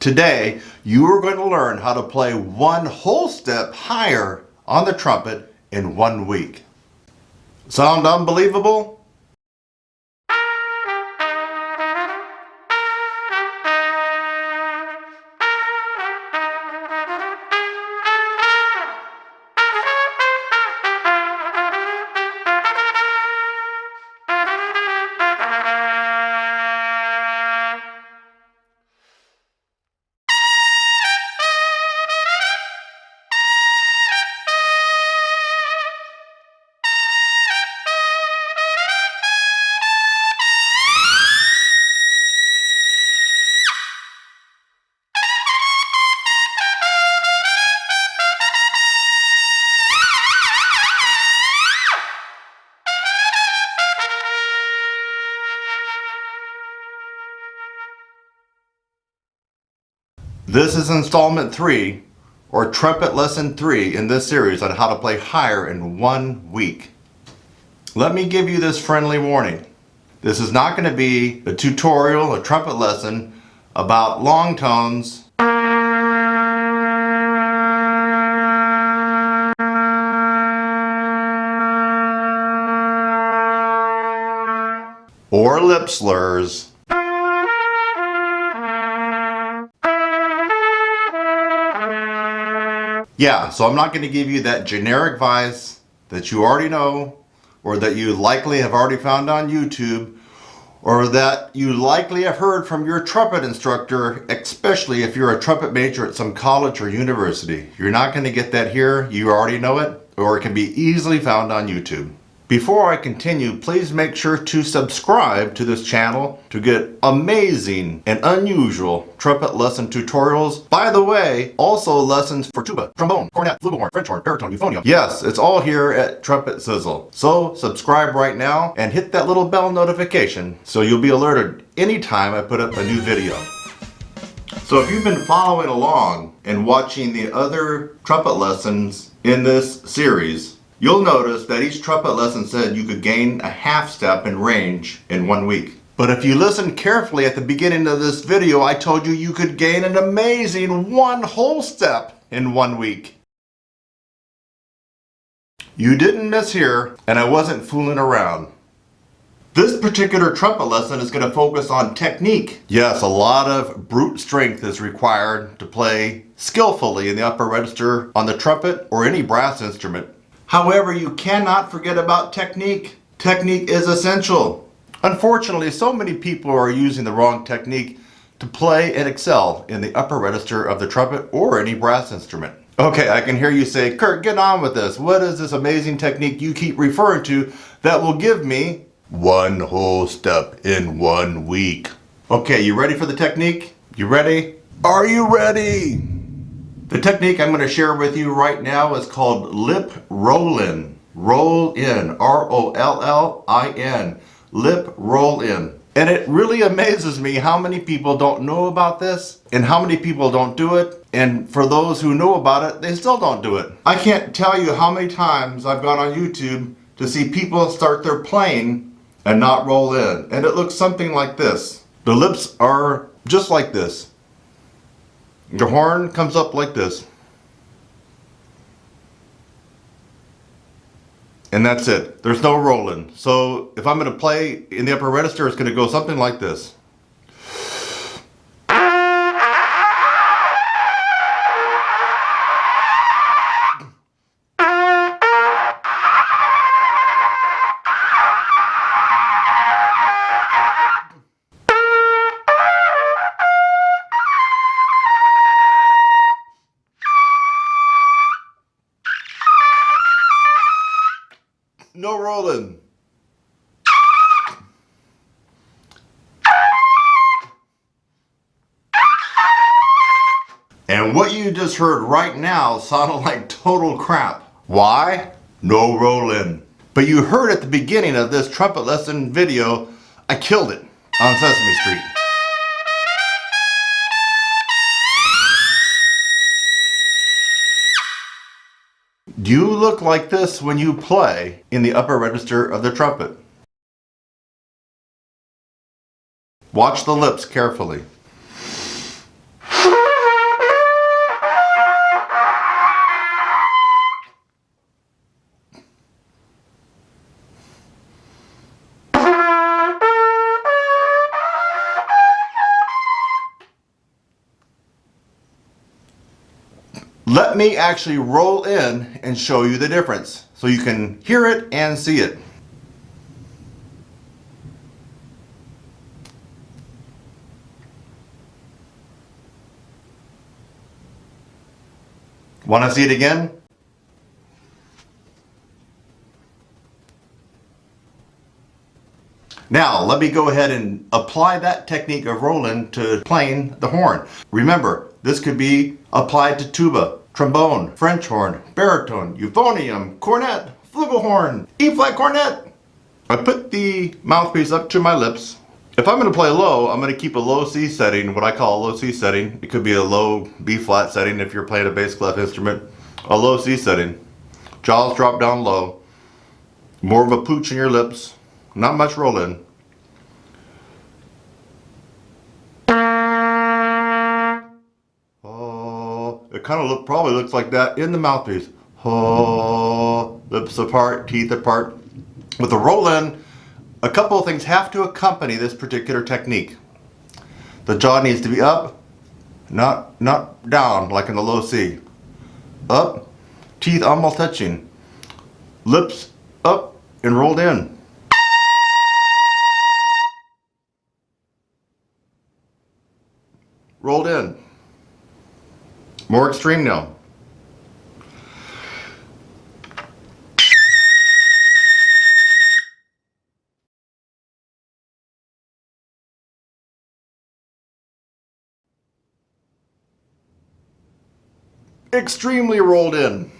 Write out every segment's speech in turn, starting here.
Today, you are going to learn how to play one whole step higher on the trumpet in 1 week. Sound unbelievable? This is installment 3, or Trumpet Lesson 3 in this series on how to play higher in 1 week. Let me give you this friendly warning. This is not going to be a tutorial, a trumpet lesson about long tones or lip slurs. Yeah, so I'm not going to give you that generic advice that you already know, or that you likely have already found on YouTube, or that you likely have heard from your trumpet instructor, especially if you're a trumpet major at some college or university. You're not going to get that here. You already know it, or it can be easily found on YouTube. Before I continue, please make sure to subscribe to this channel to get amazing and unusual trumpet lesson tutorials. By the way, also lessons for tuba, trombone, cornet, flugelhorn, French horn, baritone, euphonium. Yes, it's all here at Trumpet Sizzle. So subscribe right now and hit that little bell notification so you'll be alerted anytime I put up a new video. So if you've been following along and watching the other trumpet lessons in this series, you'll notice that each trumpet lesson said you could gain a half step in range in 1 week. But if you listen carefully at the beginning of this video, I told you you could gain an amazing 1 whole step in 1 week. You didn't miss here, and I wasn't fooling around. This particular trumpet lesson is going to focus on technique. Yes, a lot of brute strength is required to play skillfully in the upper register on the trumpet or any brass instrument. However, you cannot forget about technique. Technique is essential. Unfortunately, so many people are using the wrong technique to play and excel in the upper register of the trumpet or any brass instrument. Okay, I can hear you say, Kurt, get on with this. What is this amazing technique you keep referring to that will give me 1 whole step in 1 week? Okay, you ready for the technique? You ready? Are you ready? The technique I'm going to share with you right now is called lip roll-in. Roll-in. R-O-L-L-I-N. Lip roll-in. And it really amazes me how many people don't know about this and how many people don't do it. And for those who know about it, they still don't do it. I can't tell you how many times I've gone on YouTube to see people start their playing and not roll in. And it looks something like this. The lips are just like this. The horn comes up like this. And that's it. There's no rolling. So if I'm going to play in the upper register, it's going to go something like this. No rolling. And what you just heard right now sounded like total crap. Why? No rolling. But you heard at the beginning of this trumpet lesson video, I killed it on Sesame Street. Do you look like this when you play in the upper register of the trumpet? Watch the lips carefully. Let me actually roll in and show you the difference so you can hear it and see it. Want to see it again? Now, let me go ahead and apply that technique of rolling to playing the horn. Remember, this could be applied to tuba, trombone, French horn, baritone, euphonium, cornet, flugelhorn, E-flat cornet. I put the mouthpiece up to my lips. If I'm going to play low, I'm going to keep a low C setting, what I call a low C setting. It could be a low B-flat setting if you're playing a bass clef instrument. A low C setting. Jaws drop down low. More of a pooch in your lips. Not much roll in. Oh, it kind of probably looks like that in the mouthpiece. Oh, lips apart, teeth apart. With the roll in, a couple of things have to accompany this particular technique. The jaw needs to be up, not down like in the low C. Up, teeth almost touching. Lips up and rolled in. Rolled in. More extreme now. Extremely rolled in.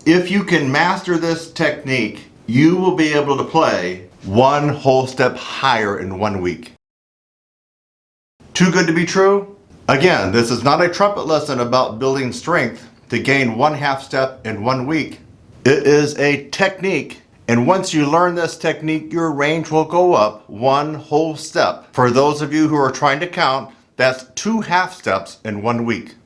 If you can master this technique, you will be able to play one whole step higher in 1 week. Too good to be true? Again, this is not a trumpet lesson about building strength to gain 1/2 step in 1 week. It is a technique, and once you learn this technique, your range will go up 1 whole step. For those of you who are trying to count, that's 2 half steps in 1 week.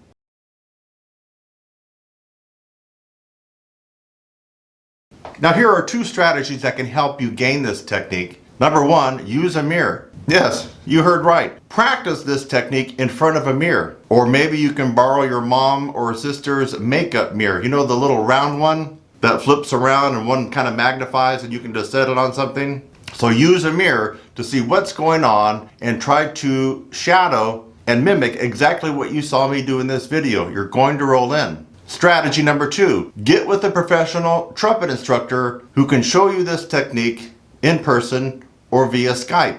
Now here are 2 strategies that can help you gain this technique. Number 1, use a mirror. Yes, you heard right. Practice this technique in front of a mirror. Or maybe you can borrow your mom or sister's makeup mirror. You know, the little round one that flips around and one kind of magnifies and you can just set it on something? So use a mirror to see what's going on and try to shadow and mimic exactly what you saw me do in this video. You're going to roll in. Strategy number 2, get with a professional trumpet instructor who can show you this technique in person or via Skype.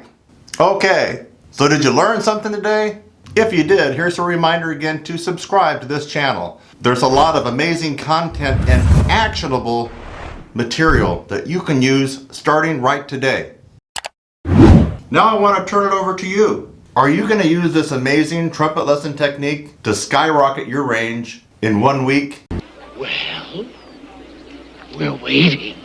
Okay, so did you learn something today? If you did, here's a reminder again to subscribe to this channel. There's a lot of amazing content and actionable material that you can use starting right today. Now I want to turn it over to you. Are you going to use this amazing trumpet lesson technique to skyrocket your range in 1 week? Well, we're waiting.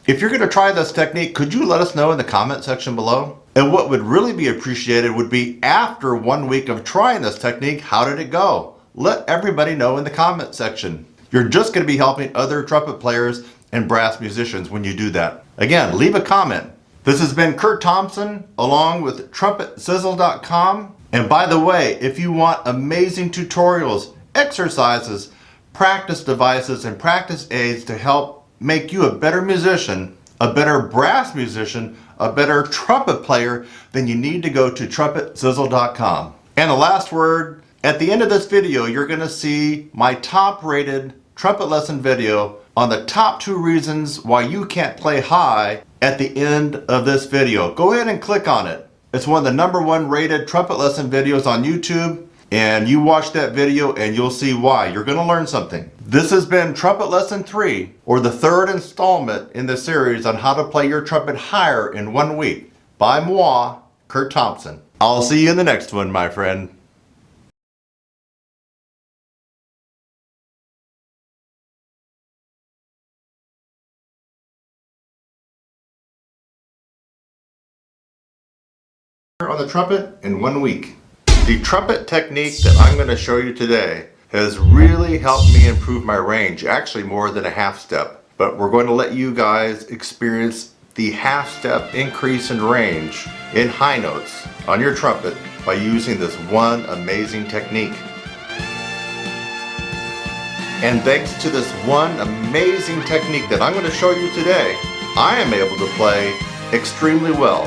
If you're going to try this technique, could you let us know in the comment section below? And what would really be appreciated would be after 1 week of trying this technique, how did it go? Let everybody know in the comment section. You're just going to be helping other trumpet players and brass musicians when you do that. Again, leave a comment. This has been Kurt Thompson along with TrumpetSizzle.com. And by the way, if you want amazing tutorials, exercises, practice devices, and practice aids to help make you a better musician, a better brass musician, a better trumpet player, then you need to go to TrumpetSizzle.com. And the last word, at the end of this video, you're going to see my top rated trumpet lesson video on the top 2 reasons why you can't play high at the end of this video. Go ahead and click on it. It's one of the number 1 rated trumpet lesson videos on YouTube. And you watch that video and you'll see why. You're going to learn something. This has been Trumpet Lesson 3, or the 3rd installment in the series on how to play your trumpet higher in 1 week by moi, Kurt Thompson. I'll see you in the next one, my friend. On the trumpet in 1 week. The trumpet technique that I'm going to show you today has really helped me improve my range, actually more than a half step. But we're going to let you guys experience the half step increase in range in high notes on your trumpet by using this one amazing technique. And thanks to this one amazing technique that I'm going to show you today, I am able to play extremely well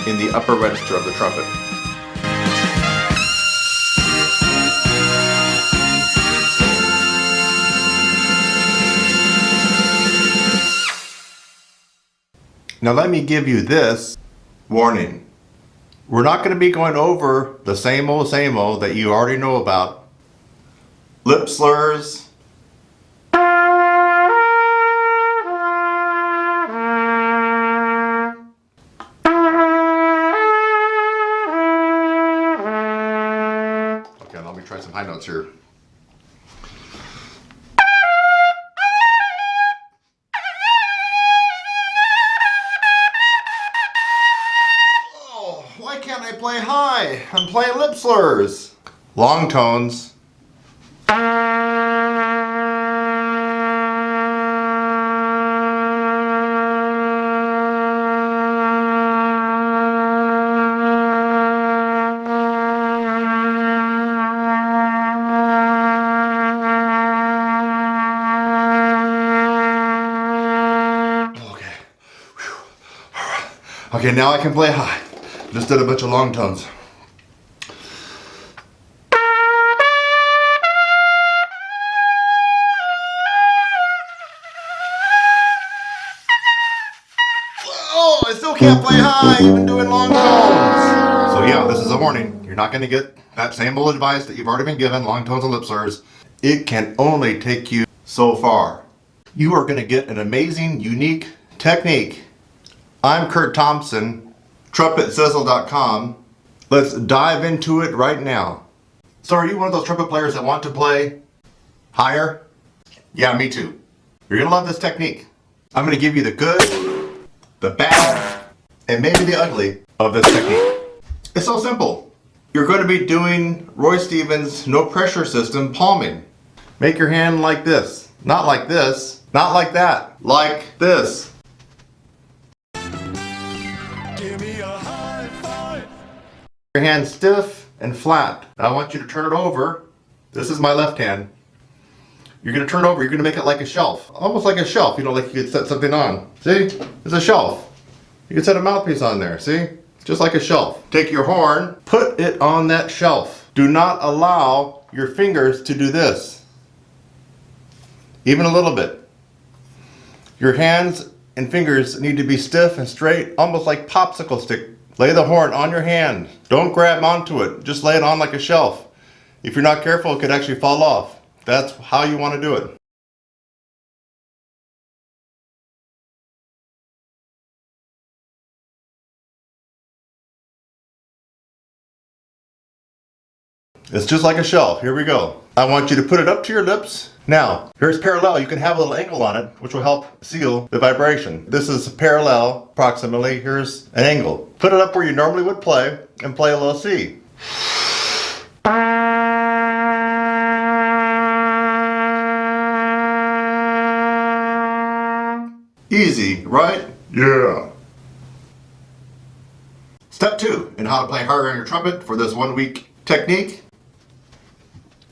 in the upper register of the trumpet. Now let me give you this warning. We're not going to be going over the same old that you already know about. Lip slurs. Okay, let me try some high notes here. Oh, why can't I play high? I'm playing lip slurs. Long tones. Okay, now I can play high. Just did a bunch of long tones. Oh, I still can't play high, even doing long tones. So yeah, this is a warning. You're not going to get that same old advice that you've already been given, long tones and lip slurs. It can only take you so far. You are going to get an amazing, unique technique. I'm Kurt Thompson, TrumpetSizzle.com. Let's dive into it right now. So are you one of those trumpet players that want to play higher? Yeah, me too. You're going to love this technique. I'm going to give you the good, the bad, and maybe the ugly of this technique. It's so simple. You're going to be doing Roy Stevens' no pressure system palming. Make your hand like this. Not like this. Not like that. Like this. Give me a high five. Your hand stiff and flat. Now I want you to turn it over. This is my left hand. You're going to turn it over. You're going to make it like a shelf. Almost like a shelf. You know, like you could set something on. See? It's a shelf. You can set a mouthpiece on there. See? Just like a shelf. Take your horn. Put it on that shelf. Do not allow your fingers to do this. Even a little bit. Your hands and fingers need to be stiff and straight, almost like popsicle stick. Lay the horn on your hand. Don't grab onto it. Just lay it on like a shelf. If you're not careful, it could actually fall off. That's how you want to do it. It's just like a shelf. Here we go. I want you to put it up to your lips. Now, here's parallel. You can have a little angle on it, which will help seal the vibration. This is parallel, approximately. Here's an angle. Put it up where you normally would play, and play a low C. Easy, right? Yeah. Step 2 in how to play higher on your trumpet for this 1 week technique.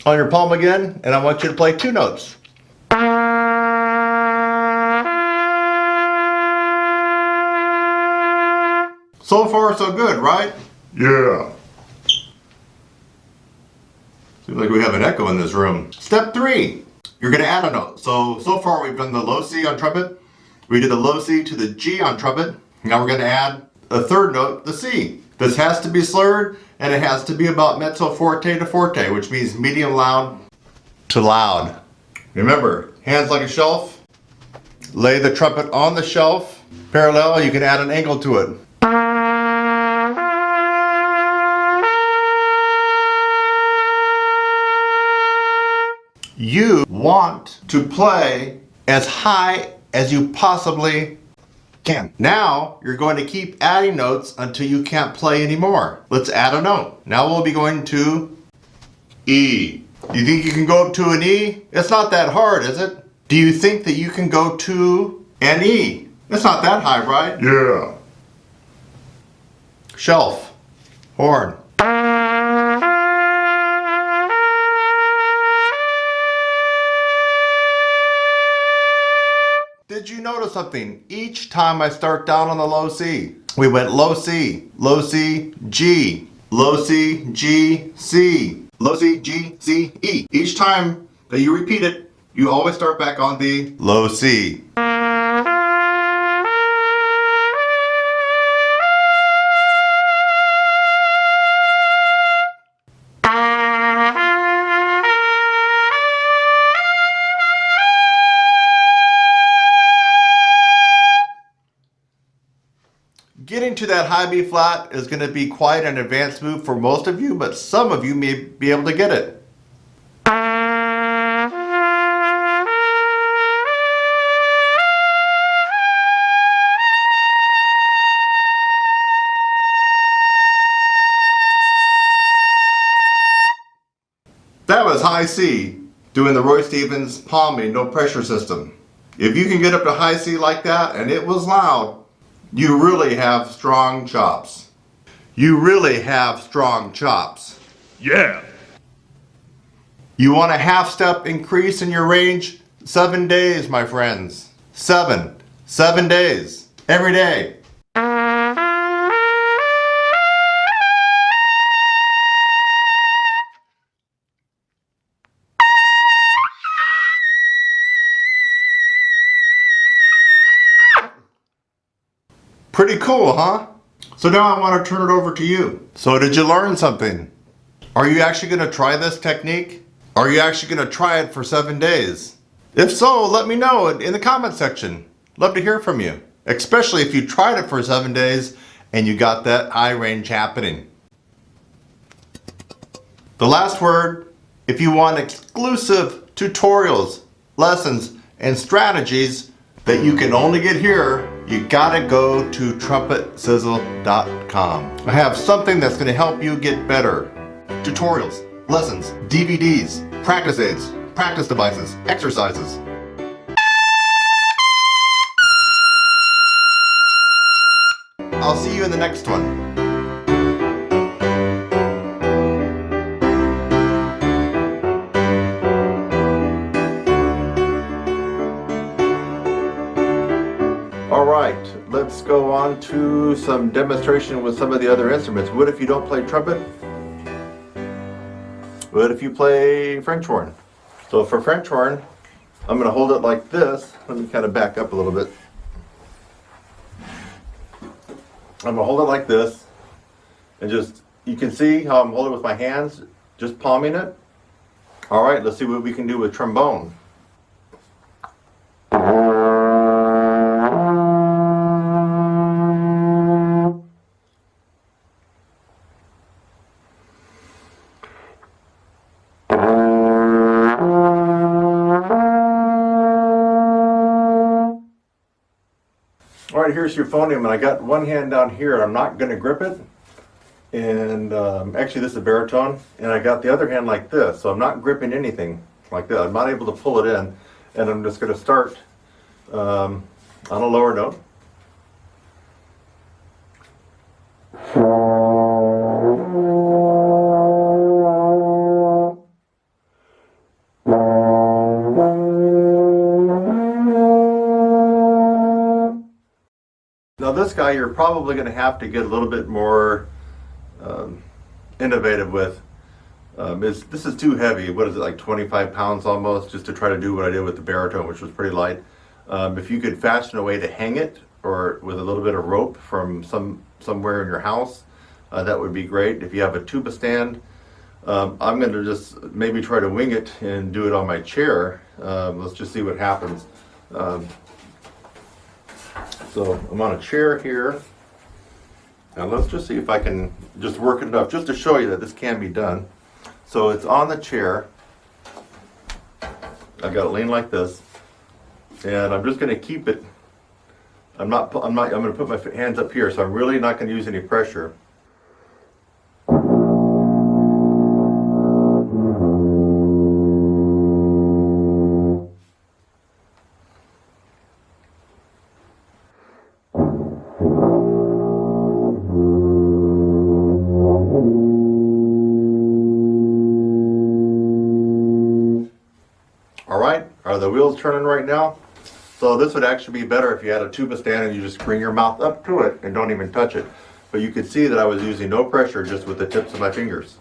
On your palm again, and I want you to play 2 notes. So far, so good, right? Yeah. Seems like we have an echo in this room. Step 3, you're going to add a note. So far we've done the low C on trumpet. We did the low C to the G on trumpet. Now we're going to add a 3rd note, the C. This has to be slurred, and it has to be about mezzo forte to forte, which means medium loud to loud. Remember, hands like a shelf. Lay the trumpet on the shelf. Parallel, you can add an angle to it. You want to play as high as you possibly can. Now, you're going to keep adding notes until you can't play anymore. Let's add a note. Now we'll be going to E. You think you can go up to an E? It's not that hard, is it? Do you think that you can go to an E? It's not that high, right? Yeah. Shelf. Horn. Did you notice something? Each time I start down on the low C, we went low C, G, low C, G, C, low C, G, C, E. Each time that you repeat it, you always start back on the low C. Getting to that high B flat is going to be quite an advanced move for most of you, but some of you may be able to get it. That was high C, doing the Roy Stevens palming, no pressure system. If you can get up to high C like that, and it was loud, you really have strong chops. You really have strong chops. Yeah. You want a half step increase in your range? 7 days, my friends. 7 days. Every day. Pretty cool, huh? So now I want to turn it over to you. So did you learn something? Are you actually going to try this technique? Are you actually going to try it for 7 days? If so, let me know in the comment section. Love to hear from you. Especially if you tried it for 7 days and you got that high range happening. The last word, if you want exclusive tutorials, lessons, and strategies that you can only get here, you gotta go to trumpetsizzle.com. I have something that's gonna help you get better. Tutorials, lessons, DVDs, practice aids, practice devices, exercises. I'll see you in the next one. Alright, let's go on to some demonstration with some of the other instruments. What if you don't play trumpet? What if you play French horn? So for French horn, I'm going to hold it like this. Let me kind of back up a little bit. I'm going to hold it like this. And just, you can see how I'm holding it with my hands, just palming it. Alright, let's see what we can do with trombone. Alright, here's your phoneme, and I got one hand down here, and I'm not going to grip it. And actually this is a baritone, and I got the other hand like this, so I'm not gripping anything like that. I'm not able to pull it in, and I'm just going to start on a lower note. Now this guy you're probably going to have to get a little bit more innovative with. This is too heavy. What is it, like 25 pounds almost, just to try to do what I did with the baritone, which was pretty light. If you could fashion a way to hang it, or with a little bit of rope from somewhere in your house, that would be great. If you have a tuba stand, I'm going to just maybe try to wing it and do it on my chair. Let's just see what happens. So I'm on a chair here. Now let's just see if I can just work it up, just to show you that this can be done. So it's on the chair. I've got it lean like this, and I'm just going to keep it. I'm going to put my hands up here, so I'm really not going to use any pressure. Alright, are the wheels turning right now? So this would actually be better if you had a tuba stand and you just bring your mouth up to it and don't even touch it. But you could see that I was using no pressure, just with the tips of my fingers.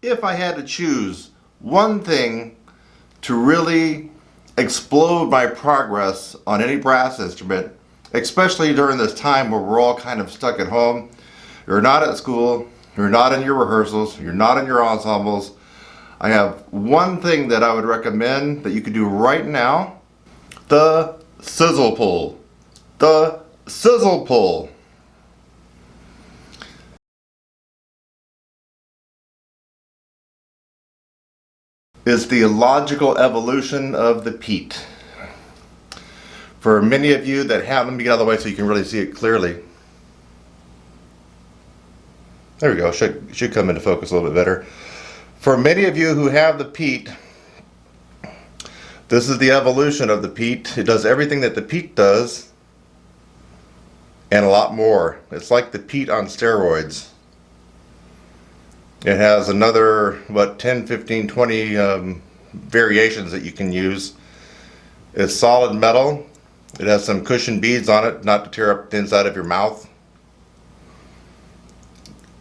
If I had to choose one thing to really explode my progress on any brass instrument, especially during this time where we're all kind of stuck at home, you're not at school, you're not in your rehearsals, you're not in your ensembles, I have one thing that I would recommend that you could do right now: the sizzle pull. The sizzle pull. Is the logical evolution of the Pete. For many of you that have, let me get out of the way so you can really see it clearly. There we go, should come into focus a little bit better. For many of you who have the Pete, this is the evolution of the Pete. It does everything that the Pete does and a lot more. It's like the Pete on steroids. It has another, 10, 15, 20 variations that you can use. It's solid metal. It has some cushion beads on it, not to tear up the inside of your mouth.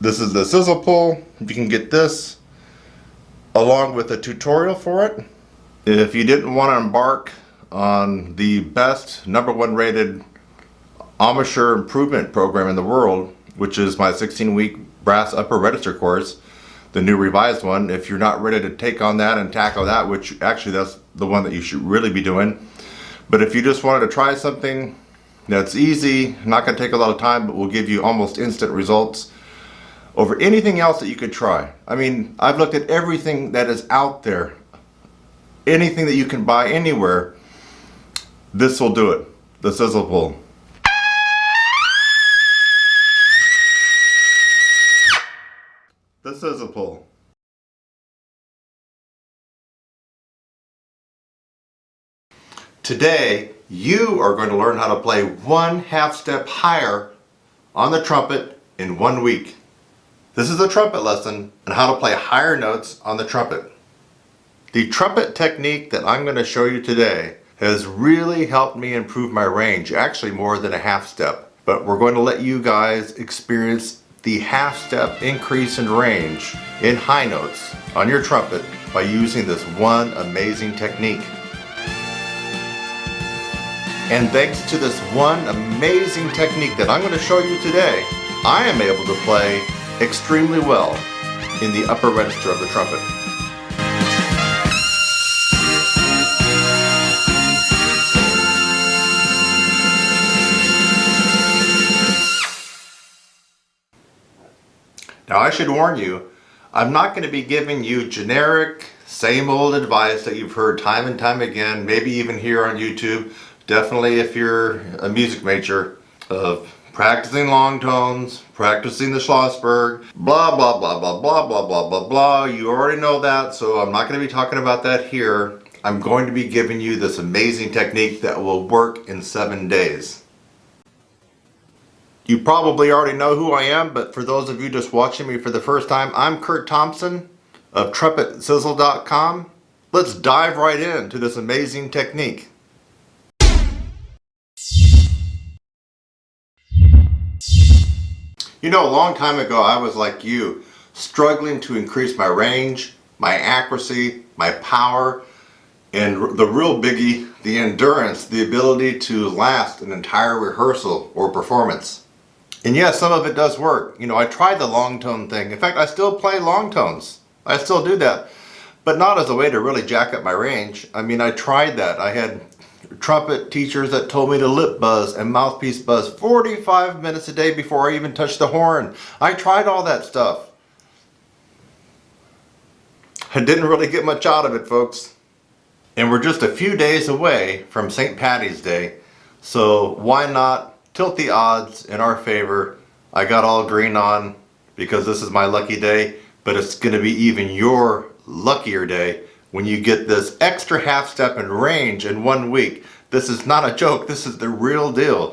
This is the sizzle pull. If you can get this, along with a tutorial for it. If you didn't want to embark on the best, #1 rated amateur improvement program in the world, which is my 16-week brass upper register course, the new revised one, if you're not ready to take on that and tackle that, which actually that's the one that you should really be doing. But if you just wanted to try something that's easy, not going to take a lot of time, but will give you almost instant results over anything else that you could try. I mean, I've looked at everything that is out there, anything that you can buy anywhere. This will do it. The sizzle pull. The sizzle pull. Today, you are going to learn how to play 1/2 step higher on the trumpet in 1 week. This is a trumpet lesson on how to play higher notes on the trumpet. The trumpet technique that I'm going to show you today has really helped me improve my range, actually more than a 1/2 step. But we're going to let you guys experience the 1/2 step increase in range in high notes on your trumpet by using this one amazing technique. And thanks to this one amazing technique that I'm going to show you today, I am able to play extremely well in the upper register of the trumpet. Now I should warn you, I'm not going to be giving you generic, same old advice that you've heard time and time again, maybe even here on YouTube. Definitely if you're a music major, of practicing long tones, practicing the Schlossberg, blah, blah, blah, blah, blah, blah, blah, blah, blah. You already know that, so I'm not going to be talking about that here. I'm going to be giving you this amazing technique that will work in 7 days. You probably already know who I am, but for those of you just watching me for the first time, I'm Kurt Thompson of TrumpetSizzle.com. Let's dive right into this amazing technique. You know, a long time ago I was like you, struggling to increase my range, my accuracy, my power And the real biggie, the endurance, the ability to last an entire rehearsal or performance. And yes, some of it does work. You know, I tried the long tone thing. In fact, I still play long tones. I still do that. But not as a way to really jack up my range. I mean, I tried that. I had trumpet teachers that told me to lip buzz and mouthpiece buzz 45 minutes a day before I even touched the horn. I tried all that stuff. I didn't really get much out of it, folks. And we're just a few days away from St. Patty's Day, so why not tilt the odds in our favor? I got all green on because this is my lucky day, but it's going to be even your luckier day when you get this extra half step in range in 1 week. This is not a joke, this is the real deal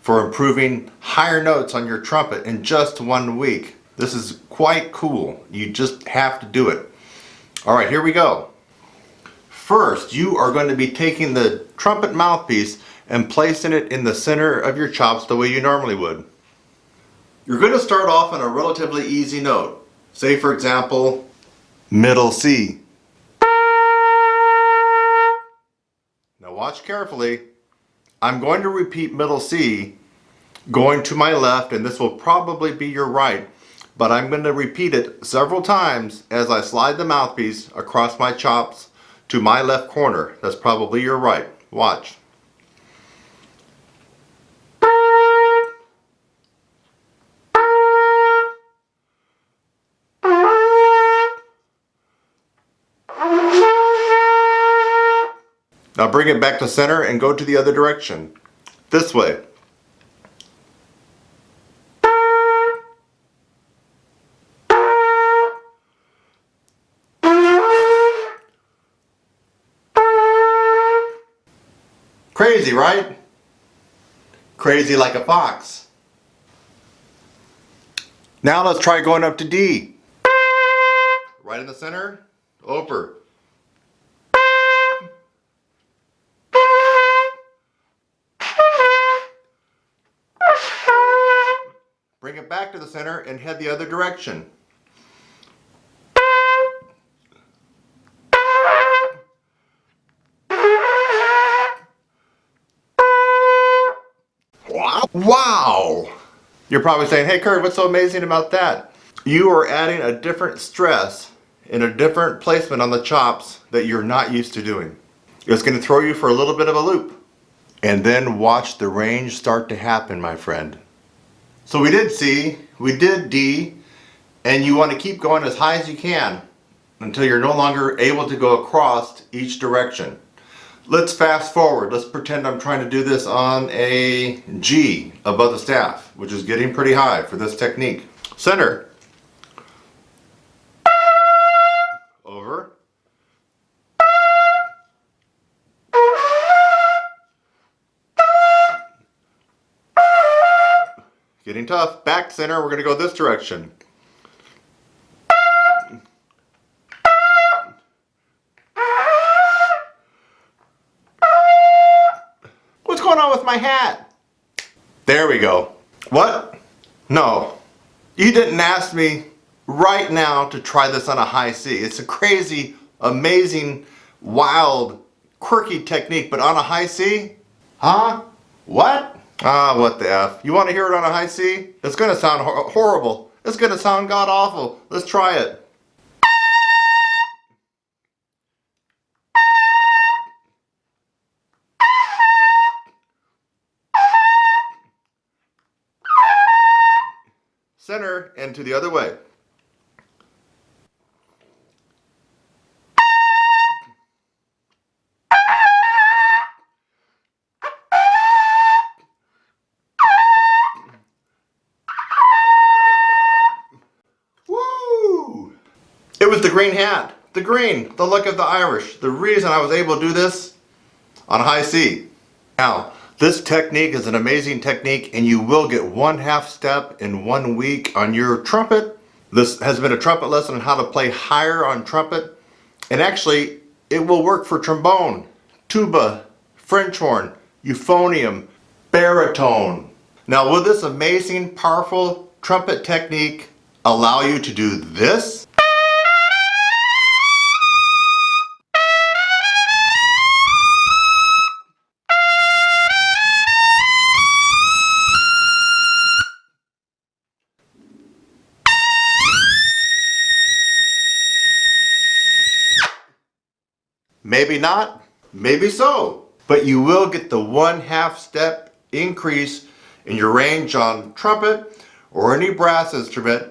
for improving higher notes on your trumpet in just 1 week. This is quite cool. You just have to do it. All right, here we go. First, you are going to be taking the trumpet mouthpiece and placing it in the center of your chops the way you normally would. You're going to start off on a relatively easy note. Say, for example, middle C. Now watch carefully. I'm going to repeat middle C going to my left, and this will probably be your right, but I'm going to repeat it several times as I slide the mouthpiece across my chops to my left corner. That's probably your right. Watch. Now bring it back to center and go to the other direction. This way. Crazy, right? Crazy like a fox. Now let's try going up to D. Right in the center, over. Bring it back to the center and head the other direction. Wow! You're probably saying, hey Kurt, what's so amazing about that? You are adding a different stress and a different placement on the chops that you're not used to doing. It's going to throw you for a little bit of a loop. And then watch the range start to happen, my friend. So we did C, we did D, and you want to keep going as high as you can until you're no longer able to go across each direction. Let's fast forward. Let's pretend I'm trying to do this on a G above the staff, which is getting pretty high for this technique. Center. Over. Getting tough. Back center. We're going to go this direction. What's going on with my hat? There we go. What? No. You didn't ask me right now to try this on a high C. It's a crazy, amazing, wild, quirky technique, but on a high C? Huh? What? Ah, what the F. You want to hear it on a high C? It's going to sound horrible. It's going to sound god-awful. Let's try it. Center and to the other way. Woo! It was the green hat. The green, the luck of the Irish. The reason I was able to do this on high C. Now, this technique is an amazing technique, and you will get 1/2 step in 1 week on your trumpet. This has been a trumpet lesson on how to play higher on trumpet, and actually it will work for trombone, tuba, French horn, euphonium, baritone. Now, will this amazing, powerful trumpet technique allow you to do this? Maybe not, maybe so. But you will get the 1/2 step increase in your range on trumpet or any brass instrument.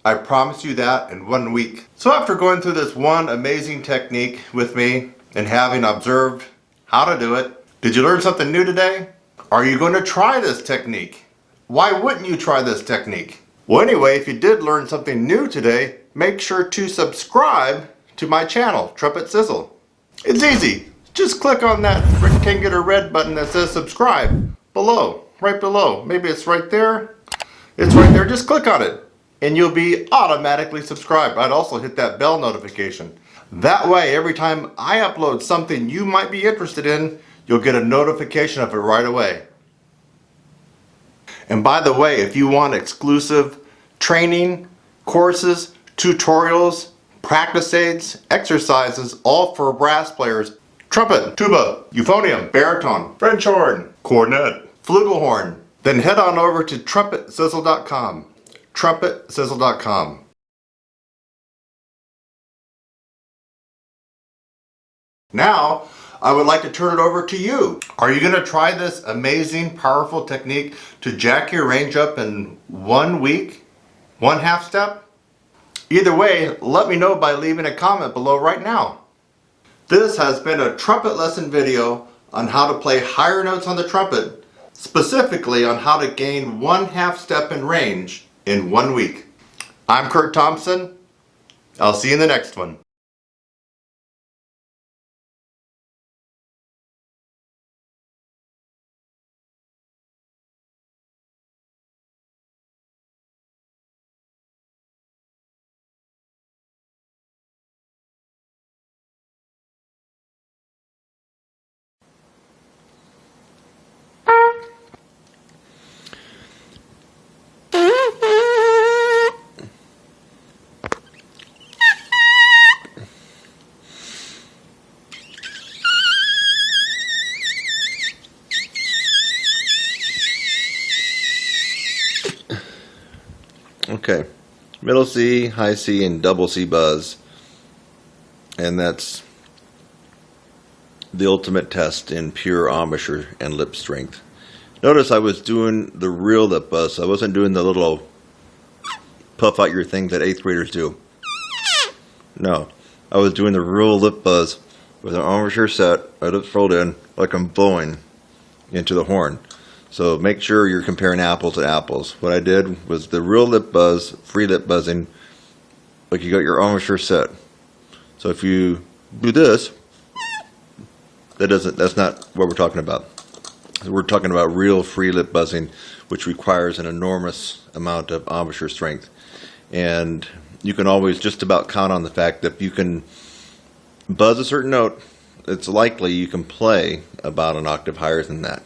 I promise you that in 1 week. So after going through this one amazing technique with me and having observed how to do it, did you learn something new today? Are you going to try this technique? Why wouldn't you try this technique? Well, anyway, if you did learn something new today, make sure to subscribe to my channel, Trumpet Sizzle. It's easy. Just click on that rectangular red button that says subscribe below, right below. Maybe it's right there. It's right there. Just click on it and you'll be automatically subscribed. I'd also hit that bell notification. That way, every time I upload something you might be interested in, you'll get a notification of it right away. And by the way, if you want exclusive training, courses, tutorials, practice aids, exercises, all for brass players, trumpet, tuba, euphonium, baritone, French horn, cornet, flugelhorn, then head on over to TrumpetSizzle.com. TrumpetSizzle.com. Now, I would like to turn it over to you. Are you going to try this amazing, powerful technique to jack your range up in 1 week? 1/2 step? Either way, let me know by leaving a comment below right now. This has been a trumpet lesson video on how to play higher notes on the trumpet, specifically on how to gain 1/2 step in range in 1 week. I'm Kurt Thompson. I'll see you in the next one. Okay, middle C, high C, and double C buzz. And that's the ultimate test in pure embouchure and lip strength. Notice I was doing the real lip buzz. So I wasn't doing the little puff out your thing that 8th graders do. No, I was doing the real lip buzz with an embouchure set, my lips rolled in, like I'm blowing into the horn. So make sure you're comparing apples to apples. What I did was the real lip buzz, free lip buzzing, like you got your embouchure set. So if you do this, that's not what we're talking about. We're talking about real free lip buzzing, which requires an enormous amount of embouchure strength. And you can always just about count on the fact that you can buzz a certain note, it's likely you can play about an octave higher than that.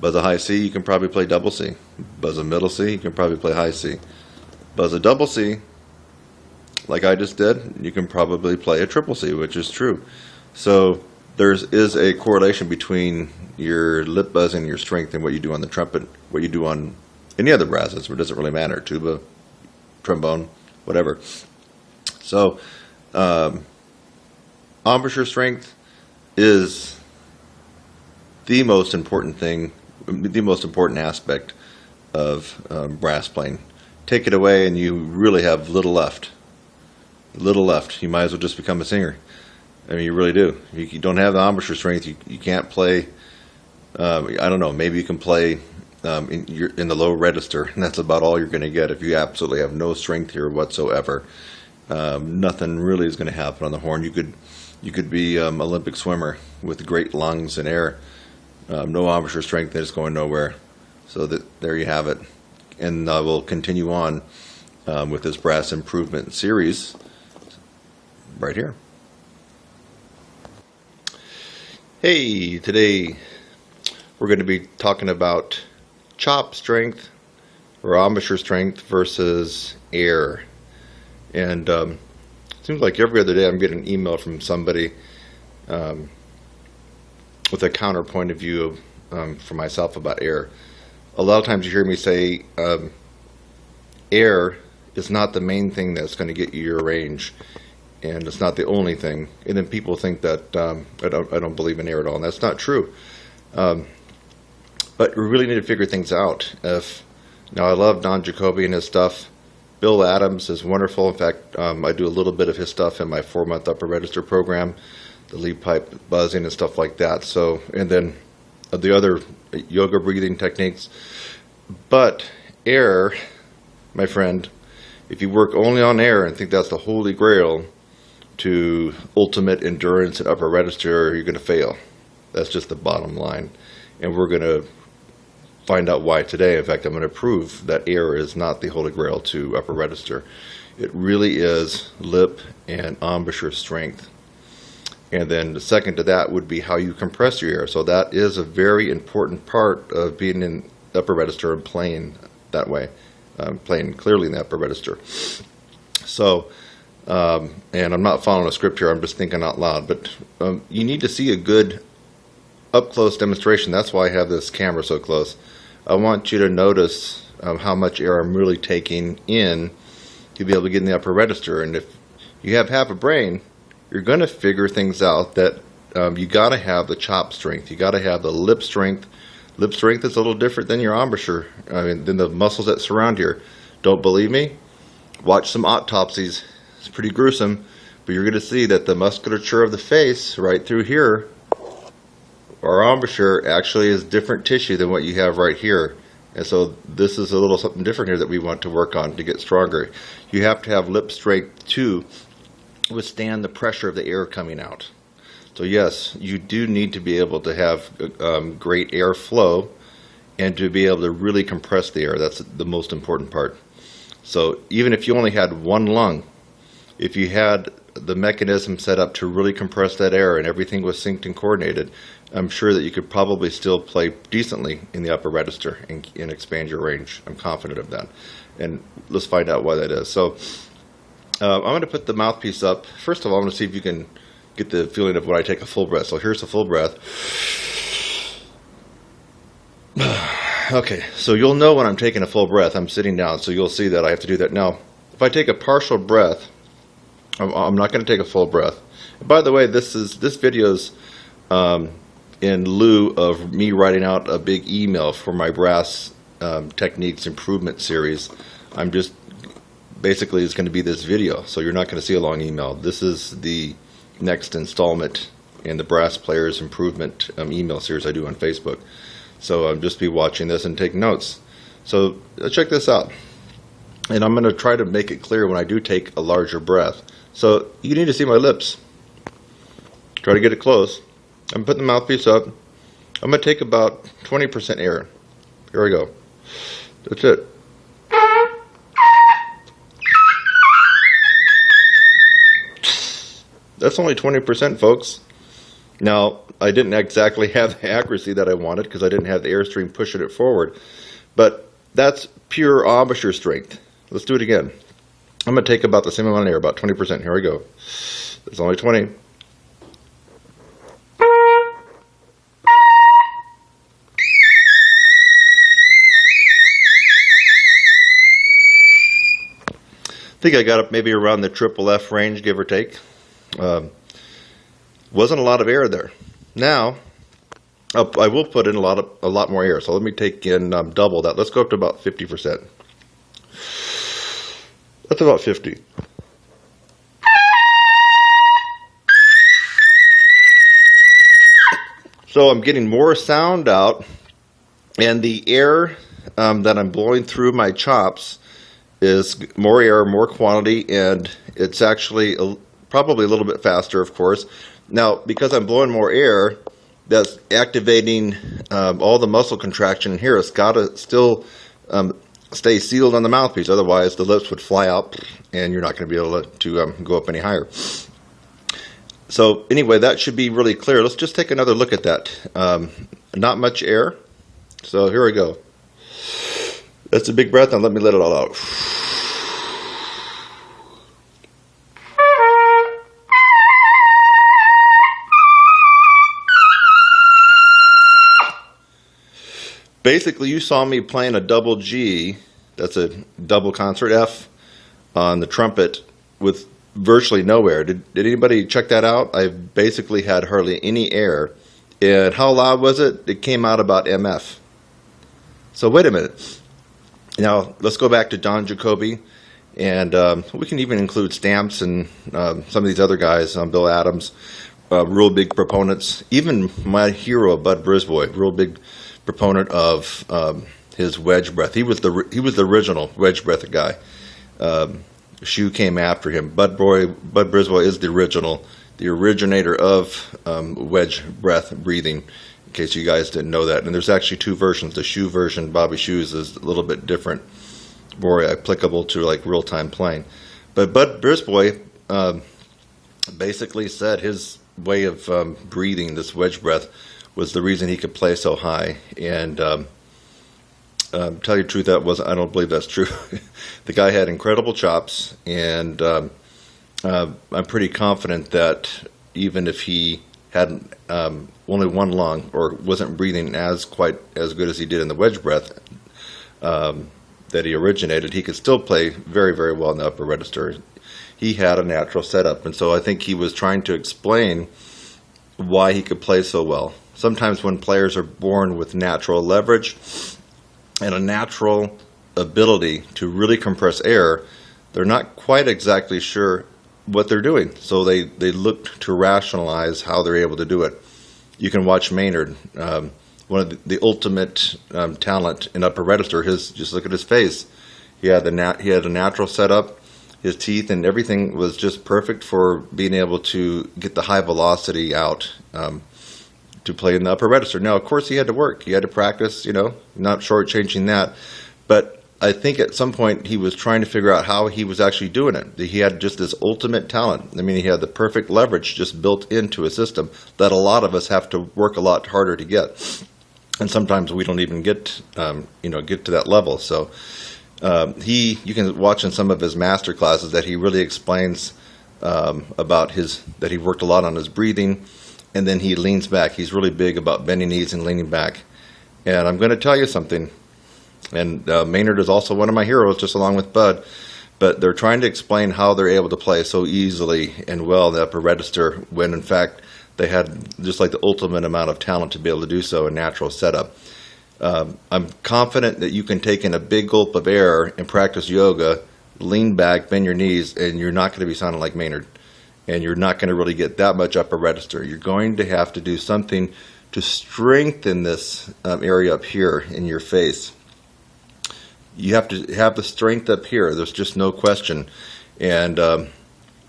Buzz a high C, you can probably play double C. Buzz a middle C, you can probably play high C. Buzz a double C, like I just did, you can probably play a triple C, which is true. So there is a correlation between your lip buzzing and your strength and what you do on the trumpet, what you do on any other brasses, it doesn't really matter, tuba, trombone, whatever. So embouchure strength is the most important thing, the most important aspect of brass playing. Take it away and you really have little left. Little left. You might as well just become a singer. I mean, you really do. You don't have the embouchure strength. You can't play. I don't know. Maybe you can play in the low register, and that's about all you're going to get if you absolutely have no strength here whatsoever. Nothing really is going to happen on the horn. You could be Olympic swimmer with great lungs and air. No embouchure strength, that is going nowhere. So there you have it. And I will continue on with this brass improvement series right here. Hey, today we're going to be talking about chop strength or embouchure strength versus air. And it seems like every other day I'm getting an email from somebody with a counterpoint of view for myself about air. A lot of times you hear me say air is not the main thing that's going to get you your range. and it's not the only thing. And then people think that I don't believe in air at all, and that's not true. But we really need to figure things out. Now, I love Don Jacoby and his stuff. Bill Adams is wonderful. In fact, I do a little bit of his stuff in my 4-month upper register program, the lead pipe buzzing and stuff like that. So, and then the other yoga breathing techniques. But air, my friend, if you work only on air and think that's the holy grail to ultimate endurance and upper register, you're going to fail. That's just the bottom line. And we're going to find out why today. In fact, I'm going to prove that air is not the holy grail to upper register. It really is lip and embouchure strength. And then the second to that would be how you compress your air. So that is a very important part of being in upper register and playing that way, playing clearly in the upper register. So, and I'm not following a script here, I'm just thinking out loud, but you need to see a good up-close demonstration. That's why I have this camera so close. I want you to notice how much air I'm really taking in to be able to get in the upper register. And if you have half a brain, you're going to figure things out that you got to have the chop strength. You got to have the lip strength. Lip strength is a little different than your embouchure, than the muscles that surround here. Don't believe me? Watch some autopsies. It's pretty gruesome, but you're going to see that the musculature of the face right through here, our embouchure, actually is different tissue than what you have right here. And so this is a little something different here that we want to work on to get stronger. You have to have lip strength to withstand the pressure of the air coming out. So yes, you do need to be able to have great air flow and to be able to really compress the air. That's the most important part. So even if you only had one lung, if you had the mechanism set up to really compress that air and everything was synced and coordinated, I'm sure that you could probably still play decently in the upper register and expand your range. I'm confident of that. And let's find out why that is. So I'm going to put the mouthpiece up. First of all, I'm going to see if you can get the feeling of when I take a full breath. So here's a full breath. Okay, so you'll know when I'm taking a full breath. I'm sitting down, so you'll see that I have to do that. Now, if I take a partial breath, I'm not going to take a full breath. And by the way, this video's in lieu of me writing out a big email for my brass techniques improvement series. I'm just basically it's going to be this video, so you're not going to see a long email. This is the next installment in the brass players improvement email series I do on Facebook. So I'll just be watching this and taking notes. So check this out. And I'm going to try to make it clear when I do take a larger breath. So you need to see my lips. Try to get it close. I'm putting the mouthpiece up. I'm going to take about 20% air. Here we go. That's it. That's only 20%, folks. Now, I didn't exactly have the accuracy that I wanted because I didn't have the airstream pushing it forward. But that's pure embouchure strength. Let's do it again. I'm going to take about the same amount of air, about 20%. Here we go. There's only 20. I think I got up maybe around the triple F range, give or take. Wasn't a lot of air there. Now, I will put in a lot more air. So let me take in double that. Let's go up to about 50%. That's about 50. So I'm getting more sound out, and the air that I'm blowing through my chops is more air, more quantity, and it's actually probably a little bit faster, of course. Now, because I'm blowing more air, that's activating all the muscle contraction in here. It's got to still stay sealed on the mouthpiece, otherwise the lips would fly out and you're not going to be able to go up any higher. So anyway, that should be really clear. Let's just take another look at that. Not much air. So here we go. That's a big breath, and let me let it all out. Basically, you saw me playing a double G, that's a double concert F, on the trumpet with virtually no air. Did anybody check that out? I basically had hardly any air. And how loud was it? It came out about MF. So wait a minute. Now let's go back to Don Jacoby, and we can even include Stamps and some of these other guys, Bill Adams, real big proponents. Even my hero Bud Brisbois, real big proponent of his wedge breath. He was the original wedge breath guy. Shu came after him. Bud Brisbois is the originator of wedge breath breathing, in case you guys didn't know that. And there's actually two versions. The Shu version, Bobby Shu's, is a little bit different, more applicable to like real-time playing. But Bud Brisbois basically said his way of breathing, this wedge breath, was the reason he could play so high. And tell you the truth, I don't believe that's true. The guy had incredible chops, and I'm pretty confident that even if he had only one lung or wasn't breathing quite as good as he did in the wedge breath that he originated, he could still play very, very well in the upper register. He had a natural setup, and so I think he was trying to explain why he could play so well. Sometimes when players are born with natural leverage and a natural ability to really compress air, they're not quite exactly sure what they're doing. So they look to rationalize how they're able to do it. You can watch Maynard, one of the ultimate talent in upper register. Just look at his face. He had a natural setup. His teeth and everything was just perfect for being able to get the high velocity out to play in the upper register. Now, of course, he had to work. He had to practice, not shortchanging that. But I think at some point he was trying to figure out how he was actually doing it. He had just this ultimate talent. I mean, he had the perfect leverage just built into a system that a lot of us have to work a lot harder to get. And sometimes we don't even get to that level. So you can watch in some of his master classes that he really explains about that he worked a lot on his breathing, and then he leans back. He's really big about bending knees and leaning back. And I'm going to tell you something. And Maynard is also one of my heroes, just along with Bud. But they're trying to explain how they're able to play so easily and well in the upper register when, in fact, they had just like the ultimate amount of talent to be able to do so, a natural setup. I'm confident that you can take in a big gulp of air and practice yoga, lean back, bend your knees, and you're not going to be sounding like Maynard. And you're not going to really get that much upper register. You're going to have to do something to strengthen this area up here in your face. You have to have the strength up here. There's just no question. And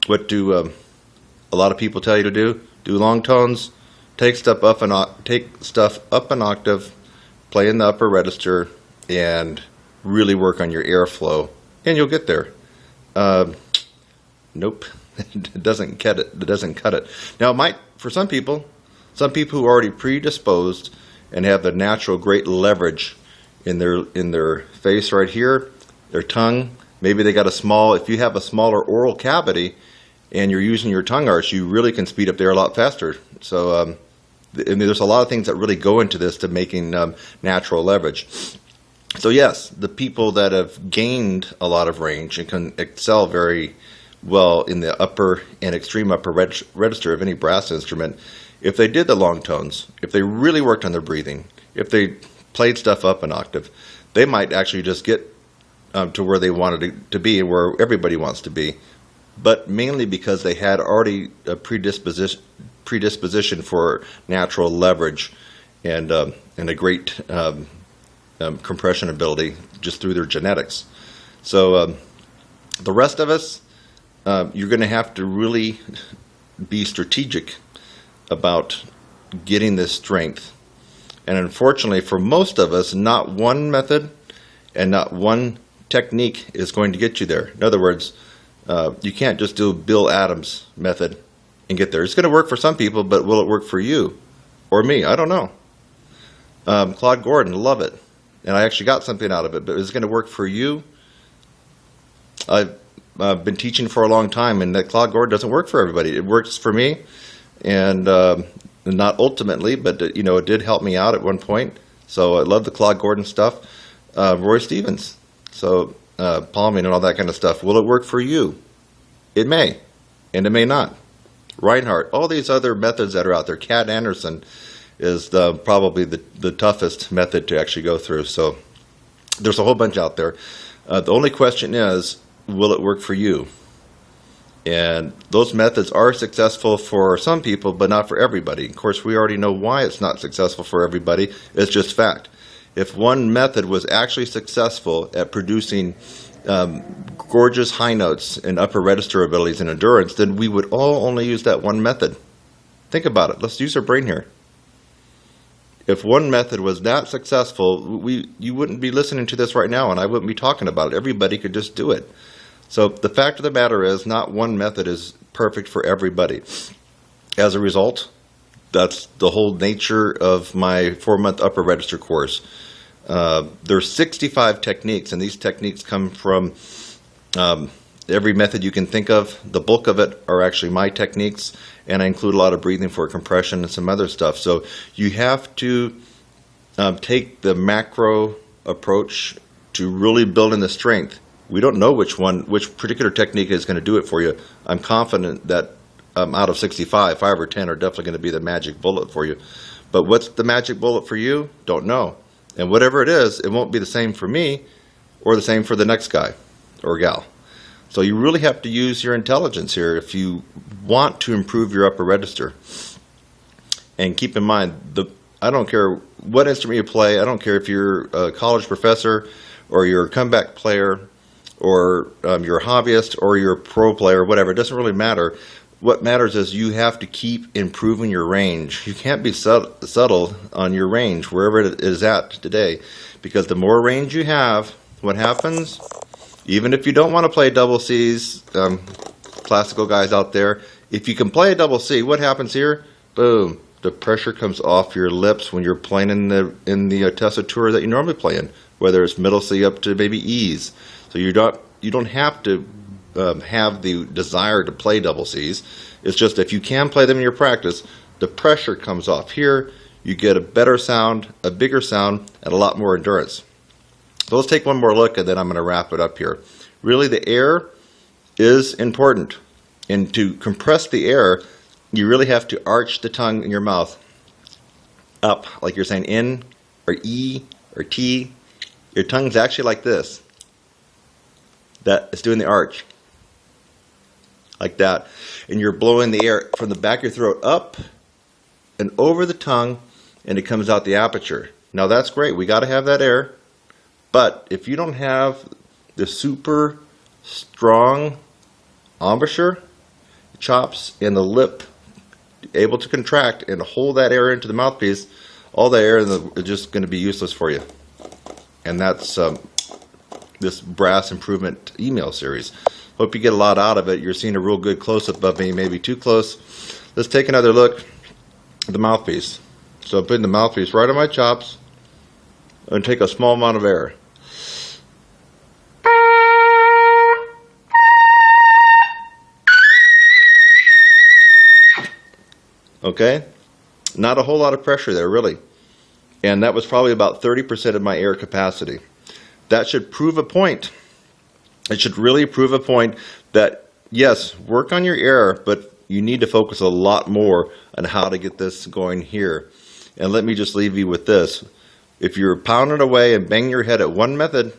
what do a lot of people tell you to do? Do long tones, take stuff up an octave, play in the upper register, and really work on your airflow, and you'll get there. Nope, it doesn't cut it. It doesn't cut it. Now, it might for some people who are already predisposed and have the natural great leverage in their face right here, their tongue. Maybe they got if you have a smaller oral cavity and you're using your tongue arch, you really can speed up the air a lot faster. So there's a lot of things that really go into this to making natural leverage. So yes, the people that have gained a lot of range and can excel very well in the upper and extreme upper register of any brass instrument, if they did the long tones, if they really worked on their breathing, if they played stuff up an octave, they might actually just get to where they wanted to be, where everybody wants to be, but mainly because they had already a predisposition for natural leverage and a great compression ability just through their genetics. So the rest of us, you're going to have to really be strategic about getting this strength. And unfortunately, for most of us, not one method and not one technique is going to get you there. In other words, you can't just do Bill Adams' method and get there. It's going to work for some people, but will it work for you or me? I don't know. Claude Gordon, love it. And I actually got something out of it, but is it going to work for you? I've been teaching for a long time, and that Claude Gordon doesn't work for everybody. It works for me, and not ultimately, but it did help me out at one point. So I love the Claude Gordon stuff. Roy Stevens, so palming and all that kind of stuff. Will it work for you? It may. and it may not. Reinhardt, all these other methods that are out there. Cat Anderson is probably the toughest method to actually go through. So there's a whole bunch out there. The only question is, will it work for you? And those methods are successful for some people, but not for everybody. Of course, we already know why it's not successful for everybody. It's just fact. If one method was actually successful at producing gorgeous high notes and upper register abilities and endurance, then we would all only use that one method. Think about it. Let's use our brain here. If one method was that successful, you wouldn't be listening to this right now, and I wouldn't be talking about it. Everybody could just do it. So the fact of the matter is, not one method is perfect for everybody. As a result, that's the whole nature of my 4-month upper register course. There's 65 techniques, and these techniques come from every method you can think of. The bulk of it are actually my techniques, and I include a lot of breathing for compression and some other stuff. So you have to take the macro approach to really building the strength. We don't know which particular technique is going to do it for you. I'm confident that out of 65, 5 or 10 are definitely going to be the magic bullet for you. But what's the magic bullet for you? Don't know. And whatever it is, it won't be the same for me or the same for the next guy or gal. So you really have to use your intelligence here if you want to improve your upper register. And keep in mind, I don't care what instrument you play. I don't care if you're a college professor or you're a comeback player or you're a hobbyist or you're a pro player, whatever. It doesn't really matter. What matters is you have to keep improving your range. You can't be settled on your range, wherever it is at today, because the more range you have, what happens? Even if you don't want to play double Cs, classical guys out there, if you can play a double C, what happens here? Boom. The pressure comes off your lips when you're playing in the tessitura that you normally play in, whether it's middle C up to maybe E's. So you don't have to have the desire to play double Cs. It's just if you can play them in your practice, the pressure comes off here. You get a better sound, a bigger sound, and a lot more endurance. So let's take one more look, and then I'm going to wrap it up here. Really, the air is important. And to compress the air, you really have to arch the tongue in your mouth up, like you're saying in or E or T. Your tongue's actually like this. That is doing the arch. Like that. And you're blowing the air from the back of your throat up and over the tongue, and it comes out the aperture. Now that's great. We got to have that air. But if you don't have the super strong embouchure, chops, and the lip able to contract and hold that air into the mouthpiece, all the air is just going to be useless for you. And that's this brass improvement email series. Hope you get a lot out of it. You're seeing a real good close-up of me, maybe too close. Let's take another look at the mouthpiece. So I'm putting the mouthpiece right on my chops and take a small amount of air. Okay? Not a whole lot of pressure there, really. And that was probably about 30% of my air capacity. That should prove a point. It should really prove a point that, yes, work on your air, but you need to focus a lot more on how to get this going here. And let me just leave you with this. If you're pounding away and banging your head at one method,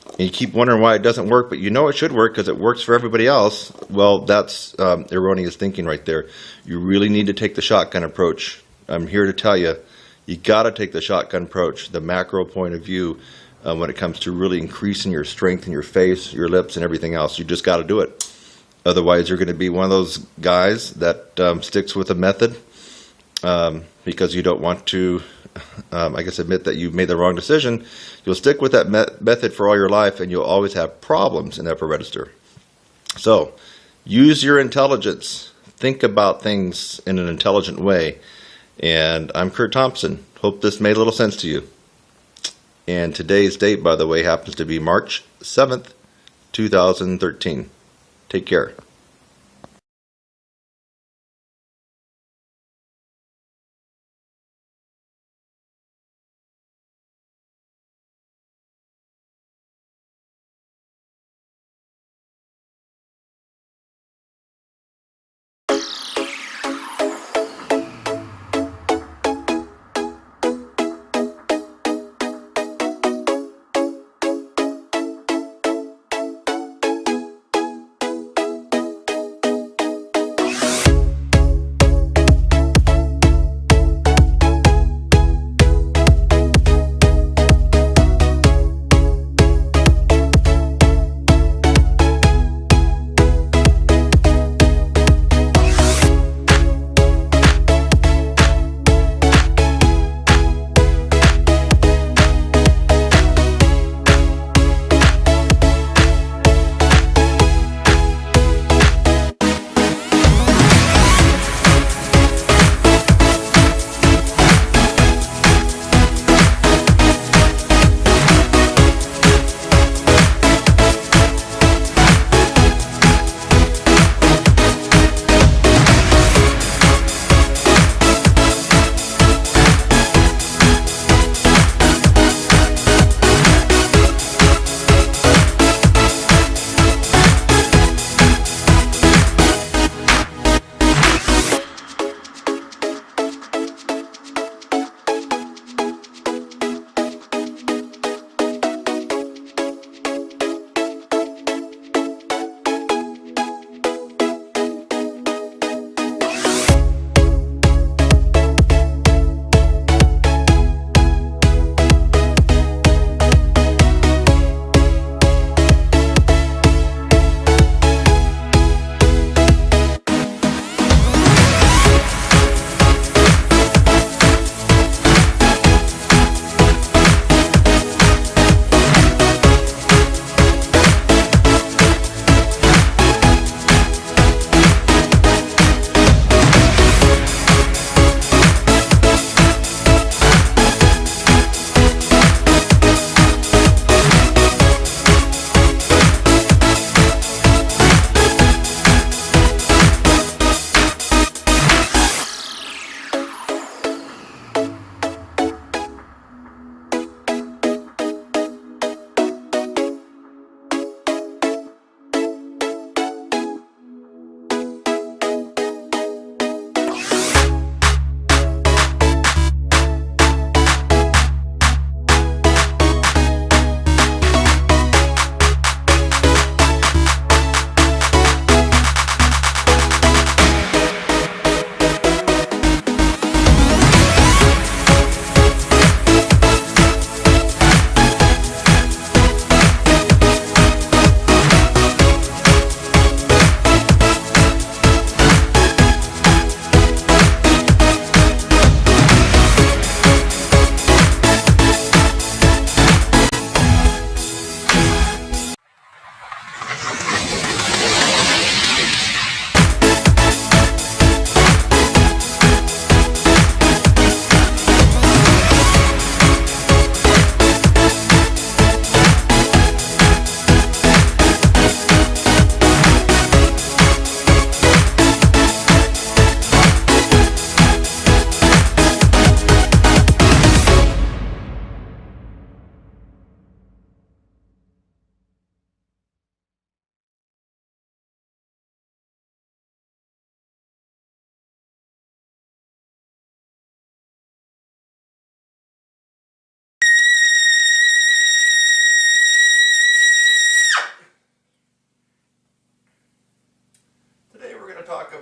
and you keep wondering why it doesn't work, but you know it should work because it works for everybody else, well, that's erroneous thinking right there. You really need to take the shotgun approach. I'm here to tell you, you got to take the shotgun approach, the macro point of view, when it comes to really increasing your strength in your face, your lips, and everything else. You just got to do it. Otherwise, you're going to be one of those guys that sticks with a method because you don't want to, I guess, admit that you made the wrong decision. You'll stick with that method for all your life, and you'll always have problems in the upper register. So, use your intelligence. Think about things in an intelligent way. And I'm Kurt Thompson. Hope this made a little sense to you. And today's date, by the way, happens to be March 7th, 2013. Take care.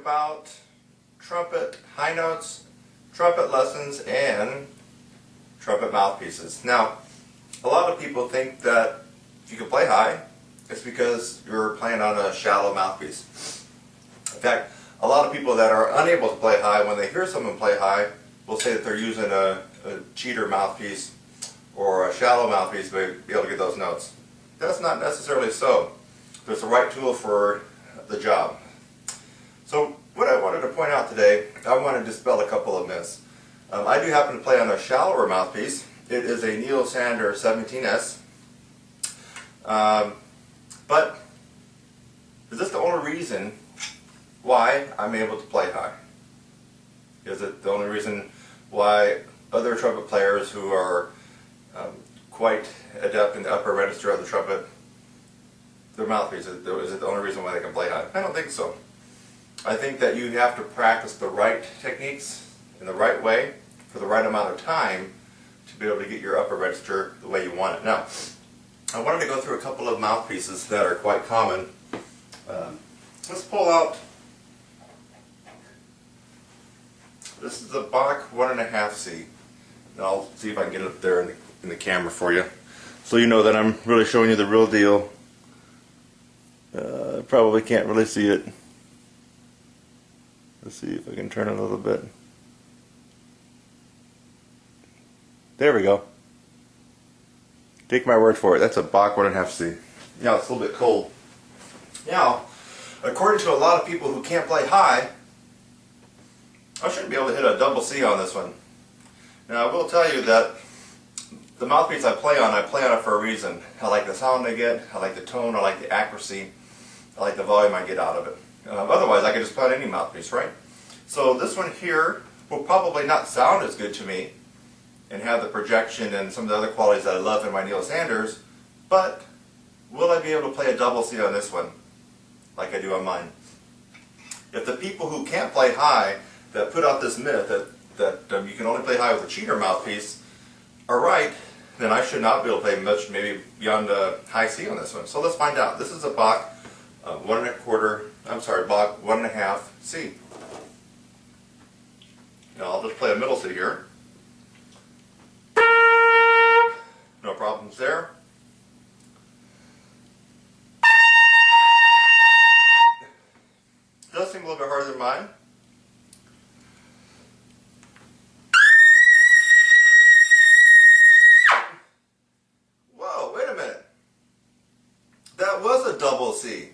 about trumpet high notes, trumpet lessons, and trumpet mouthpieces. Now, a lot of people think that if you can play high, it's because you're playing on a shallow mouthpiece. In fact, a lot of people that are unable to play high, when they hear someone play high, will say that they're using a cheater mouthpiece or a shallow mouthpiece to be able to get those notes. That's not necessarily so. There's the right tool for the job. So what I wanted to point out today, I want to dispel a couple of myths. I do happen to play on a shallower mouthpiece. It is a Neil Sander 17S. But is this the only reason why I'm able to play high? Is it the only reason why other trumpet players who are quite adept in the upper register of the trumpet, their mouthpiece, is it the only reason why they can play high? I don't think so. I think that you have to practice the right techniques in the right way for the right amount of time to be able to get your upper register the way you want it. Now, I wanted to go through a couple of mouthpieces that are quite common. Let's pull out, this is the Bach 1.5C. And I'll see if I can get it up there in the camera for you, so you know that I'm really showing you the real deal. Probably can't really see it. Let's see if I can turn it a little bit. There we go. Take my word for it, that's a Bach 1.5C. Now it's a little bit cold. Now, according to a lot of people who can't play high, I shouldn't be able to hit a double C on this one. Now I will tell you that the mouthpiece I play on it for a reason. I like the sound I get, I like the tone, I like the accuracy, I like the volume I get out of it. Otherwise I could just play on any mouthpiece, right? So this one here will probably not sound as good to me and have the projection and some of the other qualities that I love in my Neil Sanders, but will I be able to play a double C on this one like I do on mine? If the people who can't play high that put out this myth that you can only play high with a cheater mouthpiece are right, then I should not be able to play much, maybe beyond a high C on this one. So let's find out. This is a Bach Bach 1.5 C. Now I'll just play a middle C here. No problems there. Does seem a little bit harder than mine. Whoa, wait a minute. That was a double C.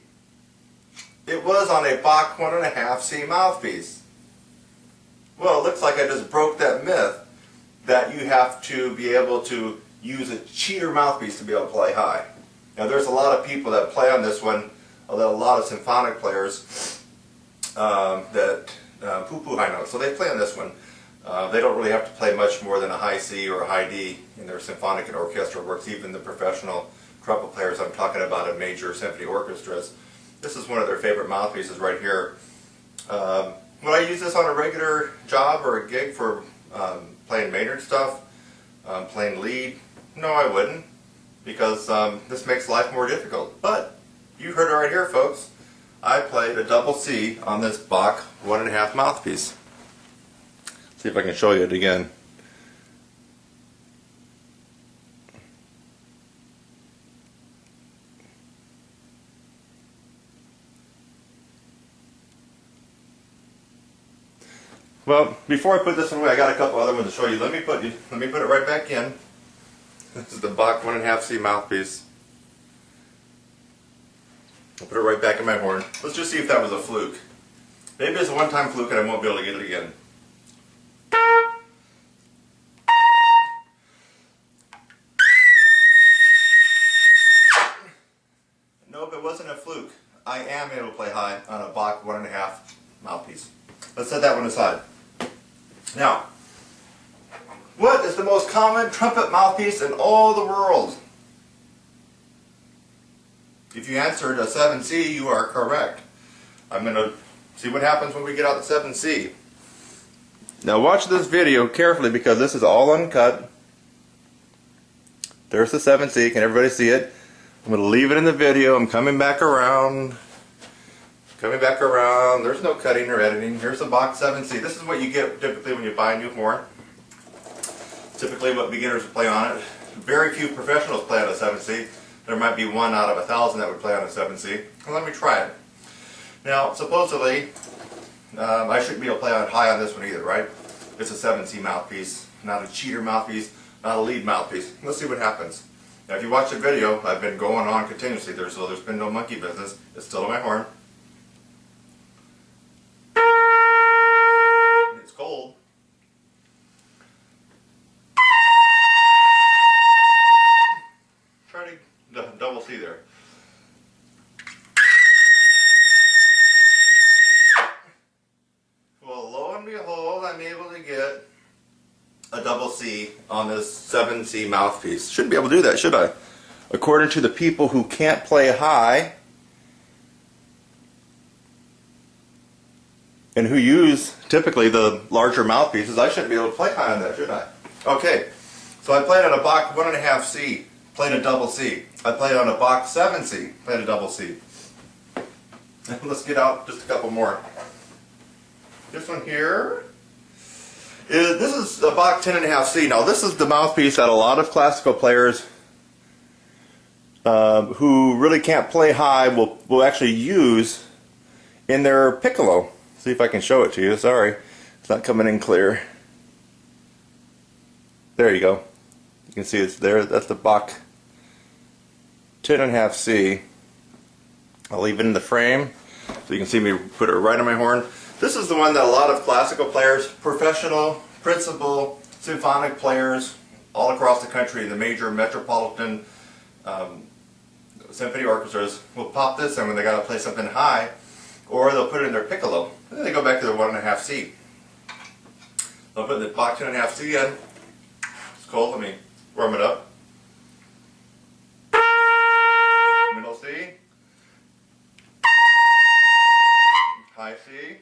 It was on a Bach 1.5 C mouthpiece. Well, it looks like I just broke that myth that you have to be able to use a cheater mouthpiece to be able to play high. Now there's a lot of people that play on this one, a lot of symphonic players that poo-poo high notes. So they play on this one. They don't really have to play much more than a high C or a high D in their symphonic and orchestral works, even the professional trumpet players I'm talking about in major symphony orchestras. This is one of their favorite mouthpieces right here. Would I use this on a regular job or a gig for playing Maynard stuff, playing lead? No, I wouldn't, because this makes life more difficult. But you heard it right here, folks. I played a double C on this Bach 1.5 mouthpiece. See if I can show you it again. Well, before I put this one away, I got a couple other ones to show you. Let me put it right back in. This is the Bach 1.5 C mouthpiece. I'll put it right back in my horn. Let's just see if that was a fluke. Maybe it's a one-time fluke and I won't be able to get it again. Nope, it wasn't a fluke. I am able to play high on a Bach 1.5 mouthpiece. Let's set that one aside. Now, what is the most common trumpet mouthpiece in all the world? If you answered a 7C, you are correct. I'm going to see what happens when we get out the 7C. Now watch this video carefully because this is all uncut. There's the 7C. Can everybody see it? I'm going to leave it in the video. I'm coming back around. Coming back around, there's no cutting or editing. Here's the box 7C. This is what you get typically when you buy a new horn. Typically what beginners play on it. Very few professionals play on a 7C. There might be 1 out of 1,000 that would play on a 7C. Well, let me try it. Now, supposedly, I shouldn't be able to play on high on this one either, right? It's a 7C mouthpiece, not a cheater mouthpiece, not a lead mouthpiece. Let's see what happens. Now, if you watch the video, I've been going on continuously there, so there's been no monkey business. It's still on my horn. It's cold. Try to double C there. Well, lo and behold, I'm able to get a double C on this 7C mouthpiece. Shouldn't be able to do that, should I? According to the people who can't play high and who use typically the larger mouthpieces, I shouldn't be able to play high on that, should I? Okay, so I played on a Bach 1.5C, played a double C. I played on a Bach 7C, played a double C. Let's get out just a couple more. This one here. This is a Bach 10.5C. Now this is the mouthpiece that a lot of classical players who really can't play high will actually use in their piccolo. See if I can show it to you. Sorry, it's not coming in clear. There you go. You can see it's there. That's the Bach 10.5C. I'll leave it in the frame so you can see me put it right on my horn. This is the one that a lot of classical players, professional, principal, symphonic players all across the country, the major metropolitan symphony orchestras will pop this in when they got to play something high, or they'll put it in their piccolo. Then they go back to their 1.5C. They'll put the Bach 10.5C in. It's cold. Let me warm it up. Middle C. High C.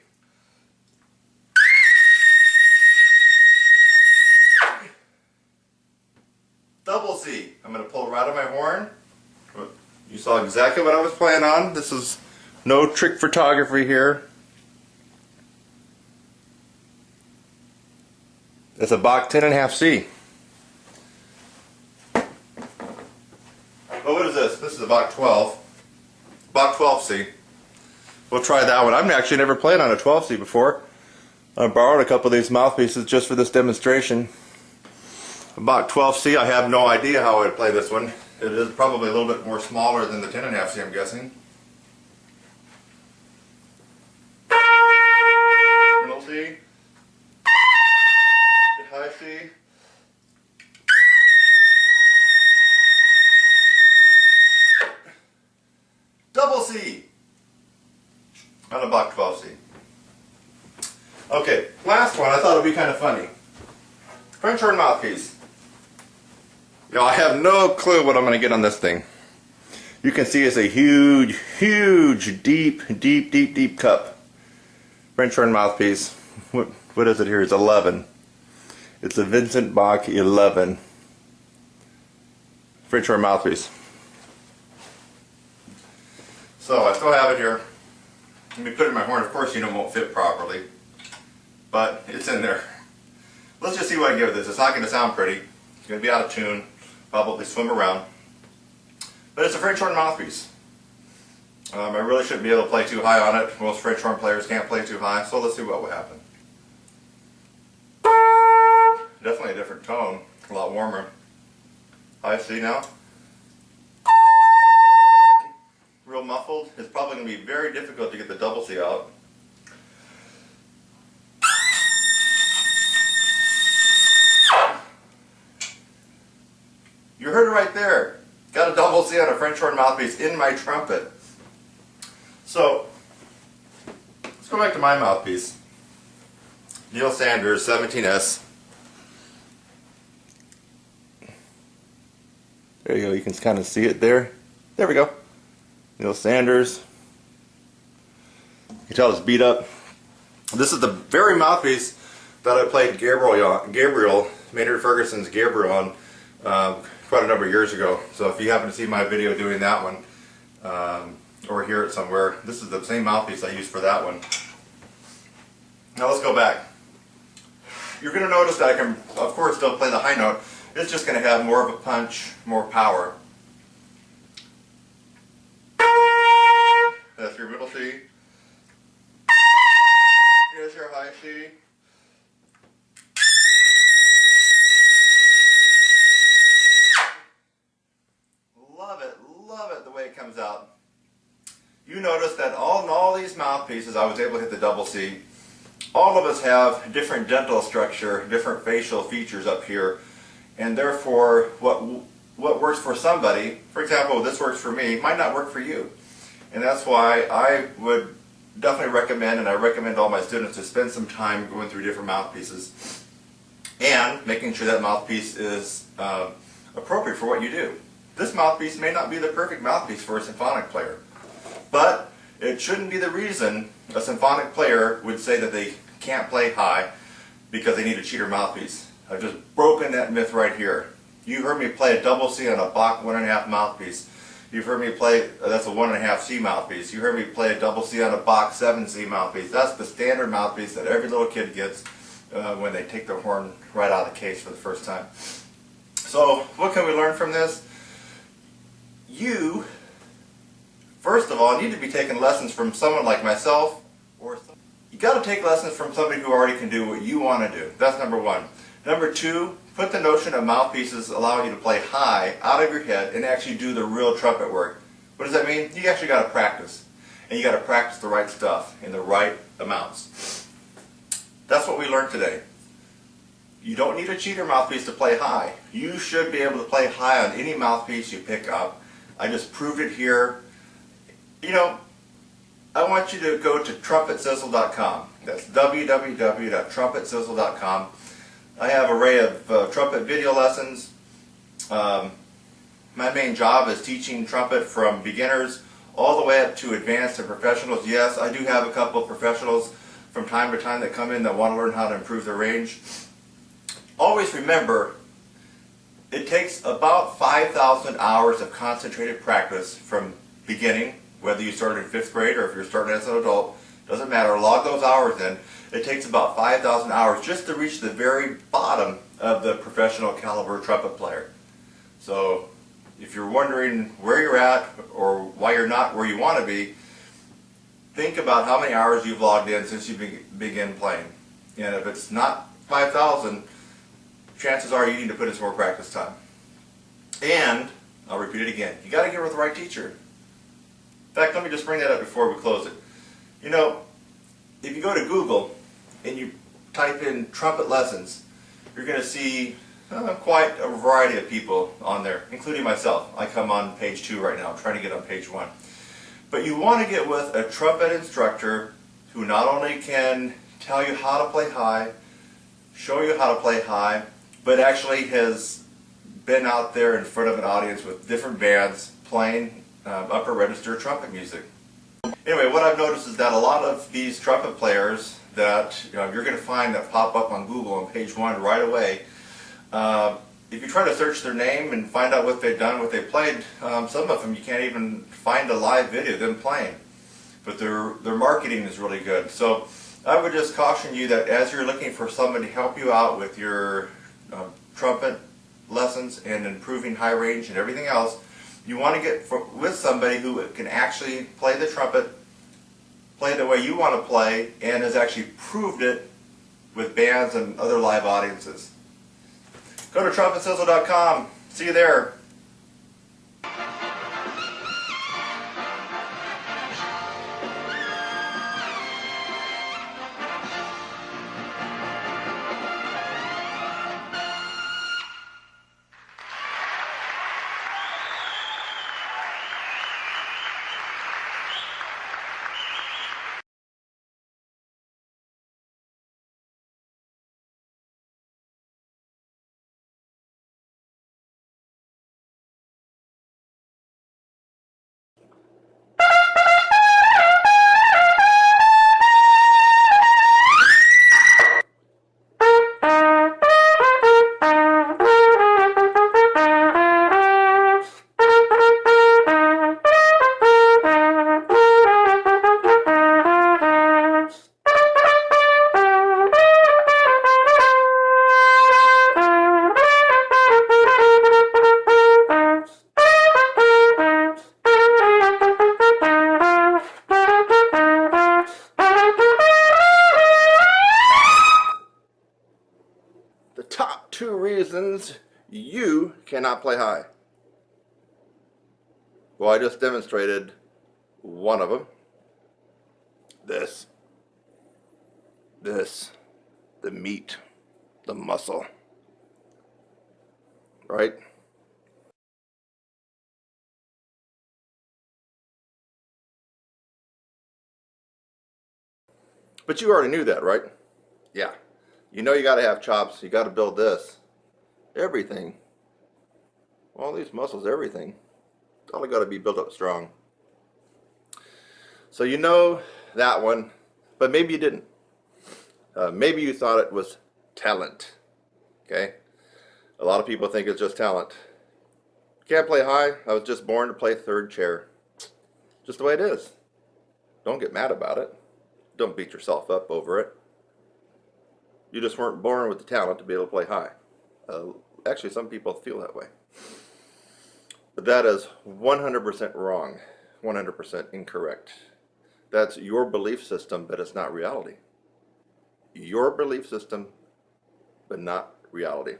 Double C. I'm going to pull right on my horn. You saw exactly what I was playing on. This is no trick photography here. It's a Bach 10.5C. Oh, what is this? This is a Bach 12. Bach 12C. We'll try that one. I've actually never played on a 12C before. I borrowed a couple of these mouthpieces just for this demonstration. Bach 12C, I have no idea how I'd play this one. It is probably a little bit more smaller than the 10.5C, I'm guessing. Middle C. High C. Double C on a Bach 12C. Okay, last one. I thought it would be kind of funny. French horn mouthpiece. You know, I have no clue what I'm going to get on this thing. You can see it's a huge, huge, deep cup. French horn mouthpiece. What is it here? It's 11. It's a Vincent Bach 11 French horn mouthpiece. So I still have it here. Let me put it in my horn. Of course, you know, it won't fit properly, but it's in there. Let's just see what I give this. It's not going to sound pretty. It's going to be out of tune. Probably swim around. But it's a French horn mouthpiece. I really shouldn't be able to play too high on it. Most French horn players can't play too high, so let's see what will happen. Definitely a different tone. A lot warmer. High C now. Real muffled. It's probably going to be very difficult to get the double C out. You heard it right there. Got a double C on a French horn mouthpiece in my trumpet. So, let's go back to my mouthpiece. Neil Sanders, 17S. There you go, you can kind of see it there. There we go. Neil Sanders. You can tell it's beat up. This is the very mouthpiece that I played Gabriel, Maynard Ferguson's Gabriel on quite a number of years ago. So if you happen to see my video doing that one, or hear it somewhere. This is the same mouthpiece I used for that one. Now let's go back. You're going to notice that I can, of course, still play the high note. It's just going to have more of a punch, more power. That's your middle C. Here's your high C. Love it the way it comes out. You notice that in all these mouthpieces I was able to hit the double C. All of us have different dental structure, different facial features up here, and therefore what works for somebody, for example, this works for me, might not work for you. And that's why I would definitely recommend, and I recommend all my students to spend some time going through different mouthpieces and making sure that mouthpiece is appropriate for what you do. This mouthpiece may not be the perfect mouthpiece for a symphonic player, but it shouldn't be the reason a symphonic player would say that they can't play high because they need a cheater mouthpiece. I've just broken that myth right here. You heard me play a double C on a Bach 1.5 mouthpiece. You've heard me play, that's a 1.5 C mouthpiece. You heard me play a double C on a Bach 7 C mouthpiece. That's the standard mouthpiece that every little kid gets when they take their horn right out of the case for the first time. So what can we learn from this? You, first of all, need to be taking lessons from someone like myself, or you got to take lessons from somebody who already can do what you want to do. That's number one. Number two, put the notion of mouthpieces allowing you to play high out of your head and actually do the real trumpet work. What does that mean? You actually got to practice. And you got to practice the right stuff in the right amounts. That's what we learned today. You don't need a cheater mouthpiece to play high. You should be able to play high on any mouthpiece you pick up. I just proved it here. You know, I want you to go to TrumpetSizzle.com. That's www.TrumpetSizzle.com. I have an array of trumpet video lessons. My main job is teaching trumpet from beginners all the way up to advanced and professionals. Yes, I do have a couple of professionals from time to time that come in that want to learn how to improve their range. Always remember, it takes about 5,000 hours of concentrated practice from beginning, whether you started in 5th grade or if you're starting as an adult, doesn't matter, log those hours in. It takes about 5,000 hours just to reach the very bottom of the professional caliber trumpet player. So if you're wondering where you're at or why you're not where you want to be, think about how many hours you've logged in since you began playing. And if it's not 5,000, chances are you need to put in some more practice time. And, I'll repeat it again, you got to get with the right teacher. In fact, let me just bring that up before we close it. You know, if you go to Google and you type in trumpet lessons, you're going to see quite a variety of people on there, including myself. I come on page 2 right now. I'm trying to get on page 1. But you want to get with a trumpet instructor who not only can tell you how to play high, show you how to play high, but actually has been out there in front of an audience with different bands playing upper register trumpet music. Anyway, what I've noticed is that a lot of these trumpet players that you're going to find that pop up on Google on page 1 right away, if you try to search their name and find out what they've done, what they played, some of them you can't even find a live video of them playing. But their marketing is really good. So I would just caution you that as you're looking for someone to help you out with your trumpet lessons and improving high range and everything else, you want to get with somebody who can actually play the trumpet, play the way you want to play, and has actually proved it with bands and other live audiences. Go to TrumpetSizzle.com. See you there. cannot play high. Well, I just demonstrated one of them. This, the meat, the muscle, right? But you already knew that, right? Yeah. You know you got to have chops. You got to build this. Everything. All these muscles, everything. It's all got to be built up strong. So you know that one, but maybe you didn't. Maybe you thought it was talent. Okay? A lot of people think it's just talent. Can't play high. I was just born to play third chair. Just the way it is. Don't get mad about it. Don't beat yourself up over it. You just weren't born with the talent to be able to play high. Actually, some people feel that way. But that is 100% wrong. 100% incorrect. That's your belief system, but it's not reality. Your belief system, but not reality.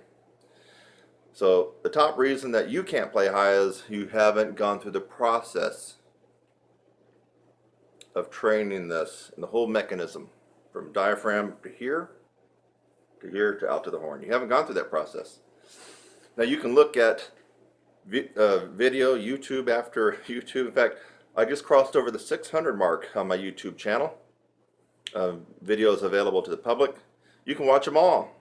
So the top reason that you can't play high is you haven't gone through the process of training this and the whole mechanism from diaphragm to here to out to the horn. You haven't gone through that process. Now you can look at video, YouTube after YouTube. In fact, I just crossed over the 600 mark on my YouTube channel. Videos available to the public. You can watch them all.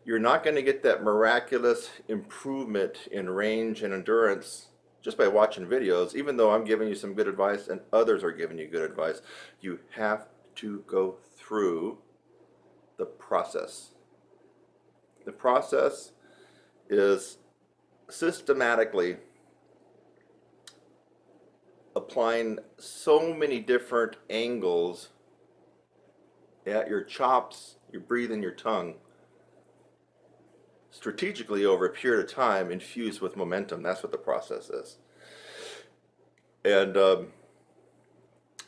You're not going to get that miraculous improvement in range and endurance just by watching videos, even though I'm giving you some good advice and others are giving you good advice. You have to go through the process. The process is systematically applying so many different angles at your chops, your breathing, your tongue, strategically over a period of time, infused with momentum. That's what the process is. And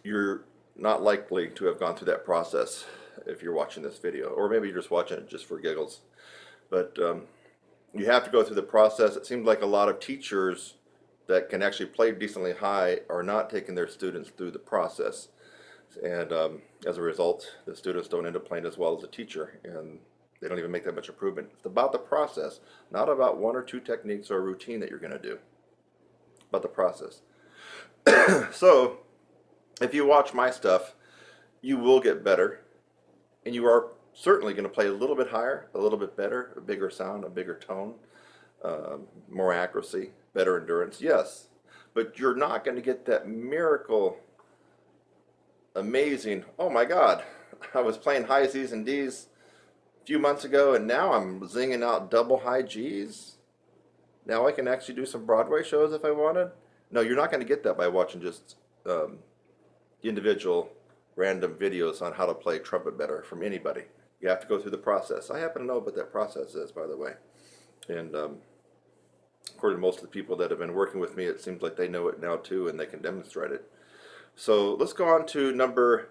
you're not likely to have gone through that process if you're watching this video, or maybe you're just watching it just for giggles. But you have to go through the process. It seems like a lot of teachers that can actually play decently high are not taking their students through the process. And as a result, the students don't end up playing as well as the teacher, and they don't even make that much improvement. It's about the process, not about one or two techniques or a routine that you're going to do. About the process. So, if you watch my stuff, you will get better, and you are certainly going to play a little bit higher, a little bit better, a bigger sound, a bigger tone, more accuracy, better endurance, yes. But you're not going to get that miracle, amazing, oh my God, I was playing high C's and D's a few months ago, and now I'm zinging out double high G's. Now I can actually do some Broadway shows if I wanted. No, you're not going to get that by watching just individual random videos on how to play trumpet better from anybody. You have to go through the process. I happen to know what that process is, by the way. And according to most of the people that have been working with me, it seems like they know it now too, and they can demonstrate it. So let's go on to number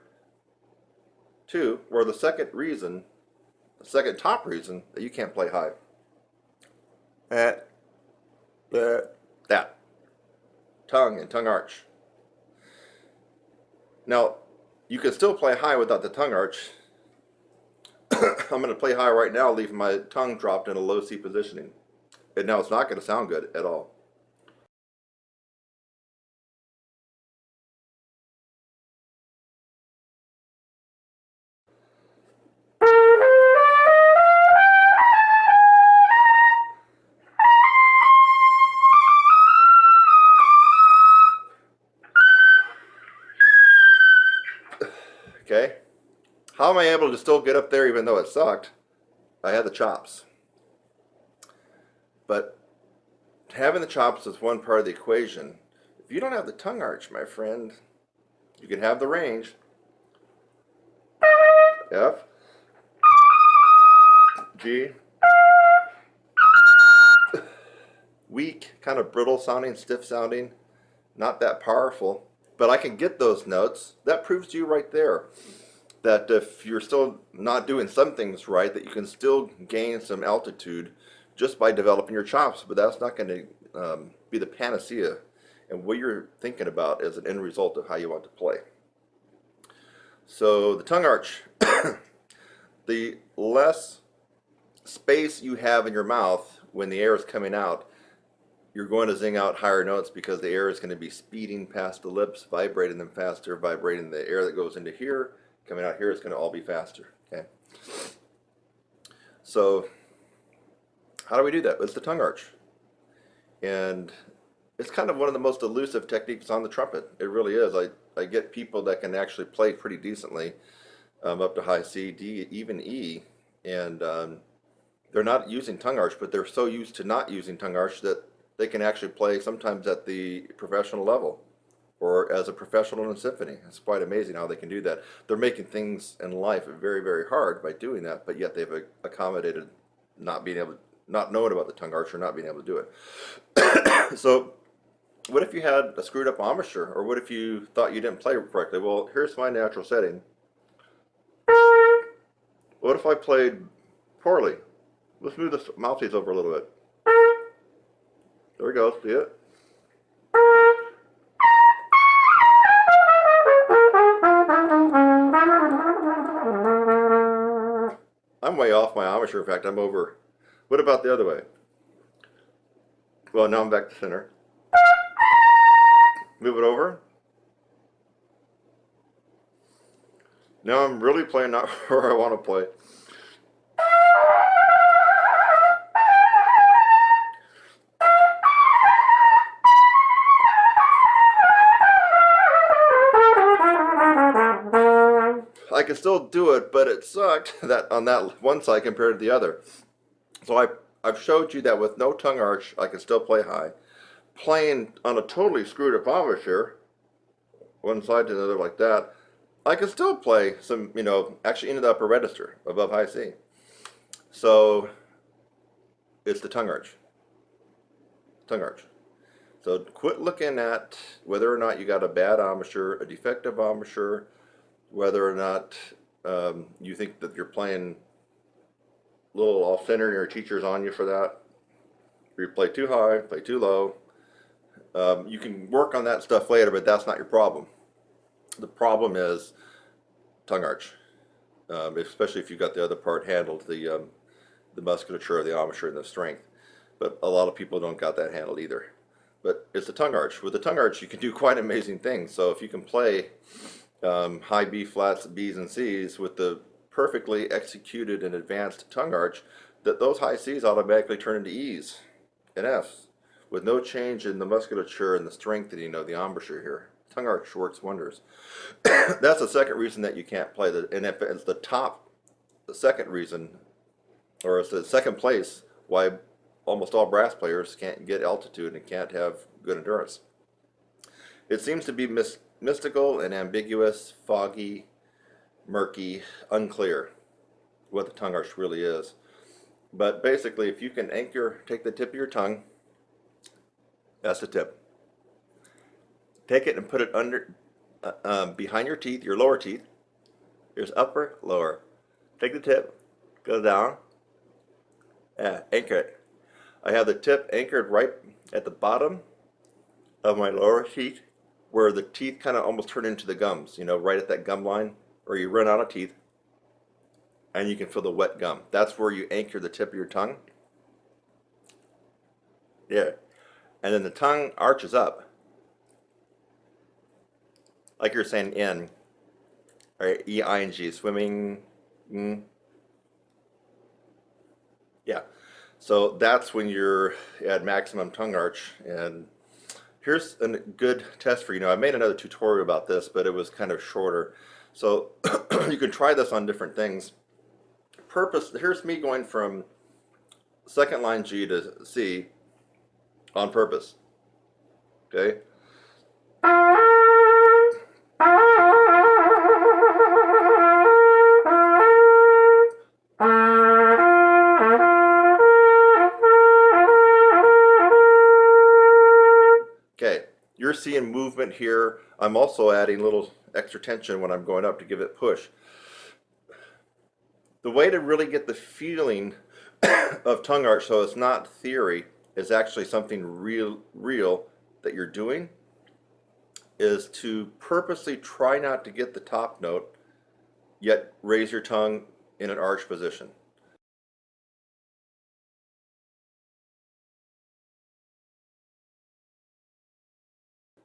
2, where the second top reason that you can't play high. That. Tongue and tongue arch. Now, you can still play high without the tongue arch. I'm going to play high right now, leaving my tongue dropped in a low C positioning. And now it's not going to sound good at all. Okay? How am I able to still get up there even though it sucked? I had the chops. But having the chops is one part of the equation. If you don't have the tongue arch, my friend, you can have the range. F, G, weak, kind of brittle sounding, stiff sounding, not that powerful, but I can get those notes. That proves to you right there that if you're still not doing some things right, that you can still gain some altitude just by developing your chops, but that's not going to be the panacea and what you're thinking about as an end result of how you want to play. So the tongue arch, the less space you have in your mouth when the air is coming out, you're going to zing out higher notes because the air is going to be speeding past the lips, vibrating them faster, vibrating the air that goes into here, coming out here is going to all be faster. Okay. So how do we do that? It's the tongue arch. And it's kind of one of the most elusive techniques on the trumpet. It really is. I get people that can actually play pretty decently up to high C, D, even E, and they're not using tongue arch, but they're so used to not using tongue arch that they can actually play sometimes at the professional level or as a professional in a symphony. It's quite amazing how they can do that. They're making things in life very, very hard by doing that, but yet they've accommodated not knowing about the tongue arch or not being able to do it. So what if you had a screwed up embouchure, or what if you thought you didn't play correctly? Well, here's my natural setting. What if I played poorly? Let's move the mouthpiece over a little bit. There we go, see it? I'm way off my embouchure. In fact, I'm over. What about the other way? Well, now I'm back to center. Move it over. Now I'm really playing not where I want to play. I can still do it, but it sucked that on that one side compared to the other. So I've showed you that with no tongue arch, I can still play high. Playing on a totally screwed up embouchure, one side to the other like that, I can still play some, actually into the upper register above high C. So it's the tongue arch. Tongue arch. So quit looking at whether or not you got a bad embouchure, a defective embouchure, whether or not you think that you're playing a little off center and your teacher's on you for that. Or you play too high, play too low. You can work on that stuff later, but that's not your problem. The problem is tongue arch, especially if you've got the other part handled, the musculature, the embouchure, and the strength. But a lot of people don't got that handled either. But it's the tongue arch. With the tongue arch, you can do quite amazing things. So if you can play high B flats, B's, and C's with the perfectly executed and advanced tongue arch, that those high C's automatically turn into E's and F's with no change in the musculature and the strengthening of the embouchure here. Tongue arch works wonders. That's the second reason that you can't play and if it's the second reason, or it's the second place why almost all brass players can't get altitude and can't have good endurance. It seems to be mystical and ambiguous, foggy, murky, unclear what the tongue arch really is. But basically, if you can take the tip of your tongue, that's the tip. Take it and put it under, behind your teeth, your lower teeth. Here's upper, lower. Take the tip, go down, anchor it. I have the tip anchored right at the bottom of my lower teeth, where the teeth kind of almost turn into the gums, right at that gum line, or you run out of teeth, and you can feel the wet gum. That's where you anchor the tip of your tongue. Yeah. And then the tongue arches up. Like you're saying in, or E-I-N-G, swimming. Yeah. So that's when you're at maximum tongue arch. And here's a good test for you. I made another tutorial about this, but it was kind of shorter. So you can try this on different things. Here's me going from second line G to C on purpose. Okay? Okay, you're seeing movement here. I'm also adding a little extra tension when I'm going up to give it push. The way to really get the feeling of tongue arch, so it's not theory, it's actually something real that you're doing, is to purposely try not to get the top note, yet raise your tongue in an arch position.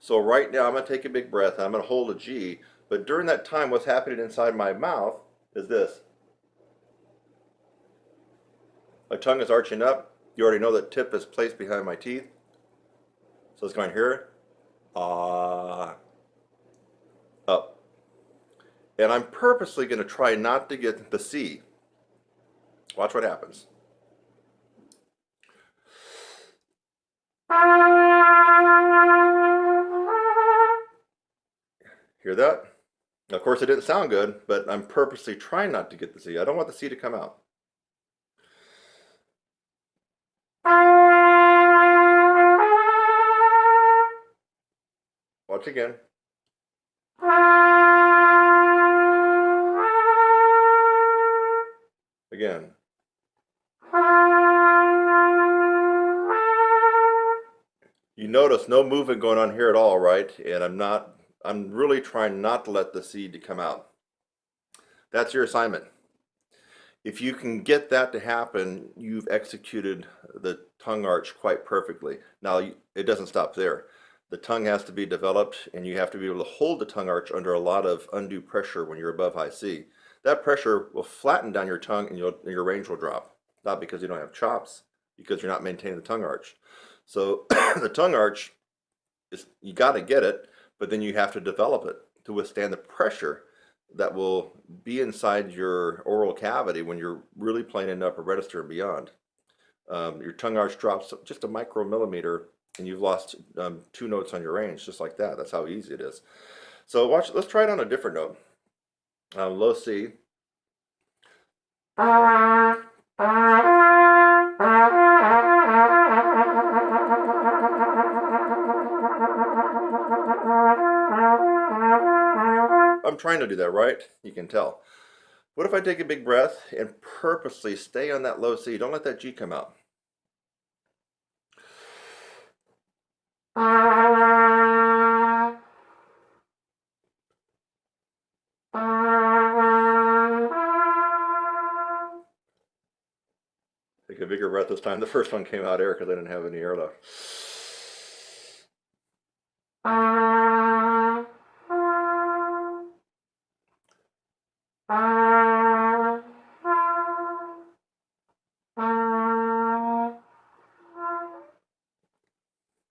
So right now I'm going to take a big breath and I'm going to hold a G, but during that time what's happening inside my mouth is this. My tongue is arching up. You already know that tip is placed behind my teeth. So it's going here, up. And I'm purposely going to try not to get the C. Watch what happens. Hear that? Of course it didn't sound good, but I'm purposely trying not to get the C. I don't want the C to come out. Watch again. Again. You notice no movement going on here at all, right? And I'm really trying not to let the C to come out. That's your assignment. If you can get that to happen, you've executed the tongue arch quite perfectly. Now, it doesn't stop there. The tongue has to be developed, and you have to be able to hold the tongue arch under a lot of undue pressure when you're above high C. That pressure will flatten down your tongue, and your range will drop. Not because you don't have chops, because you're not maintaining the tongue arch. So the tongue arch, you got to get it, but then you have to develop it to withstand the pressure that will be inside your oral cavity when you're really playing in upper register and beyond. Your tongue arch drops just a micromillimeter and you've lost 2 notes on your range, just like that. That's how easy it is. So watch, let's try it on a different note. Low C. I'm trying to do that, right? You can tell. What if I take a big breath and purposely stay on that low C? Don't let that G come out. Take a bigger breath this time. The first one came out air because I didn't have any air left.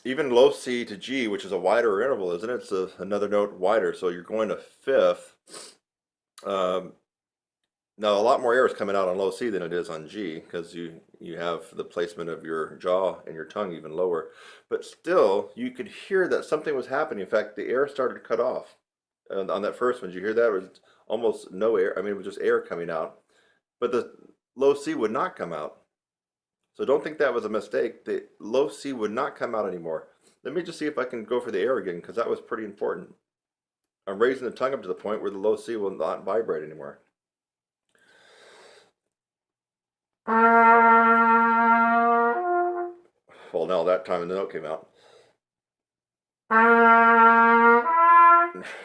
Even low C to G, which is a wider interval, isn't it? It's another note wider, so you're going to fifth. Now a lot more air is coming out on low C than it is on G because you have the placement of your jaw and your tongue even lower. But still, you could hear that something was happening. In fact, the air started to cut off. On that first one, did you hear that? It was almost no air. I mean, it was just air coming out. But the low C would not come out. So don't think that was a mistake. The low C would not come out anymore. Let me just see if I can go for the air again because that was pretty important. I'm raising the tongue up to the point where the low C will not vibrate anymore. Well, now that time the note came out.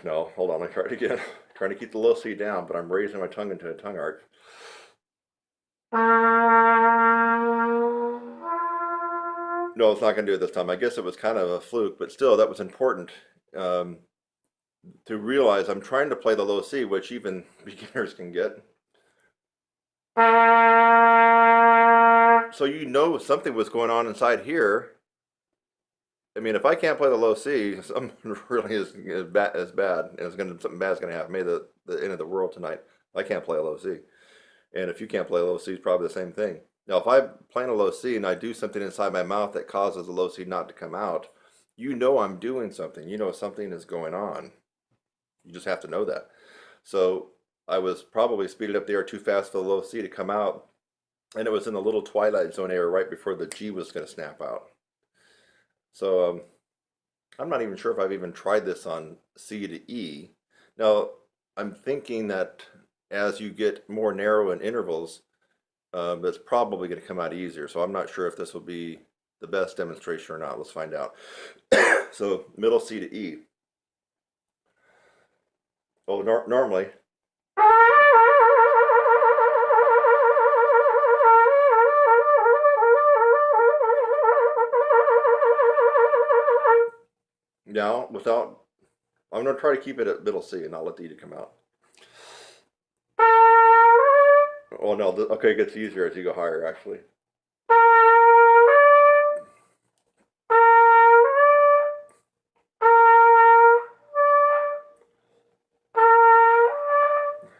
No, hold on, let me try it again. Trying to keep the low C down, but I'm raising my tongue into a tongue arch. No, it's not going to do it this time. I guess it was kind of a fluke, but still, that was important to realize I'm trying to play the low C, which even beginners can get. So you know something was going on inside here. I mean, if I can't play the low C, something really is bad, and something bad's going to happen. Maybe the end of the world tonight. I can't play a low C, and if you can't play a low C, it's probably the same thing. Now, if I'm playing a low C and I do something inside my mouth that causes the low C not to come out, you know I'm doing something. You know something is going on. You just have to know that. So I was probably speeding up the air too fast for the low C to come out, and it was in the little twilight zone area right before the G was going to snap out. So I'm not even sure if I've even tried this on C to E. Now, I'm thinking that as you get more narrow in intervals, that's probably going to come out easier. So I'm not sure if this will be the best demonstration or not. Let's find out. So middle C to E. Oh, normally. Now, I'm going to try to keep it at middle C and not let the E to come out. Oh no, okay, it gets easier as you go higher, actually.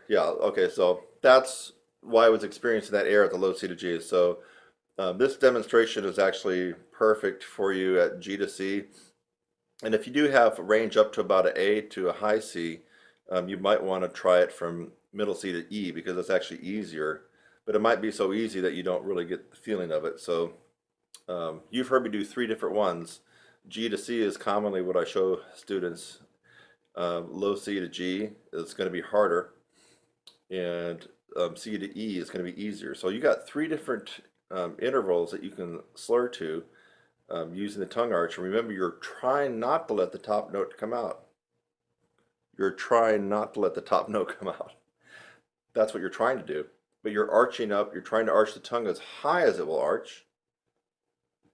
Yeah, okay, so that's why I was experiencing that error at the low C to G. So this demonstration is actually perfect for you at G to C. And if you do have a range up to about an A to a high C, you might want to try it from middle C to E because it's actually easier. But it might be so easy that you don't really get the feeling of it. So you've heard me do 3 different ones. G to C is commonly what I show students. Low C to G is going to be harder, and C to E is going to be easier. So you got 3 different intervals that you can slur to using the tongue arch. And remember, you're trying not to let the top note come out. You're trying not to let the top note come out. That's what you're trying to do. But you're arching up, you're trying to arch the tongue as high as it will arch,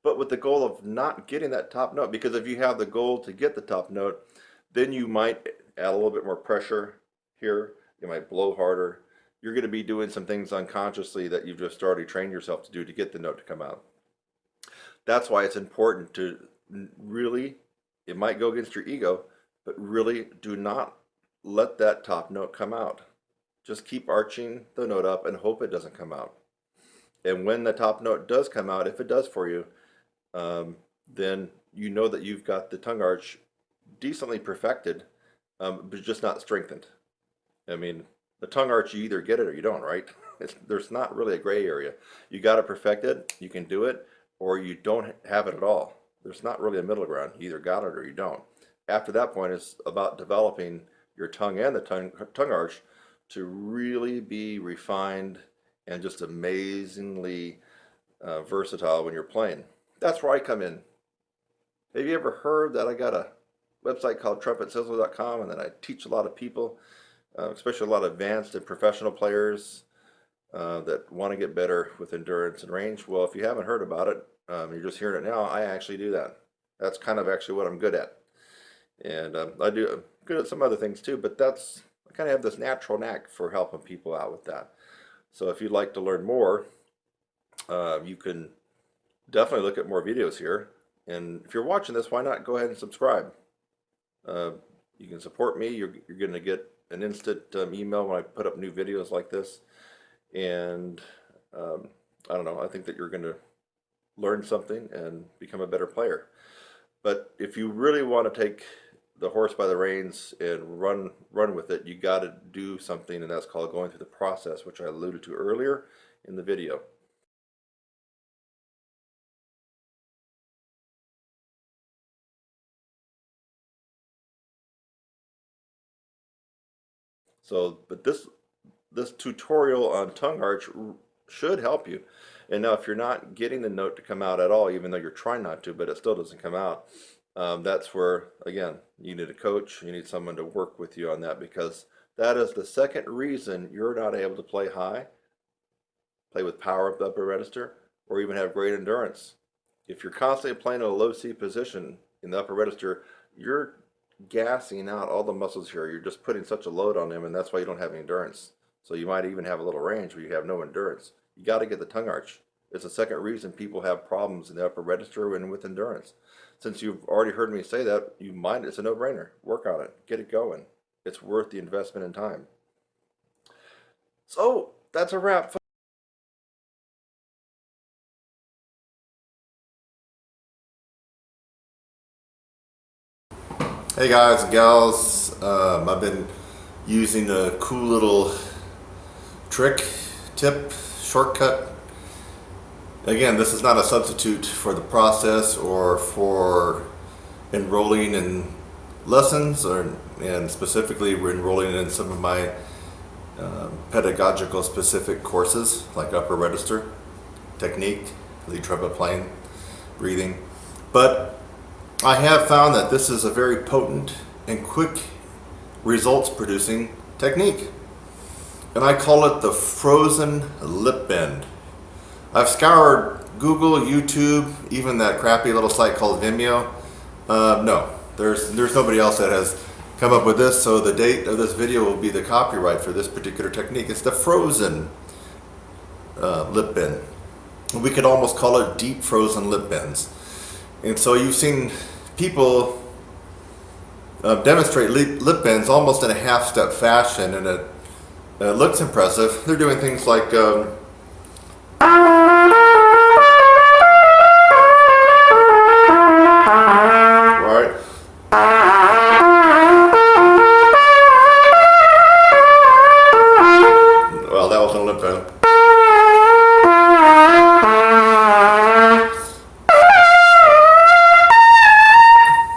but with the goal of not getting that top note. Because if you have the goal to get the top note, then you might add a little bit more pressure here. You might blow harder. You're going to be doing some things unconsciously that you've just already trained yourself to do to get the note to come out. That's why it's important to really, it might go against your ego, but really do not let that top note come out. Just keep arching the note up and hope it doesn't come out. And when the top note does come out, if it does for you, then you know that you've got the tongue arch decently perfected, but just not strengthened. I mean, the tongue arch, you either get it or you don't, right? There's not really a gray area. You got it perfected, you can do it, or you don't have it at all. There's not really a middle ground. You either got it or you don't. After that point, it's about developing your tongue and the tongue arch to really be refined and just amazingly versatile when you're playing. That's where I come in. Have you ever heard that I got a website called TrumpetSizzler.com, and then I teach a lot of people, especially a lot of advanced and professional players that want to get better with endurance and range? Well, if you haven't heard about it, you're just hearing it now, I actually do that. That's kind of actually what I'm good at. And I'm good at some other things too, but I kind of have this natural knack for helping people out with that. So if you'd like to learn more, you can definitely look at more videos here. And if you're watching this, why not go ahead and subscribe? You can support me. You're going to get an instant email when I put up new videos like this. And I don't know, I think that you're going to learn something and become a better player. But if you really want to take the horse by the reins and run with it, you got to do something, and that's called going through the process, which I alluded to earlier in the video. So, but this tutorial on tongue arch should help you. And now if you're not getting the note to come out at all, even though you're trying not to, but it still doesn't come out, that's where, again, you need a coach, you need someone to work with you on that, because that is the second reason you're not able to play high, play with power up the upper register, or even have great endurance. If you're constantly playing in a low C position in the upper register, you're gassing out all the muscles here. You're just putting such a load on them, and that's why you don't have any endurance. So you might even have a little range where you have no endurance. You got to get the tongue arch. It's the second reason people have problems in the upper register and with endurance. Since you've already heard me say that, it's a no-brainer. Work on it. Get it going. It's worth the investment in time. So that's a wrap. Hey guys and gals, I've been using a cool little tip, shortcut. Again, this is not a substitute for the process or for enrolling in lessons, and specifically we're enrolling in some of my pedagogical specific courses like upper register, technique, lead trumpet playing, breathing. But I have found that this is a very potent and quick results producing technique. And I call it the frozen lip bend. I've scoured Google, YouTube, even that crappy little site called Vimeo. No, there's nobody else that has come up with this, so the date of this video will be the copyright for this particular technique. It's the frozen lip bend. We could almost call it deep frozen lip bends. And so you've seen people demonstrate lip bends almost in a half-step fashion, and it looks impressive. They're doing things like right. Well, that wasn't a lip bend.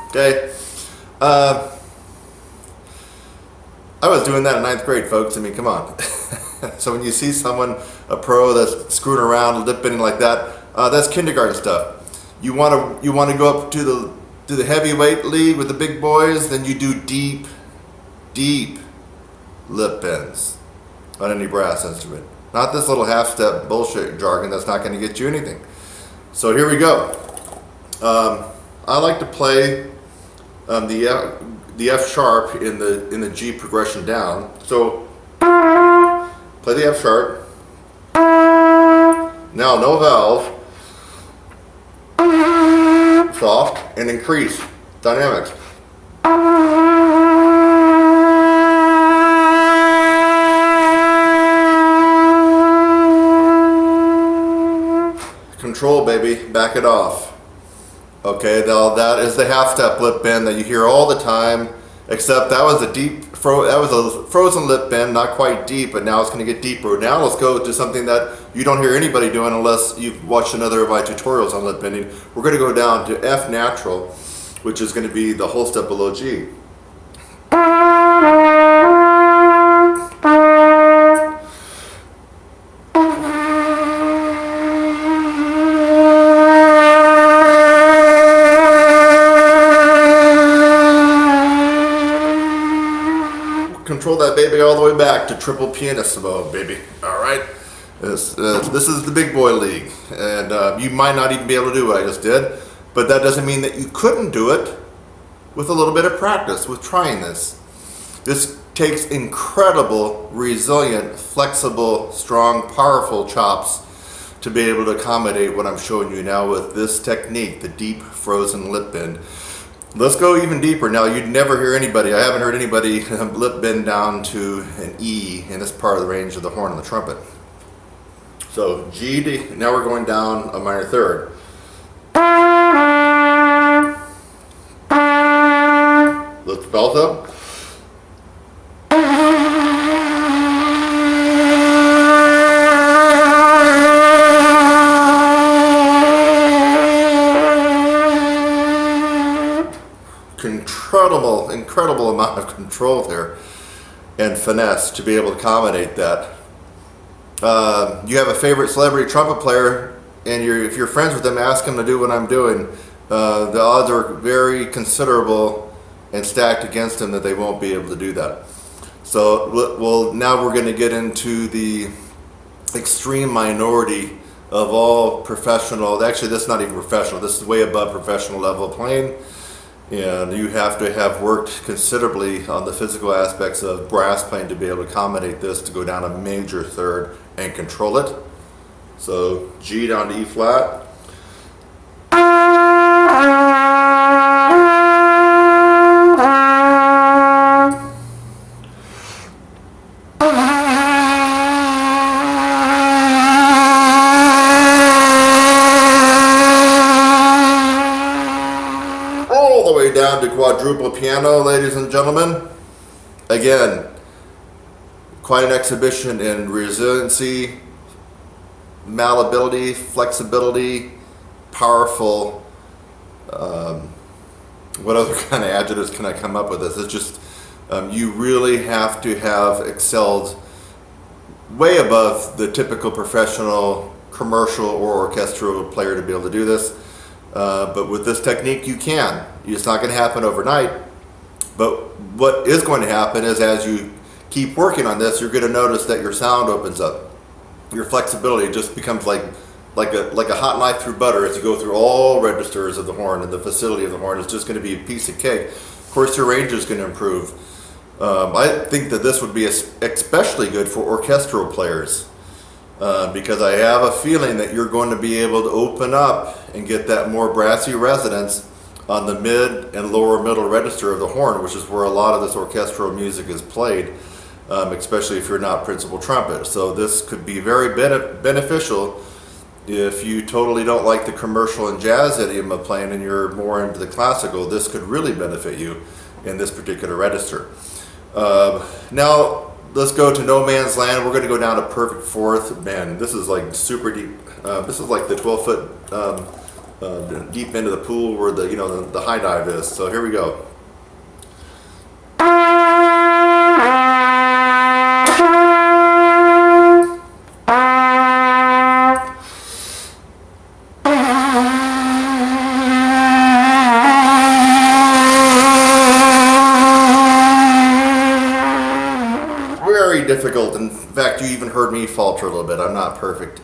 Okay. I was doing that in 9th grade, folks. I mean, come on. So when you see someone, a pro that's screwing around, lip bending like that, that's kindergarten stuff. You want to go up to the heavyweight league with the big boys, then you do deep lip bends on any brass instrument. Not this little half-step bullshit jargon that's not going to get you anything. So here we go. I like to play the F sharp in the G progression down. So play the F sharp. Now no valve. Soft and increase dynamics. Control, baby, back it off. Okay, now that is the half-step lip bend that you hear all the time, except that was a frozen lip bend, not quite deep, but now it's going to get deeper. Now let's go to something that you don't hear anybody doing unless you've watched another of my tutorials on lip bending. We're going to go down to F natural, which is going to be the whole step below G. Control that baby all the way back to triple pianissimo, baby. All right, this is the big boy league, and you might not even be able to do what I just did, but that doesn't mean that you couldn't do it with a little bit of practice with trying this. This takes incredible, resilient, flexible, strong, powerful chops to be able to accommodate what I'm showing you now with this technique, the deep frozen lip bend. Let's go even deeper. Now, you'd never hear anybody, I haven't heard anybody lip bend down to an E in this part of the range of the horn of the trumpet. So G to, now we're going down a minor third. Lift the belt up. Incredible amount of control there and finesse to be able to accommodate that. You have a favorite celebrity trumpet player, and if you're friends with them, ask them to do what I'm doing. The odds are very considerable and stacked against them that they won't be able to do that. So now we're going to get into the extreme minority of all professional, actually this is not even professional, this is way above professional level of playing. And you have to have worked considerably on the physical aspects of brass playing to be able to accommodate this, to go down a major third and control it. So G down to E flat. Down to quadruple piano, ladies and gentlemen. Again, quite an exhibition in resiliency, malleability, flexibility, powerful. What other kind of adjectives can I come up with this? It's just, you really have to have excelled way above the typical professional commercial or orchestral player to be able to do this. But with this technique, you can. It's not going to happen overnight. But what is going to happen is as you keep working on this, you're going to notice that your sound opens up. Your flexibility just becomes like a hot knife through butter as you go through all registers of the horn, and the facility of the horn is just going to be a piece of cake. Of course, your range is going to improve. I think that this would be especially good for orchestral players because I have a feeling that you're going to be able to open up and get that more brassy resonance on the mid and lower middle register of the horn, which is where a lot of this orchestral music is played, especially if you're not principal trumpet. So this could be very beneficial if you totally don't like the commercial and jazz idiom of playing and you're more into the classical. This could really benefit you in this particular register. Now let's go to no man's land. We're going to go down to perfect fourth. Man, this is like super deep. This is like the 12-foot deep into the pool where the high dive is. So here we go. Very difficult. In fact, you even heard me falter a little bit. I'm not perfect.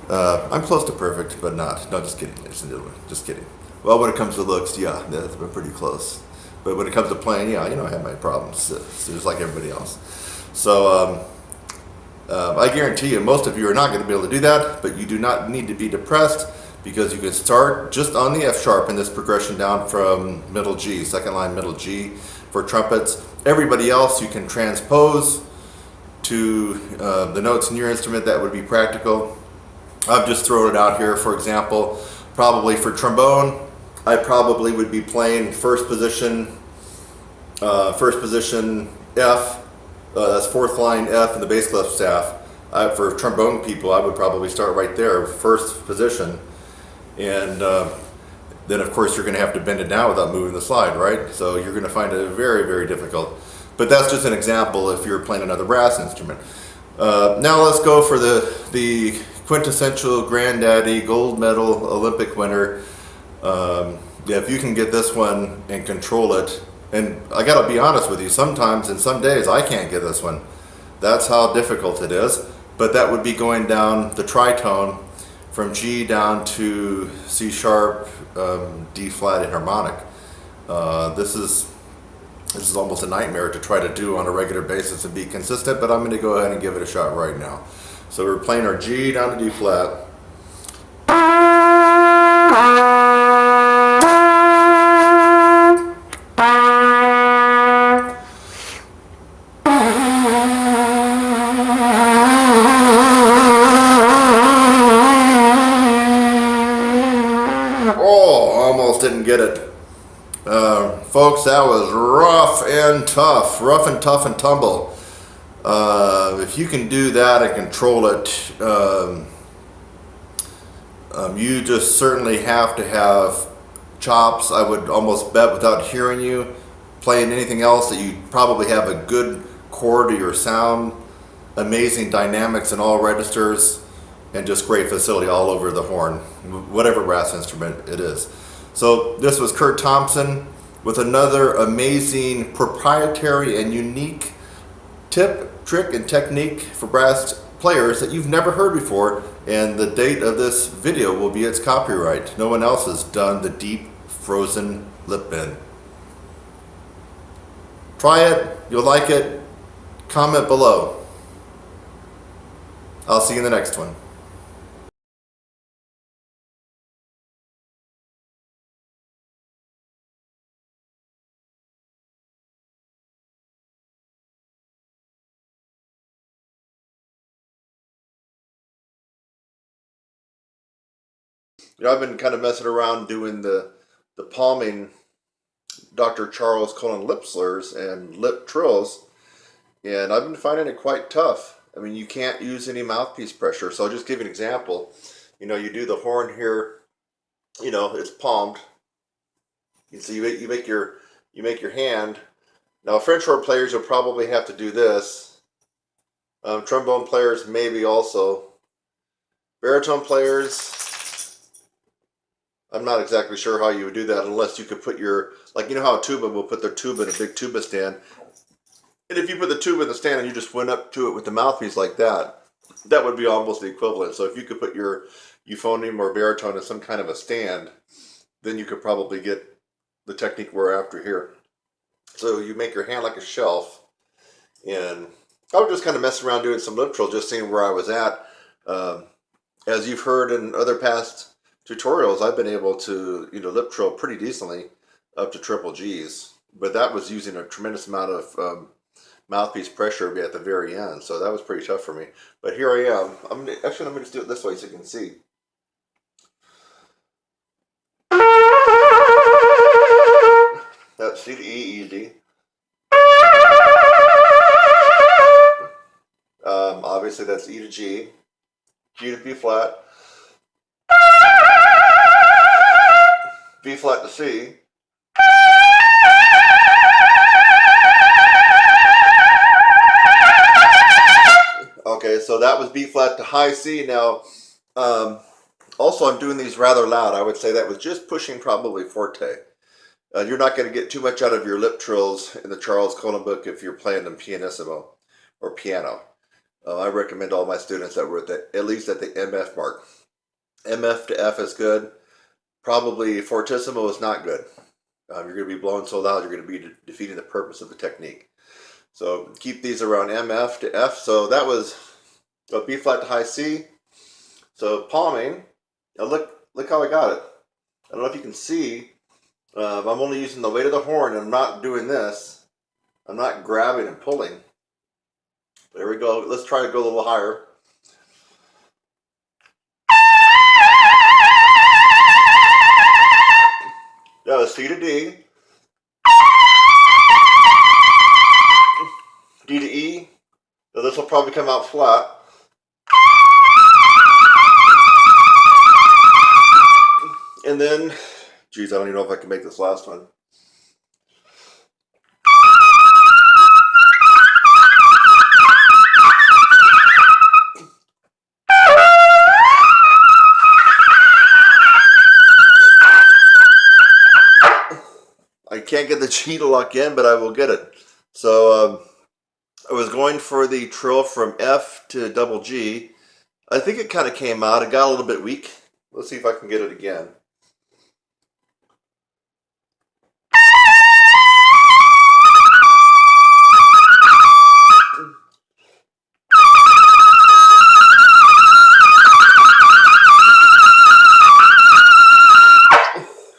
I'm close to perfect, but not. No, just kidding. Just kidding. Well, when it comes to looks, yeah, that's been pretty close. But when it comes to playing, yeah, I have my problems. It's just like everybody else. So I guarantee you, most of you are not going to be able to do that, but you do not need to be depressed because you can start just on the F sharp in this progression down from middle G, second line middle G for trumpets. Everybody else you can transpose to the notes in your instrument. That would be practical. I've just thrown it out here. For example, probably for trombone, I probably would be playing first position F. That's fourth line F in the bass clef staff. For trombone people, I would probably start right there, first position, and then of course you're going to have to bend it down without moving the slide, right? So you're going to find it very, very difficult. But that's just an example if you're playing another brass instrument. Now let's go for the quintessential granddaddy gold medal Olympic winner. Yeah, if you can get this one and control it, and I gotta be honest with you, sometimes and some days I can't get this one. That's how difficult it is. But that would be going down the tritone from G down to C sharp, D flat, and harmonic. This is almost a nightmare to try to do on a regular basis and be consistent, but I'm going to go ahead and give it a shot right now. So we're playing our G down to D flat. Oh, almost didn't get it. Folks, that was rough and tough and tumble. If you can do that and control it, you just certainly have to have chops. I would almost bet without hearing you playing anything else that you probably have a good core to your sound, amazing dynamics in all registers, and just great facility all over the horn, whatever brass instrument it is. So this was Kurt Thompson with another amazing proprietary and unique tip, trick, and technique for brass players that you've never heard before, and the date of this video will be its copyright. No one else has done the deep frozen lip bend. Try it, you'll like it, comment below. I'll see you in the next one. I've been kind of messing around doing the palming Dr. Charles Cullen lip slurs and lip trills, and I've been finding it quite tough. I mean, you can't use any mouthpiece pressure. So I'll just give you an example. You do the horn here, it's palmed. So you make your hand. Now, French horn players, you'll probably have to do this. Trombone players, maybe also. Baritone players, I'm not exactly sure how you would do that unless you could put your, like, you know how a tuba will put their tuba in a big tuba stand. And if you put the tuba in the stand and you just went up to it with the mouthpiece like that, that would be almost the equivalent. So if you could put your euphonium or baritone in some kind of a stand, then you could probably get the technique we're after here. So you make your hand like a shelf, and I would just kind of mess around doing some lip trill, just seeing where I was at. As you've heard in other past tutorials, I've been able to, lip trill pretty decently up to triple G's, but that was using a tremendous amount of mouthpiece pressure at the very end, so that was pretty tough for me. But here I am. I'm going to just do it this way so you can see. That's C to E, easy. Obviously that's E to G, G to B flat, B flat to C, okay, so that was B flat to high C. Now, also I'm doing these rather loud. I would say that was just pushing probably forte. You're not going to get too much out of your lip trills in the Charles Conan book if you're playing them pianissimo or piano. I recommend all my students that were at least at the MF mark. MF to F is good. Probably fortissimo is not good. You're going to be blowing so loud, you're going to be defeating the purpose of the technique. So keep these around MF to F. So that was a B flat to high C. So palming. Now look how I got it. I don't know if you can see. I'm only using the weight of the horn, and I'm not doing this. I'm not grabbing and pulling. There we go. Let's try to go a little higher. That was C to D. D to E. So this will probably come out flat. And then, geez, I don't even know if I can make this last one. I can't get the G to lock in, but I will get it. So I was going for the trill from F to double G. I think it kind of came out. It got a little bit weak. Let's see if I can get it again.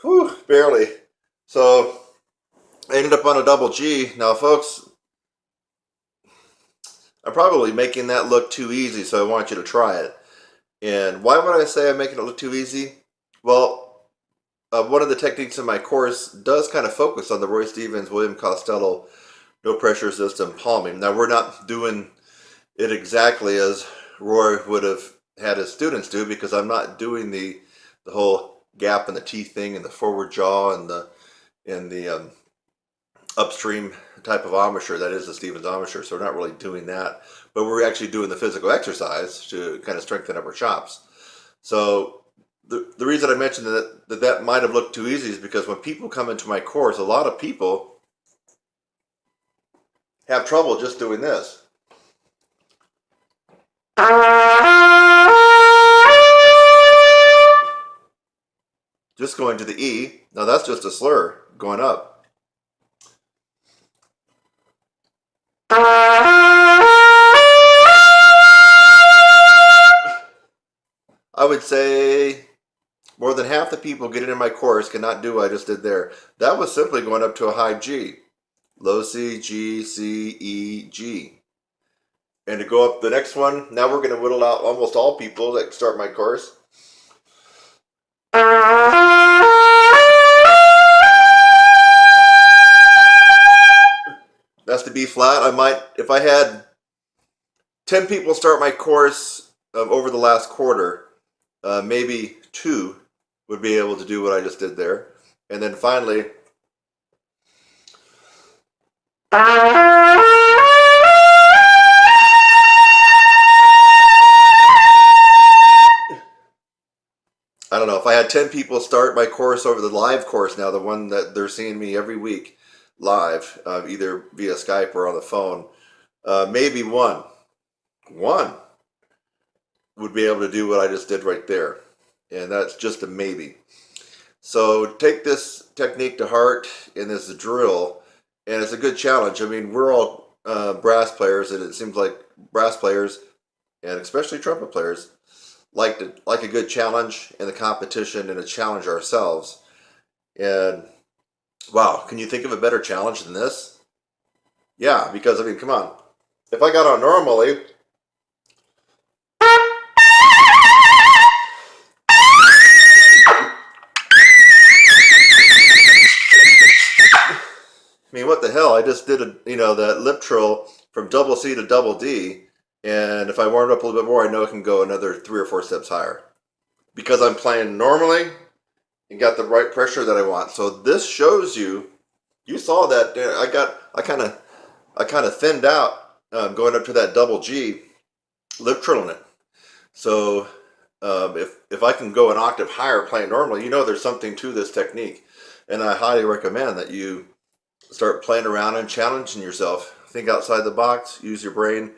Whew, barely. So I ended up on a double G. Now, folks, I'm probably making that look too easy, so I want you to try it. And why would I say I'm making it look too easy? Well, one of the techniques in my course does kind of focus on the Roy Stevens, William Costello, no pressure system palming. Now, we're not doing it exactly as Roy would have had his students do, because I'm not doing the whole gap in the teeth thing and the forward jaw and the upstream type of embouchure that is the Stevens embouchure. So we're not really doing that, but we're actually doing the physical exercise to kind of strengthen up our chops. So the reason I mentioned that might have looked too easy is because when people come into my course, a lot of people have trouble just doing this. Just going to the E. Now that's just a slur going up. I would say more than half the people getting in my course cannot do what I just did there. That was simply going up to a high G. Low C, G, C, E, G. And to go up the next one, now we're going to whittle out almost all people that start my course. That's the B flat. I might, if I had 10 people start my course over the last quarter, maybe 2 would be able to do what I just did there. And then finally, had 10 people start my course over the live course now, the one that they're seeing me every week live, either via Skype or on the phone. Maybe one would be able to do what I just did right there. And that's just a maybe. So take this technique to heart in this drill, and it's a good challenge. I mean, we're all brass players, and it seems like brass players, and especially trumpet players, like a good challenge in the competition and to challenge ourselves. And wow, can you think of a better challenge than this? Yeah, because I mean, come on. If I got on normally, I mean, what the hell? I just did that lip trill from double C to double D, and if I warmed up a little bit more, I know it can go another 3 or 4 steps higher because I'm playing normally and got the right pressure that I want. So this shows you. You saw that I kind of thinned out going up to that double G, lip trilling it. So if I can go an octave higher playing normally, there's something to this technique, and I highly recommend that you start playing around and challenging yourself. Think outside the box. Use your brain.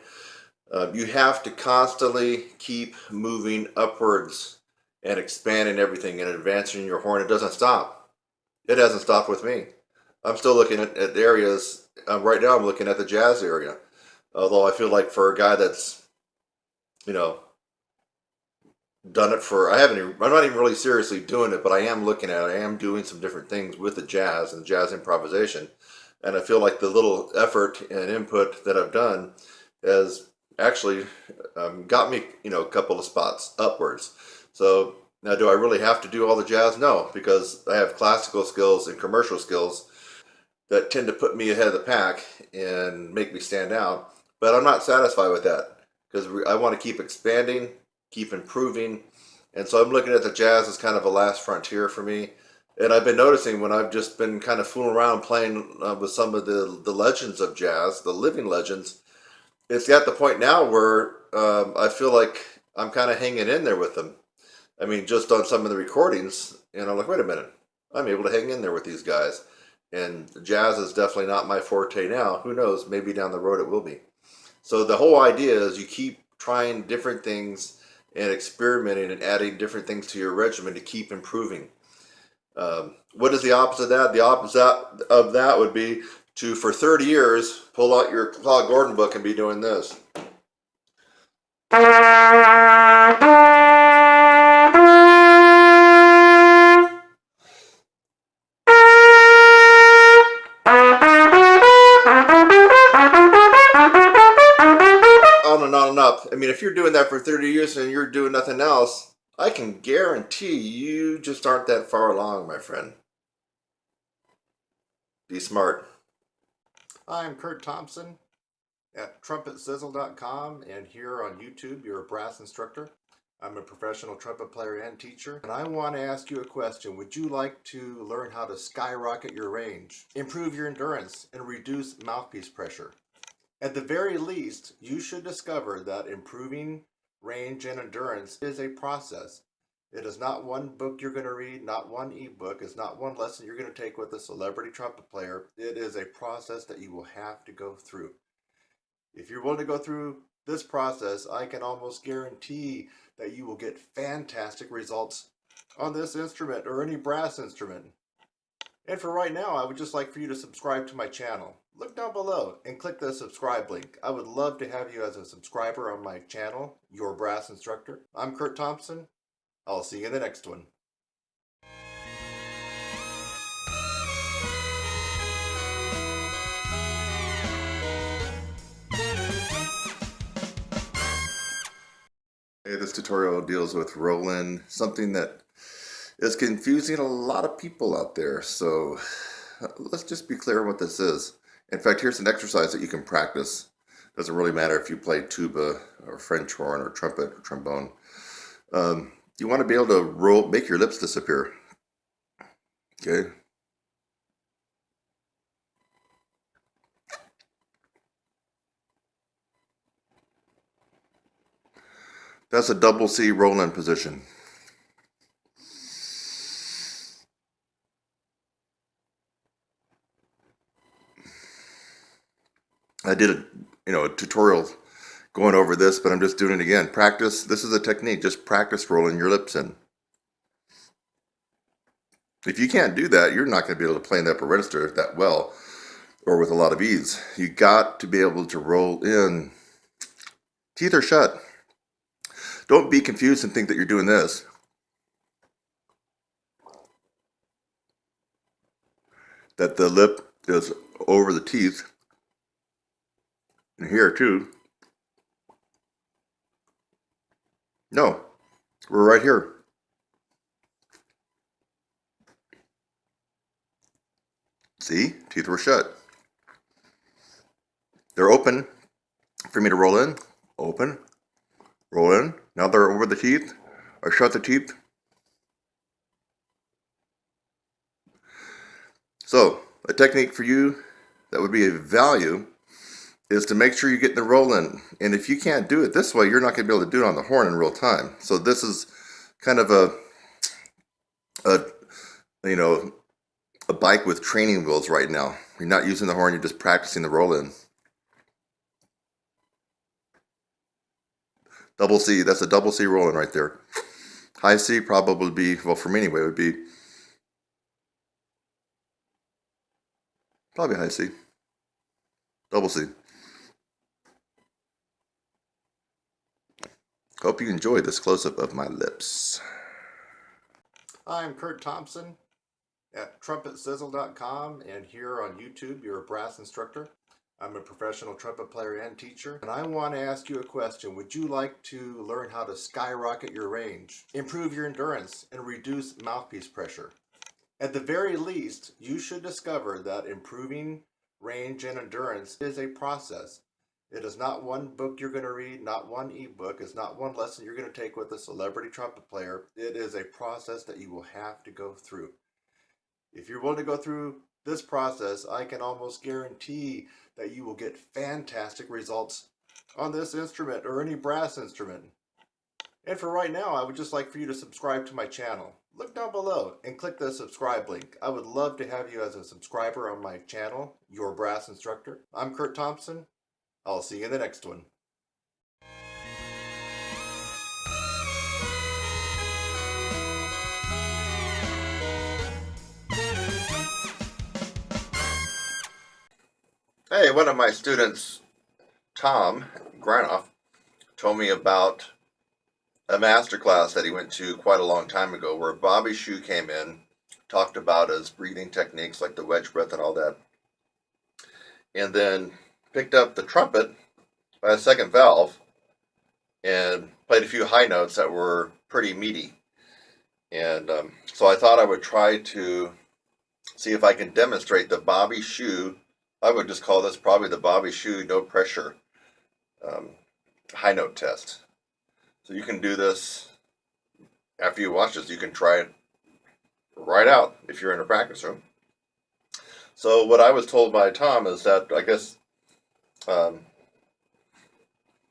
You have to constantly keep moving upwards and expanding everything and advancing your horn. It doesn't stop. It hasn't stopped with me. I'm still looking at areas. Right now I'm looking at the jazz area. Although I feel like for a guy that's, done it for, I'm not even really seriously doing it, but I am looking at it. I am doing some different things with the jazz and jazz improvisation. And I feel like the little effort and input that I've done has actually got me, a couple of spots upwards. So now, do I really have to do all the jazz? No, because I have classical skills and commercial skills that tend to put me ahead of the pack and make me stand out. But I'm not satisfied with that because I want to keep expanding, keep improving. And so I'm looking at the jazz as kind of a last frontier for me. And I've been noticing when I've just been kind of fooling around playing with some of the legends of jazz, the living legends, it's at the point now where I feel like I'm kind of hanging in there with them. I mean, just on some of the recordings, and I'm like, wait a minute, I'm able to hang in there with these guys. And jazz is definitely not my forte now. Who knows? Maybe down the road it will be. So the whole idea is you keep trying different things and experimenting and adding different things to your regimen to keep improving. What is the opposite of that? The opposite of that would be to, for 30 years, pull out your Claude Gordon book and be doing this. On and on and up. I mean, if you're doing that for 30 years and you're doing nothing else, I can guarantee you just aren't that far along, my friend. Be smart. I'm Kurt Thompson at TrumpetSizzle.com, and here on YouTube, you're a brass instructor. I'm a professional trumpet player and teacher, and I want to ask you a question. Would you like to learn how to skyrocket your range, improve your endurance, and reduce mouthpiece pressure? At the very least, you should discover that improving range and endurance is a process. It is not one book you're going to read, not one ebook. It's not one lesson you're going to take with a celebrity trumpet player. It is a process that you will have to go through. If you're willing to go through this process, I can almost guarantee that you will get fantastic results on this instrument or any brass instrument. And for right now, I would just like for you to subscribe to my channel. Look down below and click the subscribe link. I would love to have you as a subscriber on my channel, Your Brass Instructor. I'm Kurt Thompson. I'll see you in the next one. Hey, this tutorial deals with rolling, something that is confusing a lot of people out there. So let's just be clear on what this is. In fact, here's an exercise that you can practice. Doesn't really matter if you play tuba or French horn or trumpet or trombone. You want to be able to make your lips disappear. Okay. That's a double C roll-in position. I did a tutorial going over this, but I'm just doing it again. Practice. This is a technique. Just practice rolling your lips in. If you can't do that, you're not going to be able to play in the upper register that well or with a lot of ease. You got to be able to roll in. Teeth are shut. Don't be confused and think that you're doing this. That the lip is over the teeth. And here too. No, we're right here. See, teeth were shut. They're open for me to roll in. Open, roll in. Now they're over the teeth. I shut the teeth. So, a technique for you that would be of value is to make sure you get the roll in. And if you can't do it this way, you're not going to be able to do it on the horn in real time. So this is kind of a bike with training wheels right now. You're not using the horn, you're just practicing the roll in. Double C, that's a double C roll in right there. High C probably would be, well for me anyway, would be probably high C. Double C. Hope you enjoyed this close-up of my lips. I'm Kurt Thompson at TrumpetSizzle.com, and here on YouTube, you're a brass instructor. I'm a professional trumpet player and teacher, and I want to ask you a question. Would you like to learn how to skyrocket your range, improve your endurance, and reduce mouthpiece pressure? At the very least, you should discover that improving range and endurance is a process. It is not one book you're going to read, not one ebook. It's not one lesson you're going to take with a celebrity trumpet player. It is a process that you will have to go through. If you're willing to go through this process, I can almost guarantee that you will get fantastic results on this instrument or any brass instrument. And for right now, I would just like for you to subscribe to my channel. Look down below and click the subscribe link. I would love to have you as a subscriber on my channel, Your Brass Instructor. I'm Kurt Thompson. I'll see you in the next one. Hey, one of my students, Tom Granoff, told me about a master class that he went to quite a long time ago where Bobby Shue came in, talked about his breathing techniques like the wedge breath and all that, and then picked up the trumpet by a second valve and played a few high notes that were pretty meaty. And so I thought I would try to see if I can demonstrate the Bobby Shue. I would just call this probably the Bobby Shue no pressure high note test. So you can do this after you watch this. You can try it right out if you're in a practice room. So what I was told by Tom is that I guess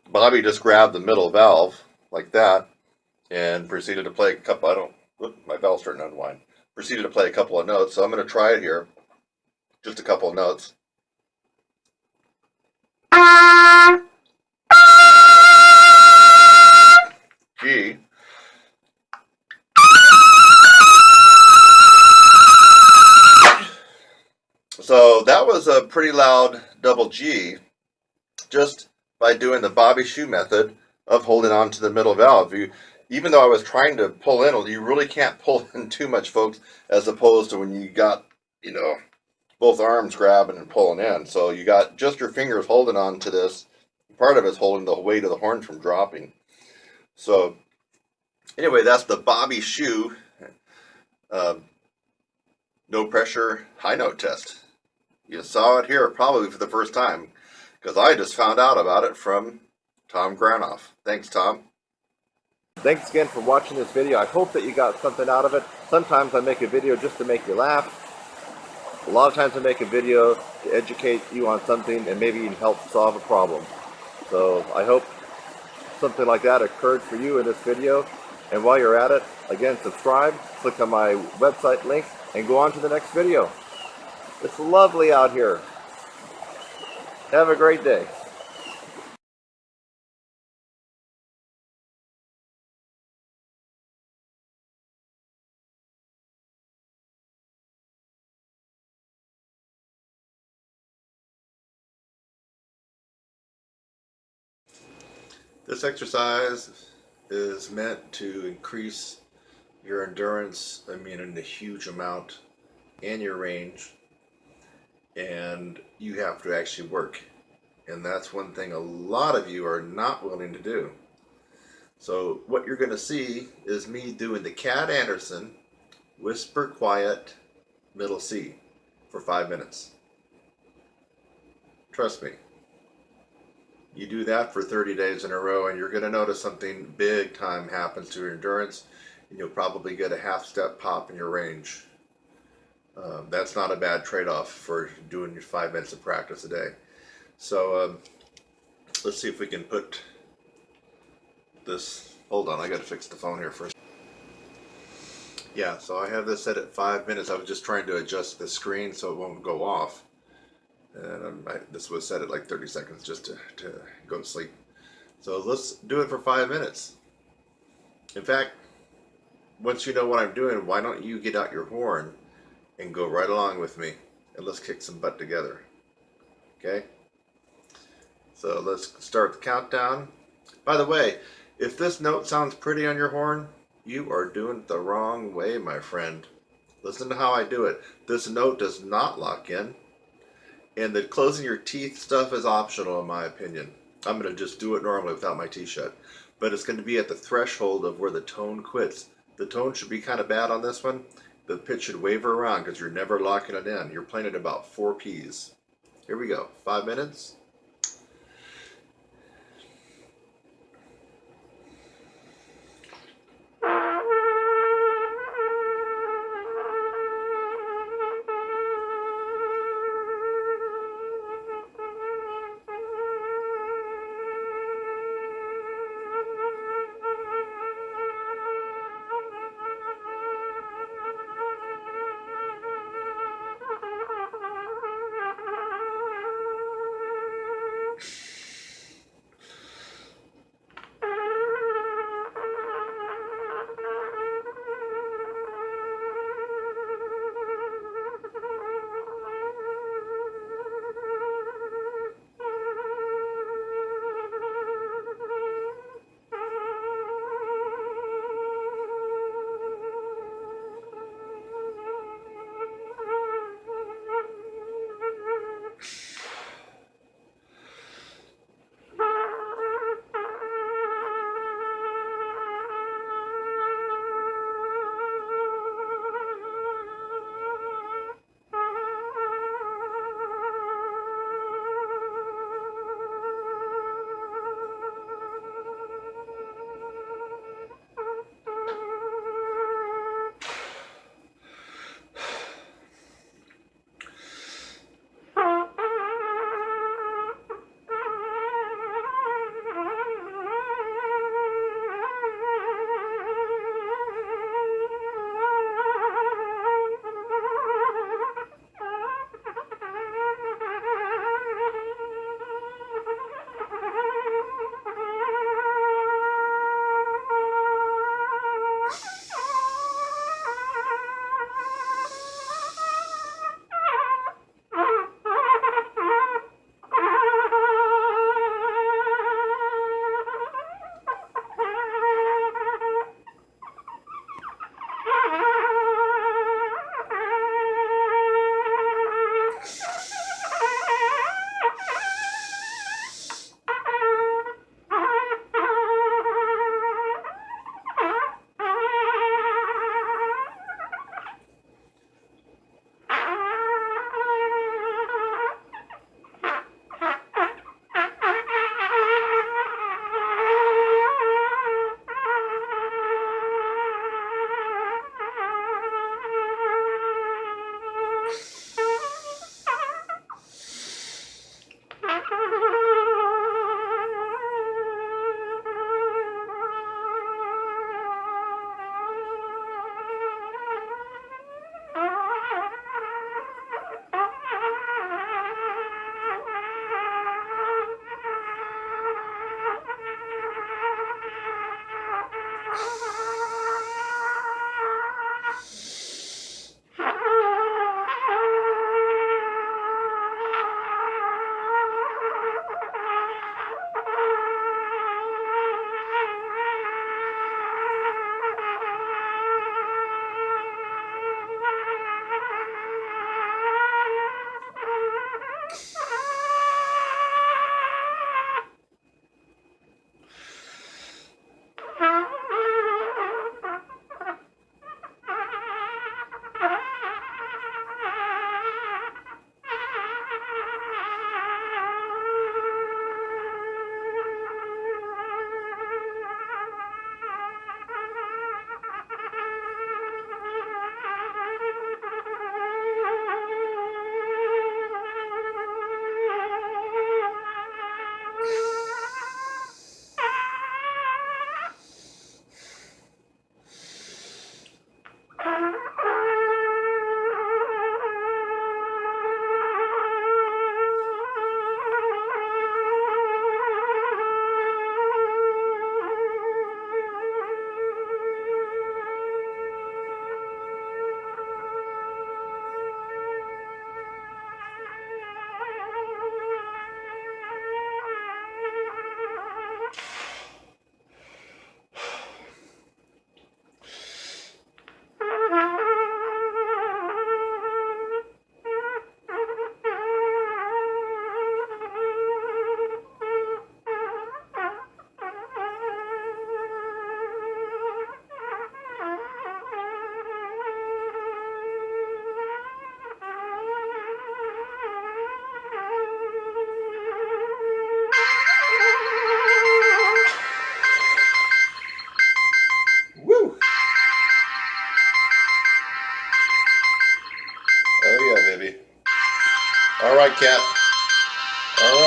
Bobby just grabbed the middle valve like that and proceeded to play a couple. My valve's starting to unwind. Proceeded to play a couple of notes. So I'm going to try it here. Just a couple of notes. G. So that was a pretty loud double G just by doing the Bobby Shue method of holding on to the middle valve. Even though I was trying to pull in, you really can't pull in too much, folks, as opposed to when you got, both arms grabbing and pulling in. So you got just your fingers holding on to this. Part of it's holding the weight of the horn from dropping. So anyway, that's the Bobby Shue no pressure high note test. You saw it here probably for the first time because I just found out about it from Tom Granoff. Thanks, Tom. Thanks again for watching this video. I hope that you got something out of it. Sometimes I make a video just to make you laugh. A lot of times I make a video to educate you on something and maybe even help solve a problem. So I hope something like that occurred for you in this video. And while you're at it, again, subscribe, click on my website link, and go on to the next video. It's lovely out here. Have a great day. This exercise is meant to increase your endurance, in a huge amount, and your range, and you have to actually work. And that's one thing a lot of you are not willing to do. So what you're going to see is me doing the Cat Anderson whisper quiet middle C for 5 minutes. Trust me. You do that for 30 days in a row and you're going to notice something big time happens to your endurance, and you'll probably get a half step pop in your range. That's not a bad trade-off for doing your 5 minutes of practice a day. So let's see if we can put this. Hold on, I got to fix the phone here first. Yeah, so I have this set at 5 minutes. I was just trying to adjust the screen so it won't go off. And this was set at like 30 seconds just to go to sleep. So let's do it for 5 minutes. In fact, once you know what I'm doing, why don't you get out your horn and go right along with me, and let's kick some butt together. Okay? So let's start the countdown. By the way, if this note sounds pretty on your horn, you are doing it the wrong way, my friend. Listen to how I do it. This note does not lock in, and the closing your teeth stuff is optional in my opinion. I'm going to just do it normally without my teeth shut. But it's going to be at the threshold of where the tone quits. The tone should be kind of bad on this one. The pitch should waver around because you're never locking it in. You're playing at about 4 Ps. Here we go. 5 minutes.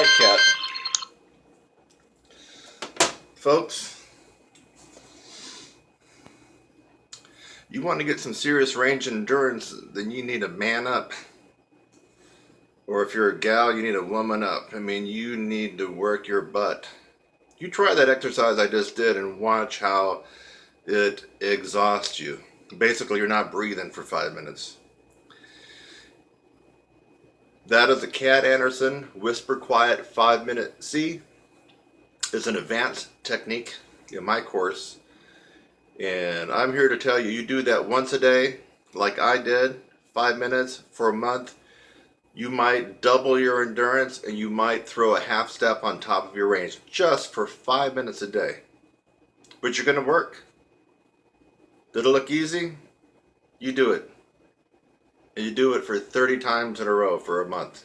my cat. Folks, you want to get some serious range and endurance, then you need to man up. Or if you're a gal, you need to woman up. I mean, you need to work your butt. You try that exercise I just did and watch how it exhausts you. Basically, you're not breathing for 5 minutes. That is the Cat Anderson Whisper Quiet 5-minute C. It's an advanced technique in my course. And I'm here to tell you, you do that once a day, like I did, 5 minutes for a month. You might double your endurance and you might throw a half step on top of your range just for 5 minutes a day. But you're going to work. Did it look easy? You do it. And you do it for 30 times in a row for a month.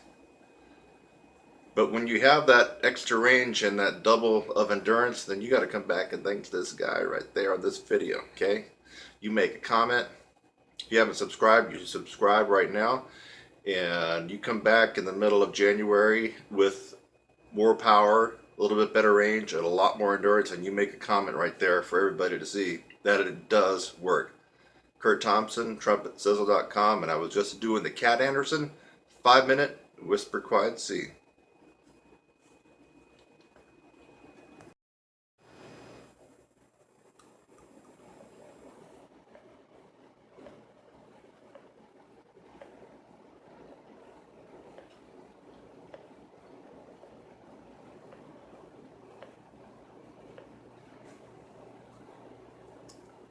But when you have that extra range and that double of endurance, then you got to come back and thank this guy right there on this video, okay? You make a comment. If you haven't subscribed, you should subscribe right now. And you come back in the middle of January with more power, a little bit better range, and a lot more endurance, and you make a comment right there for everybody to see that it does work. Kurt Thompson, TrumpetLessons.com, and I was just doing the Cat Anderson 5-minute Whisper Quiet C.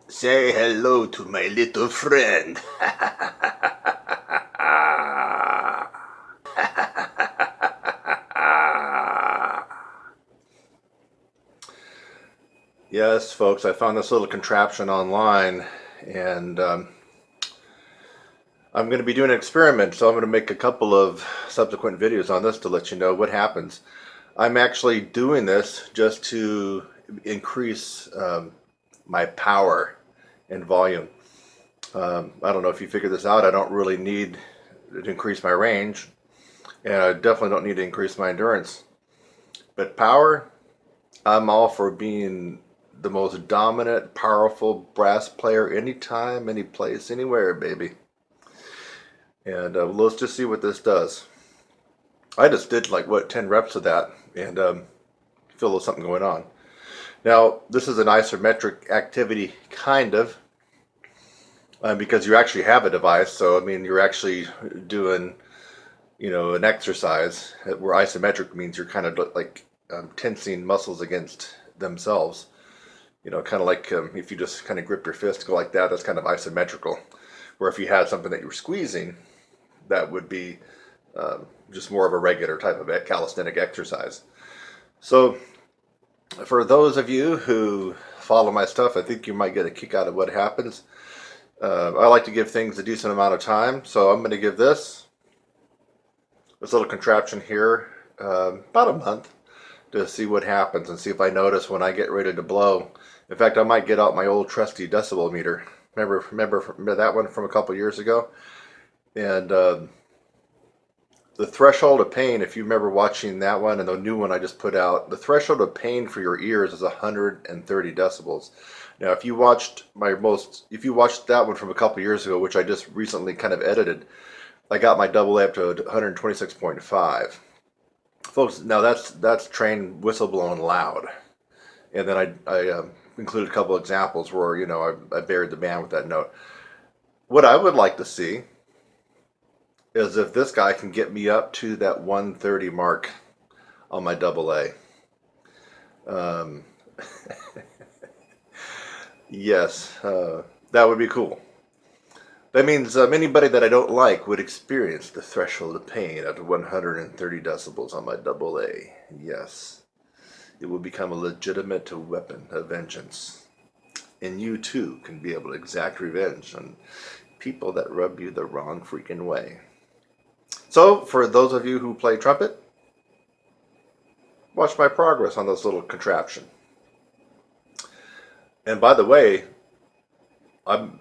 Say hello to my little friend. Yes, folks, I found this little contraption online, and I'm going to be doing an experiment, so I'm going to make a couple of subsequent videos on this to let you know what happens. I'm actually doing this just to increase my power and volume. I don't know if you figured this out. I don't really need to increase my range, and I definitely don't need to increase my endurance. But power, I'm all for being the most dominant, powerful brass player anytime, any place, anywhere, baby. And let's just see what this does. I just did like, 10 reps of that, and feel a little something going on. Now, this is an isometric activity, kind of, because you actually have a device. So, I mean, you're actually doing, an exercise where isometric means you're kind of like tensing muscles against themselves. Kind of like if you just kind of grip your fist, go like that, that's kind of isometrical. Where if you had something that you were squeezing, that would be just more of a regular type of calisthenic exercise. So, for those of you who follow my stuff, I think you might get a kick out of what happens. I like to give things a decent amount of time, so I'm going to give this little contraption here about a month to see what happens and see if I notice when I get ready to blow. In fact, I might get out my old trusty decibel meter. Remember that one from a couple years ago? And the threshold of pain, if you remember watching that one and the new one I just put out, the threshold of pain for your ears is 130 decibels. Now, if you watched that one from a couple years ago, which I just recently kind of edited, I got my double A up to 126.5. Folks, now that's trained whistleblowing loud. And then I included a couple examples where, I buried the band with that note. What I would like to see is if this guy can get me up to that 130 mark on my double A. Yes, that would be cool. That means anybody that I don't like would experience the threshold of pain at 130 decibels on my double A. Yes, it will become a legitimate weapon of vengeance. And you too can be able to exact revenge on people that rub you the wrong freaking way. So, for those of you who play trumpet, watch my progress on this little contraption. And by the way, I'm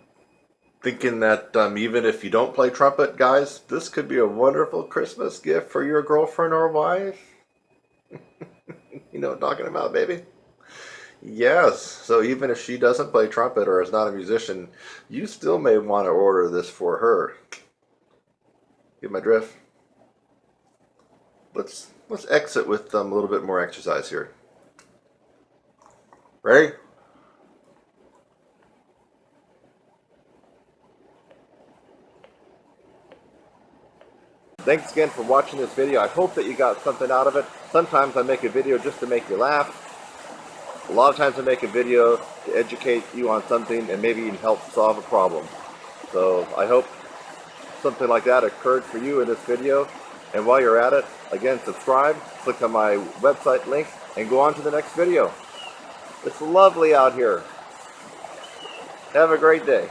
thinking that even if you don't play trumpet, guys, this could be a wonderful Christmas gift for your girlfriend or wife. You know what I'm talking about, baby? Yes. So even if she doesn't play trumpet or is not a musician, you still may want to order this for her. Get my drift? Let's exit with a little bit more exercise here. Ready? Thanks again for watching this video. I hope that you got something out of it. Sometimes I make a video just to make you laugh. A lot of times I make a video to educate you on something and maybe even help solve a problem. So I hope something like that occurred for you in this video. And while you're at it, again, subscribe, click on my website link, and go on to the next video. It's lovely out here. Have a great day.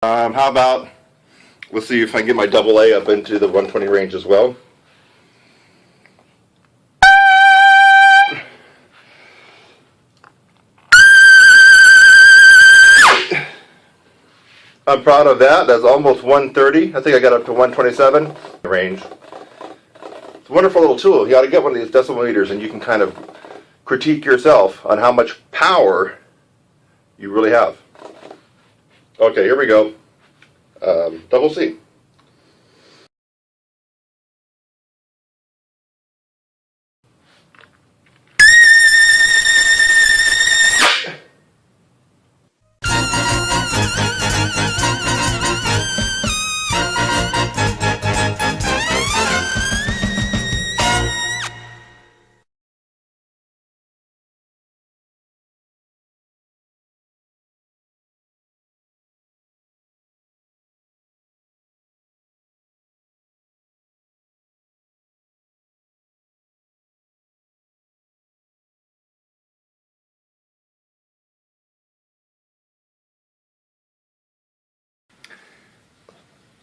How about, let's see if I can get my double A up into the 120 range as well. I'm proud of that. That's almost 130. I think I got up to 127 range. It's a wonderful little tool. You ought to get one of these decimal meters and you can kind of critique yourself on how much power you really have. Okay, here we go. Double C.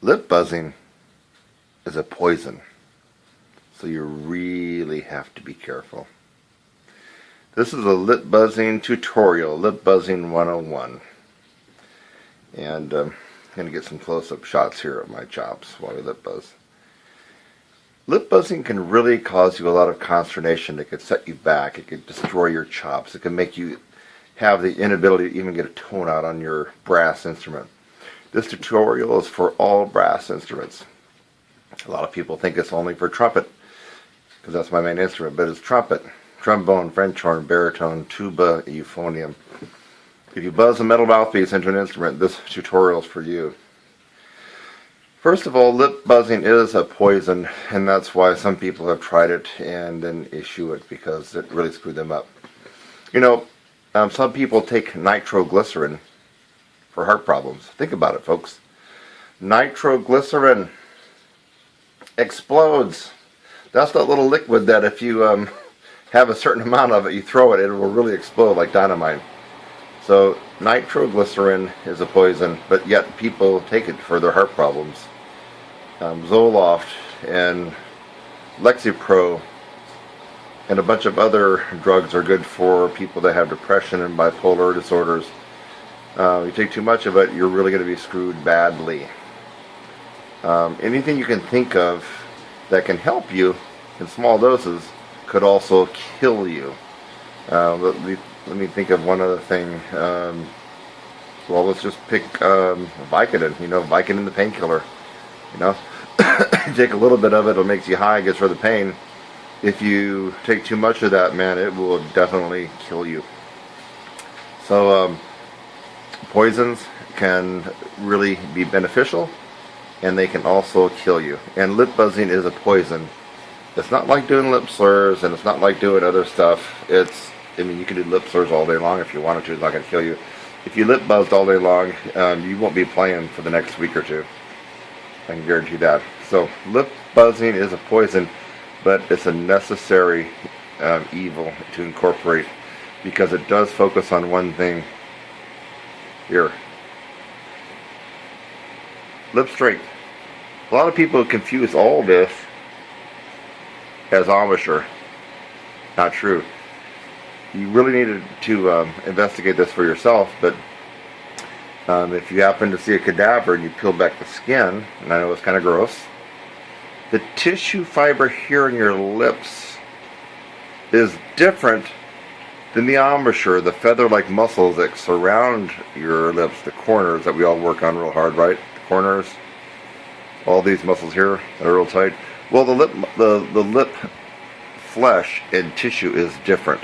Lip buzzing is a poison, so you really have to be careful. This is a lip buzzing tutorial, lip buzzing 101. And I'm going to get some close-up shots here of my chops while we lip buzz. Lip buzzing can really cause you a lot of consternation. It could set you back. It could destroy your chops. It can make you have the inability to even get a tone out on your brass instrument. This tutorial is for all brass instruments. A lot of people think it's only for trumpet, because that's my main instrument, but it's trumpet. trombone, French horn, baritone, tuba, euphonium. If you buzz a metal mouthpiece into an instrument, this tutorial is for you. First of all, lip buzzing is a poison, and that's why some people have tried it and then issue it because it really screwed them up. You know, some people take nitroglycerin for heart problems. Think about it, folks. Nitroglycerin explodes. That's that little liquid that if you have a certain amount of it, you throw it, it will really explode like dynamite. So nitroglycerin is a poison, but yet people take it for their heart problems. Zoloft and Lexapro and a bunch of other drugs are good for people that have depression and bipolar disorders. You take too much of it, you're really going to be screwed badly. Anything you can think of that can help you in small doses could also kill you. Let me think of one other thing. Well, let's just pick Vicodin. You know, Vicodin, the painkiller. You know, you take a little bit of it, it makes you high, gets rid of the pain. If you take too much of that, man, it will definitely kill you. So poisons can really be beneficial, and they can also kill you. And lip buzzing is a poison. It's not like doing lip slurs, and it's not like doing other stuff. I mean, you can do lip slurs all day long if you wanted to. It's not going to kill you. If you lip buzzed all day long, you won't be playing for the next week or two. I can guarantee that. So lip buzzing is a poison, but it's a necessary evil to incorporate because it does focus on one thing. Here. Lip strength. A lot of people confuse all this as embouchure. Not true. You really need to investigate this for yourself, but if you happen to see a cadaver and you peel back the skin, and I know it's kind of gross, the tissue fiber here in your lips is different than the embouchure, the feather-like muscles that surround your lips, the corners that we all work on real hard, right? The corners, all these muscles here that are real tight. Well, the lip flesh and tissue is different,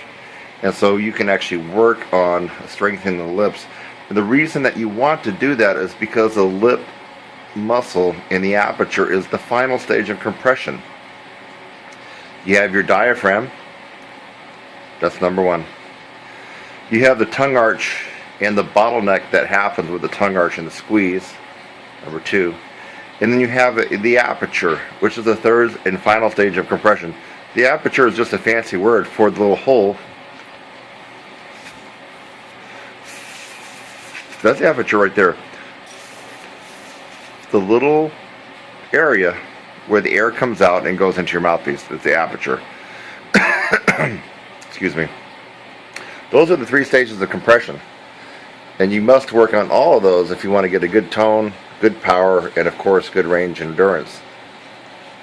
and so you can actually work on strengthening the lips. And the reason that you want to do that is because the lip muscle in the aperture is the final stage of compression. You have your diaphragm. That's number one. You have the tongue arch and the bottleneck that happens with the tongue arch and the squeeze, number two. And then you have the aperture, which is the third and final stage of compression. The aperture is just a fancy word for the little hole. That's the aperture right there. The little area where the air comes out and goes into your mouthpiece. That's the aperture. Excuse me. Those are the three stages of compression. And you must work on all of those if you want to get a good tone, good power, and of course good range and endurance.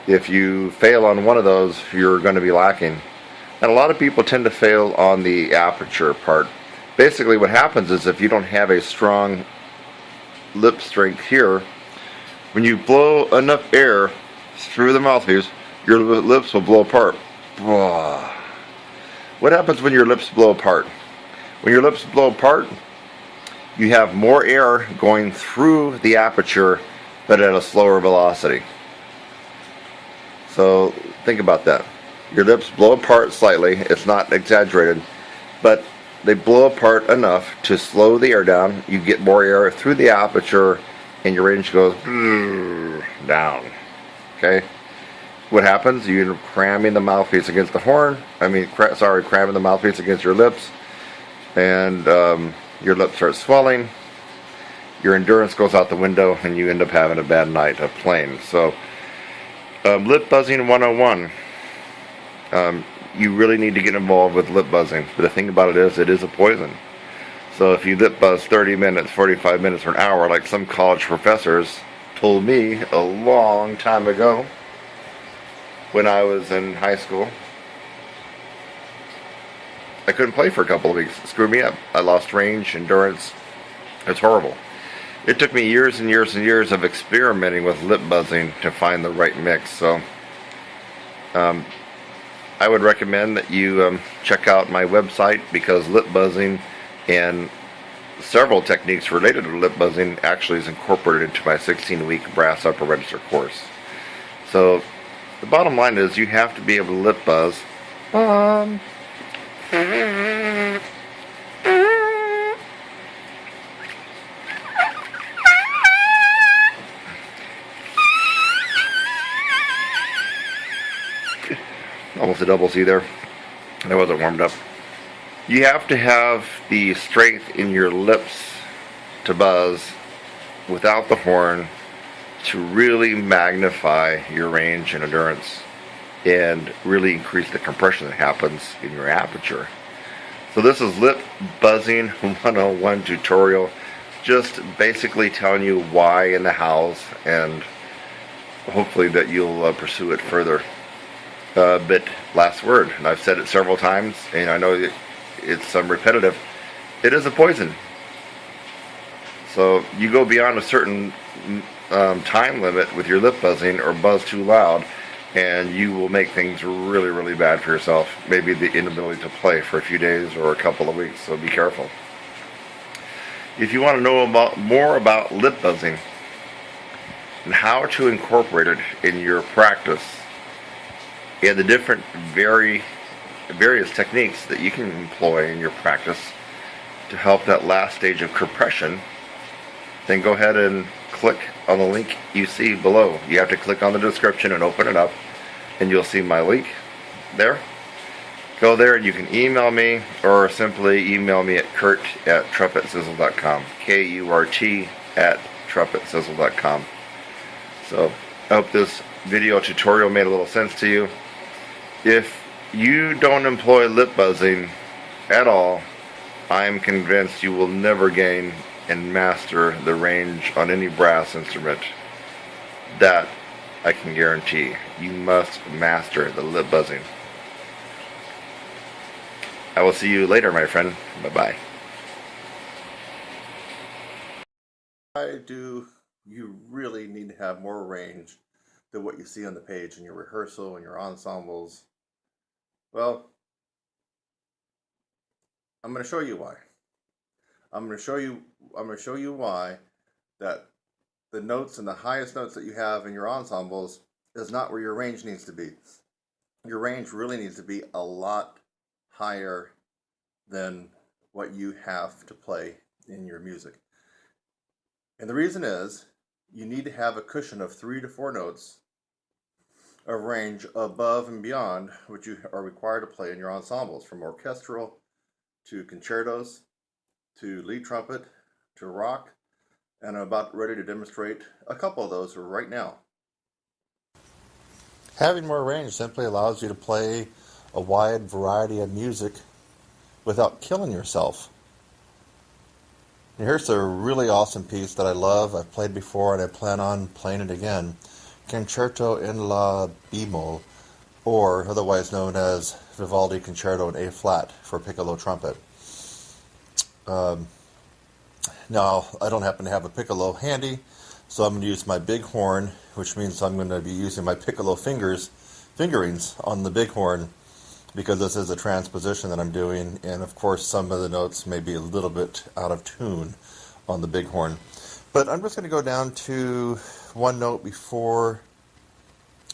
If you fail on one of those, you're going to be lacking. And a lot of people tend to fail on the aperture part. Basically what happens is if you don't have a strong lip strength here, when you blow enough air through the mouthpiece, your lips will blow apart. What happens when your lips blow apart? When your lips blow apart, you have more air going through the aperture, but at a slower velocity. So think about that. Your lips blow apart slightly. It's not exaggerated, but they blow apart enough to slow the air down. You get more air through the aperture, and your range goes down. Okay? What happens? You end up cramming the mouthpiece against the horn. Cramming the mouthpiece against your lips, and your lips start swelling. Your endurance goes out the window, and you end up having a bad night of playing. So, lip buzzing 101. You really need to get involved with lip buzzing. But the thing about it is a poison. So if you lip buzz 30 minutes, 45 minutes, or an hour, like some college professors told me a long time ago when I was in high school, I couldn't play for a couple of weeks. It screwed me up. I lost range, endurance. It's horrible. It took me years and years and years of experimenting with lip buzzing to find the right mix. So I would recommend that you check out my website, because lip buzzing and several techniques related to lip buzzing actually is incorporated into my 16-week brass upper register course. So the bottom line is you have to be able to lip buzz. Almost a double C there. That wasn't warmed up. You have to have the strength in your lips to buzz without the horn to really magnify your range and endurance and really increase the compression that happens in your aperture. So this is Lip Buzzing 101 tutorial, just basically telling you why and the hows, and hopefully that you'll pursue it further. But last word, and I've said it several times, and I know it's repetitive, it is a poison. So you go beyond a certain time limit with your lip buzzing or buzz too loud, and you will make things really, really bad for yourself. Maybe the inability to play for a few days or a couple of weeks, so be careful. If you want to know more about lip buzzing and how to incorporate it in your practice, and the different various techniques that you can employ in your practice to help that last stage of compression, then go ahead and click on the link you see below. You have to click on the description and open it up, and you'll see my link there. Go there and you can email me, or simply email me at kurt@trumpetsizzle.com. KURT@trumpetsizzle.com. So I hope this video tutorial made a little sense to you. If you don't employ lip buzzing at all, I'm convinced you will never gain and master the range on any brass instrument. That I can guarantee. You must master the lip buzzing. I will see you later, my friend. Bye-bye. Why do you really need to have more range than what you see on the page in your rehearsal and your ensembles? Well, I'm going to show you why. I'm going to show you why that the notes and the highest notes that you have in your ensembles is not where your range needs to be. Your range really needs to be a lot higher than what you have to play in your music. And the reason is you need to have a cushion of 3 to 4 notes of range above and beyond what you are required to play in your ensembles, from orchestral to concertos to lead trumpet to rock, and I'm about ready to demonstrate a couple of those right now. Having more range simply allows you to play a wide variety of music without killing yourself. And here's a really awesome piece that I love. I've played before and I plan on playing it again. Concerto in La Bemol, or otherwise known as Vivaldi Concerto in A flat for piccolo trumpet. Now, I don't happen to have a piccolo handy, so I'm going to use my big horn, which means I'm going to be using my piccolo fingerings on the big horn, because this is a transposition that I'm doing, and of course some of the notes may be a little bit out of tune on the big horn. But I'm just going to go down to one note before,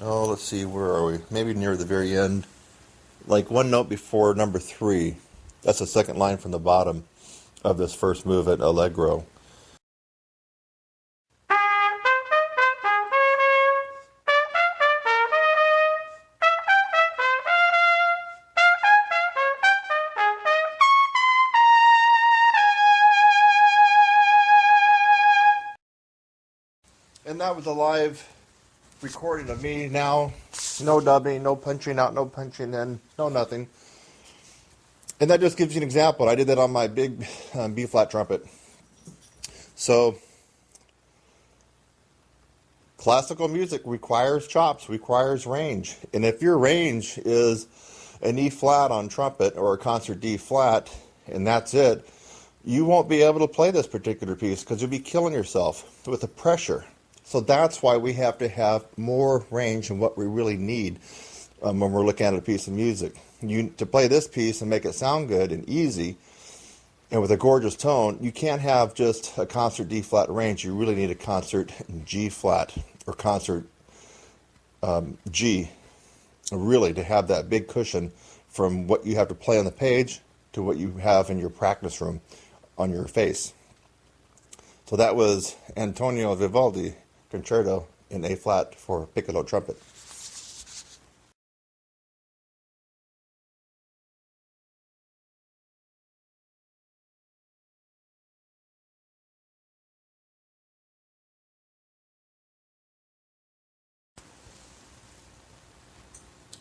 let's see, where are we? Maybe near the very end. Like one note before number 3. That's the second line from the bottom of this first movement, Allegro. And that was a live recording of me now. No dubbing, no punching out, no punching in, no nothing. And that just gives you an example. I did that on my big B-flat trumpet. So, classical music requires chops, requires range. And if your range is an E-flat on trumpet or a concert D-flat, and that's it, you won't be able to play this particular piece because you'll be killing yourself with the pressure. So that's why we have to have more range than what we really need. when we're looking at a piece of music. To play this piece and make it sound good and easy and with a gorgeous tone, you can't have just a concert D flat range. You really need a concert G flat or concert G, really, to have that big cushion from what you have to play on the page to what you have in your practice room on your face. So that was Antonio Vivaldi Concerto in A flat for piccolo trumpet.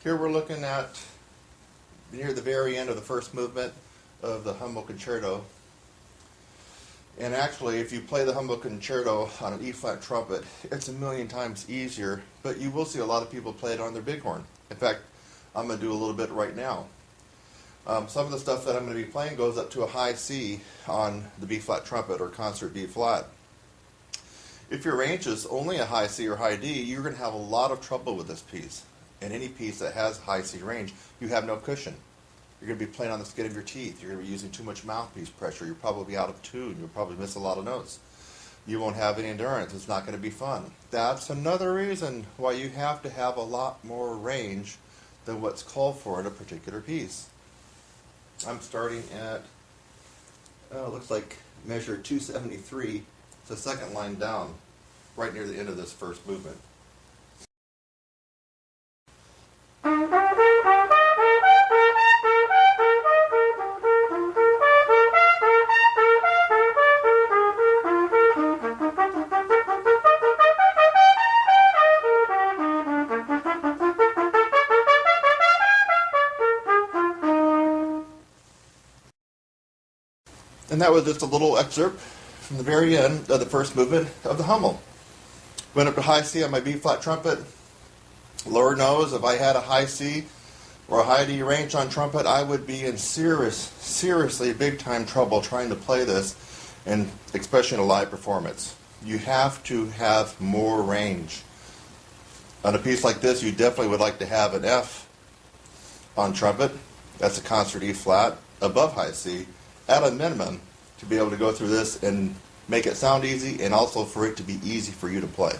Here we're looking at near the very end of the first movement of the Humble Concerto. And actually, if you play the Humble Concerto on an E-flat trumpet, it's a million times easier, but you will see a lot of people play it on their bighorn. In fact, I'm going to do a little bit right now. Some of the stuff that I'm going to be playing goes up to a high C on the B-flat trumpet or concert D-flat. If your range is only a high C or high D, you're going to have a lot of trouble with this piece. In any piece that has high C range, you have no cushion. You're going to be playing on the skin of your teeth. You're going to be using too much mouthpiece pressure. You're probably out of tune. You'll probably miss a lot of notes. You won't have any endurance. It's not going to be fun. That's another reason why you have to have a lot more range than what's called for in a particular piece. I'm starting at, it looks like measure 273. It's the second line down, right near the end of this first movement. And that was just a little excerpt from the very end of the first movement of the Hummel. Went up to high C on my B-flat trumpet. Lord knows if I had a high C or a high D range on trumpet, I would be in seriously big-time trouble trying to play this, and especially in a live performance. You have to have more range. On a piece like this, you definitely would like to have an F on trumpet. That's a concert E-flat above high C, at a minimum, to be able to go through this and make it sound easy, and also for it to be easy for you to play.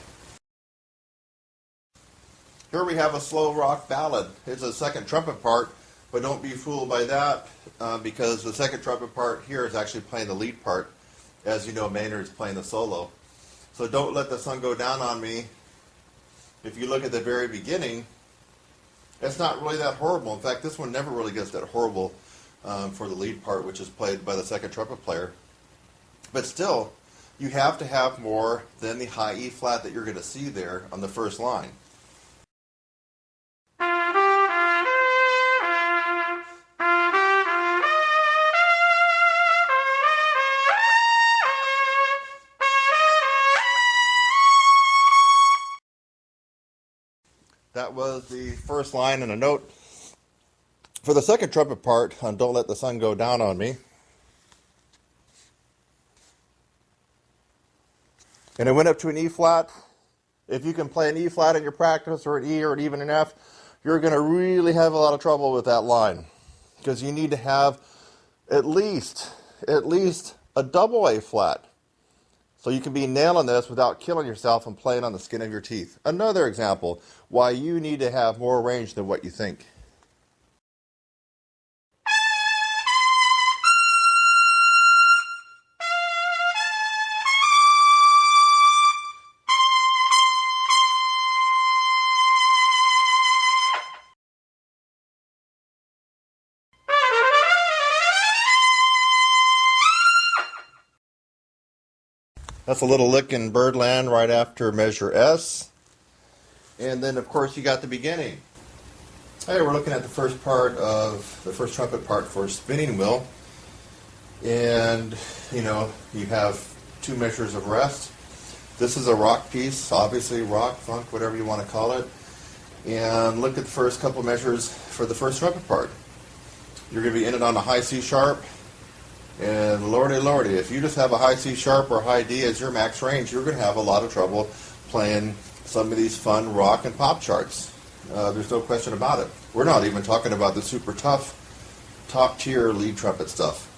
Here we have a slow rock ballad. It's a second trumpet part, but don't be fooled by that, because the second trumpet part here is actually playing the lead part. As you know, Maynard's playing the solo. So don't let the sun go down on me. If you look at the very beginning, it's not really that horrible. In fact, this one never really gets that horrible for the lead part, which is played by the second trumpet player. But still, you have to have more than the high E flat that you're going to see there on the first line. That was the first line and a note. For the second trumpet part on Don't Let the Sun Go Down on Me, and it went up to an E flat. If you can play an E flat in your practice, or an E, or even an F, you're going to really have a lot of trouble with that line, because you need to have at least a double A flat, so you can be nailing this without killing yourself and playing on the skin of your teeth. Another example why you need to have more range than what you think. That's a little lick in Birdland right after measure S. And then, of course, you got the beginning. Hey, we're looking at the first part of the first trumpet part for Spinning Wheel. And, you have two measures of rest. This is a rock piece, obviously rock, funk, whatever you want to call it. And look at the first couple measures for the first trumpet part. You're going to be in it on a high C sharp. And lordy, if you just have a high C sharp or high D as your max range, you're going to have a lot of trouble playing some of these fun rock and pop charts. There's no question about it. We're not even talking about the super tough, top tier lead trumpet stuff.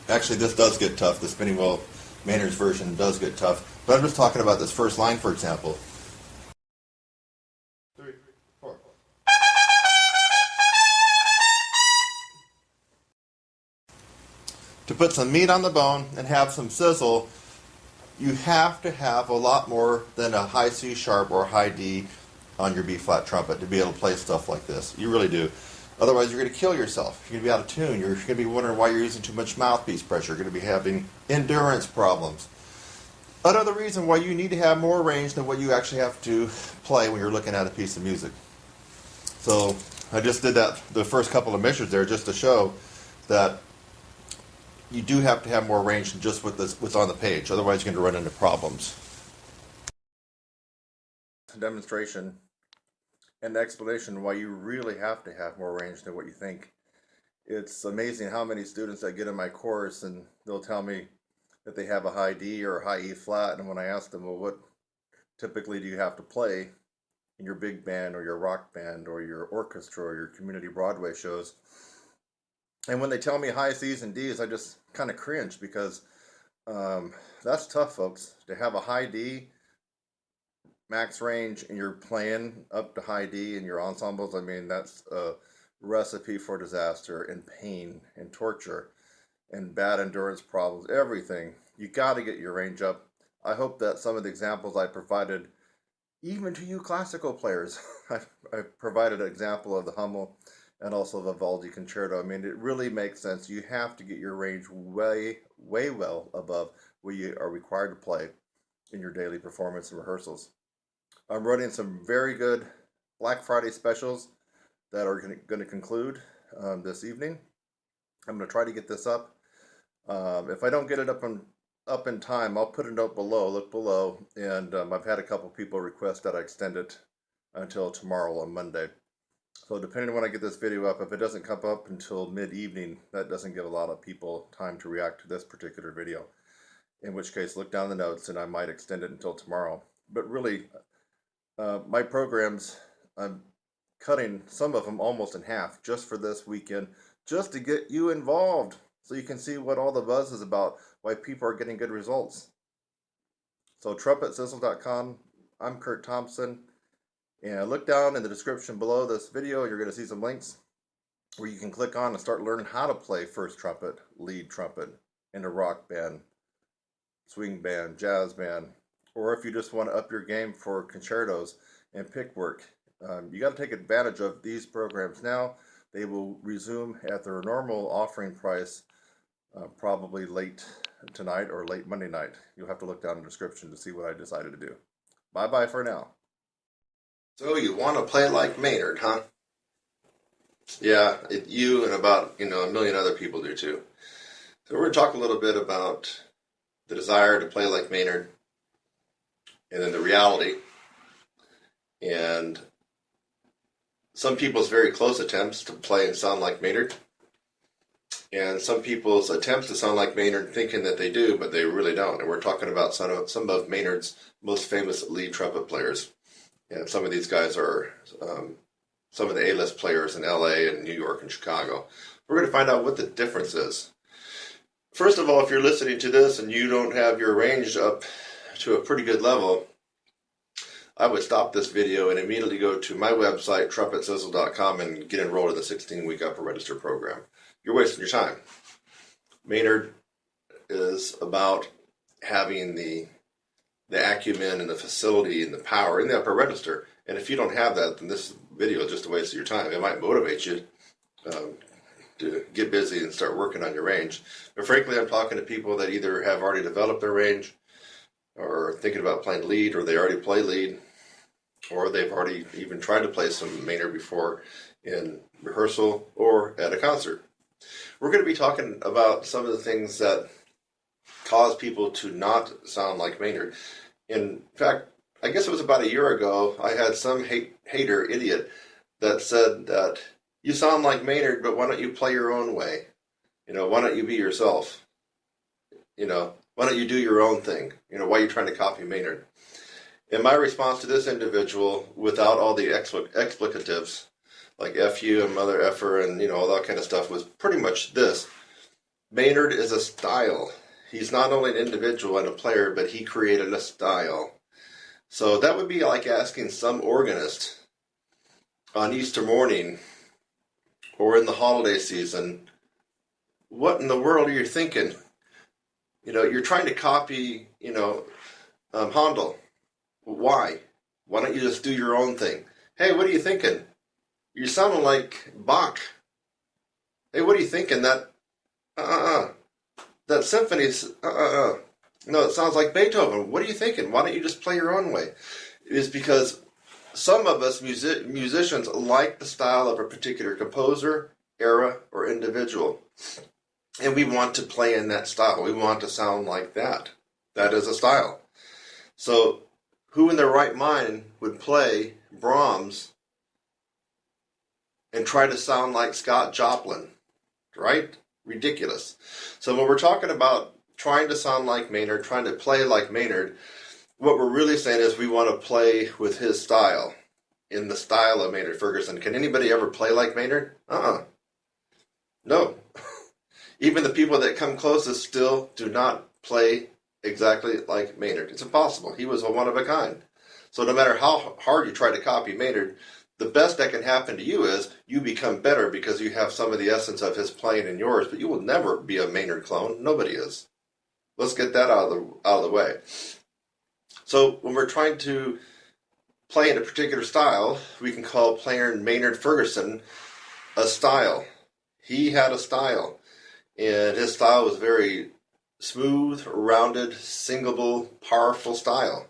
Actually, this does get tough. The spinning wheel Maynard's version does get tough. But I'm just talking about this first line, for example. 3, 4. To put some meat on the bone and have some sizzle, you have to have a lot more than a high C sharp or high D on your B flat trumpet to be able to play stuff like this. You really do. Otherwise, you're going to kill yourself. You're going to be out of tune. You're going to be wondering why you're using too much mouthpiece pressure. You're going to be having endurance problems. Another reason why you need to have more range than what you actually have to play when you're looking at a piece of music. So I just did that the first couple of measures there just to show that you do have to have more range than just what's on the page. Otherwise, you're going to run into problems. Demonstration and explanation why you really have to have more range than what you think. It's amazing how many students I get in my course and they'll tell me that they have a high D or a high E flat, and when I ask them, well, what typically do you have to play in your big band or your rock band or your orchestra or your community Broadway shows? And when they tell me high C's and D's, I just kind of cringe because that's tough, folks. To have a high D max range and you're playing up to high D in your ensembles, I mean, that's a recipe for disaster and pain and torture and bad endurance problems, everything. You got to get your range up. I hope that some of the examples I provided, even to you classical players, I provided an example of the Hummel and also the Vivaldi concerto. I mean, it really makes sense. You have to get your range way, way well above where you are required to play in your daily performance and rehearsals. I'm running some very good Black Friday specials that are going to conclude this evening. I'm going to try to get this up. If I don't get it up in time, I'll put a note below, look below, and I've had a couple people request that I extend it until tomorrow on Monday. So depending on when I get this video up, if it doesn't come up until mid-evening, that doesn't give a lot of people time to react to this particular video. In which case, look down the notes and I might extend it until tomorrow. But really, my programs, I'm cutting some of them almost in half just for this weekend, just to get you involved so you can see what all the buzz is about, why people are getting good results. So TrumpetSizzle.com, I'm Kurt Thompson. And look down in the description below this video, you're going to see some links where you can click on and start learning how to play first trumpet, lead trumpet, in a rock band, swing band, jazz band, or if you just want to up your game for concertos and pick work. You got to take advantage of these programs now. They will resume at their normal offering price probably late tonight or late Monday night. You'll have to look down in the description to see what I decided to do. Bye-bye for now. So you want to play like Maynard, huh? Yeah, you and about a million other people do too. So we're going to talk a little bit about the desire to play like Maynard, and then the reality, and some people's very close attempts to play and sound like Maynard, and some people's attempts to sound like Maynard thinking that they do, but they really don't. And we're talking about some of Maynard's most famous lead trumpet players. And some of these guys are some of the A-list players in LA and New York and Chicago. We're going to find out what the difference is. First of all, if you're listening to this and you don't have your range up to a pretty good level, I would stop this video and immediately go to my website, TrumpetSizzle.com, and get enrolled in the 16-week upper register program. You're wasting your time. Maynard is about having the acumen and the facility and the power in the upper register. And if you don't have that, then this video is just a waste of your time. It might motivate you to get busy and start working on your range. But frankly, I'm talking to people that either have already developed their range or thinking about playing lead, or they already play lead, or they've already even tried to play some Maynard before in rehearsal or at a concert. We're going to be talking about some of the things that cause people to not sound like Maynard. In fact, I guess it was about a year ago, I had some hater idiot that said that you sound like Maynard, but why don't you play your own way? Why don't you be yourself? Why don't you do your own thing? Why are you trying to copy Maynard? And my response to this individual, without all the explicatives, like F you and mother effer and, all that kind of stuff, was pretty much this. Maynard is a style. He's not only an individual and a player, but he created a style. So that would be like asking some organist on Easter morning or in the holiday season, what in the world are you thinking? You're trying to copy, Handel. Why? Why don't you just do your own thing? Hey, what are you thinking? You're sounding like Bach. Hey, what are you thinking? That symphony's, No, it sounds like Beethoven. What are you thinking? Why don't you just play your own way? It is because some of us musicians like the style of a particular composer, era, or individual. And we want to play in that style. We want to sound like that. That is a style. So, who in their right mind would play Brahms and try to sound like Scott Joplin? Right? Ridiculous. So when we're talking about trying to sound like Maynard, trying to play like Maynard, what we're really saying is we want to play with his style, in the style of Maynard Ferguson. Can anybody ever play like Maynard? No. Even the people that come closest still do not play exactly like Maynard. It's impossible. He was a one of a kind. So no matter how hard you try to copy Maynard, the best that can happen to you is you become better because you have some of the essence of his playing in yours, but you will never be a Maynard clone. Nobody is. Let's get that out of the way. So when we're trying to play in a particular style, we can call player Maynard Ferguson a style. He had a style, and his style was very smooth, rounded, singable, powerful style,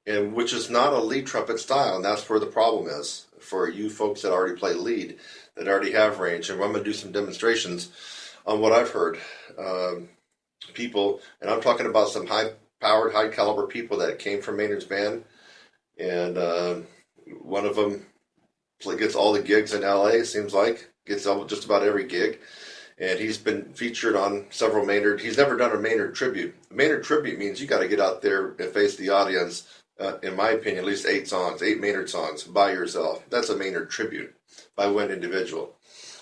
and which is not a lead trumpet style, and that's where the problem is for you folks that already play lead, that already have range. And I'm going to do some demonstrations on what I've heard. People, and I'm talking about some high-powered, high-caliber people that came from Maynard's band, and one of them gets all the gigs in LA, seems like, gets just about every gig, and he's been featured on several Maynard. He's never done a Maynard tribute. A Maynard tribute means you got to get out there and face the audience, in my opinion, at least 8 Maynard songs by yourself. That's a Maynard tribute by one individual.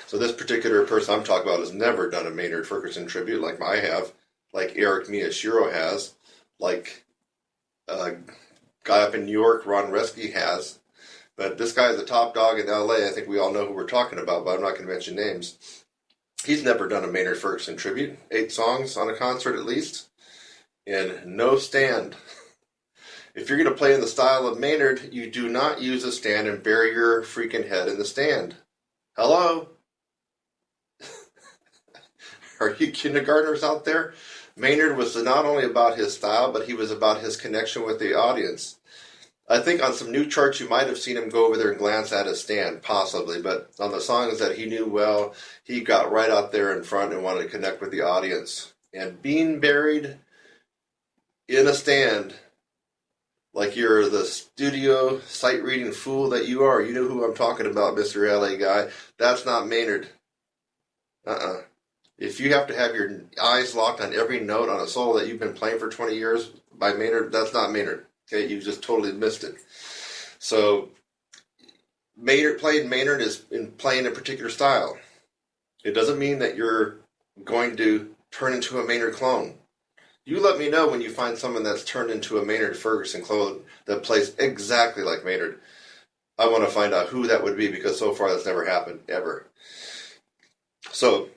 So this particular person I'm talking about has never done a Maynard Ferguson tribute like I have, like Eric Miyashiro has, like a guy up in New York, Ron Reski, has. But this guy is the top dog in LA. I think we all know who we're talking about, but I'm not going to mention names. He's never done a Maynard Ferguson tribute. 8 songs on a concert at least. And no stand. If you're going to play in the style of Maynard, you do not use a stand and bury your freaking head in the stand. Hello? Are you kindergartners out there? Maynard was not only about his style, but he was about his connection with the audience. I think on some new charts you might have seen him go over there and glance at his stand, possibly, but on the songs that he knew well, he got right out there in front and wanted to connect with the audience. And being buried in a stand, like you're the studio sight-reading fool that you are, you know who I'm talking about, Mr. LA guy, that's not Maynard. If you have to have your eyes locked on every note on a solo that you've been playing for 20 years by Maynard, that's not Maynard. Okay, you just totally missed it. So, playing Maynard is in playing a particular style. It doesn't mean that you're going to turn into a Maynard clone. You let me know when you find someone that's turned into a Maynard Ferguson clone that plays exactly like Maynard. I want to find out who that would be, because so far that's never happened, ever. So,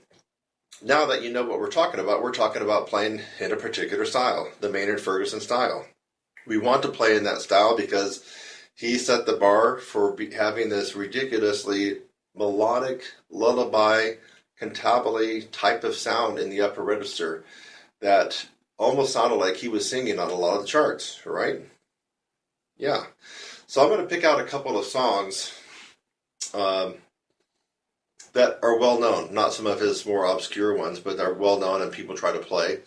now that you know what we're talking about playing in a particular style, the Maynard Ferguson style. We want to play in that style because he set the bar for having this ridiculously melodic, lullaby, cantabile type of sound in the upper register that almost sounded like he was singing on a lot of the charts, right? Yeah. So I'm going to pick out a couple of songs that are well known, not some of his more obscure ones, but they're well known and people try to play.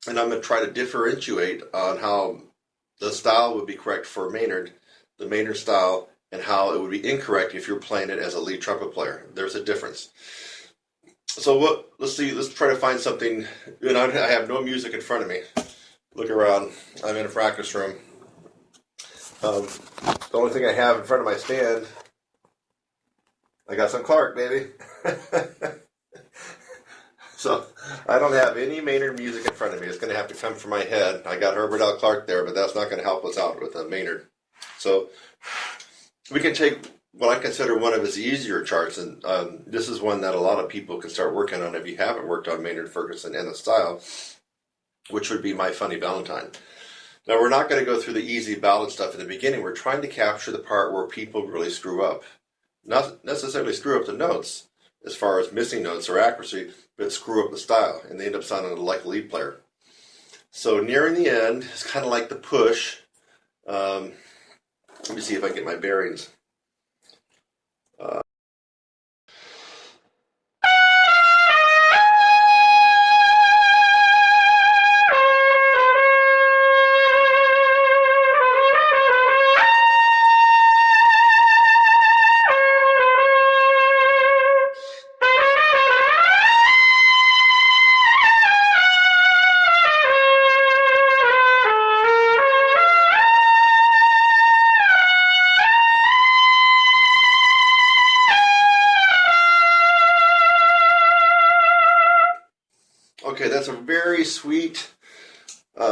And I'm going to try to differentiate on how the style would be correct for Maynard, the Maynard style, and how it would be incorrect if you're playing it as a lead trumpet player. There's a difference. So let's try to find something. And I have no music in front of me. Look around. I'm in a practice room. The only thing I have in front of my stand, I got some Clark, baby. So I don't have any Maynard music in front of me. It's going to have to come from my head. I got Herbert L. Clark there, but that's not going to help us out with the Maynard. So we can take what I consider one of his easier charts, and this is one that a lot of people can start working on if you haven't worked on Maynard Ferguson and the style, which would be My Funny Valentine. Now, we're not going to go through the easy ballad stuff in the beginning. We're trying to capture the part where people really screw up. Not necessarily screw up the notes as far as missing notes or accuracy, but screw up the style, and they end up sounding like a lead player. So nearing the end, it's kind of like the push. Let me see if I can get my bearings. Okay, that's a very sweet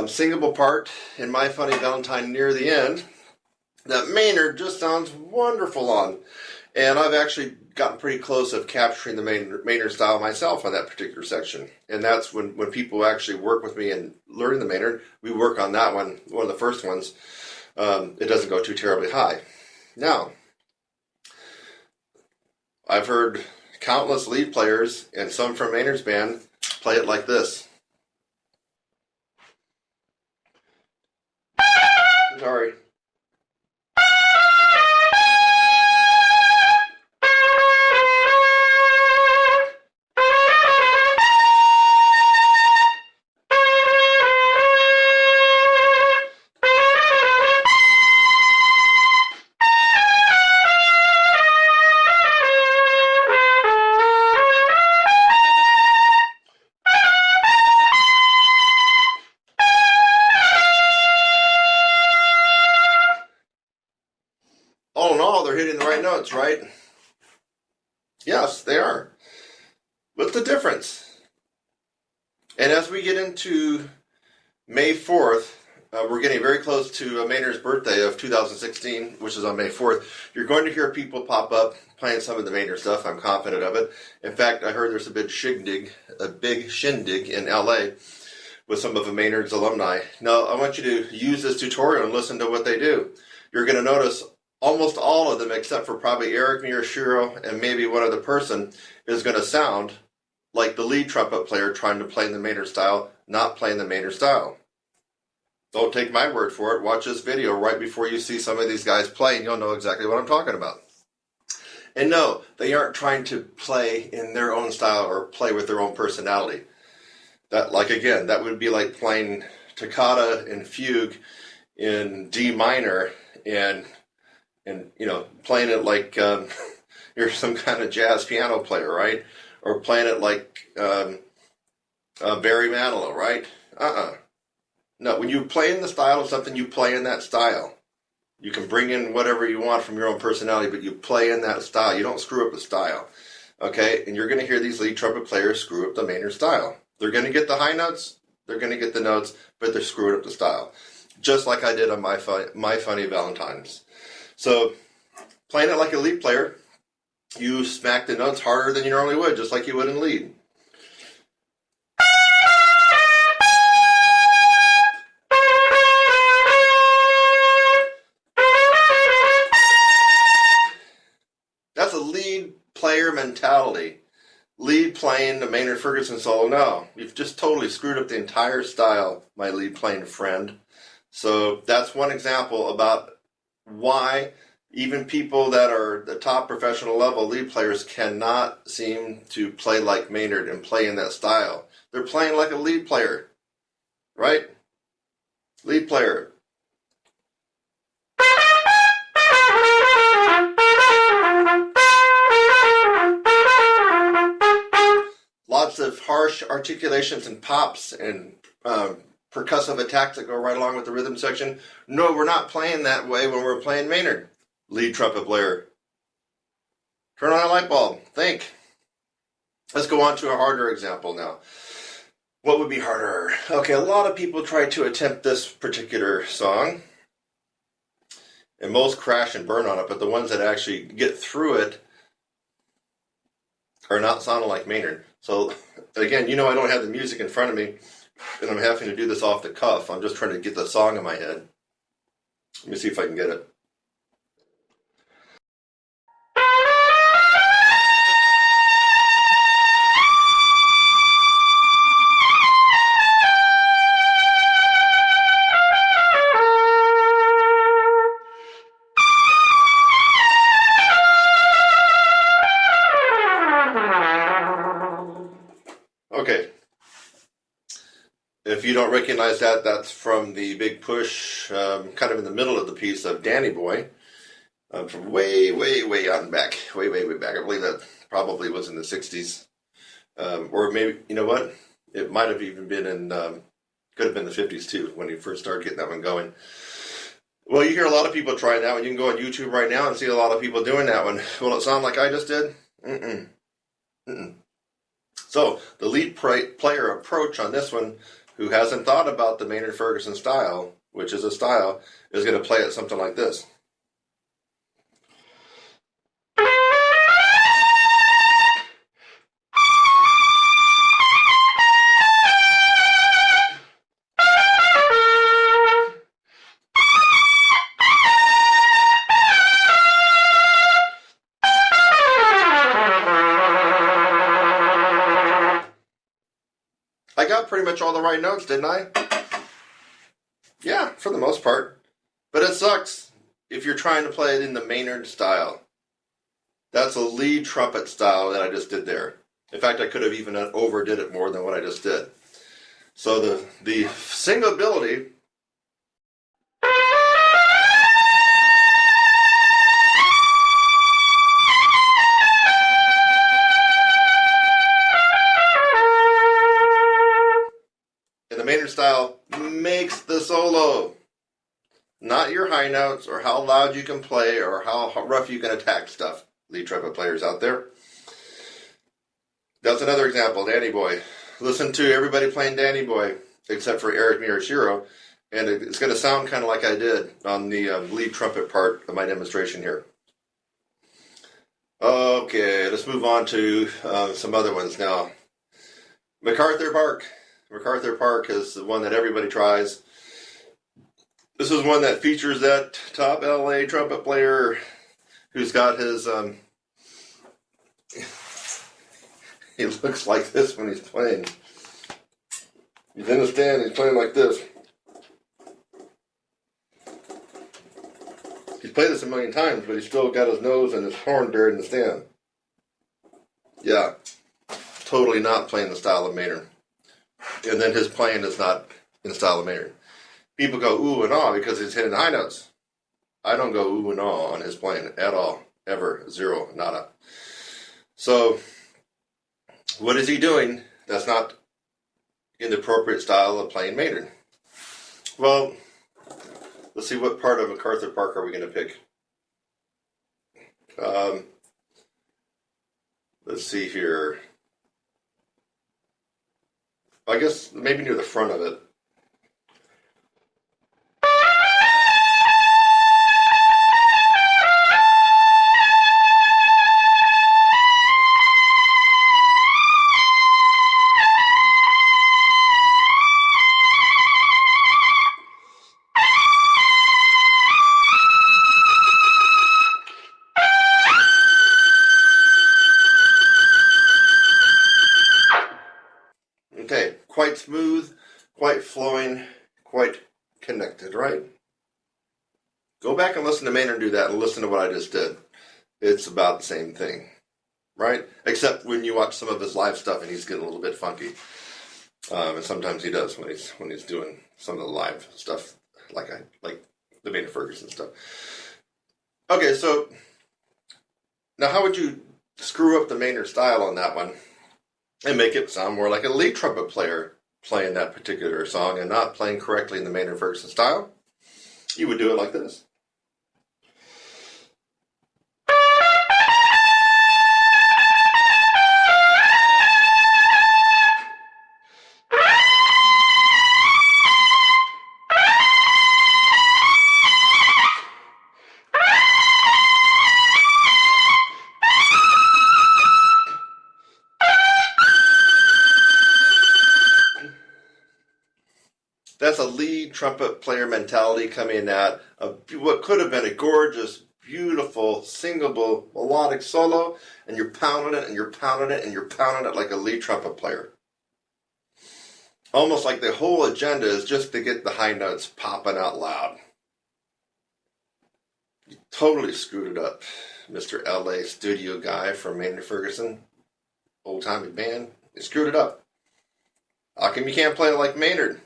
singable part in My Funny Valentine near the end that Maynard just sounds wonderful on. And I've actually gotten pretty close of capturing the Maynard style myself on that particular section. And that's when people actually work with me and learn the Maynard, we work on that one of the first ones. It doesn't go too terribly high. Now, I've heard countless lead players and some from Maynard's band play it like this. Sorry. All in all, they're hitting the right notes, right? Yes, they are. What's the difference? And as we get into May 4th, we're getting very close to Maynard's birthday of 2016, which is on May 4th. You're going to hear people pop up playing some of the Maynard stuff. I'm confident of it. In fact, I heard there's a big shindig in LA with some of the Maynard's alumni. Now, I want you to use this tutorial and listen to what they do. You're going to notice almost all of them, except for probably Eric Miyashiro and maybe one other person, is going to sound like the lead trumpet player trying to play in the Maynard style, not playing the Maynard style. Don't take my word for it. Watch this video right before you see some of these guys play, and you'll know exactly what I'm talking about. And no, they aren't trying to play in their own style or play with their own personality. That, like, again, that would be like playing toccata and fugue in D minor and you know, playing it like you're some kind of jazz piano player, right? Or playing it like Barry Manilow, right? No, when you play in the style of something, you play in that style. You can bring in whatever you want from your own personality, but you play in that style. You don't screw up the style, okay? And you're going to hear these lead trumpet players screw up the Maynard style. They're going to get the high notes, they're going to get the notes, but they're screwing up the style. Just like I did on My Funny Valentines. So, playing it like a lead player, you smack the notes harder than you normally would, just like you would in lead. That's a lead player mentality. Lead playing the Maynard Ferguson solo. No, you've just totally screwed up the entire style, my lead playing friend. So that's one example about why even people that are the top professional level lead players cannot seem to play like Maynard and play in that style. They're playing like a lead player, right? Lead player. Lots of harsh articulations and pops and percussive attacks that go right along with the rhythm section. No, we're not playing that way when we're playing Maynard. Lead trumpet player. Turn on a light bulb. Think. Let's go on to a harder example now. What would be harder? Okay, a lot of people try to attempt this particular song, and most crash and burn on it, but the ones that actually get through it are not sounding like Maynard. So, again, you know I don't have the music in front of me, and I'm having to do this off the cuff. I'm just trying to get the song in my head. Let me see if I can get it. Okay. If you don't recognize that, that's from the Big Push, kind of in the middle of the piece of Danny Boy, from way, way, way on back. Way, way, way back. I believe that probably was in the 60s. Or maybe, you know what? It might have even been in, could have been the 50s too, when he first started getting that one going. Well, you hear a lot of people trying that one. You can go on YouTube right now and see a lot of people doing that one. Will it sound like I just did? Mm-mm. Mm-mm. So, the lead player approach on this one, who hasn't thought about the Maynard Ferguson style, which is a style, is going to play it something like this. I got pretty much all the right notes, didn't I? Yeah, for the most part. But it sucks if you're trying to play it in the Maynard style. That's a lead trumpet style that I just did there. In fact, I could have even overdid it more than what I just did. So the singability in the Maynard style makes the solo. Not your high notes or how loud you can play or how rough you can attack stuff. Lead trumpet players out there. That's another example, Danny Boy. Listen to everybody playing Danny Boy, except for Eric Miyashiro, and it's going to sound kind of like I did on the lead trumpet part of my demonstration here. Okay, let's move on to some other ones now. MacArthur Park. MacArthur Park is the one that everybody tries. This is one that features that top LA trumpet player who's got his, he looks like this when he's playing. He's in the stand, he's playing like this. He's played this a million times, but he's still got his nose and his horn buried in the stand. Yeah, totally not playing the style of Maynard. And then his playing is not in the style of Maynard. People go ooh and ah because he's hitting the high notes. I don't go ooh and ah on his playing at all. Ever. Zero. Nada. So, what is he doing that's not in the appropriate style of playing Maynard? Well, let's see what part of MacArthur Park are we going to pick. Let's see here. I guess maybe near the front of it. Okay, quite smooth, quite flowing, quite connected, right? Go back and listen to Maynard do that and listen to what I just did. It's about the same thing, right? Except when you watch some of his live stuff and he's getting a little bit funky. And sometimes he does when he's doing some of the live stuff like the Maynard Ferguson stuff. Okay, so now how would you screw up the Maynard style on that one and make it sound more like a lead trumpet player playing that particular song and not playing correctly in the Maynard Ferguson style, you would do it like this. That's a lead trumpet player mentality coming at what could have been a gorgeous, beautiful, singable, melodic solo, and you're pounding it and you're pounding it and you're pounding it like a lead trumpet player. Almost like the whole agenda is just to get the high notes popping out loud. You totally screwed it up, Mr. LA studio guy from Maynard Ferguson, old-timey band. You screwed it up. How come you can't play it like Maynard?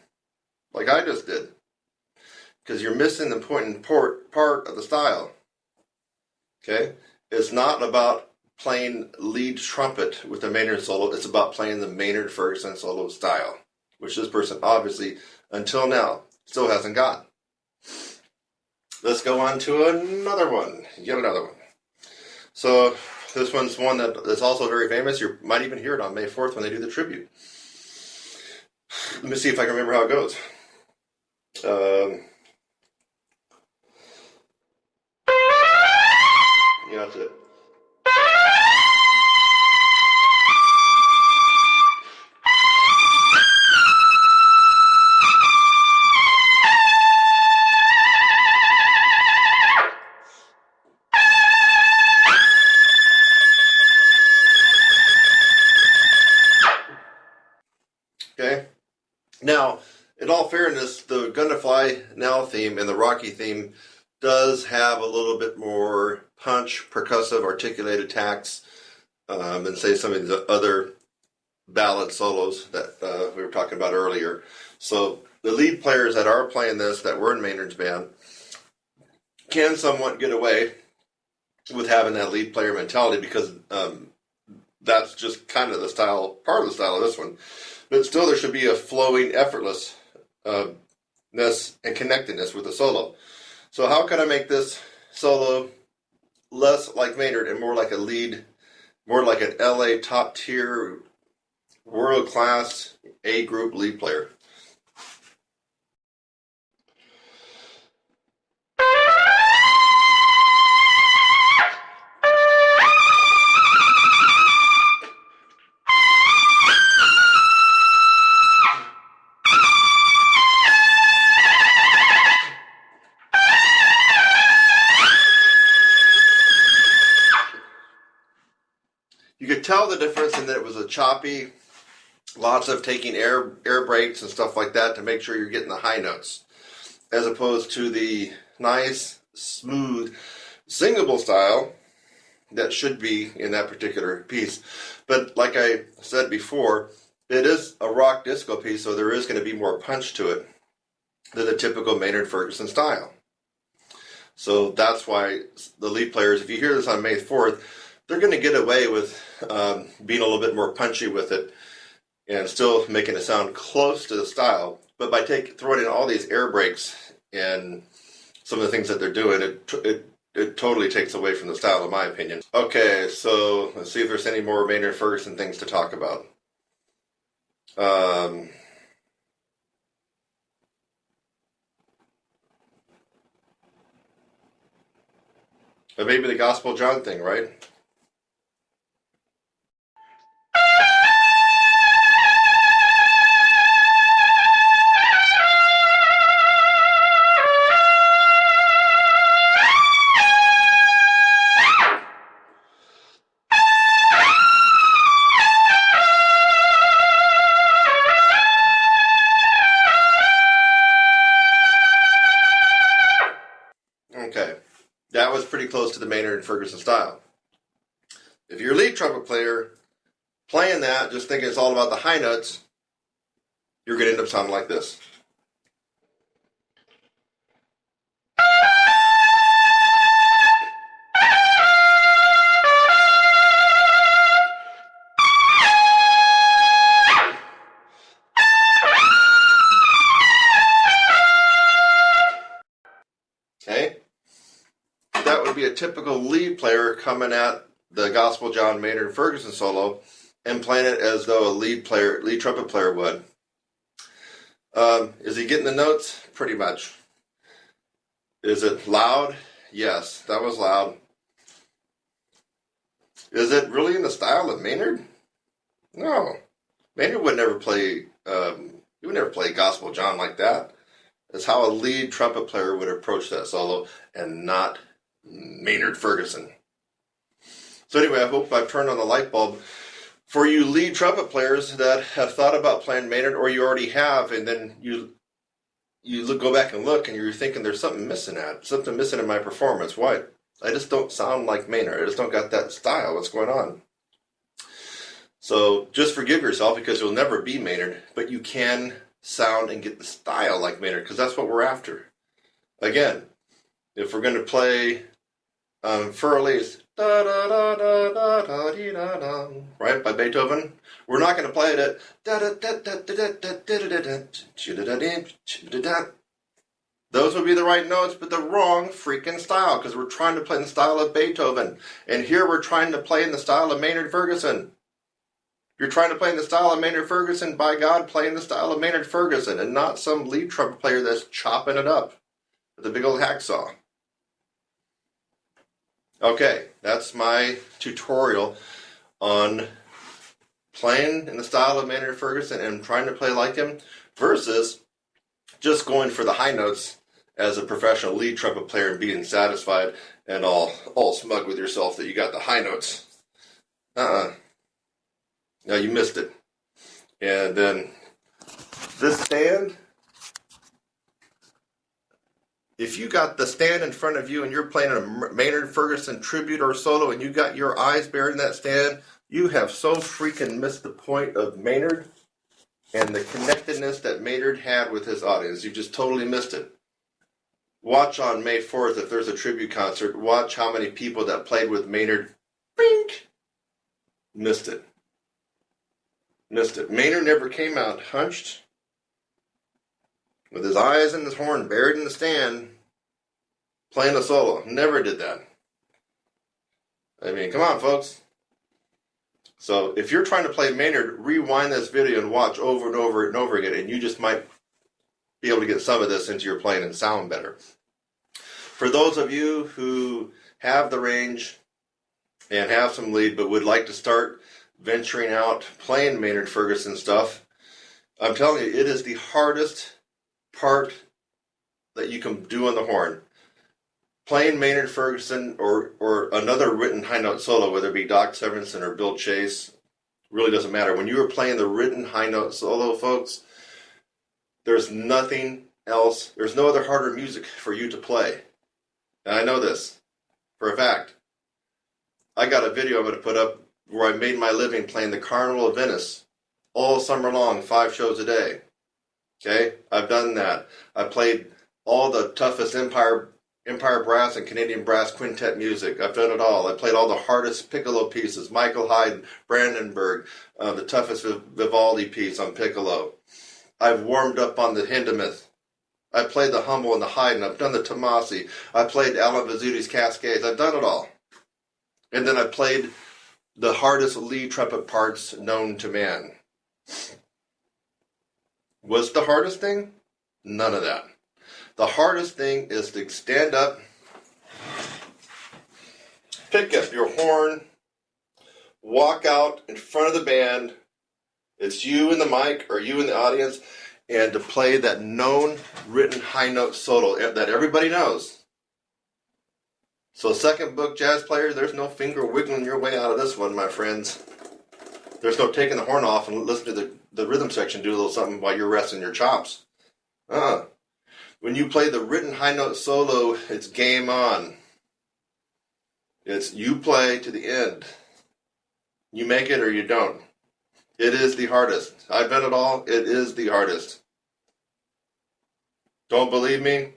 Like I just did, because you're missing the important part of the style. Okay, it's not about playing lead trumpet with the Maynard solo. It's about playing the Maynard Ferguson solo style, which this person obviously, until now, still hasn't got. Let's go on to another one. Yet another one. So this one's one that's also very famous. You might even hear it on May 4th when they do the tribute. Let me see if I can remember how it goes. Yeah, that's it. Okay. Now, in all fairness, the Gonna Fly Now theme and the Rocky theme does have a little bit more punch, percussive, articulated attacks than, say, some of the other ballad solos that we were talking about earlier. So the lead players that are playing this, that were in Maynard's band, can somewhat get away with having that lead player mentality because that's just kind of the style, part of the style of this one. But still, there should be a flowing, effortlessness and connectedness with the solo. So how can I make this solo less like Maynard and more like a lead, more like an LA top tier, world class A group lead player? You could tell the difference in that it was a choppy, lots of taking air breaks and stuff like that to make sure you're getting the high notes, as opposed to the nice, smooth, singable style that should be in that particular piece. But like I said before, it is a rock disco piece, so there is going to be more punch to it than the typical Maynard Ferguson style. So that's why the lead players, if you hear this on May 4th, they're going to get away with being a little bit more punchy with it and still making it sound close to the style. But by throwing in all these air breaks and some of the things that they're doing, it totally takes away from the style, in my opinion. Okay, so let's see if there's any more Maynard Ferguson things to talk about. But maybe the Gospel John thing, right? Okay, that was pretty close to the Maynard and Ferguson style. If you're a lead trumpet player playing that, just thinking it's all about the high notes, you're going to end up sounding like this. typical lead player coming at the Gospel John Maynard Ferguson solo and playing it as though a lead trumpet player would. Is he getting the notes? Pretty much. Is it loud? Yes, that was loud. Is it really in the style of Maynard? No. Maynard would never play. He would never play Gospel John like that. It's how a lead trumpet player would approach that solo, and not Maynard Ferguson. So anyway, I hope I've turned on the light bulb for you lead trumpet players that have thought about playing Maynard, or you already have, and then you go back and look, and you're thinking there's something missing in my performance. Why? I just don't sound like Maynard. I just don't got that style. What's going on? So just forgive yourself, because you'll never be Maynard, but you can sound and get the style like Maynard, because that's what we're after. Again, if we're going to play Furley's da da da da da da dee da da, right, by Beethoven, we're not going to play it at da da da da da da da da da. Those would be the right notes, but the wrong freaking style, because we're trying to play in the style of Beethoven, and here we're trying to play in the style of Maynard Ferguson. You're trying to play in the style of Maynard Ferguson. By God, play in the style of Maynard Ferguson, and not some lead trumpet player that's chopping it up with a big old hacksaw. Okay, that's my tutorial on playing in the style of Maynard Ferguson and trying to play like him, versus just going for the high notes as a professional lead trumpet player and being satisfied and all smug with yourself that you got the high notes. No, you missed it. And then this stand, if you got the stand in front of you and you're playing a Maynard Ferguson tribute or solo and you got your eyes buried in that stand, you have so freaking missed the point of Maynard and the connectedness that Maynard had with his audience. You just totally missed it. Watch on May 4th, if there's a tribute concert, watch how many people that played with Maynard, bink, missed it. Maynard never came out hunched, with his eyes and his horn buried in the stand, playing a solo. Never did that. I mean, come on, folks. So if you're trying to play Maynard, rewind this video and watch over and over and over again, and you just might be able to get some of this into your playing and sound better. For those of you who have the range and have some lead but would like to start venturing out playing Maynard Ferguson stuff, I'm telling you, it is the hardest part that you can do on the horn. Playing Maynard Ferguson or another written high note solo, whether it be Doc Severinsen or Bill Chase, really doesn't matter. When you are playing the written high note solo, folks, there's nothing else. There's no other harder music for you to play. And I know this for a fact. I got a video I'm going to put up where I made my living playing the Carnival of Venice all summer long, 5 shows a day. Okay? I've done that. I played all the toughest Empire Brass and Canadian Brass Quintet music. I've done it all. I played all the hardest piccolo pieces. Michael Haydn, Brandenburg, the toughest Vivaldi piece on piccolo. I've warmed up on the Hindemith. I played the Hummel and the Haydn. I've done the Tomasi. I played Alan Vizuti's Cascades. I've done it all. And then I played the hardest lead trumpet parts known to man. What's the hardest thing? None of that. The hardest thing is to stand up, pick up your horn, walk out in front of the band. It's you in the mic or you in the audience, and to play that known written high note solo that everybody knows. So second book jazz players, there's no finger wiggling your way out of this one, my friends. There's no taking the horn off and listening to the rhythm section do a little something while you're resting your chops. When you play the written high note solo, it's game on. It's you play to the end. You make it or you don't. It is the hardest. I've done it all. It is the hardest. Don't believe me?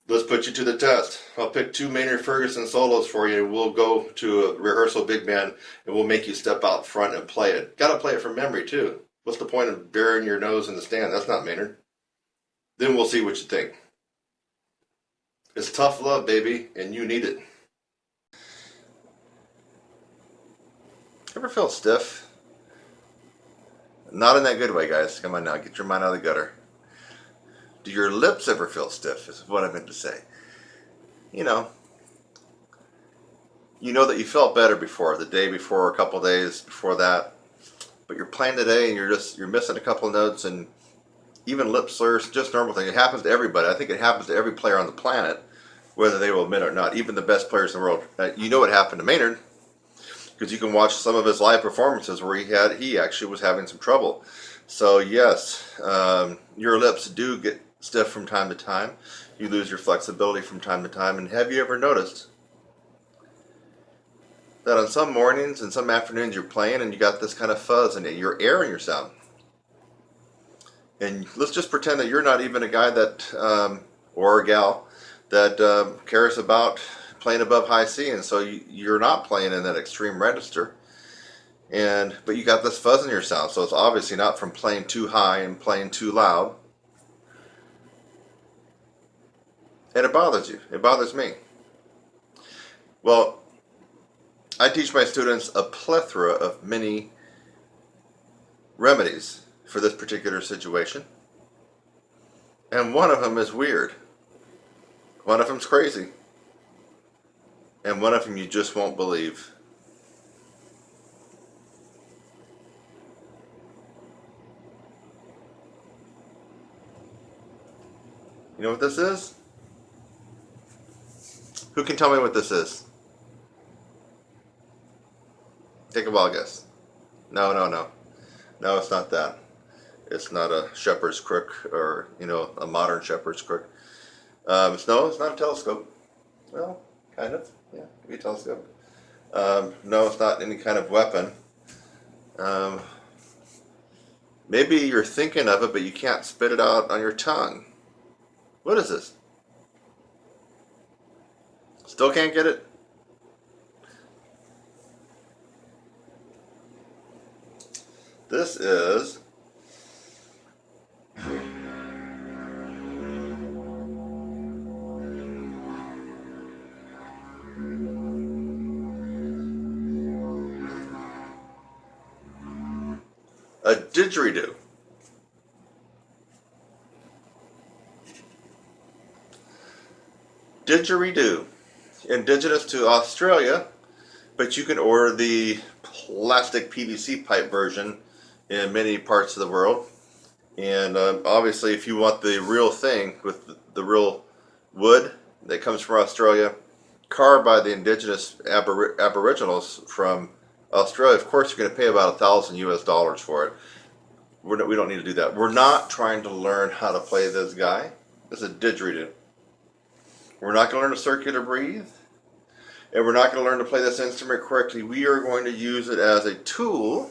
Let's put you to the test. I'll pick 2 Maynard Ferguson solos for you. We'll go to a rehearsal big band and we'll make you step out front and play it. Got to play it from memory too. What's the point of burying your nose in the stand? That's not Maynard. Then we'll see what you think. It's tough love, baby, and you need it. Ever feel stiff? Not in that good way, guys. Come on now, get your mind out of the gutter. Do your lips ever feel stiff? Is what I meant to say. You know that you felt better before, the day before, a couple days before that, but you're playing today and you're missing a couple notes, and even lip slurs, just normal thing. It happens to everybody. I think it happens to every player on the planet, whether they will admit it or not. Even the best players in the world. You know what happened to Maynard, because you can watch some of his live performances where he actually was having some trouble. So yes, your lips do get stiff from time to time. You lose your flexibility from time to time. And have you ever noticed that on some mornings and some afternoons you're playing and you got this kind of fuzz and you're airing your sound? And let's just pretend that you're not even a guy that, or a gal, that cares about playing above high C, and so you're not playing in that extreme register. But you got this fuzz in your sound, so it's obviously not from playing too high and playing too loud. And it bothers you. It bothers me. Well, I teach my students a plethora of many remedies for this particular situation. And one of them is weird. One of them's crazy. And one of them you just won't believe. You know what this is? Who can tell me what this is? Take a wild guess. No. No, it's not that. It's not a shepherd's crook or, a modern shepherd's crook. It's not a telescope. Well, kind of. Yeah, it could be a telescope. No, it's not any kind of weapon. Maybe you're thinking of it, but you can't spit it out on your tongue. What is this? Still can't get it? This is a didgeridoo. Didgeridoo. Indigenous to Australia, but you can order the plastic PVC pipe version in many parts of the world. And obviously, if you want the real thing with the real wood that comes from Australia, carved by the indigenous aboriginals from Australia, of course, you're going to pay about $1,000 for it. We don't need to do that. We're not trying to learn how to play this guy. This is a didgeridoo. We're not going to learn to circular breathe, and we're not going to learn to play this instrument correctly. We are going to use it as a tool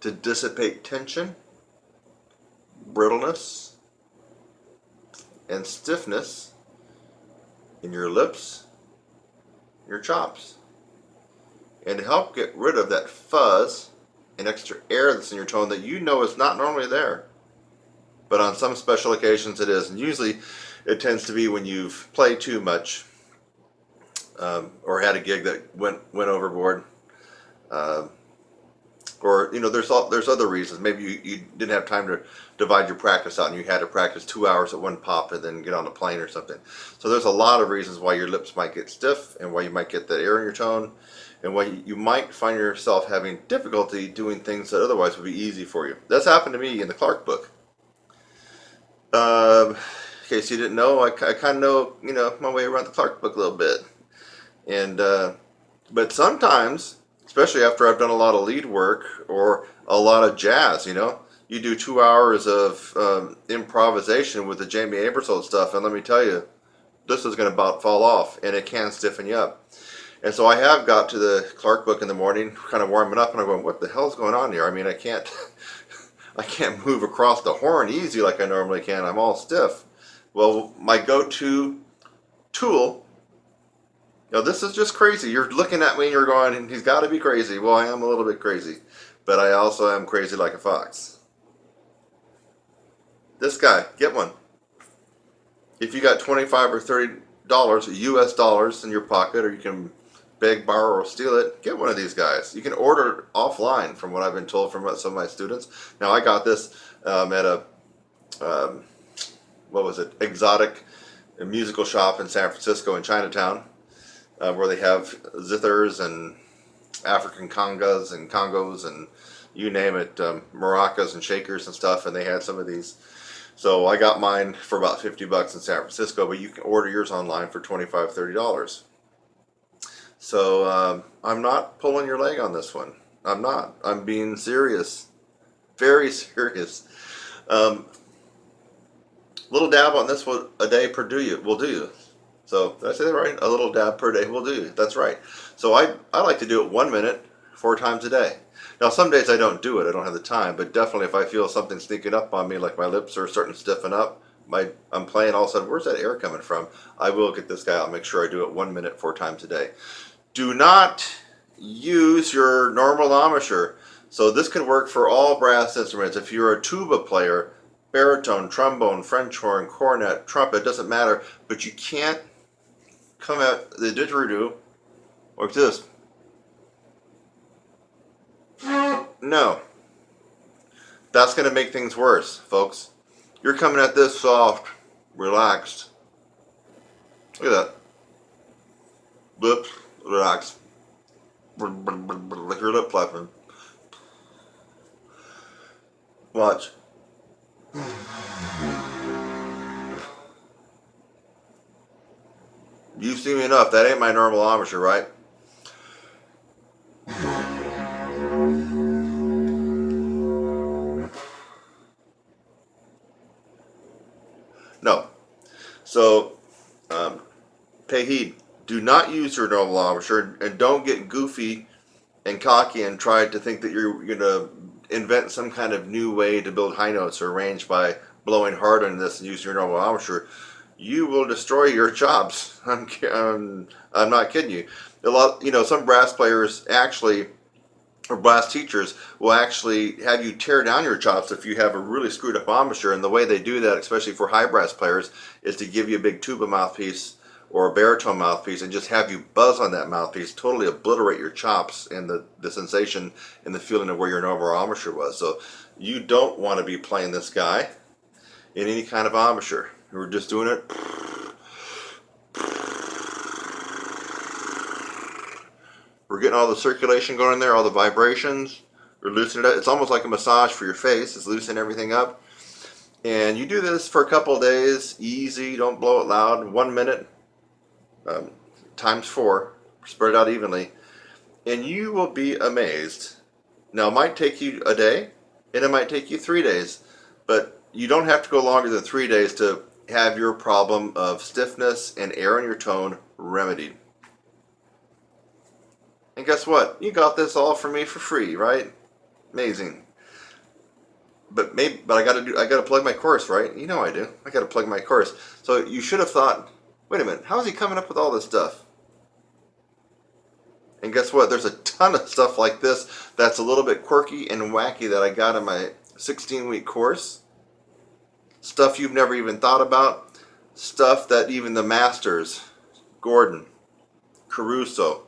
to dissipate tension, brittleness, and stiffness in your lips, your chops, and to help get rid of that fuzz and extra air that's in your tone that is not normally there, but on some special occasions it is. And usually it tends to be when you've played too much, or had a gig that went overboard, or there's other reasons. Maybe you didn't have time to divide your practice out, and you had to practice 2 hours at one pop and then get on a plane or something. So there's a lot of reasons why your lips might get stiff, and why you might get that air in your tone, and why you might find yourself having difficulty doing things that otherwise would be easy for you. That's happened to me in the Clark book. In case you didn't know, I kind of know, my way around the Clark book a little bit. And but sometimes, especially after I've done a lot of lead work or a lot of jazz, you do 2 hours of improvisation with the Jamie Aebersold stuff, and let me tell you, this is going to about fall off, and it can stiffen you up. And so I have got to the Clark book in the morning, kind of warming up, and I'm going, what the hell's going on here? I mean, I can't move across the horn easy like I normally can. I'm all stiff. Well, my go-to tool, this is just crazy. You're looking at me and you're going, he's got to be crazy. Well, I am a little bit crazy, but I also am crazy like a fox. This guy, get one. If you got $25 or $30 US dollars in your pocket, or you can beg, borrow, or steal it, get one of these guys. You can order offline, from what I've been told from some of my students. Now, I got this at a what was it? Exotic musical shop in San Francisco in Chinatown, where they have zithers and African congas and congos and you name it, maracas and shakers and stuff, and they had some of these. So I got mine for about $50 in San Francisco, but you can order yours online for $25, $30. So I'm not pulling your leg on this one. I'm not. I'm being serious, very serious. Little dab on this one a day will do you. So did I say that right? A little dab per day will do you. That's right. So I like to do it 1 minute, 4 times a day. Now some days I don't do it. I don't have the time. But definitely if I feel something sneaking up on me, like my lips are starting to stiffen up, I'm playing all of a sudden, where's that air coming from? I will get this guy out and make sure I do it 1 minute, 4 times a day. Do not use your normal embouchure. So this can work for all brass instruments. If you're a tuba player, baritone, trombone, French horn, cornet, trumpet, doesn't matter, but you can't come at the didgeridoo like this. No. That's going to make things worse, folks. You're coming at this soft, relaxed. Look at that. Lips, relax. Like your lip flapping. Watch. You've seen me enough. That ain't my normal embouchure, right? No. So, pay heed. Do not use your normal embouchure, and don't get goofy and cocky and try to think that you're going to invent some kind of new way to build high notes or range by blowing hard on this and using your normal embouchure. You will destroy your chops. I'm not kidding you. Some brass players actually, or brass teachers, will actually have you tear down your chops if you have a really screwed up embouchure. And the way they do that, especially for high brass players, is to give you a big tuba mouthpiece or a baritone mouthpiece and just have you buzz on that mouthpiece, totally obliterate your chops and the sensation and the feeling of where your normal embouchure was. So you don't want to be playing this guy in any kind of embouchure. We're just doing it. We're getting all the circulation going in there, all the vibrations. We're loosening it up. It's almost like a massage for your face. It's loosening everything up. And you do this for a couple of days, easy, don't blow it loud. 1 minute, times 4, spread it out evenly, and you will be amazed. Now, it might take you a day, and it might take you 3 days, but you don't have to go longer than 3 days to have your problem of stiffness and air in your tone remedied. And guess what? You got this all from me for free, right? Amazing. But I gotta plug my course, right? You know I do. I gotta plug my course. So you should have thought, wait a minute, how is he coming up with all this stuff? And guess what? There's a ton of stuff like this that's a little bit quirky and wacky that I got in my 16-week course. Stuff you've never even thought about. Stuff that even the masters, Gordon, Caruso,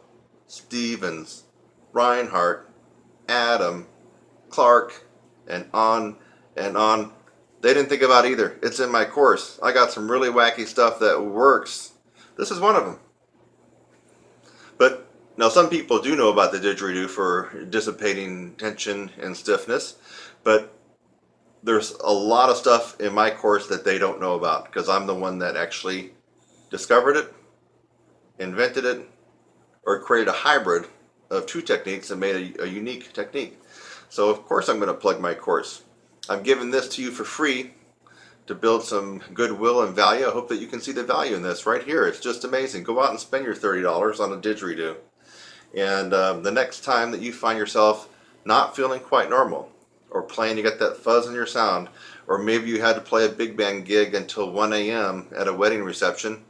Stevens, Reinhardt, Adam, Clark, and on, they didn't think about either. It's in my course. I got some really wacky stuff that works. This is one of them. But now some people do know about the didgeridoo for dissipating tension and stiffness, but there's a lot of stuff in my course that they don't know about because I'm the one that actually discovered it, invented it, or created a hybrid of 2 techniques and made a unique technique. So of course I'm going to plug my course. I'm giving this to you for free to build some goodwill and value. I hope that you can see the value in this right here. It's just amazing. Go out and spend your $30 on a didgeridoo. And the next time that you find yourself not feeling quite normal, or playing, you got that fuzz in your sound, or maybe you had to play a big band gig until 1 a.m. at a wedding reception,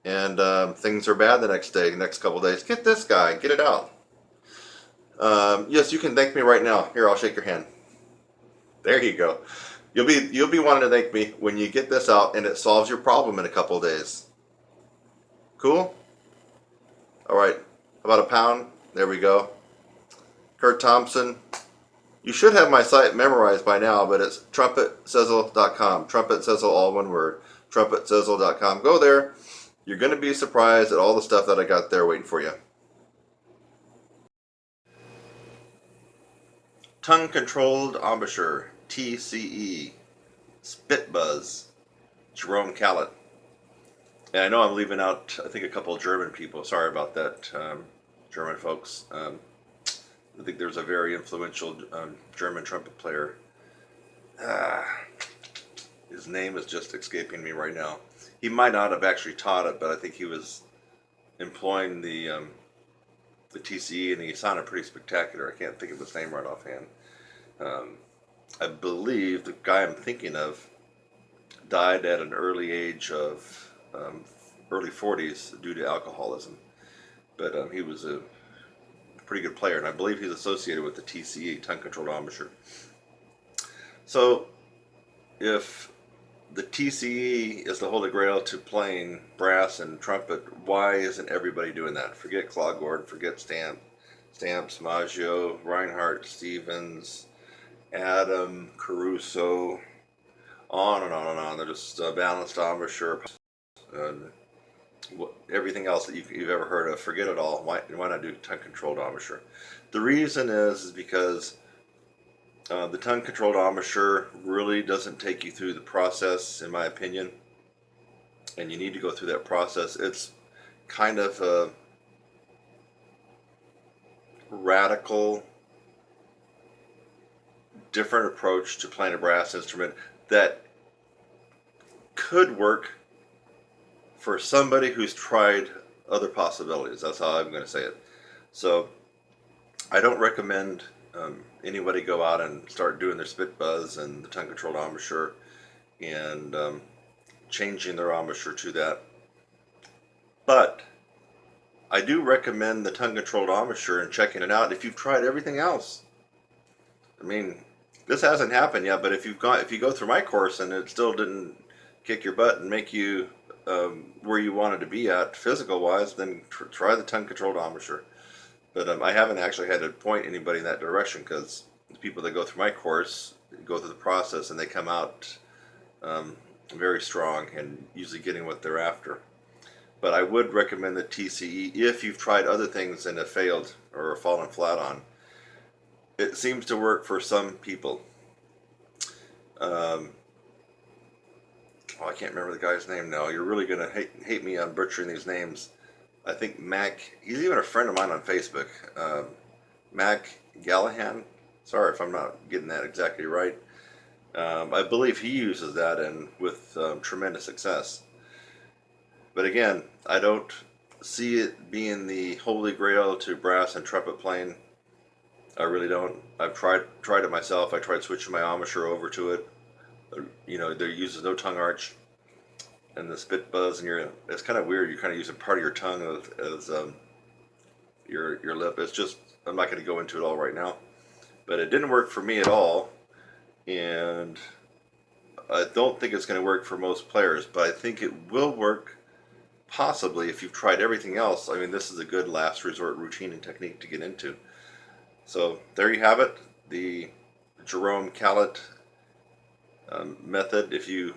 and things are bad the next couple days, get this guy, get it out. Yes, you can thank me right now. Here, I'll shake your hand. There you go. You'll be wanting to thank me when you get this out and it solves your problem in a couple of days. Cool? All right. About a pound. There we go. Kurt Thompson. You should have my site memorized by now, but it's trumpetsizzle.com. Trumpet sizzle, all one word. Trumpetsizzle.com. Go there. You're going to be surprised at all the stuff that I got there waiting for you. Tongue-controlled embouchure, TCE, spit buzz, Jerome Callet. And I know I'm leaving out, I think, a couple of German people. Sorry about that, German folks. I think there's a very influential German trumpet player. His name is just escaping me right now. He might not have actually taught it, but I think he was employing the TCE, and he sounded pretty spectacular. I can't think of his name right offhand. I believe the guy I'm thinking of died at an early age of early 40s due to alcoholism. But he was a pretty good player, and I believe he's associated with the TCE, tongue-controlled embouchure. So if the TCE is the holy grail to playing brass and trumpet, why isn't everybody doing that? Forget Claude Gordon, forget Stamps, Maggio, Reinhardt, Stevens, Adam, Caruso, on and on and on. They're just balanced embouchure, everything else that you've ever heard of. Forget it all. Why not do tongue-controlled embouchure? The reason is because the tongue-controlled embouchure really doesn't take you through the process, in my opinion, and you need to go through that process. It's kind of a radical, different approach to playing a brass instrument that could work for somebody who's tried other possibilities. That's how I'm going to say it. So I don't recommend anybody go out and start doing their spit buzz and the tongue-controlled embouchure and changing their embouchure to that. But I do recommend the tongue-controlled embouchure and checking it out if you've tried everything else. I mean, this hasn't happened yet, but if you go through my course and it still didn't kick your butt and make you where you wanted to be at physical-wise, then try the tongue-controlled embouchure. But I haven't actually had to point anybody in that direction, because the people that go through my course go through the process and they come out very strong and usually getting what they're after. But I would recommend the TCE if you've tried other things and have failed or fallen flat on. It seems to work for some people. I can't remember the guy's name now. You're really going to hate me on butchering these names. I think Mac, he's even a friend of mine on Facebook. Mac Gallahan. Sorry if I'm not getting that exactly right. I believe he uses that and with tremendous success. But again, I don't see it being the holy grail to brass and trumpet playing. I really don't. I've tried it myself. I tried switching my embouchure over to it. You know, there uses no tongue arch and the spit buzz, and it's kind of weird. You're kind of using part of your tongue as your lip. It's just, I'm not going to go into it all right now, but it didn't work for me at all, and I don't think it's going to work for most players, but I think it will work possibly if you've tried everything else. I mean, this is a good last resort routine and technique to get into. So there you have it, the Jerome Callet method, if you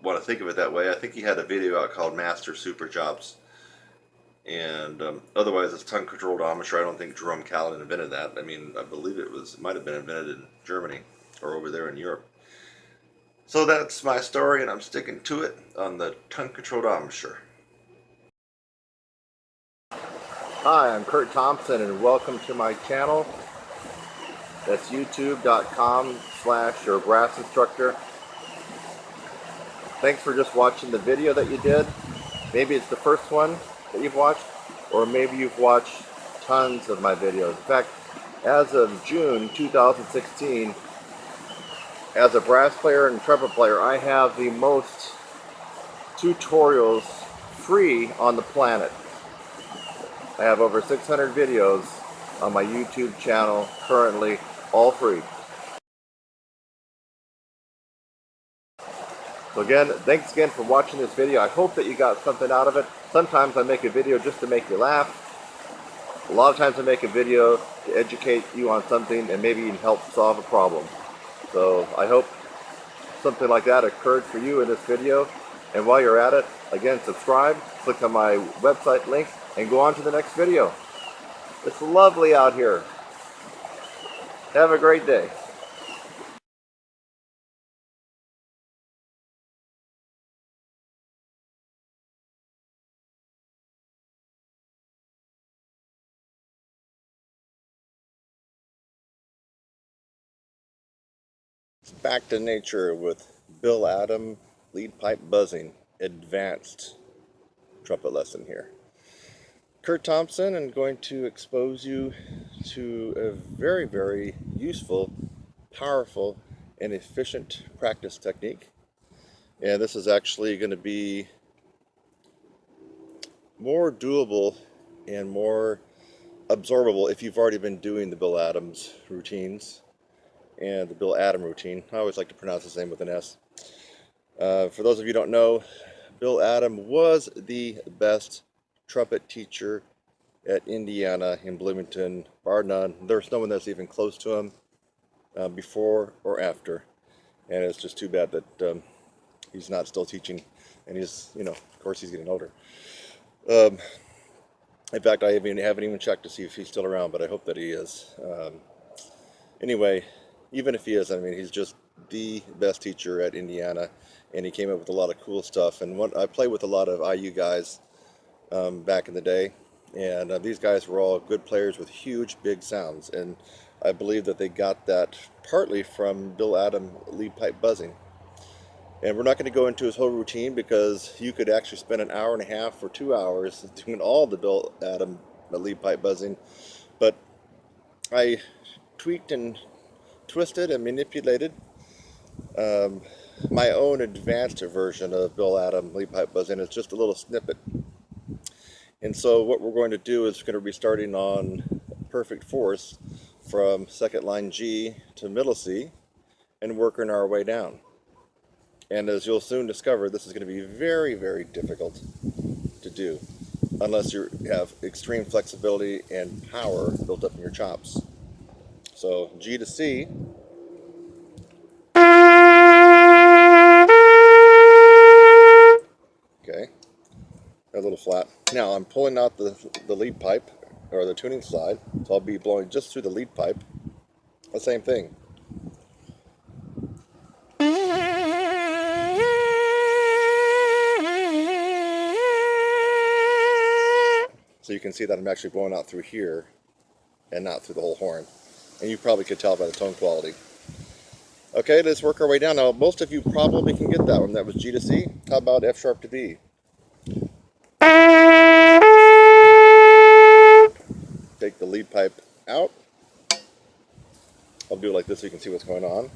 want to think of it that way. I think he had a video out called Master Super Jobs, and otherwise it's tongue-controlled embouchure. I don't think Jerome Callet invented that. I mean, I believe it might have been invented in Germany or over there in Europe. So that's my story, and I'm sticking to it on the tongue-controlled embouchure. Hi, I'm Kurt Thompson, and welcome to my channel. That's youtube.com/your brass instructor. Thanks for just watching the video that you did. Maybe it's the first one that you've watched, or maybe you've watched tons of my videos. In fact, as of June 2016, as a brass player and trumpet player, I have the most tutorials free on the planet. I have over 600 videos on my YouTube channel currently, all free. So again, thanks again for watching this video. I hope that you got something out of it. Sometimes I make a video just to make you laugh. A lot of times I make a video to educate you on something and maybe even help solve a problem. So I hope something like that occurred for you in this video. And while you're at it, again, subscribe, click on my website link, and go on to the next video. It's lovely out here. Have a great day. Back to nature with Bill Adam, lead pipe buzzing, advanced trumpet lesson here. Kurt Thompson, I'm going to expose you to a very, very useful, powerful, and efficient practice technique. And this is actually going to be more doable and more absorbable if you've already been doing the Bill Adams routines and the Bill Adam routine. I always like to pronounce his name with an S. For those of you who don't know, Bill Adam was the best trumpet teacher at Indiana in Bloomington, bar none. There's no one that's even close to him before or after. And it's just too bad that he's not still teaching. And he's, of course he's getting older. In fact, I haven't even checked to see if he's still around, but I hope that he is. Anyway, even if he is, I mean, he's just the best teacher at Indiana, and he came up with a lot of cool stuff. And I played with a lot of IU guys back in the day, and these guys were all good players with huge, big sounds. And I believe that they got that partly from Bill Adam lead pipe buzzing. And we're not going to go into his whole routine because you could actually spend an hour and a half or 2 hours doing all the Bill Adam lead pipe buzzing. But I tweaked and twisted and manipulated my own advanced version of Bill Adam lead pipe buzzing. It's just a little snippet. And so what we're going to do is we're going to be starting on perfect force from second line G to middle C and working our way down. And as you'll soon discover, this is going to be very, very difficult to do unless you have extreme flexibility and power built up in your chops. So G to C. Okay, a little flat. Now I'm pulling out the lead pipe, or the tuning slide, so I'll be blowing just through the lead pipe. The same thing. So you can see that I'm actually blowing out through here and not through the whole horn. And you probably could tell by the tone quality. Okay, let's work our way down. Now, most of you probably can get that one. That was G to C. How about F sharp to B? Take the lead pipe out. I'll do it like this so you can see what's going on.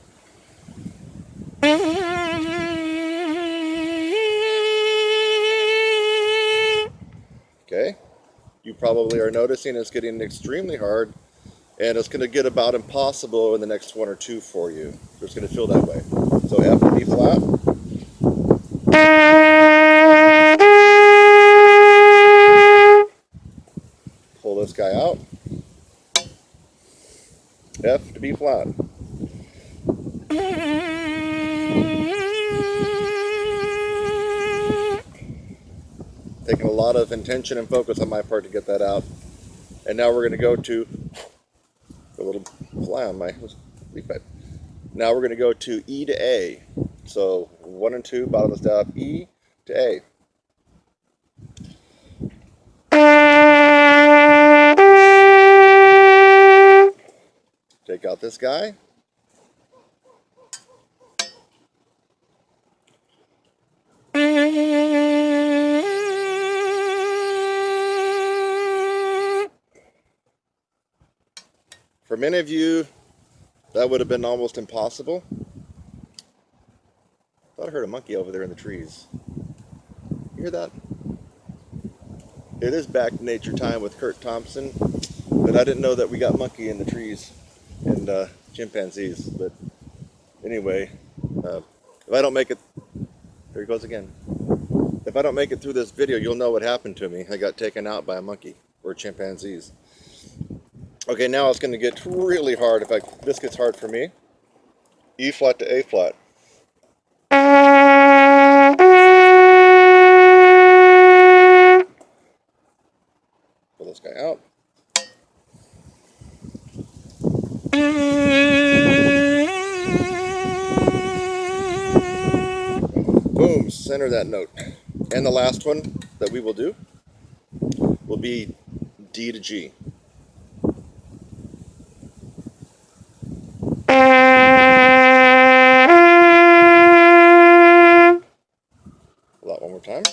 Okay, you probably are noticing it's getting extremely hard, and it's going to get about impossible in the next one or two for you. It's going to feel that way. So F to B flat. Pull this guy out. F to B flat. Taking a lot of intention and focus on my part to get that out. And now we're going to go to a little fly on my lead pipe. Now we're going to go to E to A. So 1 and 2, bottom of the staff, E to A. Take out this guy. For many of you, that would have been almost impossible. I thought I heard a monkey over there in the trees. You hear that? It is back nature time with Kurt Thompson, but I didn't know that we got monkey in the trees and chimpanzees. But anyway, if I don't make it, there he goes again. If I don't make it through this video, you'll know what happened to me. I got taken out by a monkey or chimpanzees. Okay, now it's going to get really hard. In fact, this gets hard for me. E flat to A flat. Pull this guy out. Boom, center that note. And the last one that we will do will be D to G. Pull that one more time.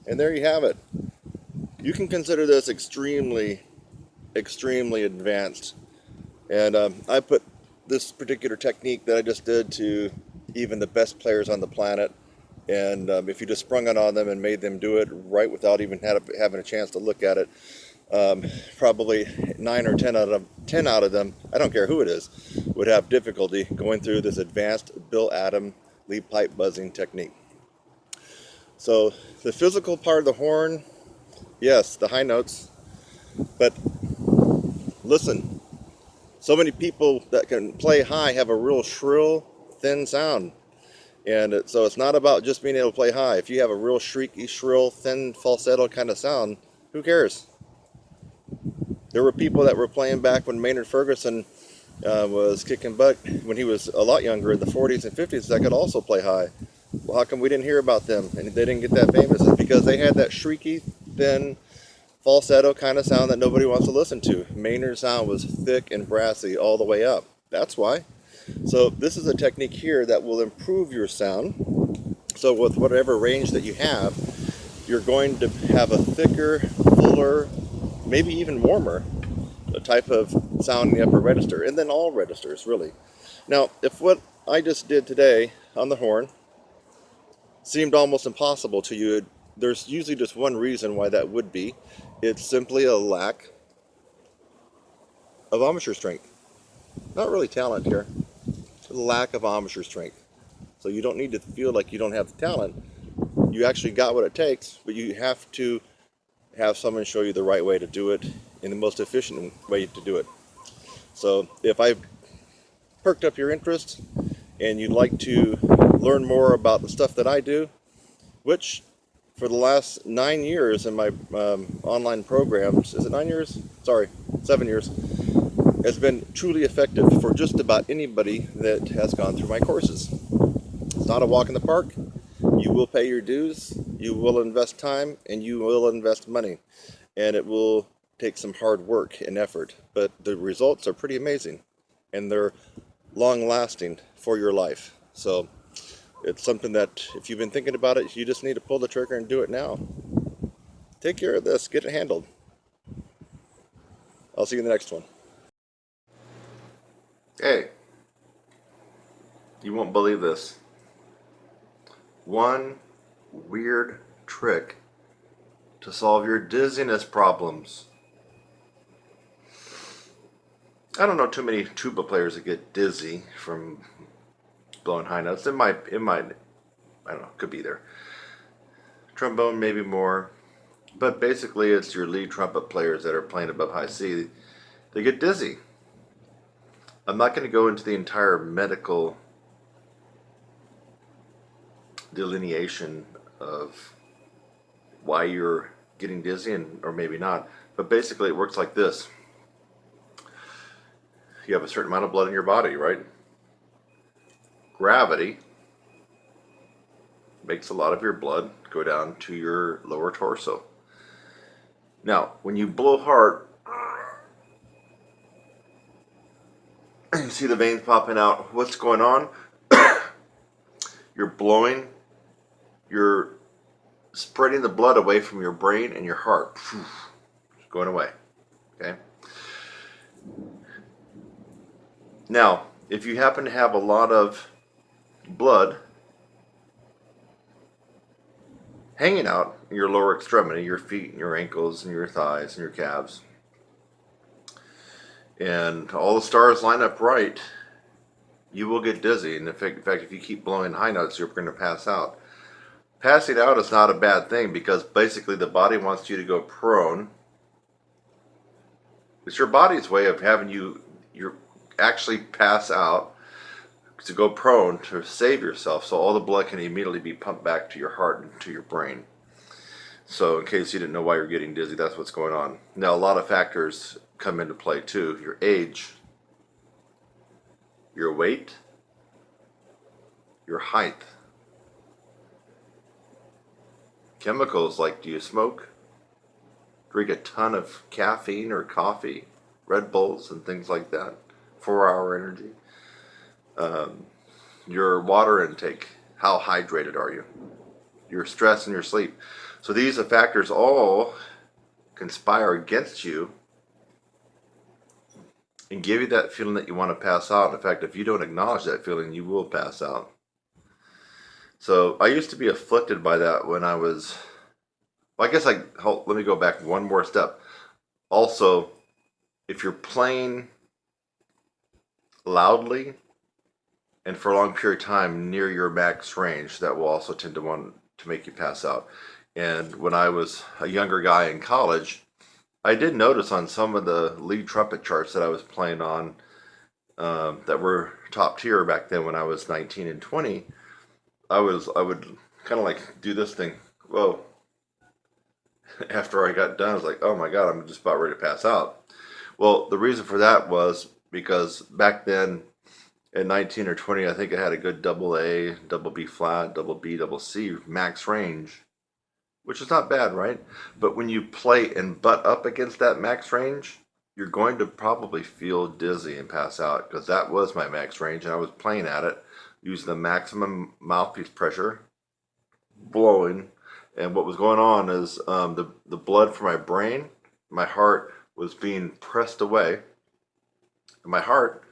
And there you have it. You can consider this extremely advanced. And I put this particular technique that I just did to even the best players on the planet. And if you just sprung it on them and made them do it right without even having a chance to look at it, probably 9 or 10 out of them, I don't care who it is, would have difficulty going through this advanced Bill Adam lead pipe buzzing technique. So the physical part of the horn, yes, the high notes, but listen, so many people that can play high have a real shrill, thin sound. And so it's not about just being able to play high. If you have a real shrieky, shrill, thin, falsetto kind of sound, who cares? There were people that were playing back when Maynard Ferguson was kicking butt when he was a lot younger in the 40s and 50s that could also play high. Well, how come we didn't hear about them and they didn't get that famous? It's because they had that shrieky, thin, falsetto kind of sound that nobody wants to listen to. Maynard's sound was thick and brassy all the way up. That's why. So this is a technique here that will improve your sound. So with whatever range that you have, you're going to have a thicker, fuller, maybe even warmer type of sound in the upper register, and then all registers, really. Now, if what I just did today on the horn seemed almost impossible to you, there's usually just one reason why that would be. It's simply a lack of embouchure strength. Not really talent here. It's a lack of embouchure strength. So you don't need to feel like you don't have the talent. You actually got what it takes, but you have to have someone show you the right way to do it in the most efficient way to do it. So if I perked up your interest and you'd like to learn more about the stuff that I do, which for the last 9 years in my online programs, is it 9 years? Sorry, 7 years, has been truly effective for just about anybody that has gone through my courses. It's not a walk in the park. You will pay your dues, you will invest time, and you will invest money. And it will take some hard work and effort, but the results are pretty amazing. And they're long-lasting for your life. So it's something that if you've been thinking about it, you just need to pull the trigger and do it now. Take care of this, get it handled. I'll see you in the next one. Hey, you won't believe this. One weird trick to solve your dizziness problems. I don't know too many tuba players that get dizzy from blowing high notes. It might, I don't know, could be there. Trombone maybe more, but basically it's your lead trumpet players that are playing above high C. They get dizzy. I'm not going to go into the entire medical delineation of why you're getting dizzy or maybe not, but basically it works like this. You have a certain amount of blood in your body, right? Gravity makes a lot of your blood go down to your lower torso. Now, when you blow hard, you see the veins popping out. What's going on? You're blowing, you're spreading the blood away from your brain and your heart. It's going away. Okay? Now, if you happen to have a lot of blood hanging out in your lower extremity, your feet and your ankles and your thighs and your calves, and all the stars line up right, you will get dizzy. And in fact, if you keep blowing high notes, you're going to pass out. Passing out is not a bad thing because basically the body wants you to go prone. It's your body's way of having you actually pass out to go prone to save yourself, so all the blood can immediately be pumped back to your heart and to your brain. So in case you didn't know why you're getting dizzy, that's what's going on. Now a lot of factors come into play too. Your age, your weight, your height. Chemicals like, do you smoke? Drink a ton of caffeine or coffee, Red Bulls and things like that, 4-hour energy. Your water intake, how hydrated are you? Your stress and your sleep. So these factors all conspire against you and give you that feeling that you want to pass out. In fact, if you don't acknowledge that feeling, you will pass out. So I used to be afflicted by that when I was, well, I guess let me go back one more step. Also, if you're playing loudly and for a long period of time near your max range, that will also tend to want to make you pass out. And when I was a younger guy in college, I did notice on some of the lead trumpet charts that I was playing on that were top tier back then when I was 19 and 20, I would kind of like do this thing. Whoa. After I got done, I was like, oh my God, I'm just about ready to pass out. Well, the reason for that was because back then at 19 or 20, I think I had a good double A, double B flat, double B, double C max range, which is not bad, right? But when you play and butt up against that max range, you're going to probably feel dizzy and pass out, because that was my max range and I was playing at it using the maximum mouthpiece pressure, blowing. And what was going on is the blood from my brain, my heart was being pressed away. And my heart,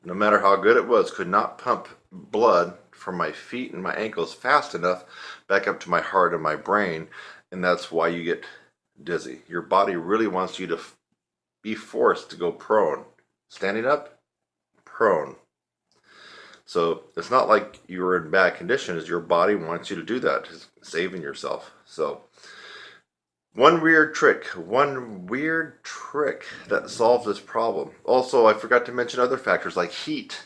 no matter how good it was, could not pump blood from my feet and my ankles fast enough back up to my heart and my brain. And that's why you get dizzy. Your body really wants you to be forced to go prone. Standing up, prone. So it's not like you're in bad conditions. Your body wants you to do that, saving yourself. So one weird trick that solves this problem. Also, I forgot to mention other factors like heat.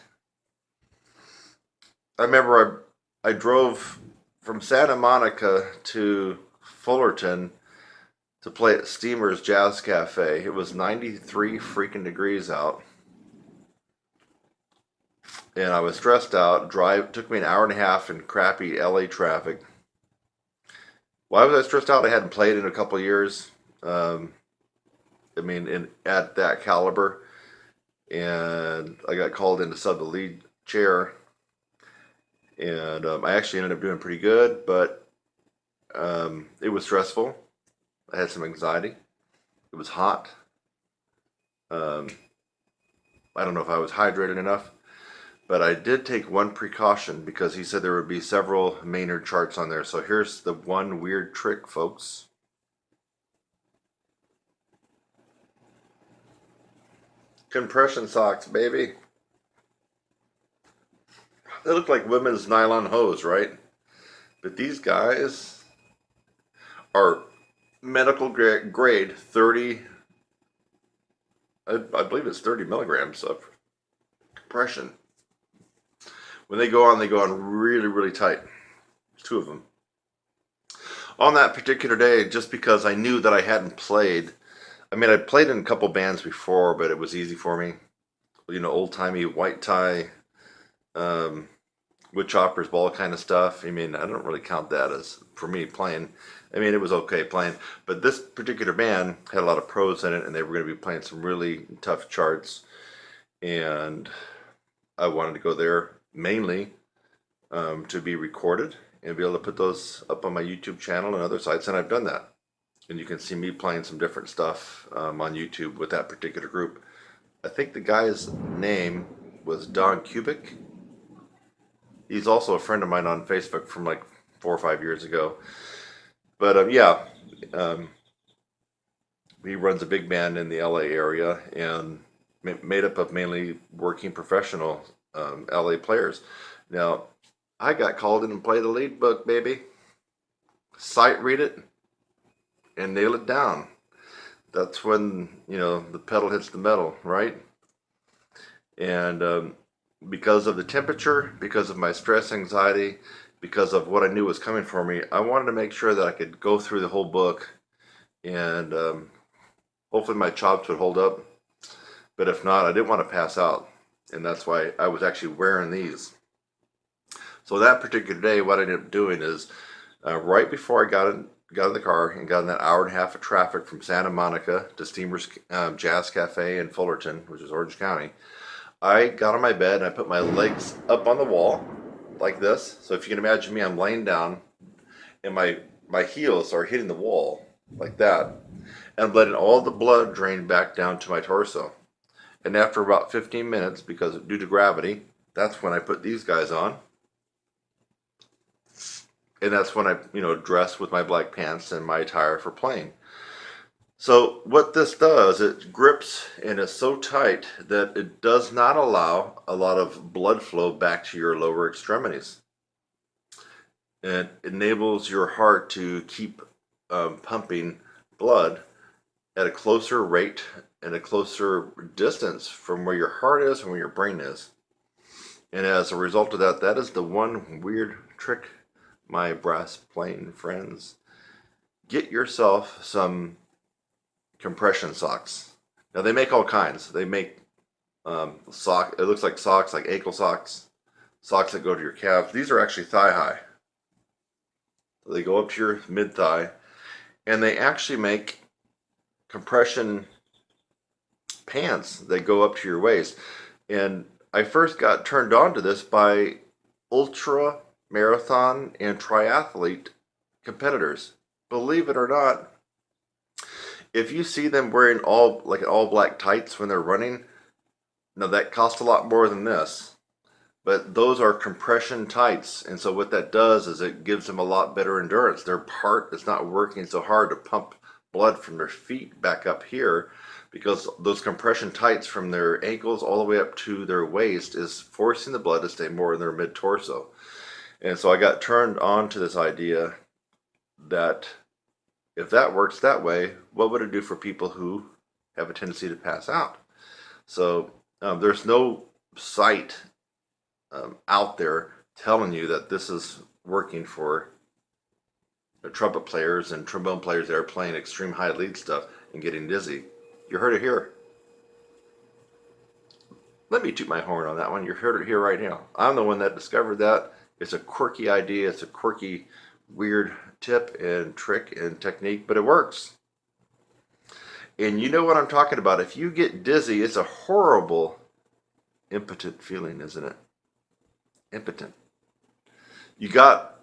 I remember I drove from Santa Monica to Fullerton to play at Steamer's Jazz Cafe. It was 93 freaking degrees out. And I was stressed out. Took me an hour and a half in crappy LA traffic. Why was I stressed out? I hadn't played in a couple of years. At that caliber. And I got called in to sub the lead chair. And I actually ended up doing pretty good, but it was stressful. I had some anxiety. It was hot. I don't know if I was hydrated enough. But I did take one precaution because he said there would be several Maynard charts on there. So here's the one weird trick, folks. Compression socks, baby. They look like women's nylon hose, right? But these guys are medical grade 30, I believe it's 30 milligrams of compression. When they go on really, really tight. There's two of them. On that particular day, just because I knew that I hadn't played, I played in a couple bands before, but it was easy for me. Old-timey white tie, wood choppers, ball kind of stuff. I don't really count that as, for me, playing. It was okay playing. But this particular band had a lot of pros in it, and they were going to be playing some really tough charts. And I wanted to go there mainly to be recorded and be able to put those up on my YouTube channel and other sites, and I've done that. And you can see me playing some different stuff on YouTube with that particular group. I think the guy's name was Don Kubik. He's also a friend of mine on Facebook from like 4 or 5 years ago. But he runs a big band in the LA area, and made up of mainly working professional LA players. Now, I got called in and play the lead book, baby. Sight read it and nail it down. That's when, the pedal hits the metal, right? And because of the temperature, because of my stress, anxiety, because of what I knew was coming for me, I wanted to make sure that I could go through the whole book and hopefully my chops would hold up. But if not, I didn't want to pass out. And that's why I was actually wearing these. So that particular day, what I ended up doing is right before I got in the car and got in that hour and a half of traffic from Santa Monica to Steamer's Jazz Cafe in Fullerton, which is Orange County, I got on my bed and I put my legs up on the wall like this. So if you can imagine me, I'm laying down and my heels are hitting the wall like that. And I'm letting all the blood drain back down to my torso. And after about 15 minutes, because due to gravity, that's when I put these guys on. And that's when I, dress with my black pants and my attire for playing. So what this does, it grips and is so tight that it does not allow a lot of blood flow back to your lower extremities. And it enables your heart to keep pumping blood at a closer rate and a closer distance from where your heart is and where your brain is. And as a result of that, that is the one weird trick, my brass playing friends. Get yourself some compression socks. Now they make all kinds. They make it looks like socks, like ankle socks, socks that go to your calves. These are actually thigh high. So they go up to your mid thigh, and they actually make compression pants that go up to your waist. And I first got turned on to this by ultra marathon and triathlete competitors. Believe it or not, if you see them wearing all black tights when they're running, now that costs a lot more than this, but those are compression tights. And so what that does is it gives them a lot better endurance. Their heart is not working so hard to pump blood from their feet back up here, because those compression tights from their ankles all the way up to their waist is forcing the blood to stay more in their mid torso. And so I got turned on to this idea that if that works that way, what would it do for people who have a tendency to pass out? So there's no site out there telling you that this is working for trumpet players and trombone players that are playing extreme high lead stuff and getting dizzy. You heard it here. Let me toot my horn on that one. You heard it here right now. I'm the one that discovered that. It's a quirky idea. It's a quirky, weird tip and trick and technique, but it works. And you know what I'm talking about. If you get dizzy, it's a horrible, impotent feeling, isn't it? Impotent. You got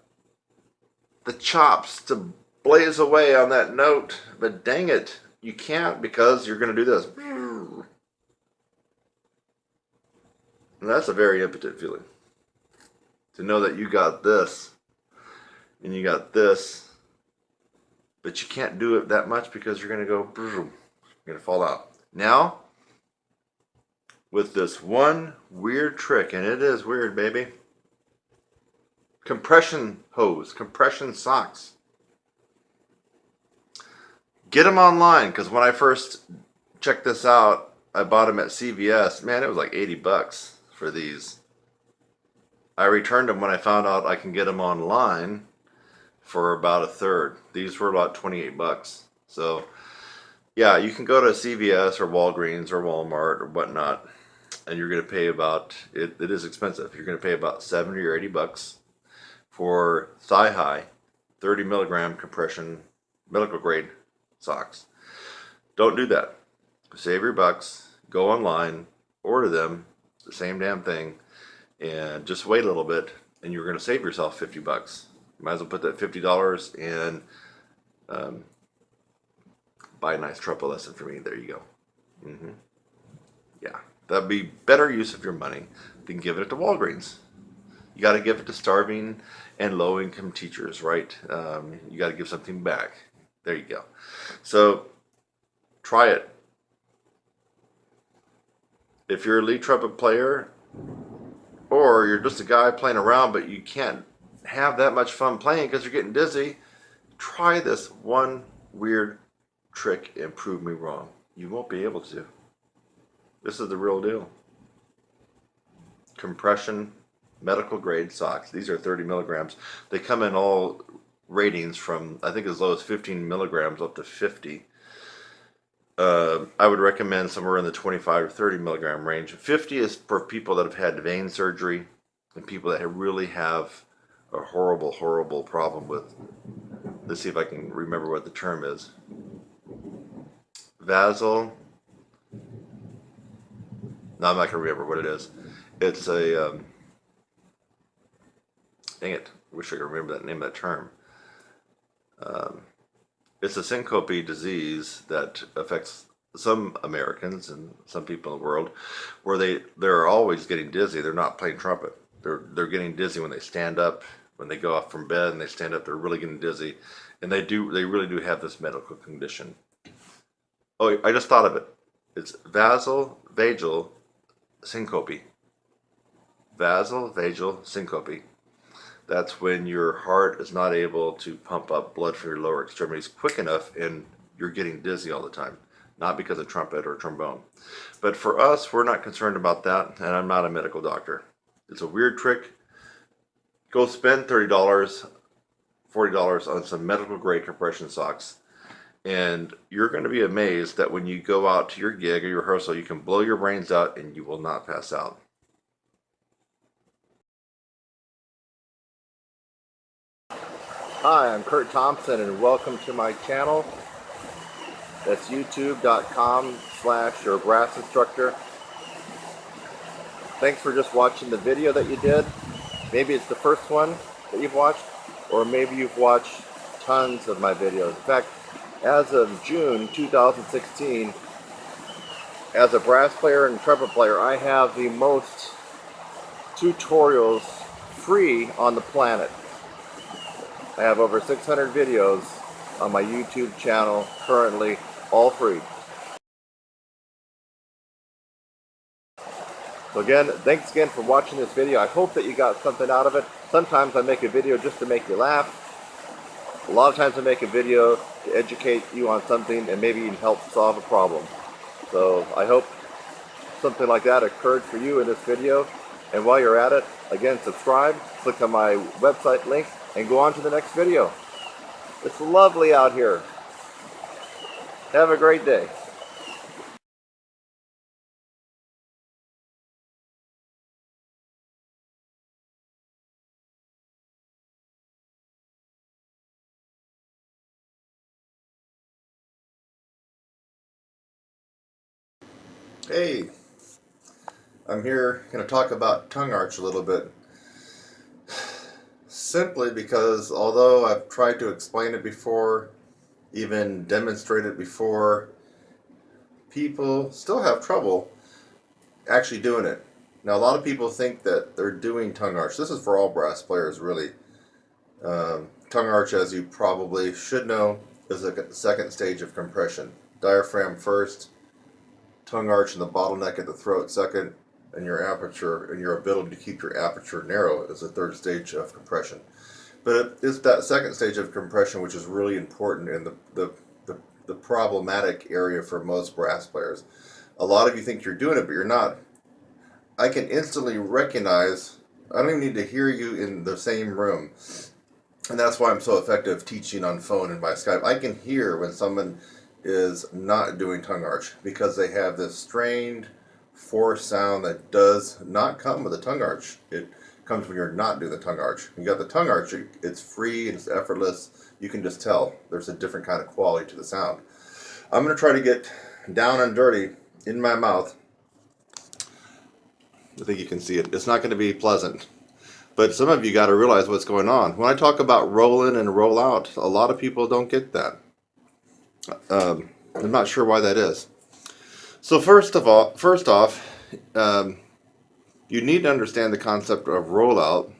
the chops to blaze away on that note, but dang it, you can't, because you're going to do this. And that's a very impotent feeling. To know that you got this and you got this, but you can't do it that much because you're going to go, you're going to fall out. Now, with this one weird trick, and it is weird, baby. Compression hose, compression socks. Get them online, because when I first checked this out, I bought them at CVS. Man, it was like $80 for these. I returned them when I found out I can get them online for about a third. These were about $28. So, yeah, you can go to CVS or Walgreens or Walmart or whatnot, and you're going to pay about, it is expensive. You're going to pay about $70 or $80 for thigh high, 30 milligram compression, medical grade socks. Don't do that. Save your bucks, go online, order them, the same damn thing, and just wait a little bit, and you're going to save yourself $50. You might as well put that $50 and buy a nice trumpet lesson for me. There you go. Yeah, that'd be better use of your money than giving it to Walgreens. You got to give it to starving and low-income teachers, right? You got to give something back. There you go. So try it. if you're a lead trumpet player, or you're just a guy playing around but you can't have that much fun playing because you're getting dizzy, try this one weird trick and prove me wrong. You won't be able to. This is the real deal. Compression medical grade socks. These are 30 milligrams. They come in all ratings from, I think, as low as 15 milligrams up to 50. I would recommend somewhere in the 25 or 30 milligram range. 50 is for people that have had vein surgery and people that really have a horrible, horrible problem with, let's see if I can remember what the term is. Vasal. No, I'm not going to remember what it is. It's a, dang it, I wish I could remember that name of that term. It's a syncope disease that affects some Americans and some people in the world, where they're always getting dizzy. They're not playing trumpet. They're getting dizzy when they stand up, when they go off from bed and they stand up. They're really getting dizzy, and they really do have this medical condition. Oh, I just thought of it. It's vasovagal syncope. Vasovagal syncope. That's when your heart is not able to pump up blood for your lower extremities quick enough and you're getting dizzy all the time. Not because of trumpet or trombone. But for us, we're not concerned about that, and I'm not a medical doctor. It's a weird trick. Go spend $30, $40 on some medical grade compression socks, and you're going to be amazed that when you go out to your gig or your rehearsal, you can blow your brains out and you will not pass out. Hi, I'm Kurt Thompson and welcome to my channel. That's youtube.com/your brass instructor. Thanks for just watching the video that you did. Maybe it's the first one that you've watched, or maybe you've watched tons of my videos. In fact, as of June 2016, as a brass player and trumpet player, I have the most tutorials free on the planet. I have over 600 videos on my YouTube channel currently, all free. So again, thanks again for watching this video. I hope that you got something out of it. Sometimes I make a video just to make you laugh. A lot of times I make a video to educate you on something and maybe even help solve a problem. So I hope something like that occurred for you in this video. And while you're at it, again, subscribe, click on my website link, and go on to the next video. It's lovely out here. Have a great day. Hey, I'm here going to talk about tongue arch a little bit. Simply because although I've tried to explain it before, even demonstrate it before, people still have trouble actually doing it. Now, a lot of people think that they're doing tongue arch. This is for all brass players, really. Tongue arch, as you probably should know, is the second stage of compression. Diaphragm first, tongue arch and the bottleneck at the throat second, and your aperture and your ability to keep your aperture narrow is the third stage of compression. But it's that second stage of compression which is really important and the problematic area for most brass players. A lot of you think you're doing it, but you're not. I can instantly recognize, I don't even need to hear you in the same room. And that's why I'm so effective teaching on phone and by Skype. I can hear when someone is not doing tongue arch because they have this strained, forced sound that does not come with a tongue arch. It comes when you're not doing the tongue arch. You got the tongue arch, it's free and it's effortless. You can just tell there's a different kind of quality to the sound. I'm going to try to get down and dirty in my mouth. I think you can see it. It's not going to be pleasant. But some of you got to realize what's going on. When I talk about roll in and roll out, a lot of people don't get that. I'm not sure why that is. So first off, you need to understand the concept of roll out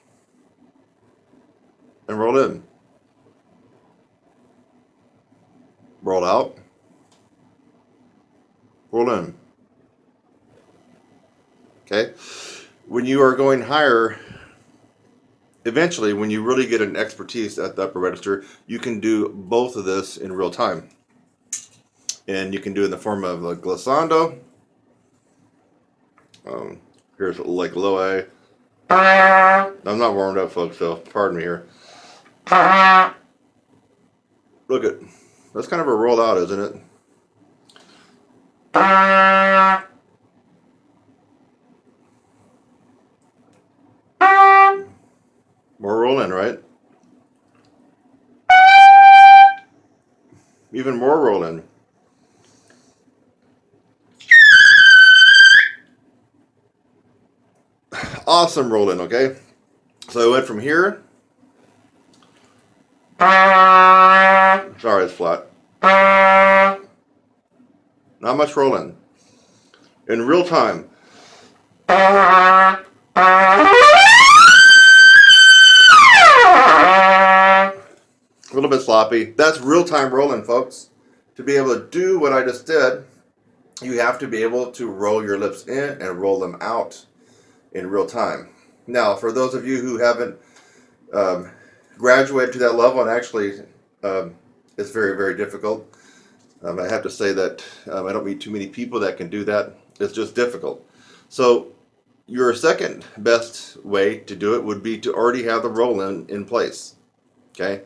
and roll in. Roll out, roll in. Okay? When you are going higher, eventually, when you really get an expertise at the upper register, you can do both of this in real time. And you can do it in the form of a glissando. Here's like low A. I'm not warmed up, folks, so pardon me here. Look at, that's kind of a roll out, isn't it? More roll in, right? Even more roll in. Awesome roll in, okay? So I went from here. Sorry, it's flat. Not much roll in. In real time. A little bit sloppy. That's real time rolling, folks. To be able to do what I just did, you have to be able to roll your lips in and roll them out in real time. Now, for those of you who haven't graduated to that level, and actually it's very, very difficult. I have to say that I don't meet too many people that can do that. It's just difficult. So your second best way to do it would be to already have the roll in place. Okay?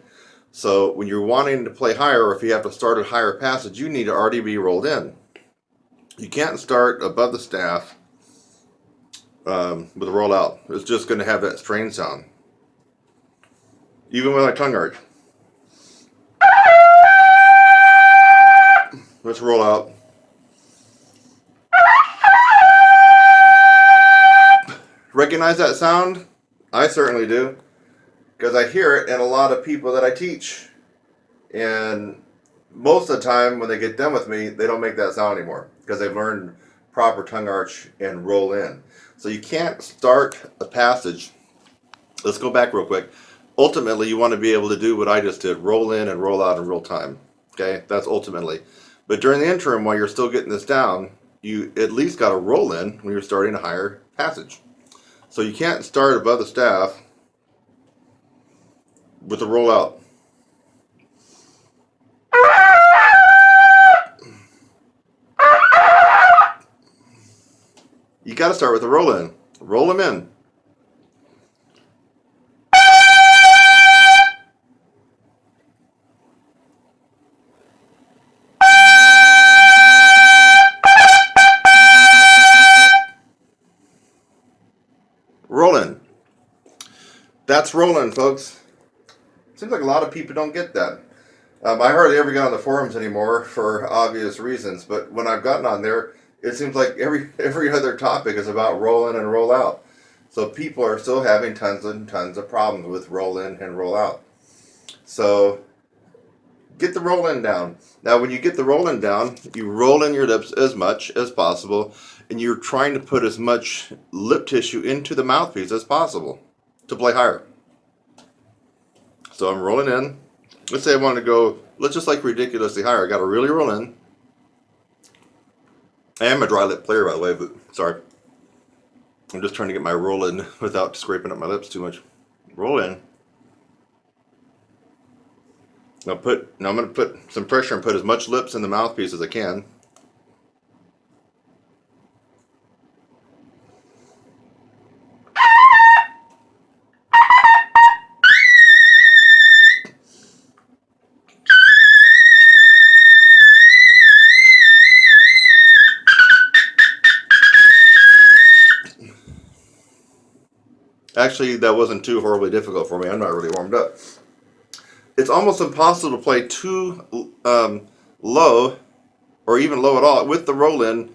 So when you're wanting to play higher, or if you have to start a higher passage, you need to already be rolled in. You can't start above the staff with a roll out. It's just going to have that strain sound. Even with a tongue arch. Let's roll out. Recognize that sound? I certainly do. Because I hear it in a lot of people that I teach. And most of the time when they get done with me, they don't make that sound anymore. Because they've learned proper tongue arch and roll in. So you can't start a passage. Let's go back real quick. Ultimately, you want to be able to do what I just did. Roll in and roll out in real time. Okay? That's ultimately. But during the interim, while you're still getting this down, you at least got to roll in when you're starting a higher passage. So you can't start above the staff with a roll out. You got to start with a roll in. Roll them in. Rolling. That's rolling, folks. Seems like a lot of people don't get that. I hardly ever get on the forums anymore for obvious reasons, but when I've gotten on there, it seems like every other topic is about roll in and roll out. So people are still having tons and tons of problems with roll in and roll out. So get the roll in down. Now when you get the roll in down, you roll in your lips as much as possible, and you're trying to put as much lip tissue into the mouthpiece as possible to play higher. So I'm rolling in. Let's say I want to go, let's just like ridiculously higher. I got to really roll in. I am a dry lip player, by the way, but sorry. I'm just trying to get my roll in without scraping up my lips too much. Roll in. Now I'm going to put some pressure and put as much lips in the mouthpiece as I can. Actually, that wasn't too horribly difficult for me. I'm not really warmed up. It's almost impossible to play too low, or even low at all, with the roll-in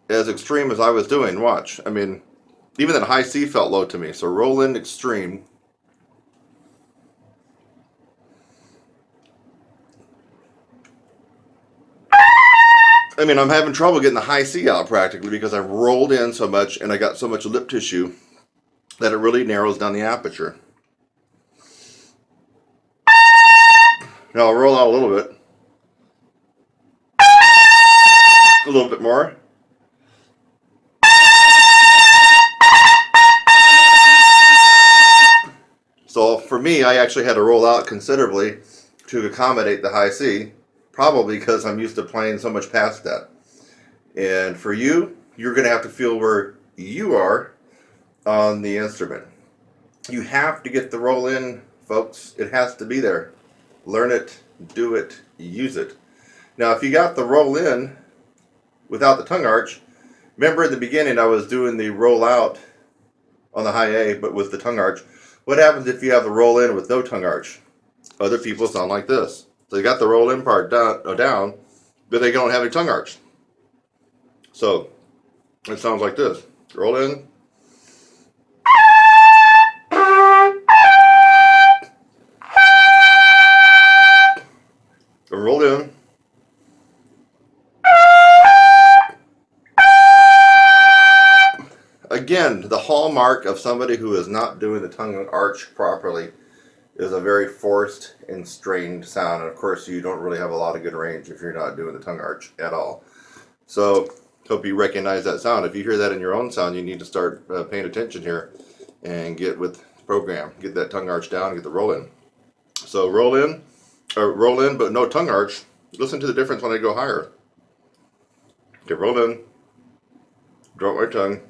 as extreme as I was doing. Watch. I mean, even that high C felt low to me. So roll-in extreme. I mean, I'm having trouble getting the high C out practically because I've rolled in so much and I got so much lip tissue that it really narrows down the aperture. Now I'll roll out a little bit. A little bit more. for me, I actually had to roll out considerably to accommodate the high C, probably because I'm used to playing so much past that. And for you, you're going to have to feel where you are on the instrument. You have to get the roll in, folks. It has to be there. Learn it, do it, use it. Now, if you got the roll in without the tongue arch, remember at the beginning I was doing the roll out on the high A, but with the tongue arch. What happens if you have the roll in with no tongue arch? Other people sound like this. So you got the roll in part down, but they don't have a tongue arch. So it sounds like this. Roll in. Roll in. Again, the hallmark of somebody who is not doing the tongue arch properly is a very forced and strained sound. And of course, you don't really have a lot of good range if you're not doing the tongue arch at all. So, hope you recognize that sound. If you hear that in your own sound, you need to start paying attention here and get with the program. Get that tongue arch down, get the roll in. So, roll in, but no tongue arch. Listen to the difference when I go higher. Okay, roll in, drop my tongue.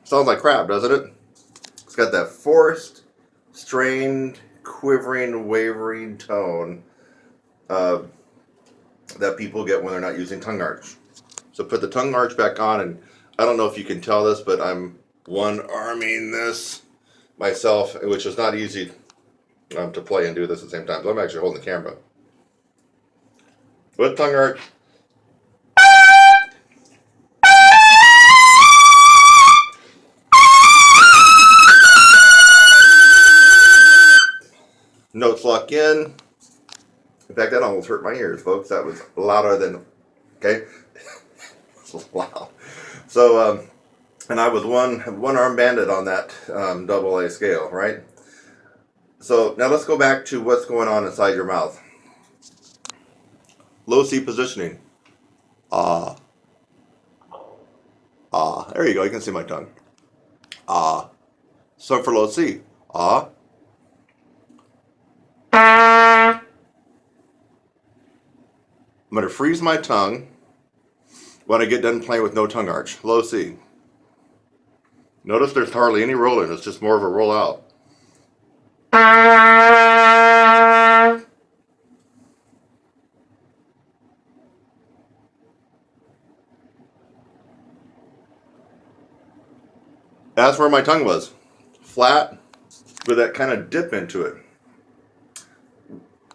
Sounds like crap, doesn't it? It's got that forced, strained, quivering, wavering tone that people get when they're not using tongue arch. So put the tongue arch back on, and I don't know if you can tell this, but I'm one-arming this myself, which is not easy to play and do this at the same time. So I'm actually holding the camera. With tongue arch. Notes lock in. In fact, that almost hurt my ears, folks. That was louder than, okay? It's loud. So, and I was one arm banded on that double A scale, right? So now let's go back to what's going on inside your mouth. Low C positioning. Ah. Ah. There you go. You can see my tongue. Ah. So for low C. Ah. I'm going to freeze my tongue when I get done playing with no tongue arch. Low C. Notice there's hardly any roll in. It's just more of a roll out. That's where my tongue was. Flat with that kind of dip into it.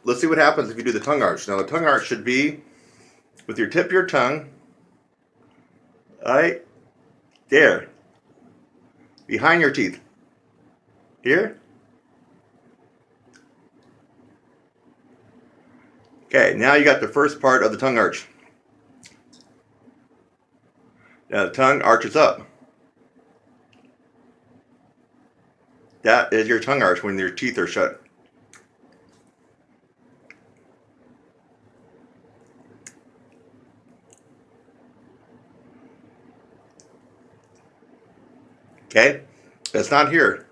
Let's see what happens if you do the tongue arch. Now the tongue arch should be with your tip of your tongue, right there, behind your teeth. Here. Okay, now you got the first part of the tongue arch. Now the tongue arches up. That is your tongue arch when your teeth are shut. Okay? That's not here.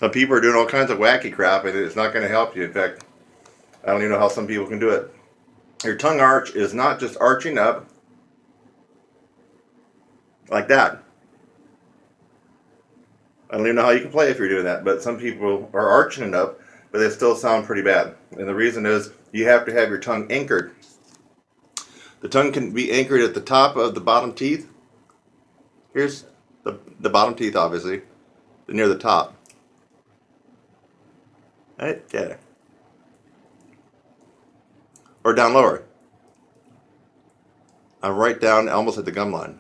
Some people are doing all kinds of wacky crap and it's not going to help you. In fact, I don't even know how some people can do it. Your tongue arch is not just arching up like that. I don't even know how you can play if you're doing that, but some people are arching it up, but they still sound pretty bad. And the reason is you have to have your tongue anchored. The tongue can be anchored at the top of the bottom teeth. Here's the bottom teeth, obviously, near the top. Right there. Or down lower. I'm right down almost at the gum line.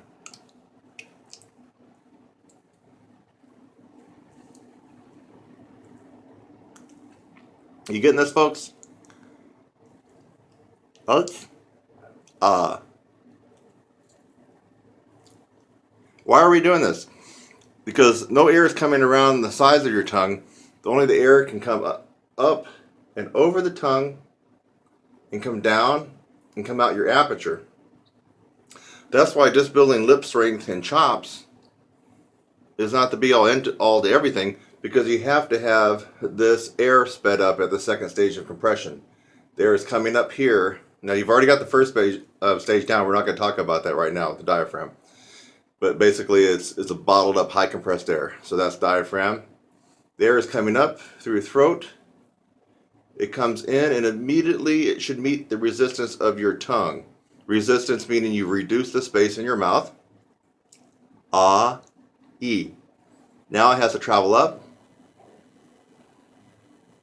You getting this, folks? Folks? Why are we doing this? Because no air is coming around the sides of your tongue. Only the air can come up and over the tongue and come down and come out your aperture. That's why just building lip strength and chops is not the be all end all to everything, because you have to have this air sped up at the second stage of compression. The air is coming up here. Now you've already got the first stage down. We're not going to talk about that right now with the diaphragm. But basically it's a bottled up high compressed air. So that's diaphragm. The air is coming up through your throat. It comes in and immediately it should meet the resistance of your tongue. Resistance meaning you reduce the space in your mouth. Ah, E. Now it has to travel up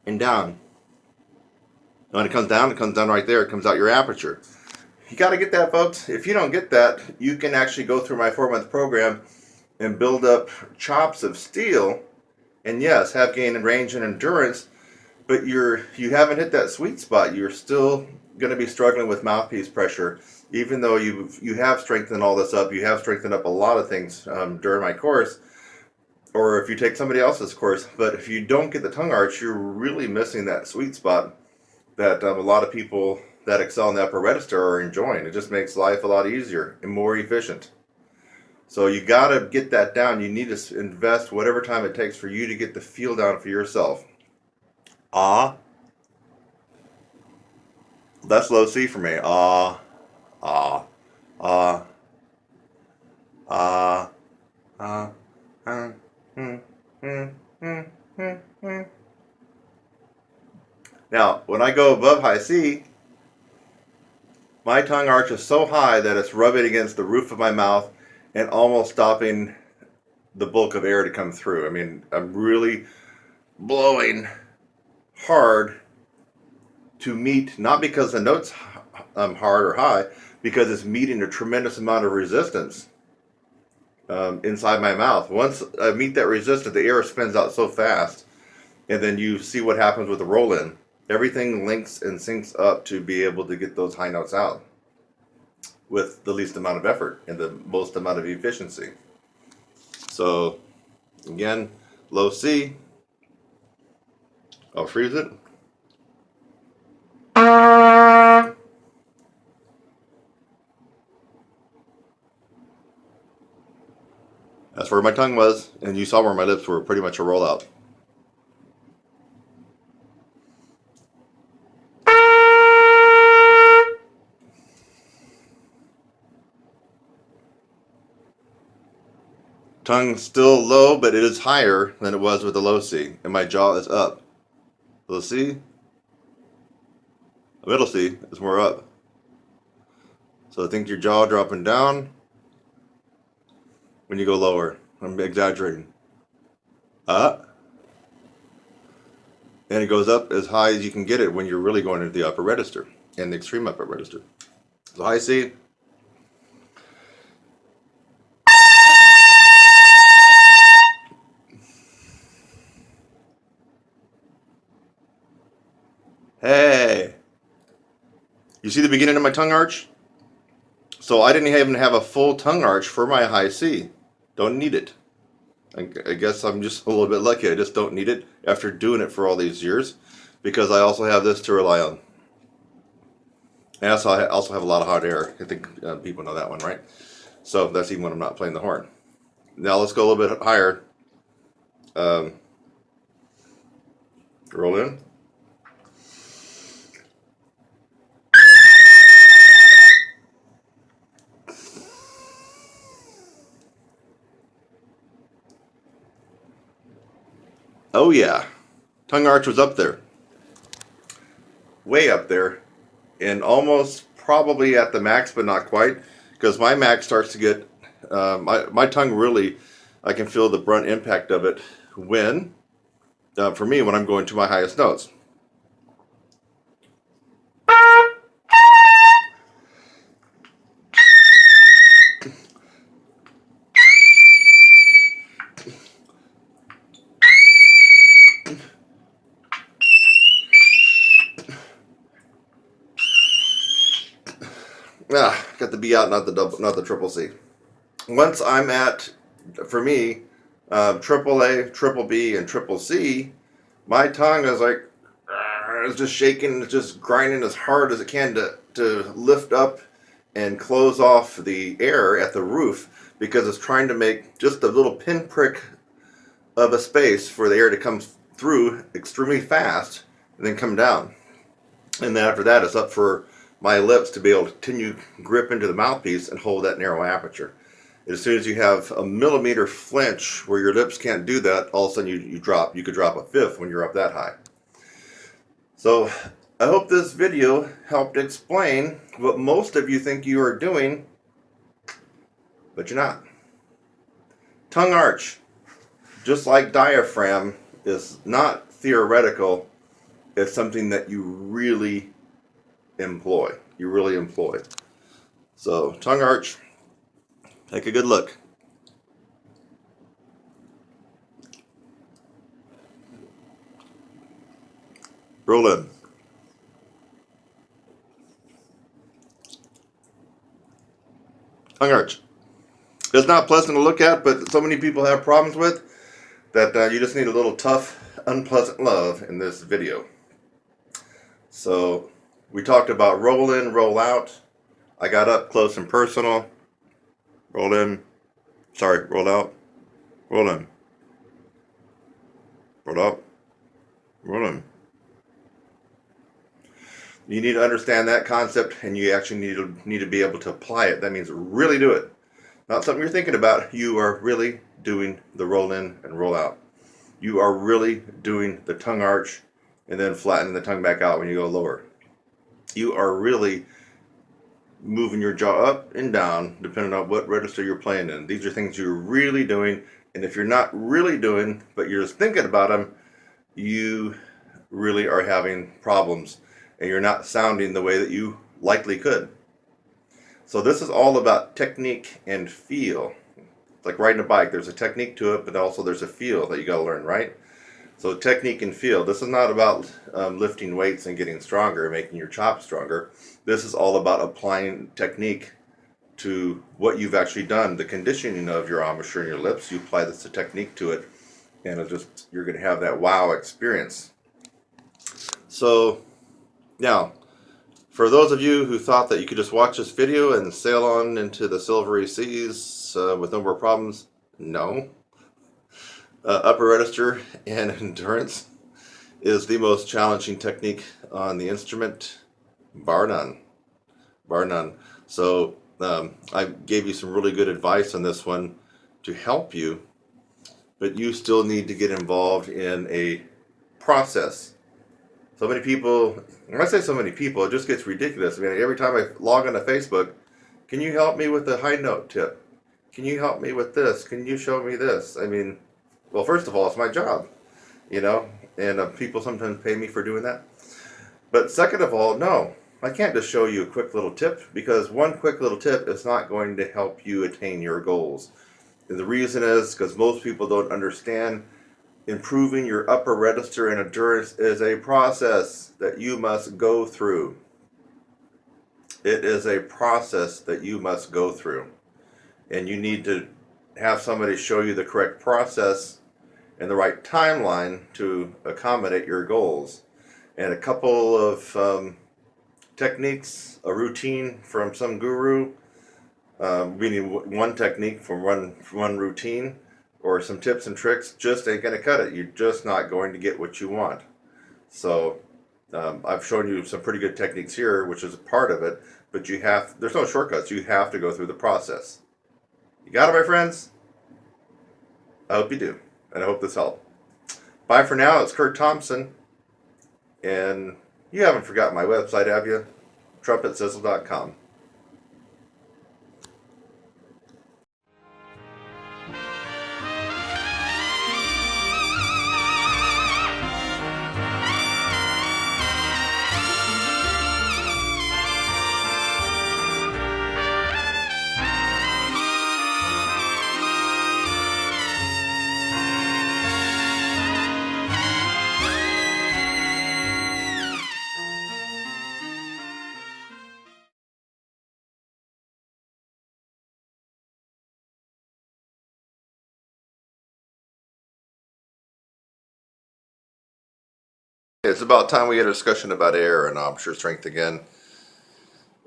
and down. When it comes down right there. It comes out your aperture. You got to get that, folks. If you don't get that, you can actually go through my 4-month program and build up chops of steel. And yes, have gain in range and endurance, but you haven't hit that sweet spot. You're still going to be struggling with mouthpiece pressure, even though you have strengthened all this up. You have strengthened up a lot of things during my course, or if you take somebody else's course. But if you don't get the tongue arch, you're really missing that sweet spot that a lot of people that excel in the upper register are enjoying. It just makes life a lot easier and more efficient. So you got to get that down. You need to invest whatever time it takes for you to get the feel down for yourself. Ah. That's low C for me. Ah. Ah. Ah. Ah. Ah. Now, when I go above high C, my tongue arch is so high that it's rubbing against the roof of my mouth and almost stopping the bulk of air to come through. I mean, I'm really blowing hard to meet, not because the note's hard or high, because it's meeting a tremendous amount of resistance inside my mouth. Once I meet that resistance, the air spins out so fast, and then you see what happens with the roll-in. Everything links and syncs up to be able to get those high notes out with the least amount of effort and the most amount of efficiency. So, again, low C. I'll freeze it. That's where my tongue was, and you saw where my lips were, pretty much a rollout. Tongue still low, but it is higher than it was with the low C, and my jaw is up. Low C, middle C is more up. So I think your jaw dropping down when you go lower. I'm exaggerating. And it goes up as high as you can get it when you're really going into the upper register and the extreme upper register. So high C. Hey, you see the beginning of my tongue arch? So I didn't even have a full tongue arch for my high C. Don't need it. I guess I'm just a little bit lucky. I just don't need it after doing it for all these years, because I also have this to rely on. And I also have a lot of hot air. I think people know that one, right? So that's even when I'm not playing the horn. Now let's go a little bit higher. Roll in. Oh yeah, tongue arch was up there, way up there, and almost probably at the max, but not quite, because my max starts to get, my tongue really, I can feel the brunt impact of it when, for me, when I'm going to my highest notes. Got the B out, not the triple C. Once I'm at, for me, triple A, triple B, and triple C, my tongue is like, it's just shaking, it's just grinding as hard as it can to lift up and close off the air at the roof because it's trying to make just a little pinprick of a space for the air to come through extremely fast and then come down. And then after that, it's up for my lips to be able to continue grip into the mouthpiece and hold that narrow aperture. As soon as you have a millimeter flinch where your lips can't do that, all of a sudden you drop. You could drop a fifth when you're up that high. So I hope this video helped explain what most of you think you are doing, but you're not. Tongue arch, just like diaphragm, is not theoretical. It's something that you really employ. So tongue arch, take a good look. Roll in. Tongue arch. It's not pleasant to look at, but so many people have problems with that you just need a little tough, unpleasant love in this video. So we talked about roll in, roll out. I got up close and personal. Roll in. Sorry, roll out. Roll in. Roll out. Roll in. You need to understand that concept, and you actually need to be able to apply it. That means really do it. Not something you're thinking about. You are really doing the roll in and roll out. You are really doing the tongue arch and then flattening the tongue back out when you go lower. You are really moving your jaw up and down depending on what register you're playing in. These are things you're really doing, and if you're not really doing, but you're just thinking about them, you really are having problems, and you're not sounding the way that you likely could. So this is all about technique and feel. It's like riding a bike. There's a technique to it, but also there's a feel that you got to learn, right? So technique and feel. This is not about lifting weights and getting stronger, making your chops stronger. This is all about applying technique to what you've actually done, the conditioning of your embouchure and your lips. You apply this technique to it, and you're going to have that wow experience. So now, for those of you who thought that you could just watch this video and sail on into the silvery seas with no more problems, no. Upper register and endurance is the most challenging technique on the instrument, bar none. Bar none. So I gave you some really good advice on this one to help you, but you still need to get involved in a process. So many people, when I say so many people, it just gets ridiculous. I mean, every time I log onto Facebook, can you help me with the high note tip? Can you help me with this? Can you show me this? I mean, well, first of all, it's my job, and people sometimes pay me for doing that. But second of all, no, I can't just show you a quick little tip, because one quick little tip is not going to help you attain your goals. And the reason is because most people don't understand improving your upper register and endurance is a process that you must go through. It is a process that you must go through. And you need to have somebody show you the correct process and the right timeline to accommodate your goals. And a couple of techniques, a routine from some guru, meaning one technique from one routine, or some tips and tricks just ain't going to cut it. You're just not going to get what you want. So I've shown you some pretty good techniques here, which is a part of it, but there's no shortcuts. You have to go through the process. You got it, my friends? I hope you do, and I hope this helped. Bye for now. It's Kurt Thompson, and you haven't forgotten my website, have you? TrumpetSizzle.com. It's about time we had a discussion about air and obture strength again.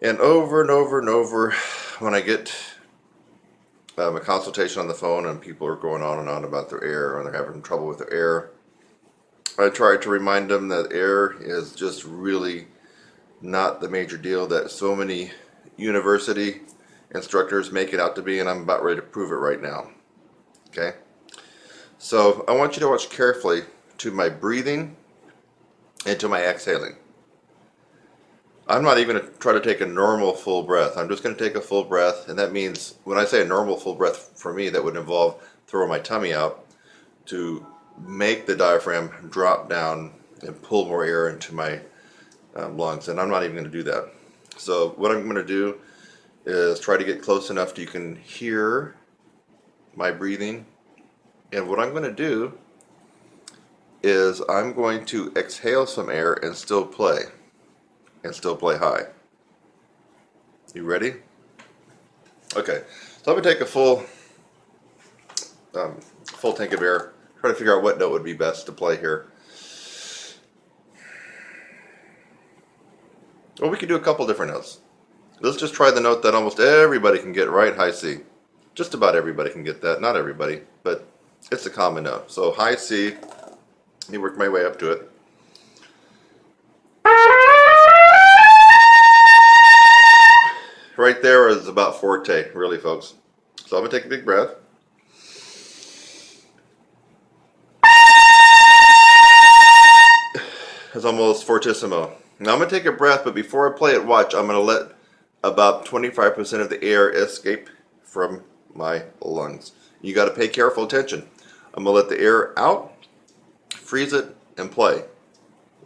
And over and over and over, when I get a consultation on the phone and people are going on and on about their air and they're having trouble with their air, I try to remind them that air is just really not the major deal that so many university instructors make it out to be, and I'm about ready to prove it right now. Okay? So I want you to watch carefully to my breathing and to my exhaling. I'm not even going to try to take a normal full breath. I'm just going to take a full breath, and that means when I say a normal full breath for me, that would involve throwing my tummy out to make the diaphragm drop down and pull more air into my lungs, and I'm not even going to do that. So what I'm going to do is try to get close enough so you can hear my breathing, and what I'm going to do is I'm going to exhale some air and still play high. You ready? Okay, so I'm going to take a full tank of air, try to figure out what note would be best to play here. Well, we could do a couple different notes. Let's just try the note that almost everybody can get right, high C. Just about everybody can get that. Not everybody, but it's a common note. So high C, let me work my way up to it. Right there is about forte, really, folks. So I'm going to take a big breath. It's almost fortissimo. Now I'm going to take a breath, but before I play it, watch, I'm going to let about 25% of the air escape from my lungs. You got to pay careful attention. I'm going to let the air out, freeze it, and play.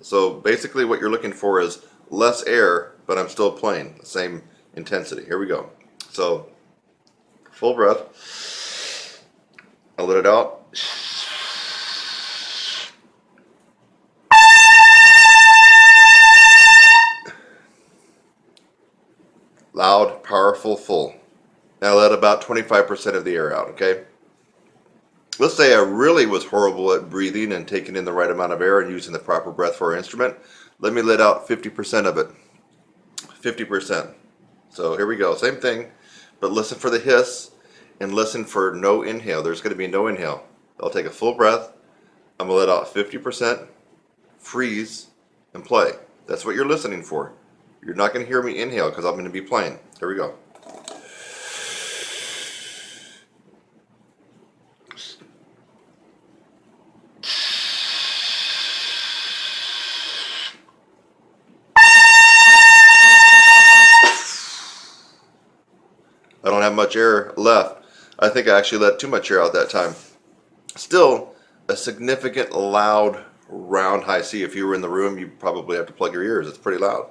So basically what you're looking for is less air, but I'm still playing the same intensity. Here we go. So full breath. I'll let it out. Loud, powerful, full. Now let about 25% of the air out, okay? Let's say I really was horrible at breathing and taking in the right amount of air and using the proper breath for our instrument. Let me let out 50% of it. 50%. So here we go. Same thing, but listen for the hiss and listen for no inhale. There's going to be no inhale. I'll take a full breath. I'm going to let out 50%, freeze, and play. That's what you're listening for. You're not going to hear me inhale because I'm going to be playing. Here we go. I don't have much air left. I think I actually let too much air out that time. Still, a significant loud round high C. If you were in the room, you probably have to plug your ears. It's pretty loud.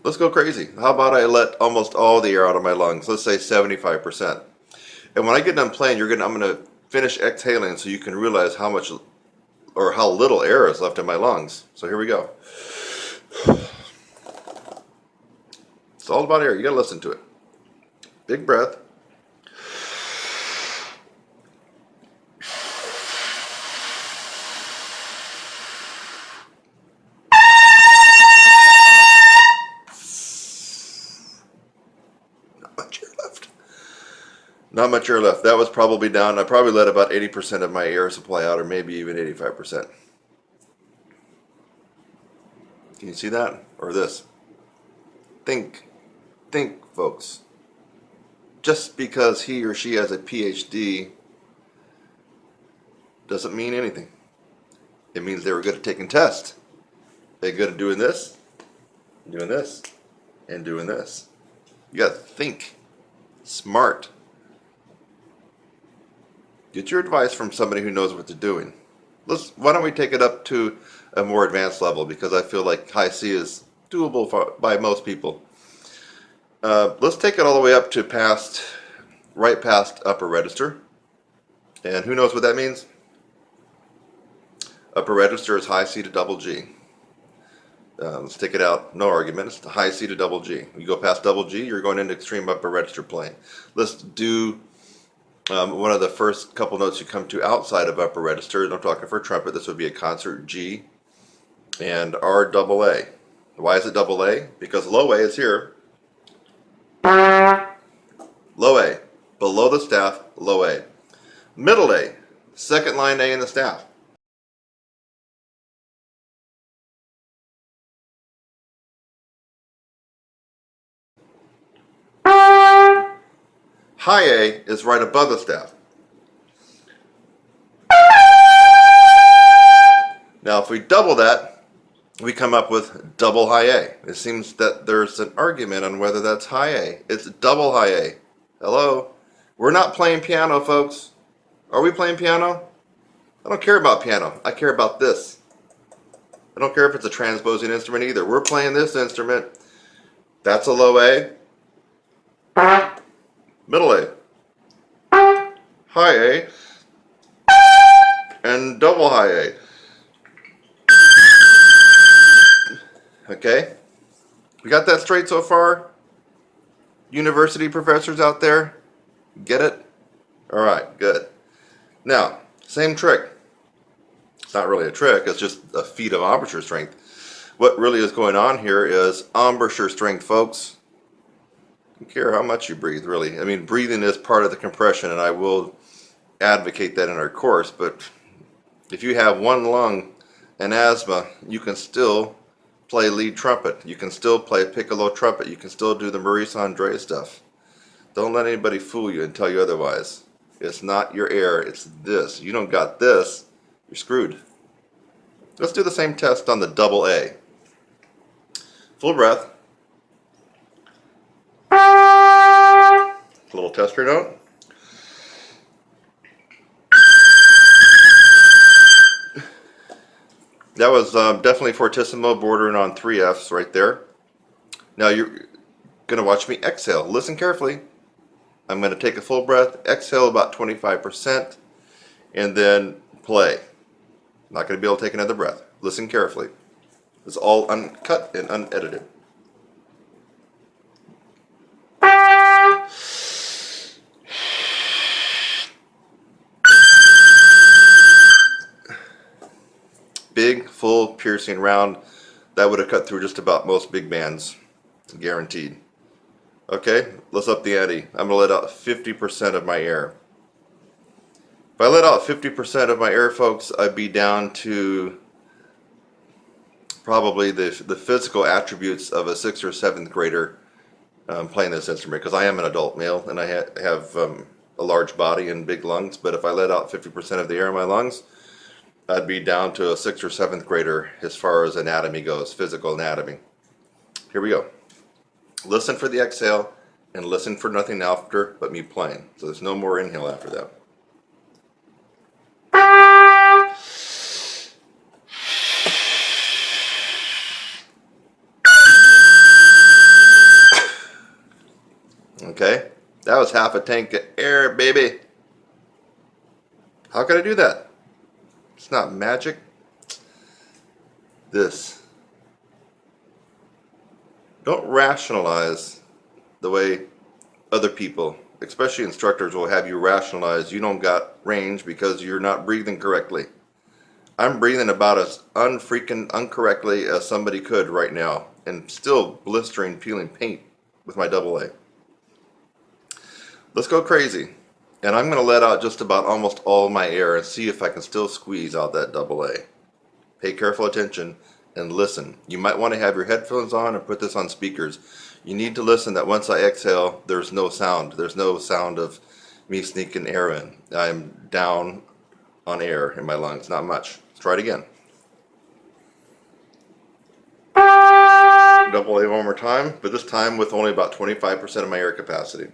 Let's go crazy. How about I let almost all the air out of my lungs? Let's say 75%. And when I get done playing, I'm going to finish exhaling so you can realize how much or how little air is left in my lungs. So here we go. It's all about air. You got to listen to it. Big breath. Not much air left. Not much air left. That was probably down. I probably let about 80% of my air supply out, or maybe even 85%. Can you see that? Or this? Think, folks. Just because he or she has a PhD doesn't mean anything. It means they were good at taking tests. They're good at doing this, and doing this. You got to think. Smart. Get your advice from somebody who knows what they're doing. Why don't we take it up to a more advanced level, because I feel like high C is doable by most people. Let's take it all the way up to right past upper register. And who knows what that means? Upper register is high C to double G. Let's take it out, no argument. It's the high C to double G. You go past double G, you're going into extreme upper register playing. Let's do One of the first couple notes you come to outside of upper register, and I'm talking for trumpet, this would be a concert G and R double A. Why is it double A? Because low A is here. Low A. Below the staff, low A. Middle A. Second line A in the staff. High A is right above the staff. Now if we double that, we come up with double high A. It seems that there's an argument on whether that's high A. It's double high A. Hello? We're not playing piano, folks. Are we playing piano? I don't care about piano. I care about this. I don't care if it's a transposing instrument either. We're playing this instrument. That's a low A. Middle A. High A. And double high A. Okay? We got that straight so far? University professors out there? Get it? Alright, good. Now, same trick. It's not really a trick, it's just a feat of embouchure strength. What really is going on here is embouchure strength, folks. I don't care how much you breathe, really. I mean, breathing is part of the compression, and I will advocate that in our course, but if you have one lung and asthma, you can still play lead trumpet. You can still play piccolo trumpet. You can still do the Maurice Andre stuff. Don't let anybody fool you and tell you otherwise. It's not your air, it's this. You don't got this, you're screwed. Let's do the same test on the double A. Full breath. A little tester note. That was definitely fortissimo, bordering on 3 Fs right there. Now you're going to watch me exhale. Listen carefully. I'm going to take a full breath, exhale about 25%, and then play. I'm not going to be able to take another breath. Listen carefully. It's all uncut and unedited. Big, full, piercing round. That would have cut through just about most big bands. Guaranteed. Okay, let's up the ante. I'm going to let out 50% of my air. If I let out 50% of my air, folks, I'd be down to probably the physical attributes of a 6th or 7th grader playing this instrument, because I am an adult male and I have a large body and big lungs. But if I let out 50% of the air in my lungs, I'd be down to a 6th or 7th grader as far as anatomy goes, physical anatomy. Here we go. Listen for the exhale and listen for nothing after but me playing. So there's no more inhale after that. Okay, that was half a tank of air, baby. How could I do that? It's not magic. This. Don't rationalize the way other people, especially instructors, will have you rationalize you don't got range because you're not breathing correctly. I'm breathing about as unfreaking uncorrectly as somebody could right now, and still blistering, peeling paint with my double A. Let's go crazy. And I'm going to let out just about almost all my air and see if I can still squeeze out that double A. Pay careful attention and listen. You might want to have your headphones on and put this on speakers. You need to listen that once I exhale, there's no sound. There's no sound of me sneaking air in. I'm down on air in my lungs. Not much. Let's try it again. Double A one more time, but this time with only about 25% of my air capacity.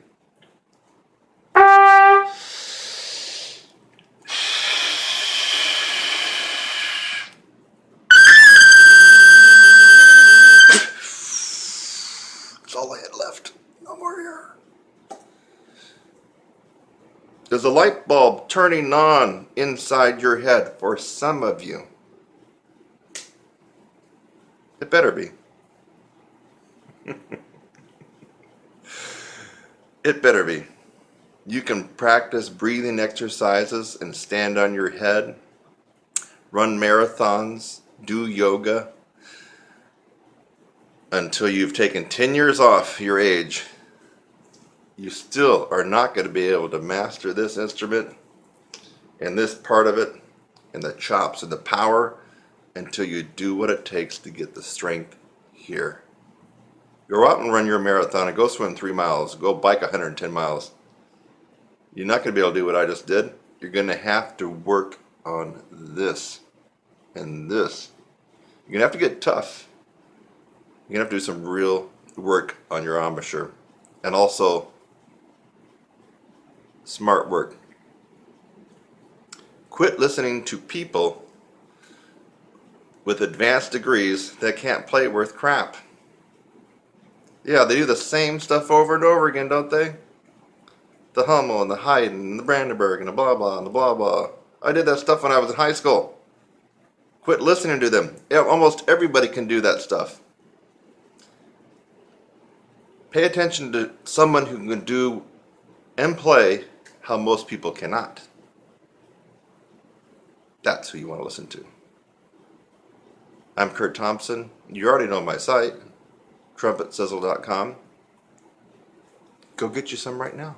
That's all I had left. No more air. There's a light bulb turning on inside your head for some of you. It better be. It better be. You can practice breathing exercises and stand on your head, run marathons, do yoga until you've taken 10 years off your age. You still are not going to be able to master this instrument and this part of it and the chops and the power until you do what it takes to get the strength here. Go out and run your marathon and go swim 3 miles, go bike 110 miles. You're not going to be able to do what I just did. You're going to have to work on this and this. You're going to have to get tough. You're going to have to do some real work on your embouchure and also smart work. Quit listening to people with advanced degrees that can't play worth crap. Yeah, they do the same stuff over and over again, don't they? The Hummel and the Haydn and the Brandenburg and the blah blah and the blah blah. I did that stuff when I was in high school. Quit listening to them. Yeah, almost everybody can do that stuff. Pay attention to someone who can do and play how most people cannot. That's who you want to listen to. I'm Kurt Thompson. You already know my site, trumpetsizzle.com. Go get you some right now.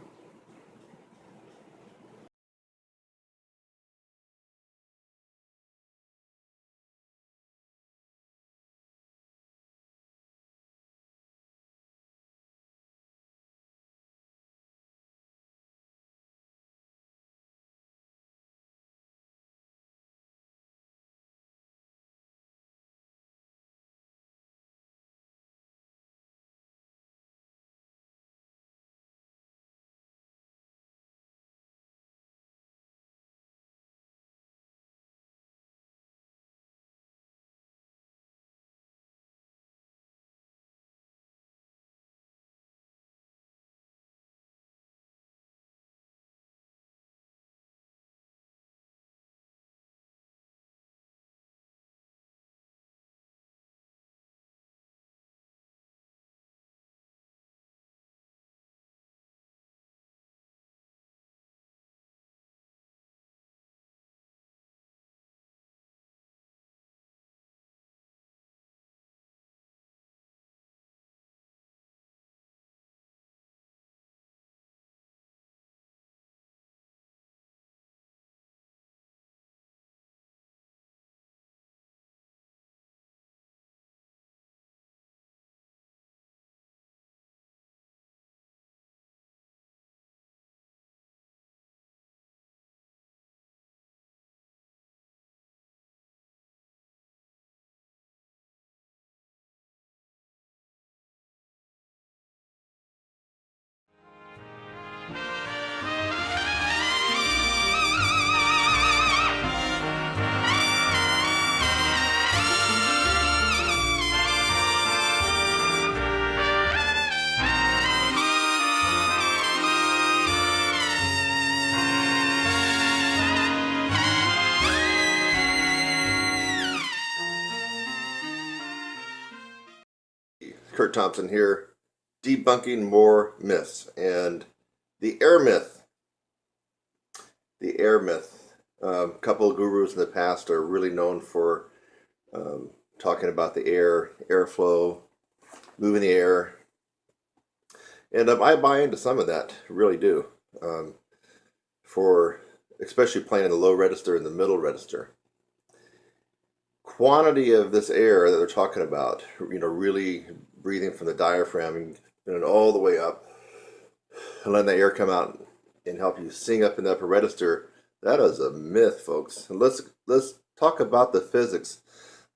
Kurt Thompson here, debunking more myths. And the air myth, the air myth. A couple of gurus in the past are really known for talking about the air, airflow, moving the air. And I buy into some of that, really do. For especially playing in the low register and the middle register. Quantity of this air that they're talking about, really breathing from the diaphragm and all the way up and letting the air come out and help you sing up in the upper register, that is a myth, folks. And let's talk about the physics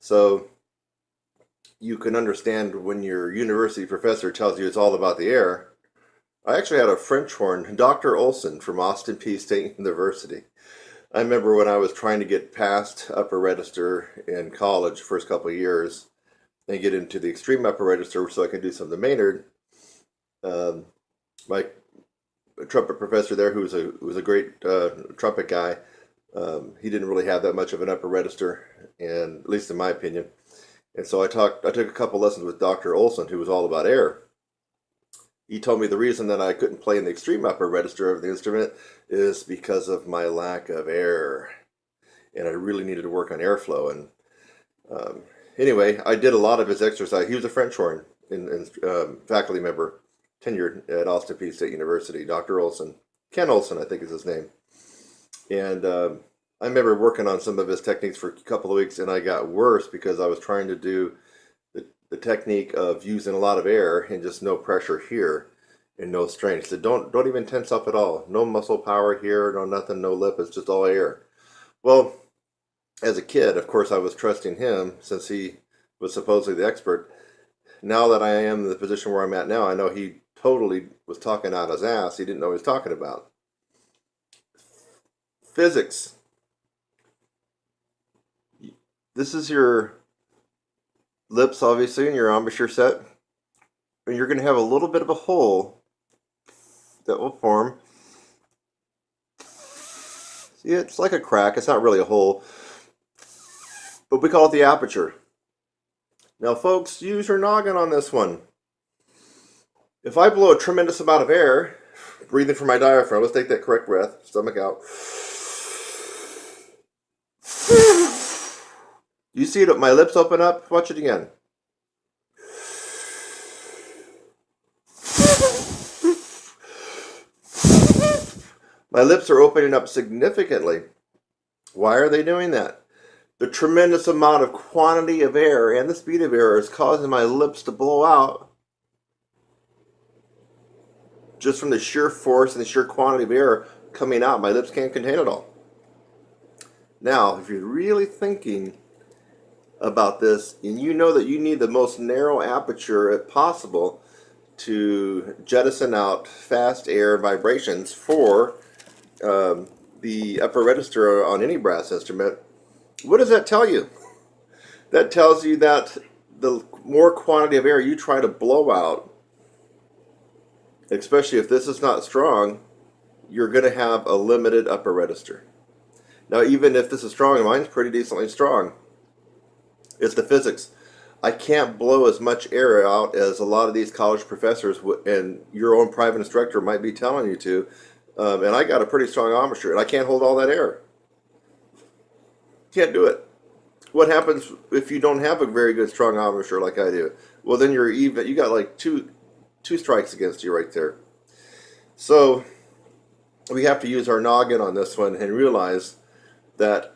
so you can understand when your university professor tells you it's all about the air. I actually had a French horn, Dr. Olson from Austin Peay State University. I remember when I was trying to get past upper register in college, first couple of years, and get into the extreme upper register so I could do some of the Maynard. My trumpet professor there, who was a great trumpet guy, he didn't really have that much of an upper register, and at least in my opinion. And so I took a couple lessons with Dr. Olson, who was all about air. He told me the reason that I couldn't play in the extreme upper register of the instrument is because of my lack of air. And I really needed to work on airflow. And anyway, I did a lot of his exercise. He was a French horn and faculty member, tenured at Austin Peay State University, Dr. Olson. Ken Olson, I think is his name. And I remember working on some of his techniques for a couple of weeks, and I got worse because I was trying to do the technique of using a lot of air and just no pressure here and no strain. He said, don't even tense up at all. No muscle power here, no nothing, no lip. It's just all air. Well, as a kid, of course, I was trusting him since he was supposedly the expert. Now that I am in the position where I'm at now, I know he totally was talking out his ass. He didn't know what he was talking about. Physics. This is your lips, obviously, and your embouchure set. And you're going to have a little bit of a hole that will form. See, it's like a crack. It's not really a hole. But we call it the aperture. Now, folks, use your noggin on this one. If I blow a tremendous amount of air, breathing from my diaphragm, let's take that correct breath, stomach out. You see it, my lips open up? Watch it again. My lips are opening up significantly. Why are they doing that? The tremendous amount of quantity of air and the speed of air is causing my lips to blow out just from the sheer force and the sheer quantity of air coming out. My lips can't contain it all. Now, if you're really thinking about this and you know that you need the most narrow aperture possible to jettison out fast air vibrations for the upper register on any brass instrument, what does that tell you? That tells you that the more quantity of air you try to blow out, especially if this is not strong, you're going to have a limited upper register. Now, even if this is strong, and mine's pretty decently strong, it's the physics. I can't blow as much air out as a lot of these college professors and your own private instructor might be telling you to. And I got a pretty strong embouchure, and I can't hold all that air. Can't do it. What happens if you don't have a very good strong embouchure like I do? Well, then you're even. You got like two strikes against you right there. So we have to use our noggin on this one and realize that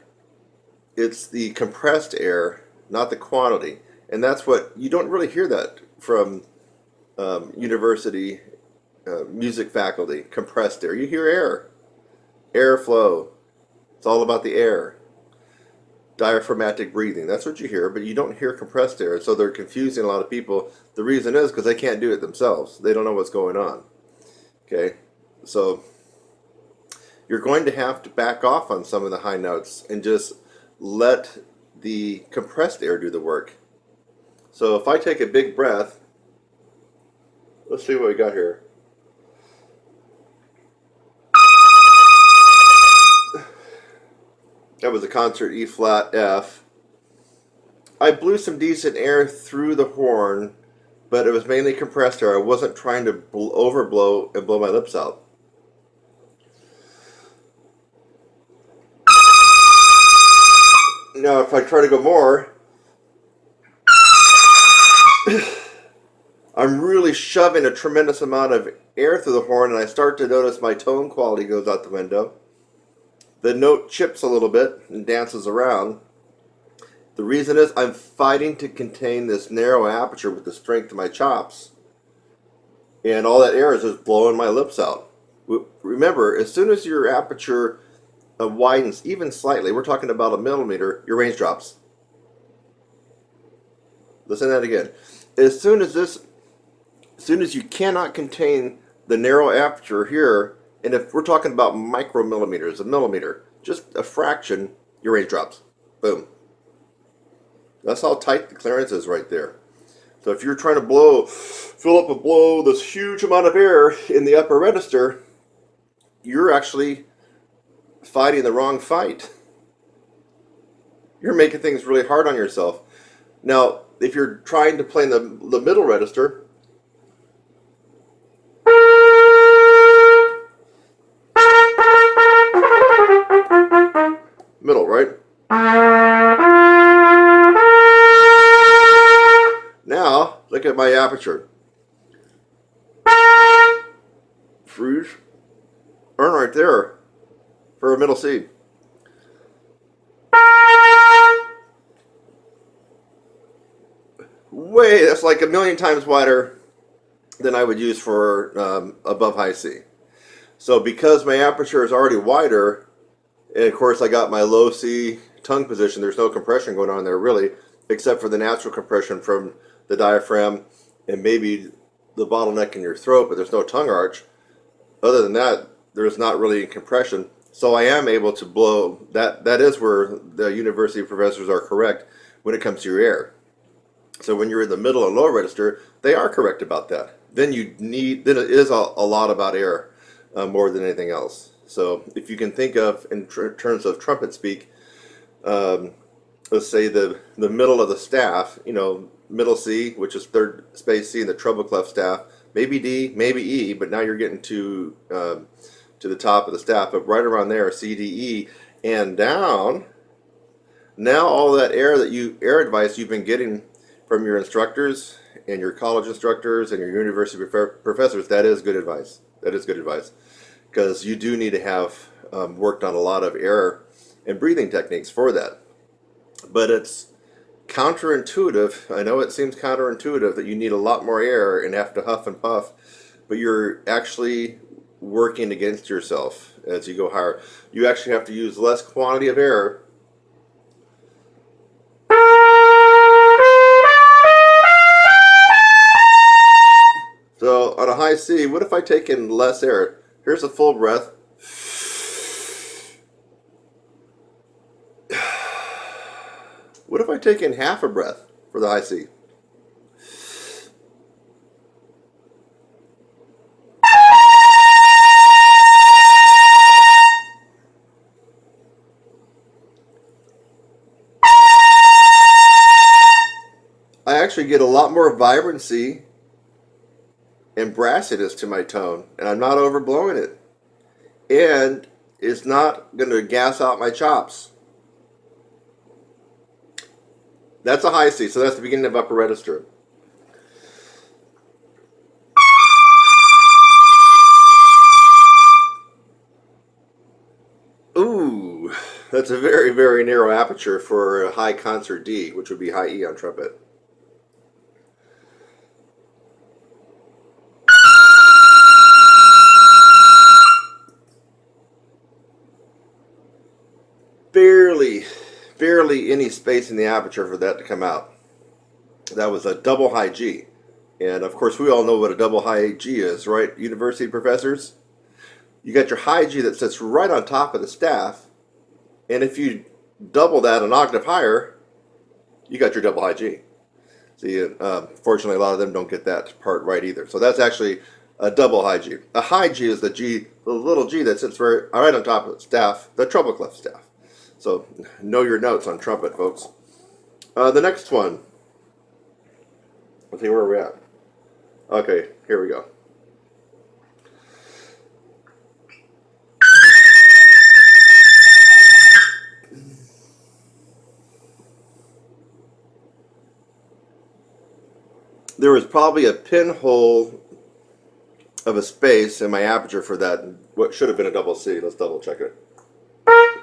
it's the compressed air, not the quantity. And that's what, you don't really hear that from university music faculty, compressed air. You hear air, airflow. It's all about the air. Diaphragmatic breathing, that's what you hear, but you don't hear compressed air. So they're confusing a lot of people. The reason is because they can't do it themselves. They don't know what's going on. Okay, so you're going to have to back off on some of the high notes and just let the compressed air do the work. So if I take a big breath, let's see what we got here. That was a concert E flat F. I blew some decent air through the horn, but it was mainly compressed air. I wasn't trying to overblow and blow my lips out. Now if I try to go more, I'm really shoving a tremendous amount of air through the horn, and I start to notice my tone quality goes out the window. The note chips a little bit and dances around. The reason is I'm fighting to contain this narrow aperture with the strength of my chops. And all that air is just blowing my lips out. Remember, as soon as your aperture widens even slightly, we're talking about a millimeter, your range drops. Listen to that again. As soon as you cannot contain the narrow aperture here, and if we're talking about micromillimeters, a millimeter, just a fraction, your range drops. Boom. That's how tight the clearance is right there. So if you're trying to fill up and blow this huge amount of air in the upper register, you're actually fighting the wrong fight. You're making things really hard on yourself. Now, if you're trying to play in the middle register, my aperture. Fruge. Earn right there for a middle C. Way, that's like a million times wider than I would use for above high C. So because my aperture is already wider, and of course I got my low C tongue position, there's no compression going on there really, except for the natural compression from the diaphragm and maybe the bottleneck in your throat, but there's no tongue arch. Other than that, there's not really compression. So I am able to blow. That is where the university professors are correct when it comes to your air. So when you're in the middle and low register, they are correct about that. Then it is a lot about air more than anything else. So if you can think of in terms of trumpet speak, let's say the middle of the staff, middle C, which is third space C in the treble clef staff, maybe D, maybe E, but now you're getting to the top of the staff, but right around there, C, D, E, and down. Now all that air advice you've been getting from your instructors and your college instructors and your university professors, that is good advice. That is good advice, because you do need to have worked on a lot of air and breathing techniques for that. But it's counterintuitive. I know it seems counterintuitive that you need a lot more air and have to huff and puff, but you're actually working against yourself as you go higher. You actually have to use less quantity of air. So on a high C, what if I take in less air? Here's a full breath. What if I take in half a breath for the high C? I actually get a lot more vibrancy and brassiness to my tone, and I'm not overblowing it. And it's not going to gas out my chops. That's a high C, so that's the beginning of upper register. Ooh, that's a very, very narrow aperture for a high concert D, which would be high E on trumpet. Barely any space in the aperture for that to come out. That was a double high G. And of course, we all know what a double high G is, right? University professors? You got your high G that sits right on top of the staff. And if you double that an octave higher, you got your double high G. See, fortunately, a lot of them don't get that part right either. So that's actually a double high G. A high G is the little G that sits right on top of the staff, the treble clef staff. So know your notes on trumpet, folks. The next one. Let's see where we're at. Okay, here we go. There was probably a pinhole of a space in my aperture for that, what should have been a double C. Let's double check it.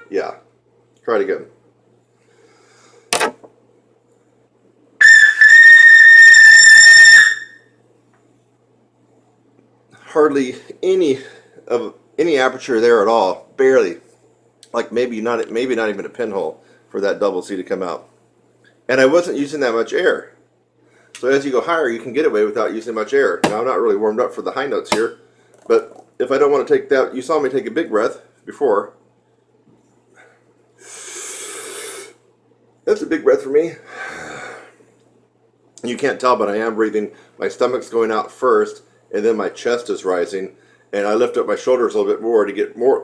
Yeah. Try it again. Hardly any aperture there at all. Barely. Like maybe not even a pinhole for that double C to come out. And I wasn't using that much air. So as you go higher, you can get away without using much air. Now I'm not really warmed up for the high notes here, but if I don't want to take that, you saw me take a big breath before. That's a big breath for me. You can't tell, but I am breathing. My stomach's going out first, and then my chest is rising, and I lift up my shoulders a little bit more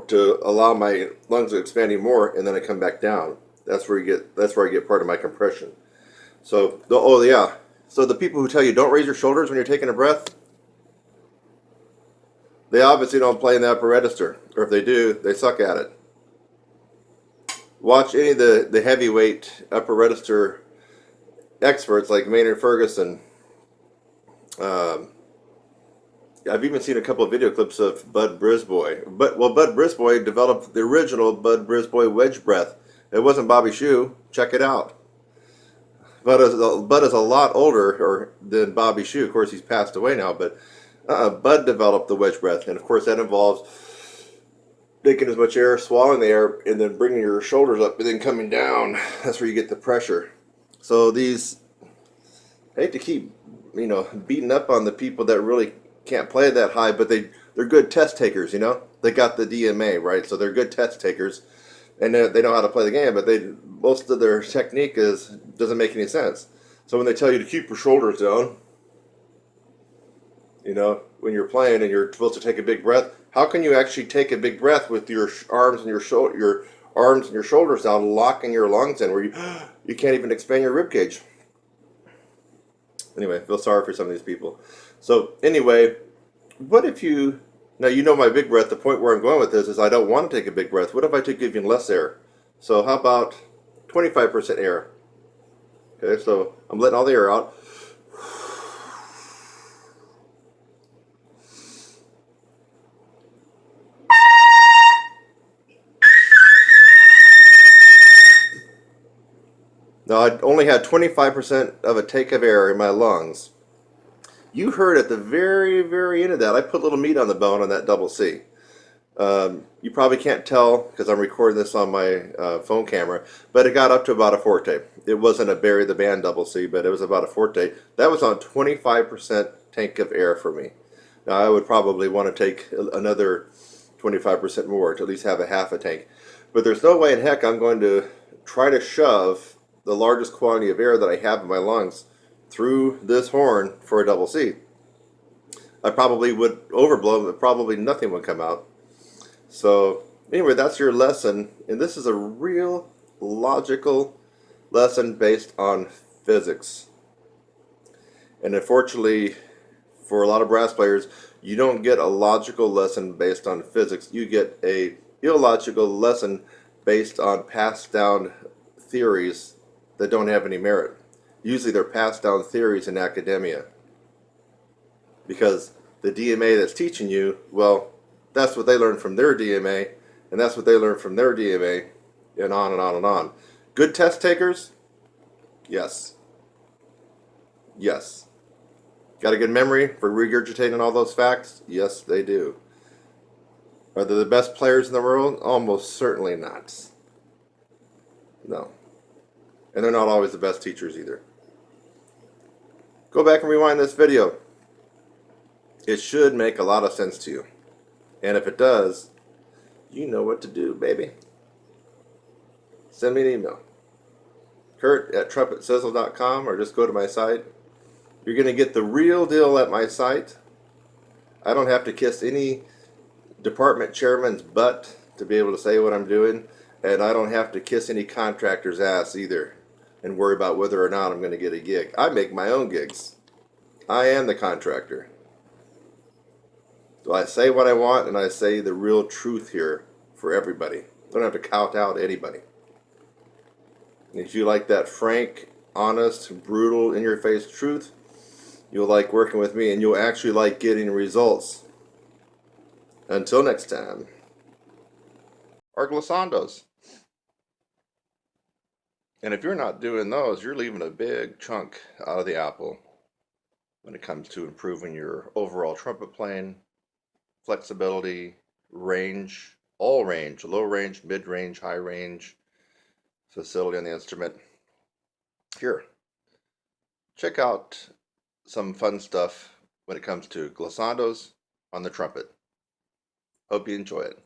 to allow my lungs to expanding more, and then I come back down. That's where I get part of my compression. So, So the people who tell you don't raise your shoulders when you're taking a breath, they obviously don't play in the upper register, or if they do, they suck at it. Watch any of the heavyweight upper register experts like Maynard Ferguson Um, I've even seen a couple of video clips of Bud Brisbois. Bud Brisbois developed the original Bud Brisbois wedge breath. It wasn't Bobby Shue. Check it out. Bud is a lot older than Bobby Shue. Of course, he's passed away now, but Bud developed the wedge breath, and of course that involves taking as much air, swallowing the air, and then bringing your shoulders up, and then coming down. That's where you get the pressure. So these, I hate to keep, beating up on the people that really can't play that high, but they're good test takers. They got the DMA, right? So they're good test takers, and they know how to play the game. But most of their technique doesn't make any sense. So when they tell you to keep your shoulders down, when you're playing and you're supposed to take a big breath, how can you actually take a big breath with your arms and your shoulders down, locking your lungs in, where you can't even expand your rib cage? Anyway, I feel sorry for some of these people. So anyway, what if now my big breath, the point where I'm going with this is I don't want to take a big breath. What if I took even less air? So how about 25% air? Okay, so I'm letting all the air out. Now I only had 25% of a take of air in my lungs. You heard at the very, very end of that, I put a little meat on the bone on that double C. You probably can't tell because I'm recording this on my phone camera, but it got up to about a forte. It wasn't a Barry the Band double C, but it was about a forte. That was on 25% tank of air for me. Now I would probably want to take another 25% more to at least have a half a tank. But there's no way in heck I'm going to try to shove the largest quantity of air that I have in my lungs through this horn for a double C. I probably would overblow, but probably nothing would come out. So anyway, that's your lesson, and this is a real logical lesson based on physics. And unfortunately, for a lot of brass players, you don't get a logical lesson based on physics. You get a illogical lesson based on passed down theories that don't have any merit. Usually they're passed down theories in academia. Because the DMA that's teaching you, well, that's what they learned from their DMA, and that's what they learned from their DMA, and on and on and on. Good test takers? Yes. Yes. Got a good memory for regurgitating all those facts? Yes, they do. Are they the best players in the world? Almost certainly not. No. And they're not always the best teachers either. Go back and rewind this video. It should make a lot of sense to you. And if it does, you know what to do, baby. Send me an email. Kurt@trumpetsizzle.com, or just go to my site. You're going to get the real deal at my site. I don't have to kiss any department chairman's butt to be able to say what I'm doing. And I don't have to kiss any contractor's ass either and worry about whether or not I'm going to get a gig. I make my own gigs. I am the contractor. So I say what I want, and I say the real truth here for everybody. I don't have to kowtow to anybody. And if you like that frank, honest, brutal, in-your-face truth, you'll like working with me, and you'll actually like getting results. Until next time. Our glissandos. And if you're not doing those, you're leaving a big chunk out of the apple when it comes to improving your overall trumpet playing, flexibility, range, all range, low range, mid range, high range, facility on the instrument. Here, check out some fun stuff when it comes to glissandos on the trumpet. Hope you enjoy it.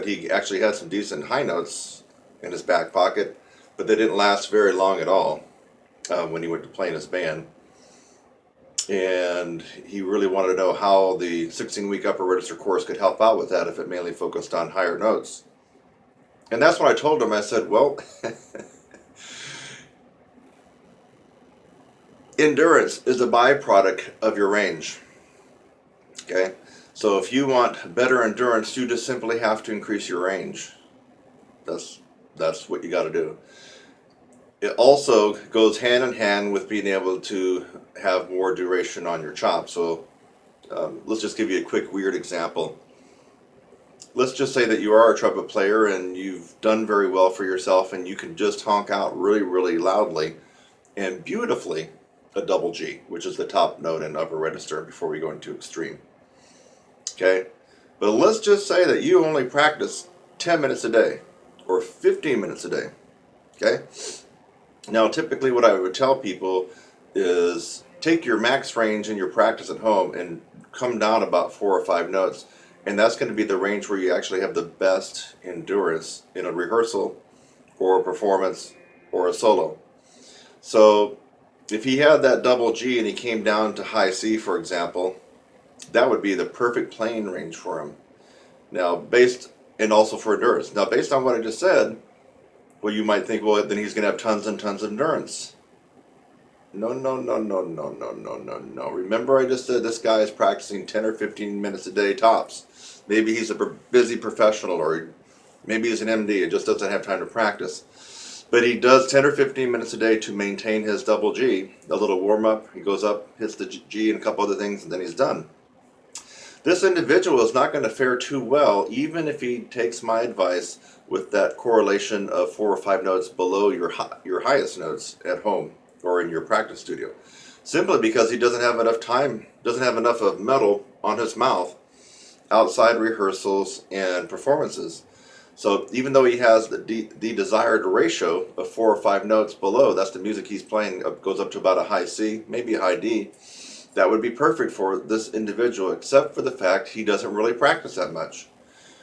he actually had some decent high notes in his back pocket, but they didn't last very long at all when he went to play in his band. And he really wanted to know how the 16-week upper register course could help out with that if it mainly focused on higher notes. And that's what I told him. I said, well, endurance is a byproduct of your range. Okay? So if you want better endurance, you just simply have to increase your range. That's what you got to do. It also goes hand in hand with being able to have more duration on your chop. So let's just give you a quick weird example. Let's just say that you are a trumpet player and you've done very well for yourself and you can just honk out really, really loudly and beautifully a double G, which is the top note in upper register before we go into extreme. Okay? But let's just say that you only practice 10 minutes a day or 15 minutes a day. Okay? Now, typically what I would tell people is take your max range in your practice at home and come down about 4 or 5 notes. And that's going to be the range where you actually have the best endurance in a rehearsal or a performance or a solo. So if he had that double G and he came down to high C, for example, that would be the perfect playing range for him. Now, and also for endurance. Now, based on what I just said, well, you might think, well, then he's going to have tons and tons of endurance. No. Remember I just said this guy is practicing 10 or 15 minutes a day tops. Maybe he's a busy professional, or maybe he's an MD and just doesn't have time to practice. But he does 10 or 15 minutes a day to maintain his double G. A little warm-up, he goes up, hits the G and a couple other things, and then he's done. This individual is not going to fare too well, even if he takes my advice with that correlation of 4 or 5 notes below your highest notes at home or in your practice studio, simply because he doesn't have enough time, doesn't have enough of metal on his mouth outside rehearsals and performances. So even though he has the desired ratio of 4 or 5 notes below, that's the music he's playing, goes up to about a high C, maybe a high D, that would be perfect for this individual, except for the fact he doesn't really practice that much.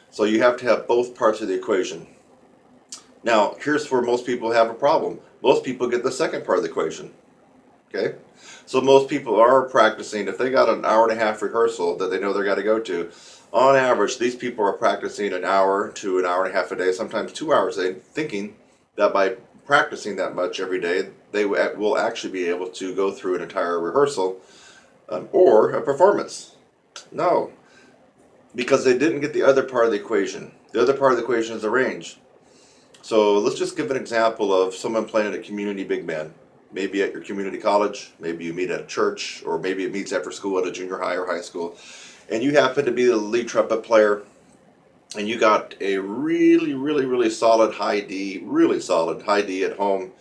So you have to have both parts of the equation. Now, here's where most people have a problem. Most people get the second part of the equation. Okay? So most people are practicing. If they got an hour and a half rehearsal that they know they got to go to, on average, these people are practicing an hour to an hour and a half a day, sometimes 2 hours a day, thinking that by practicing that much every day, they will actually be able to go through an entire rehearsal or a performance. No, because they didn't get the other part of the equation. The other part of the equation is the range. So let's just give an example of someone playing at a community big band. Maybe at your community college, maybe you meet at a church, or maybe it meets after school at a junior high or high school. And you happen to be the lead trumpet player, and you got a really solid high D, at home,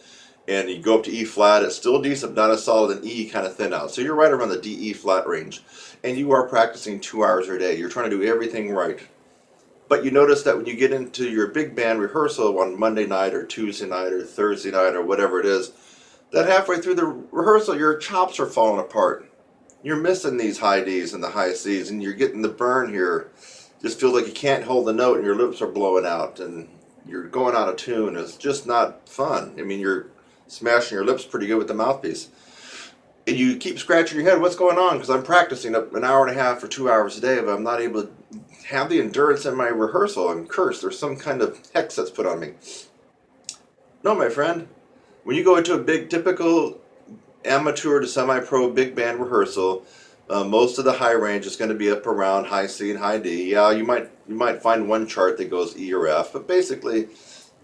and you go up to E flat. It's still decent, not as solid, and E kind of thin out. So you're right around the D, E flat range, and you are practicing 2 hours a day. You're trying to do everything right. But you notice that when you get into your big band rehearsal on Monday night or Tuesday night or Thursday night or whatever it is, that halfway through the rehearsal, your chops are falling apart. You're missing these high Ds and the high Cs, and you're getting the burn here. Just feels like you can't hold the note and your lips are blowing out and you're going out of tune. It's just not fun. I mean, you're smashing your lips pretty good with the mouthpiece. And you keep scratching your head, what's going on? Because I'm practicing up an hour and a half or 2 hours a day, but I'm not able to have the endurance in my rehearsal. I'm cursed. There's some kind of hex that's put on me. No, my friend. When you go into a big, typical amateur to semi-pro big band rehearsal, most of the high range is going to be up around high C and high D. Yeah, you might find one chart that goes E or F, but basically,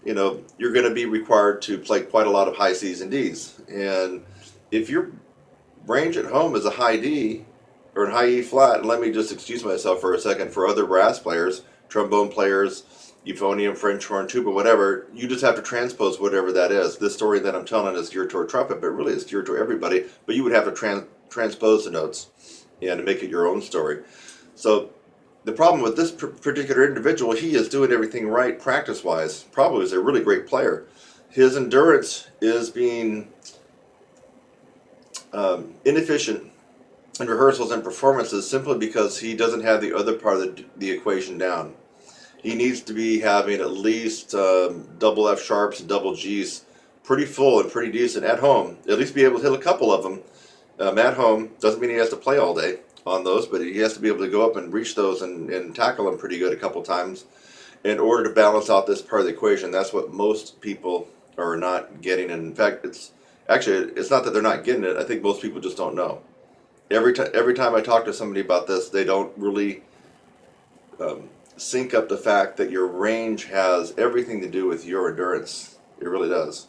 you're going to be required to play quite a lot of high C's and D's. And if your range at home is a high D or a high E flat, and let me just excuse myself for a second for other brass players, trombone players, euphonium, French horn, tuba, whatever, you just have to transpose whatever that is. This story that I'm telling is geared toward trumpet, but really it's geared to everybody, but you would have to transpose the notes and to make it your own story. So the problem with this particular individual, he is doing everything right practice-wise. Probably is a really great player. His endurance is being inefficient in rehearsals and performances simply because he doesn't have the other part of the equation down. he needs to be having at least double F sharps and double Gs pretty full and pretty decent at home. At least be able to hit a couple of them at home. Doesn't mean he has to play all day on those, but he has to be able to go up and reach those and tackle them pretty good a couple times in order to balance out this part of the equation. That's what most people are not getting. And in fact, it's not that they're not getting it. I think most people just don't know. Every time I talk to somebody about this, they don't really sync up the fact that your range has everything to do with your endurance. It really does.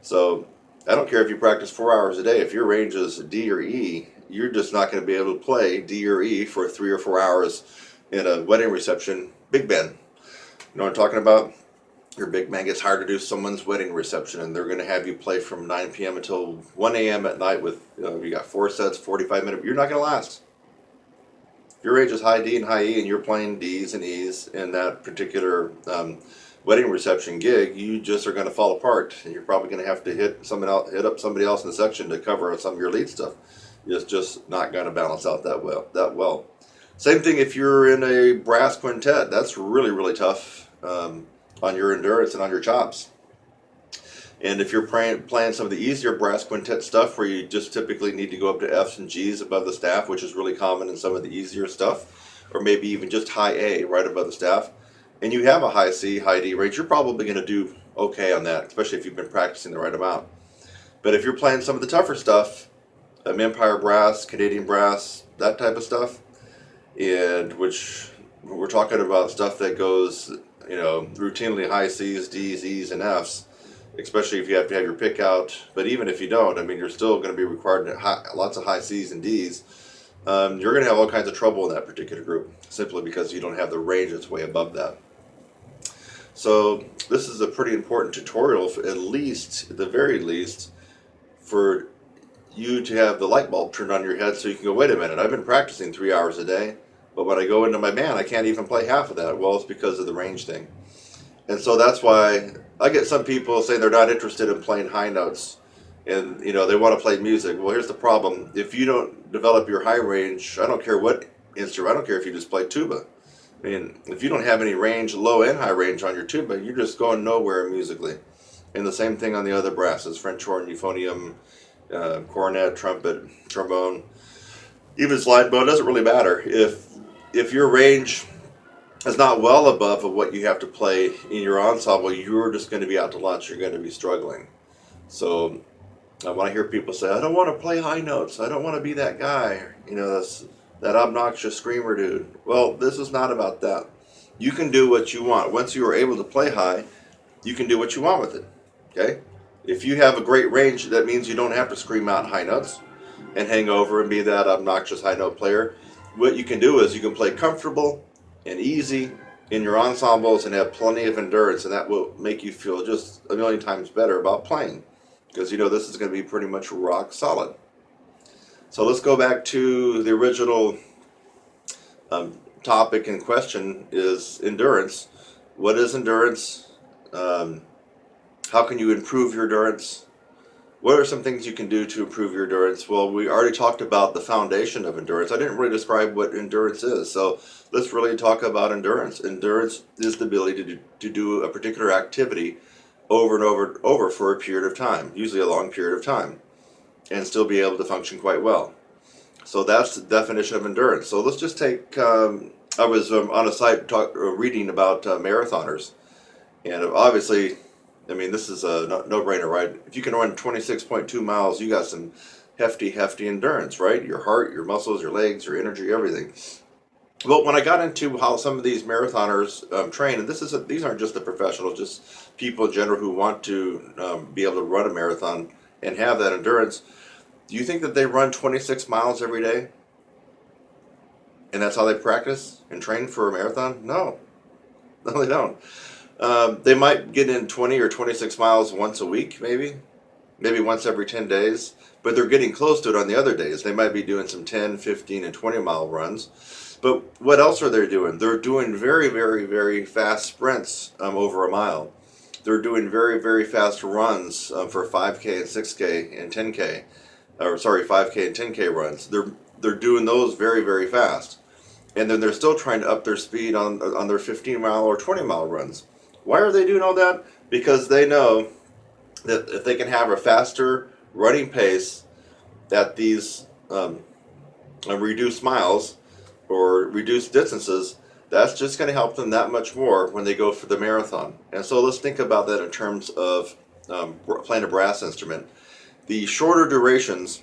So I don't care if you practice 4 hours a day. If your range is D or E, you're just not going to be able to play D or E for 3 or 4 hours in a wedding reception big band. You know what I'm talking about? Your big band gets hired to do someone's wedding reception, and they're going to have you play from 9 p.m. until 1 a.m. at night with, you got 4 sets, 45 minutes. You're not going to last. If your range is high D and high E and you're playing Ds and Es in that particular wedding reception gig, you just are going to fall apart, and you're probably going to have to hit up somebody else in the section to cover some of your lead stuff. It's just not going to balance out that well. Same thing if you're in a brass quintet. That's really, really tough on your endurance and on your chops. And if you're playing some of the easier brass quintet stuff where you just typically need to go up to Fs and Gs above the staff, which is really common in some of the easier stuff, or maybe even just high A right above the staff, and you have a high C, high D range, you're probably going to do okay on that, especially if you've been practicing the right amount. But if you're playing some of the tougher stuff, Empire brass, Canadian brass, that type of stuff, and which we're talking about stuff that goes, routinely high C's, D's, E's, and F's, especially if you have to have your pick out. But even if you don't, I mean, you're still going to be required to lots of high C's and D's. You're going to have all kinds of trouble in that particular group, simply because you don't have the range that's way above that. So this is a pretty important tutorial, at the very least, for you to have the light bulb turned on your head so you can go, wait a minute, I've been practicing 3 hours a day, but when I go into my band, I can't even play half of that. Well, it's because of the range thing. And so that's why I get some people saying they're not interested in playing high notes, and they want to play music. Well, here's the problem. If you don't develop your high range, I don't care what instrument, I don't care if you just play tuba. I mean, if you don't have any range, low and high range on your tuba, you're just going nowhere musically. And the same thing on the other brasses, French horn, euphonium, cornet, trumpet, trombone, even slide bow. It doesn't really matter. If your range is not well above of what you have to play in your ensemble, you're just going to be out to lunch. You're going to be struggling. So when I hear people say, I don't want to play high notes, I don't want to be that guy, that obnoxious screamer dude. Well, this is not about that. You can do what you want. Once you are able to play high, you can do what you want with it. Okay? If you have a great range, that means you don't have to scream out high notes and hang over and be that obnoxious high note player. What you can do is you can play comfortable and easy in your ensembles and have plenty of endurance, and that will make you feel just a million times better about playing, because this is going to be pretty much rock solid. So let's go back to the original topic in question, is endurance. What is endurance? How can you improve your endurance? What are some things you can do to improve your endurance? Well, we already talked about the foundation of endurance. I didn't really describe what endurance is, so let's really talk about endurance. Endurance is the ability to do a particular activity over and over for a period of time, usually a long period of time, and still be able to function quite well. So that's the definition of endurance. So let's just take, I was on a site reading about marathoners, and obviously, I mean, this is a no-brainer, right? If you can run 26.2 miles, you got some hefty endurance, right? Your heart, your muscles, your legs, your energy, everything. Well, when I got into how some of these marathoners train, and these aren't just the professionals, just people in general who want to be able to run a marathon and have that endurance, do you think that they run 26 miles every day? And that's how they practice and train for a marathon? No, they don't. They might get in 20 or 26 miles once a week, maybe once every 10 days, but they're getting close to it on the other days. They might be doing some 10, 15, and 20 mile runs. But what else are they doing? They're doing very, very, very fast sprints over a mile. They're doing very, very fast runs for 5K and 6K and 10K, 5K and 10K runs. They're doing those very, very fast. and then they're still trying to up their speed on their 15-mile or 20-mile runs. Why are they doing all that? Because they know that if they can have a faster running pace at these reduced miles or reduced distances, that's just going to help them that much more when they go for the marathon. And so let's think about that in terms of playing a brass instrument. The shorter durations,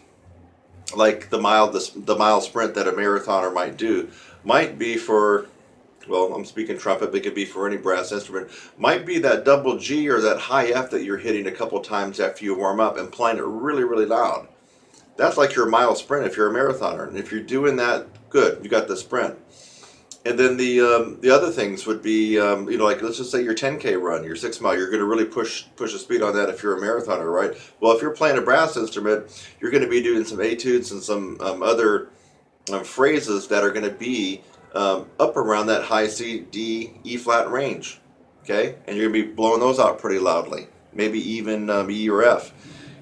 like the mile sprint that a marathoner might do, might be for, well, I'm speaking trumpet, but it could be for any brass instrument, might be that double G or that high F that you're hitting a couple times after you warm up and playing it really, really loud. That's like your mile sprint if you're a marathoner. And if you're doing that, good, you got the sprint. And then the other things would be, like let's just say your 10K run, your 6 mile, you're going to really push the speed on that if you're a marathoner, right? Well, if you're playing a brass instrument, you're going to be doing some etudes and some other phrases that are going to be up around that high C, D, E flat range, okay? And you're going to be blowing those out pretty loudly, maybe even E or F.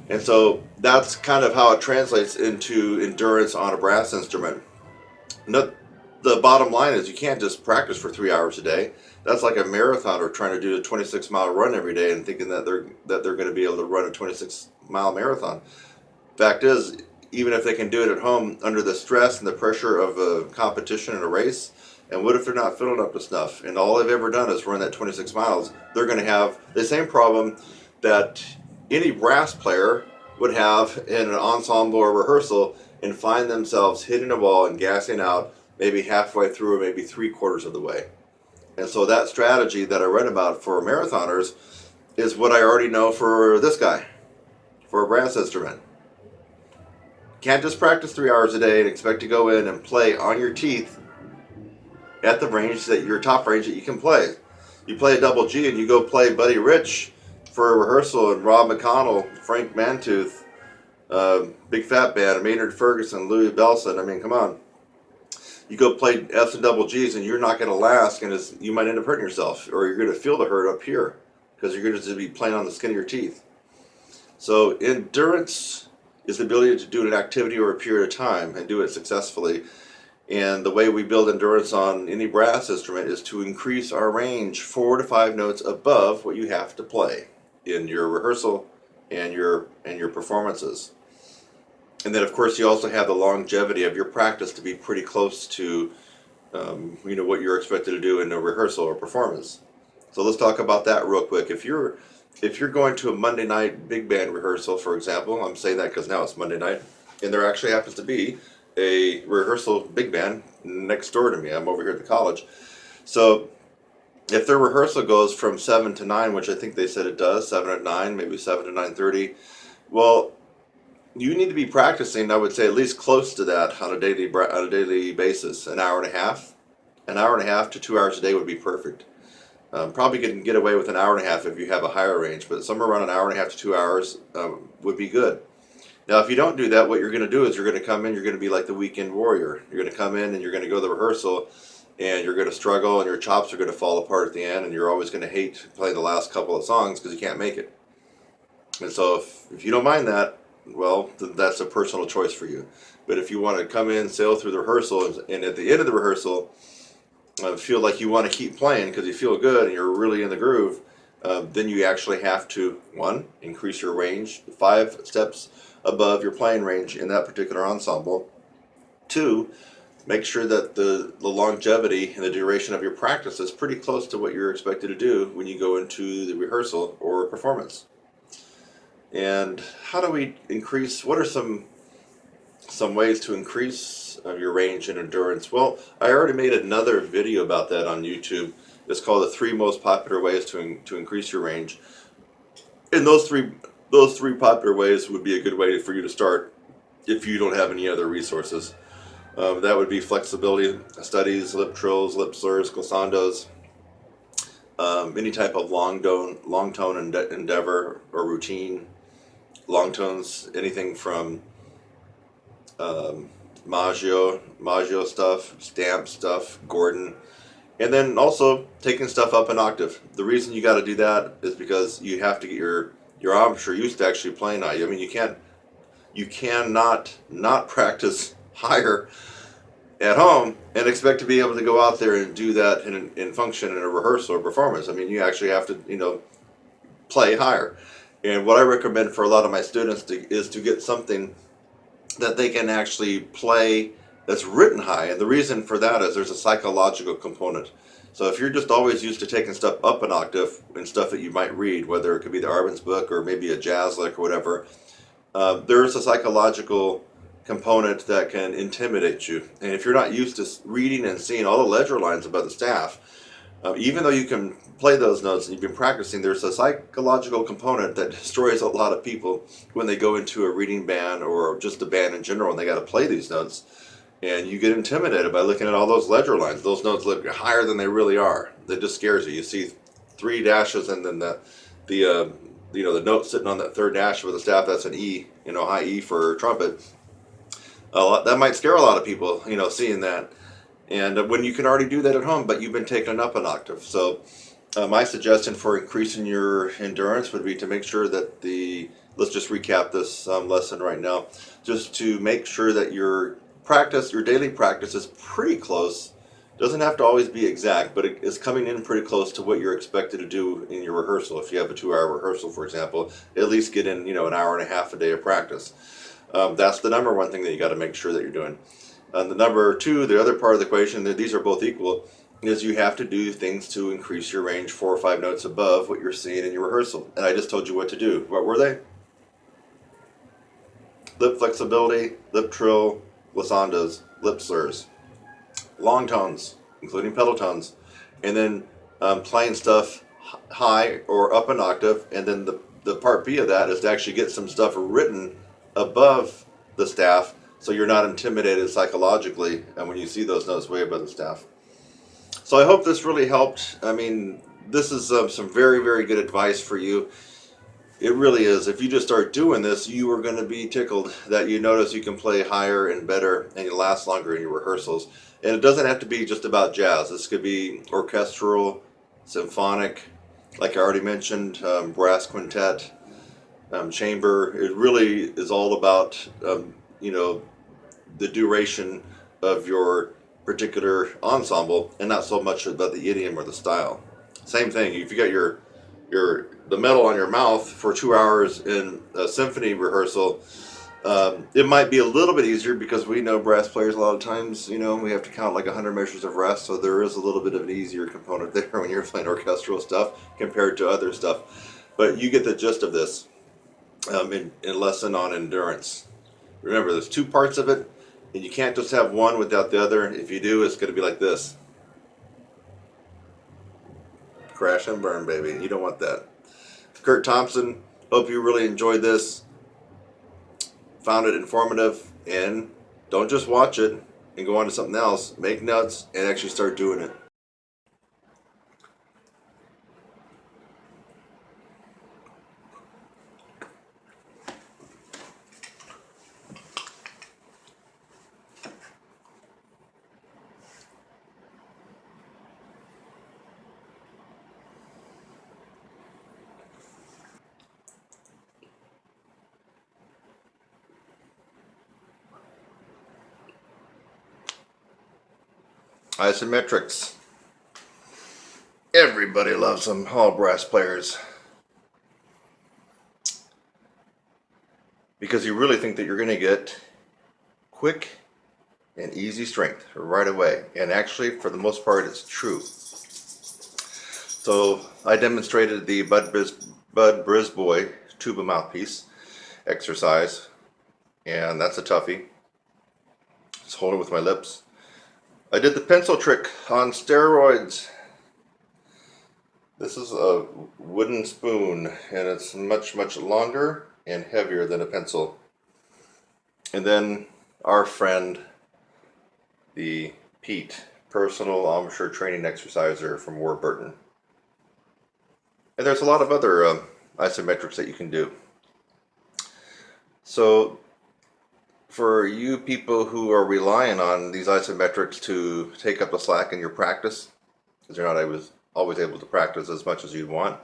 And so that's kind of how it translates into endurance on a brass instrument. The bottom line is you can't just practice for 3 hours a day. That's like a marathoner trying to do a 26-mile run every day and thinking that they're going to be able to run a 26-mile marathon. Fact is, even if they can do it at home under the stress and the pressure of a competition and a race, and what if they're not filling up to snuff and all they've ever done is run that 26 miles, they're going to have the same problem that any brass player would have in an ensemble or rehearsal and find themselves hitting a wall and gassing out maybe halfway through or maybe 3/4 of the way. And so that strategy that I read about for marathoners is what I already know for this guy, for a brass instrument. Can't just practice 3 hours a day and expect to go in and play on your teeth at the range that your top range that you can play. You play a double G and you go play Buddy Rich for a rehearsal and Rob McConnell, Frank Mantooth, Big Fat Band, Maynard Ferguson, Louis Belson. I mean, come on. You go play F's and double G's and you're not going to last, and you might end up hurting yourself, or you're going to feel the hurt up here because you're going to be playing on the skin of your teeth. So endurance is the ability to do an activity or a period of time and do it successfully. And the way we build endurance on any brass instrument is to increase our range 4 to 5 notes above what you have to play in your rehearsal and your performances. And then, of course, you also have the longevity of your practice to be pretty close to, what you're expected to do in a rehearsal or performance. So let's talk about that real quick. If you're going to a Monday night big band rehearsal, for example, I'm saying that because now it's Monday night, and there actually happens to be a rehearsal big band next door to me. I'm over here at the college. So if their rehearsal goes from 7 to 9, which I think they said it does, 7 to 9, maybe 7 to 9:30, well, you need to be practicing, I would say, at least close to that on a daily basis. An hour and a half to 2 hours a day would be perfect. Probably can get away with an hour and a half if you have a higher range, but somewhere around an hour and a half to 2 hours would be good. Now, if you don't do that, what you're going to do is you're going to come in, you're going to be like the weekend warrior. You're going to come in and you're going to go to the rehearsal and you're going to struggle and your chops are going to fall apart at the end, and you're always going to hate playing the last couple of songs because you can't make it. And so if you don't mind that, well, that's a personal choice for you. But if you want to come in, sail through the rehearsal, and at the end of the rehearsal, feel like you want to keep playing because you feel good and you're really in the groove, then you actually have to, 1, increase your range 5 steps above your playing range in that particular ensemble. 2, make sure that the longevity and the duration of your practice is pretty close to what you're expected to do when you go into the rehearsal or performance. And how do we increase, what are some ways to increase your range and endurance? Well, I already made another video about that on YouTube. It's called the 3 most popular ways to increase your range. And those three popular ways would be a good way for you to start if you don't have any other resources. That would be flexibility studies, lip trills, lip slurs, glissandos, any type of long tone endeavor or routine. Long tones, anything from Maggio stuff, Stamp stuff, Gordon, and then also taking stuff up an octave. The reason you got to do that is because you have to get your embouchure used to actually playing high. I mean, you cannot not practice higher at home and expect to be able to go out there and do that in function in a rehearsal or performance. I mean, you actually have to, play higher. And what I recommend for a lot of my students is to get something that they can actually play that's written high. And the reason for that is there's a psychological component. So if you're just always used to taking stuff up an octave and stuff that you might read, whether it could be the Arben's book or maybe a jazz lick or whatever, there's a psychological component that can intimidate you. And if you're not used to reading and seeing all the ledger lines about the staff, even though you can play those notes and you've been practicing, there's a psychological component that destroys a lot of people when they go into a reading band or just a band in general and they got to play these notes. And you get intimidated by looking at all those ledger lines. Those notes look higher than they really are. That just scares you. You see 3 dashes and then the note sitting on that third dash with the staff, that's an E, high E for trumpet. That might scare a lot of people, seeing that. And when you can already do that at home, but you've been taken up an octave. So my suggestion for increasing your endurance would be to make sure that let's just recap this lesson right now, just to make sure that your daily practice is pretty close. Doesn't have to always be exact, but it is coming in pretty close to what you're expected to do in your rehearsal. If you have a 2-hour rehearsal, for example, at least get in, an hour and a half a day of practice. That's the number one thing that you got to make sure that you're doing. The number 2, the other part of the equation, these are both equal, is you have to do things to increase your range 4 or 5 notes above what you're seeing in your rehearsal. And I just told you what to do. What were they? Lip flexibility, lip trill, glissandas, lip slurs, long tones, including pedal tones, and then playing stuff high or up an octave. And then the part B of that is to actually get some stuff written above the staff, so you're not intimidated psychologically and when you see those notes way above the staff. So I hope this really helped. I mean, this is some very, very good advice for you. It really is. If you just start doing this, you are going to be tickled that you notice you can play higher and better and you last longer in your rehearsals. And it doesn't have to be just about jazz. This could be orchestral, symphonic, like I already mentioned, brass quintet, chamber. It really is all about the duration of your particular ensemble and not so much about the idiom or the style. Same thing, if you got the metal on your mouth for 2 hours in a symphony rehearsal, it might be a little bit easier because we know brass players a lot of times, we have to count like 100 measures of rest, so there is a little bit of an easier component there when you're playing orchestral stuff compared to other stuff. But you get the gist of this in lesson on endurance. Remember, there's 2 parts of it, and you can't just have one without the other. If you do, it's going to be like this. Crash and burn, baby. You don't want that. Kurt Thompson, hope you really enjoyed this. Found it informative, and don't just watch it and go on to something else. Make notes and actually start doing it. Isometrics. Everybody loves them, all brass players. Because you really think that you're going to get quick and easy strength right away. And actually, for the most part, it's true. So I demonstrated the Bud Brisbois tuba mouthpiece exercise, and that's a toughie. Just hold it with my lips. I did the pencil trick on steroids. This is a wooden spoon, and it's much, much longer and heavier than a pencil. And then our friend, the Pete, personal amateur training exerciser from Warburton. And there's a lot of other isometrics that you can do. So for you people who are relying on these isometrics to take up the slack in your practice, because you're not always able to practice as much as you'd want,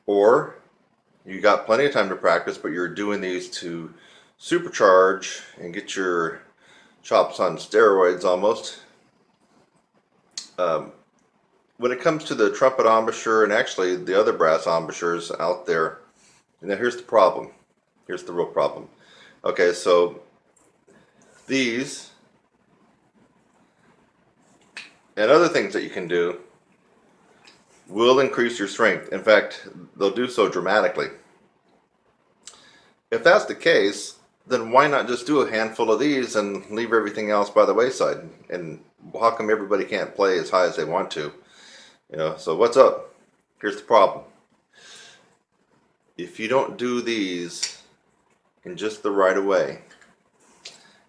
or you got plenty of time to practice, but you're doing these to supercharge and get your chops on steroids almost. When it comes to the trumpet embouchure and actually the other brass embouchures out there, now here's the problem. Here's the real problem. Okay, so these and other things that you can do will increase your strength. In fact, they'll do so dramatically. If that's the case, then why not just do a handful of these and leave everything else by the wayside? And how come everybody can't play as high as they want to? You know, so what's up? Here's the problem. If you don't do these in just the right way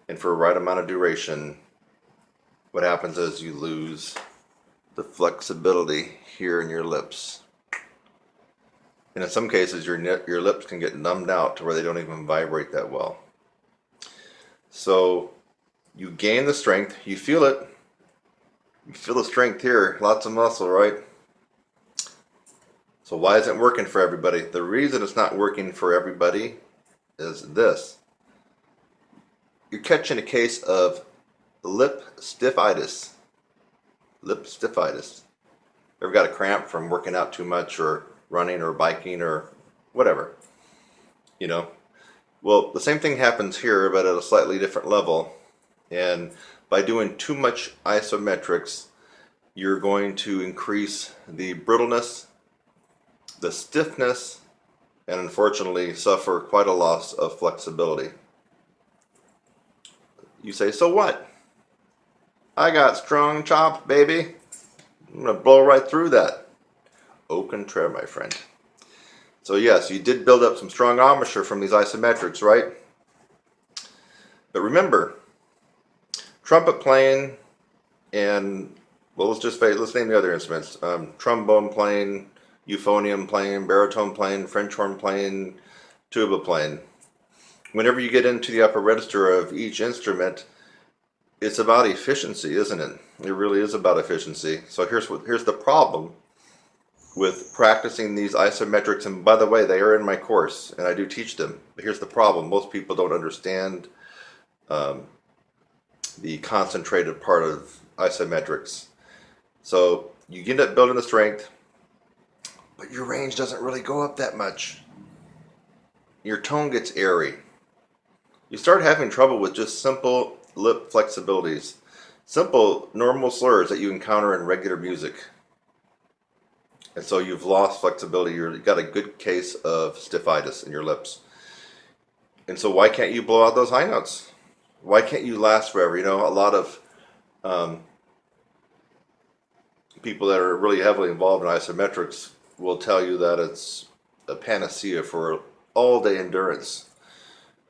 and for a right amount of duration, what happens is you lose the flexibility here in your lips. And in some cases, your lips can get numbed out to where they don't even vibrate that well. So you gain the strength, you feel it. You feel the strength here, lots of muscle, right? So why isn't it working for everybody? The reason it's not working for everybody is this. You're catching a case of lip stiffitis. Lip stiffitis. Ever got a cramp from working out too much or running or biking or whatever? You know? Well, the same thing happens here, but at a slightly different level. And by doing too much isometrics, you're going to increase the brittleness, the stiffness, and unfortunately suffer quite a loss of flexibility. You say, so what? I got strong chops, baby. I'm going to blow right through that. Au contraire, my friend. So yes, you did build up some strong embouchure from these isometrics, right? But remember, trumpet playing and, well, let's name the other instruments. Trombone playing, euphonium playing, baritone playing, French horn playing, tuba playing. Whenever you get into the upper register of each instrument, it's about efficiency, isn't it? It really is about efficiency. So here's the problem with practicing these isometrics. And by the way, they are in my course and I do teach them. But here's the problem. Most people don't understand the concentrated part of isometrics. So you end up building the strength, but your range doesn't really go up that much. Your tone gets airy. You start having trouble with just simple lip flexibilities, simple normal slurs that you encounter in regular music. And so you've lost flexibility. You've got a good case of stiffitis in your lips. And so why can't you blow out those high notes? Why can't you last forever? You know, a lot of people that are really heavily involved in isometrics will tell you that it's a panacea for all-day endurance.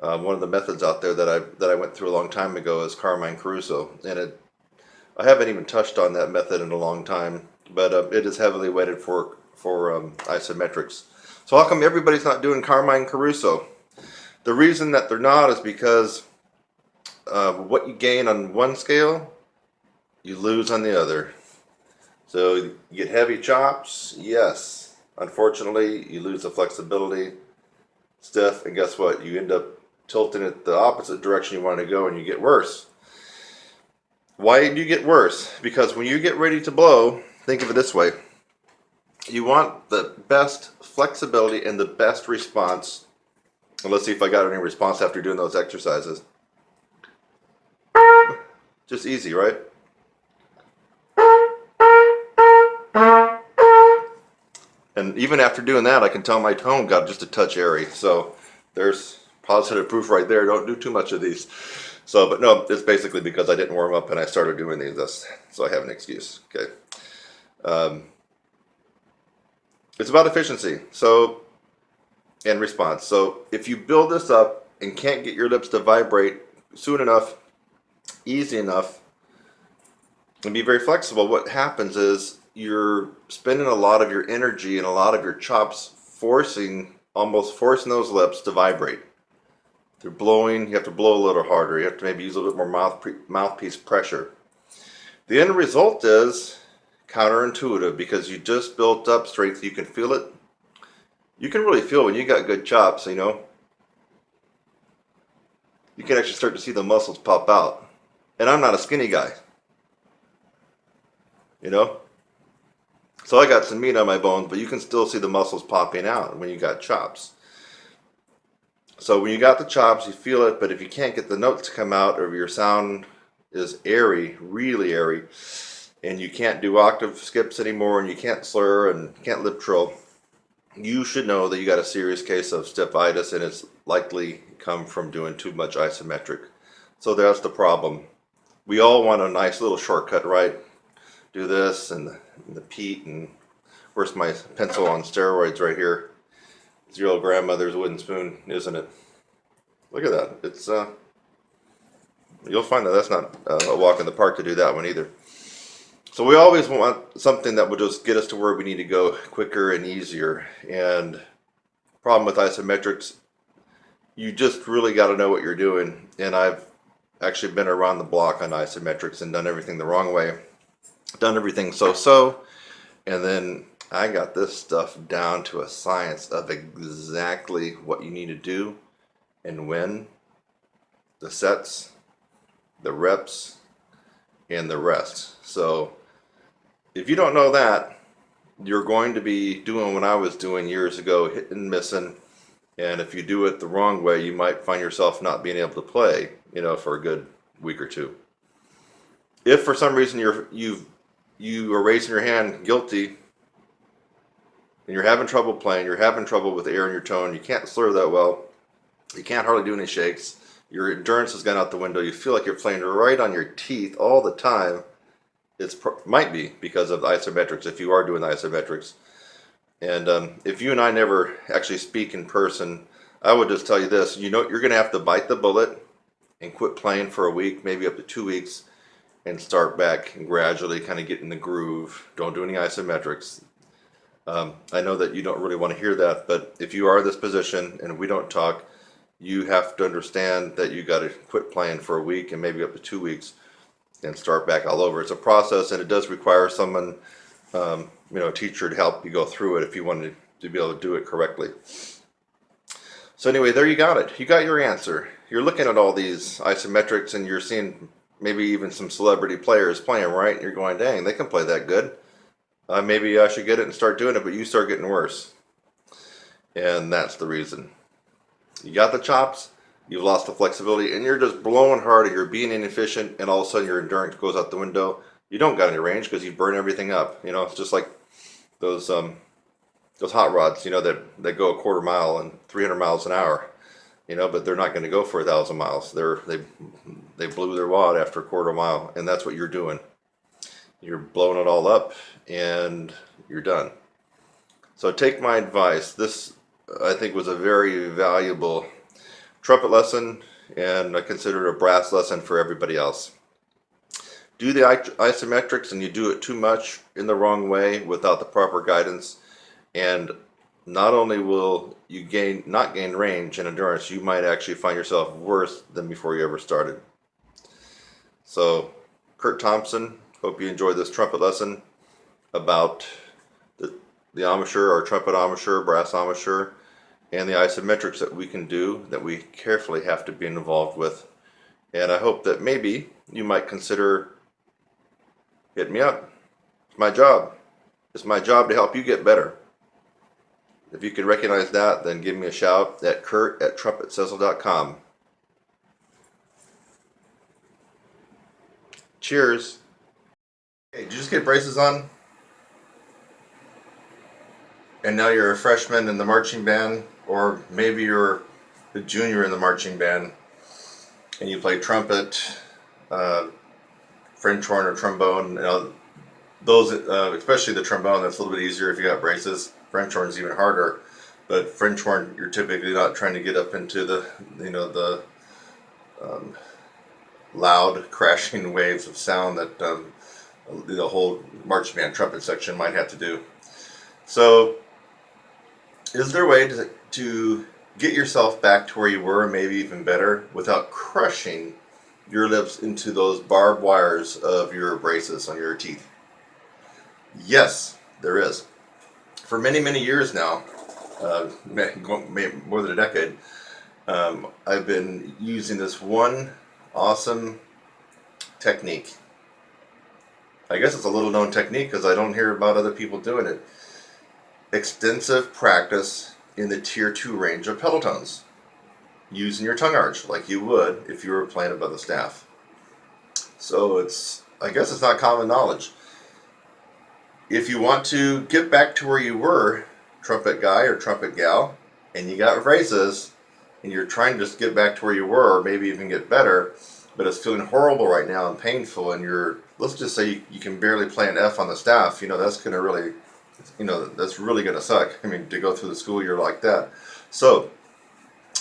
One of the methods out there that I went through a long time ago is Carmine Caruso, and I haven't even touched on that method in a long time, but it is heavily weighted for isometrics. So how come everybody's not doing Carmine Caruso? The reason that they're not is because what you gain on one scale, you lose on the other. So you get heavy chops, yes. Unfortunately, you lose the flexibility, stiff, and guess what? You end up tilting it the opposite direction you want to go and you get worse. Why do you get worse? Because when you get ready to blow, think of it this way. You want the best flexibility and the best response. And let's see if I got any response after doing those exercises. Just easy, right? And even after doing that, I can tell my tone got just a touch airy. So there's positive proof right there. Don't do too much of these. So, but no, it's basically because I didn't warm up and I started doing these. So I have an excuse. Okay. It's about efficiency. So, and response. So if you build this up and can't get your lips to vibrate soon enough, easy enough, and be very flexible, what happens is you're spending a lot of your energy and a lot of your chops almost forcing those lips to vibrate. They're blowing, you have to blow a little harder, you have to maybe use a little bit more mouthpiece pressure. The end result is counterintuitive because you just built up strength, you can feel it. You can really feel when you got good chops, you know. You can actually start to see the muscles pop out. And I'm not a skinny guy, you know? So I got some meat on my bones, but you can still see the muscles popping out when you got chops. So when you got the chops, you feel it, but if you can't get the notes to come out, or your sound is airy, really airy, and you can't do octave skips anymore, and you can't slur and can't lip trill, you should know that you got a serious case of stephitis, and it's likely come from doing too much isometric. So that's the problem. We all want a nice little shortcut, right? Do this and the Pete, and where's my pencil on steroids right here? It's your old grandmother's wooden spoon, isn't it? Look at that. It's you'll find that that's not a walk in the park to do that one either. So we always want something that will just get us to where we need to go quicker and easier. And problem with isometrics, you just really got to know what you're doing. And I've actually been around the block on isometrics and done everything the wrong way, done everything so, and then I got this stuff down to a science of exactly what you need to do and when, the sets, the reps, and the rest. So if you don't know that, you're going to be doing what I was doing years ago, hitting and missing. And if you do it the wrong way, you might find yourself not being able to play, for a good week or two. If for some reason you are raising your hand guilty, and you're having trouble playing, you're having trouble with air in your tone, you can't slur that well, you can't hardly do any shakes, your endurance has gone out the window, you feel like you're playing right on your teeth all the time, it might be because of the isometrics, if you are doing the isometrics. And if you and I never actually speak in person, I would just tell you this, you're going to have to bite the bullet and quit playing for a week, maybe up to 2 weeks, and start back and gradually kind of get in the groove. Don't do any isometrics. I know that you don't really want to hear that, but if you are in this position and we don't talk, you have to understand that you got to quit playing for a week and maybe up to 2 weeks and start back all over. It's a process, and it does require someone, a teacher, to help you go through it if you wanted to be able to do it correctly. So anyway, there you got it. You got your answer. You're looking at all these isometrics and you're seeing maybe even some celebrity players playing, right? And you're going, dang, they can play that good. Maybe I should get it and start doing it, but you start getting worse. And that's the reason. You got the chops, you've lost the flexibility, and you're just blowing harder, you're being inefficient, and all of a sudden your endurance goes out the window. You don't got any range because you burn everything up. It's just like those hot rods, that go a quarter mile and 300 miles an hour, but they're not going to go for 1,000 miles. They blew their wad after a quarter mile, and that's what you're doing. You're blowing it all up, and you're done. So take my advice. This, I think, was a very valuable trumpet lesson, and I consider it a brass lesson for everybody else. Do the isometrics and you do it too much in the wrong way without the proper guidance, and not only will you not gain range and endurance, you might actually find yourself worse than before you ever started. So, Kurt Thompson, hope you enjoyed this trumpet lesson about the embouchure, or trumpet embouchure, brass embouchure, and the isometrics that we can do, that we carefully have to be involved with. And I hope that maybe you might consider hitting me up. It's my job. It's my job to help you get better. If you can recognize that, then give me a shout at kurt@trumpetcessel.com. Cheers. Hey, did you just get braces on? And now you're a freshman in the marching band, or maybe you're a junior in the marching band, and you play trumpet, French horn, or trombone. Those, especially the trombone, that's a little bit easier if you got braces. French horn is even harder, but French horn, you're typically not trying to get up into the loud crashing waves of sound that the whole marching band trumpet section might have to do. So, is there a way to get yourself back to where you were, maybe even better, without crushing your lips into those barbed wires of your braces on your teeth? Yes, there is. For many, many years now, more than a decade, I've been using this one awesome technique. I guess it's a little known technique because I don't hear about other people doing it. Extensive practice in the tier 2 range of pedal tones, using your tongue arch like you would if you were playing above the staff. So I guess it's not common knowledge. If you want to get back to where you were, trumpet guy or trumpet gal, and you got phrases, and you're trying to just get back to where you were, or maybe even get better, but it's feeling horrible right now and painful, and let's just say you can barely play an F on the staff, that's going to really, that's really going to suck. I mean, to go through the school year like that. So,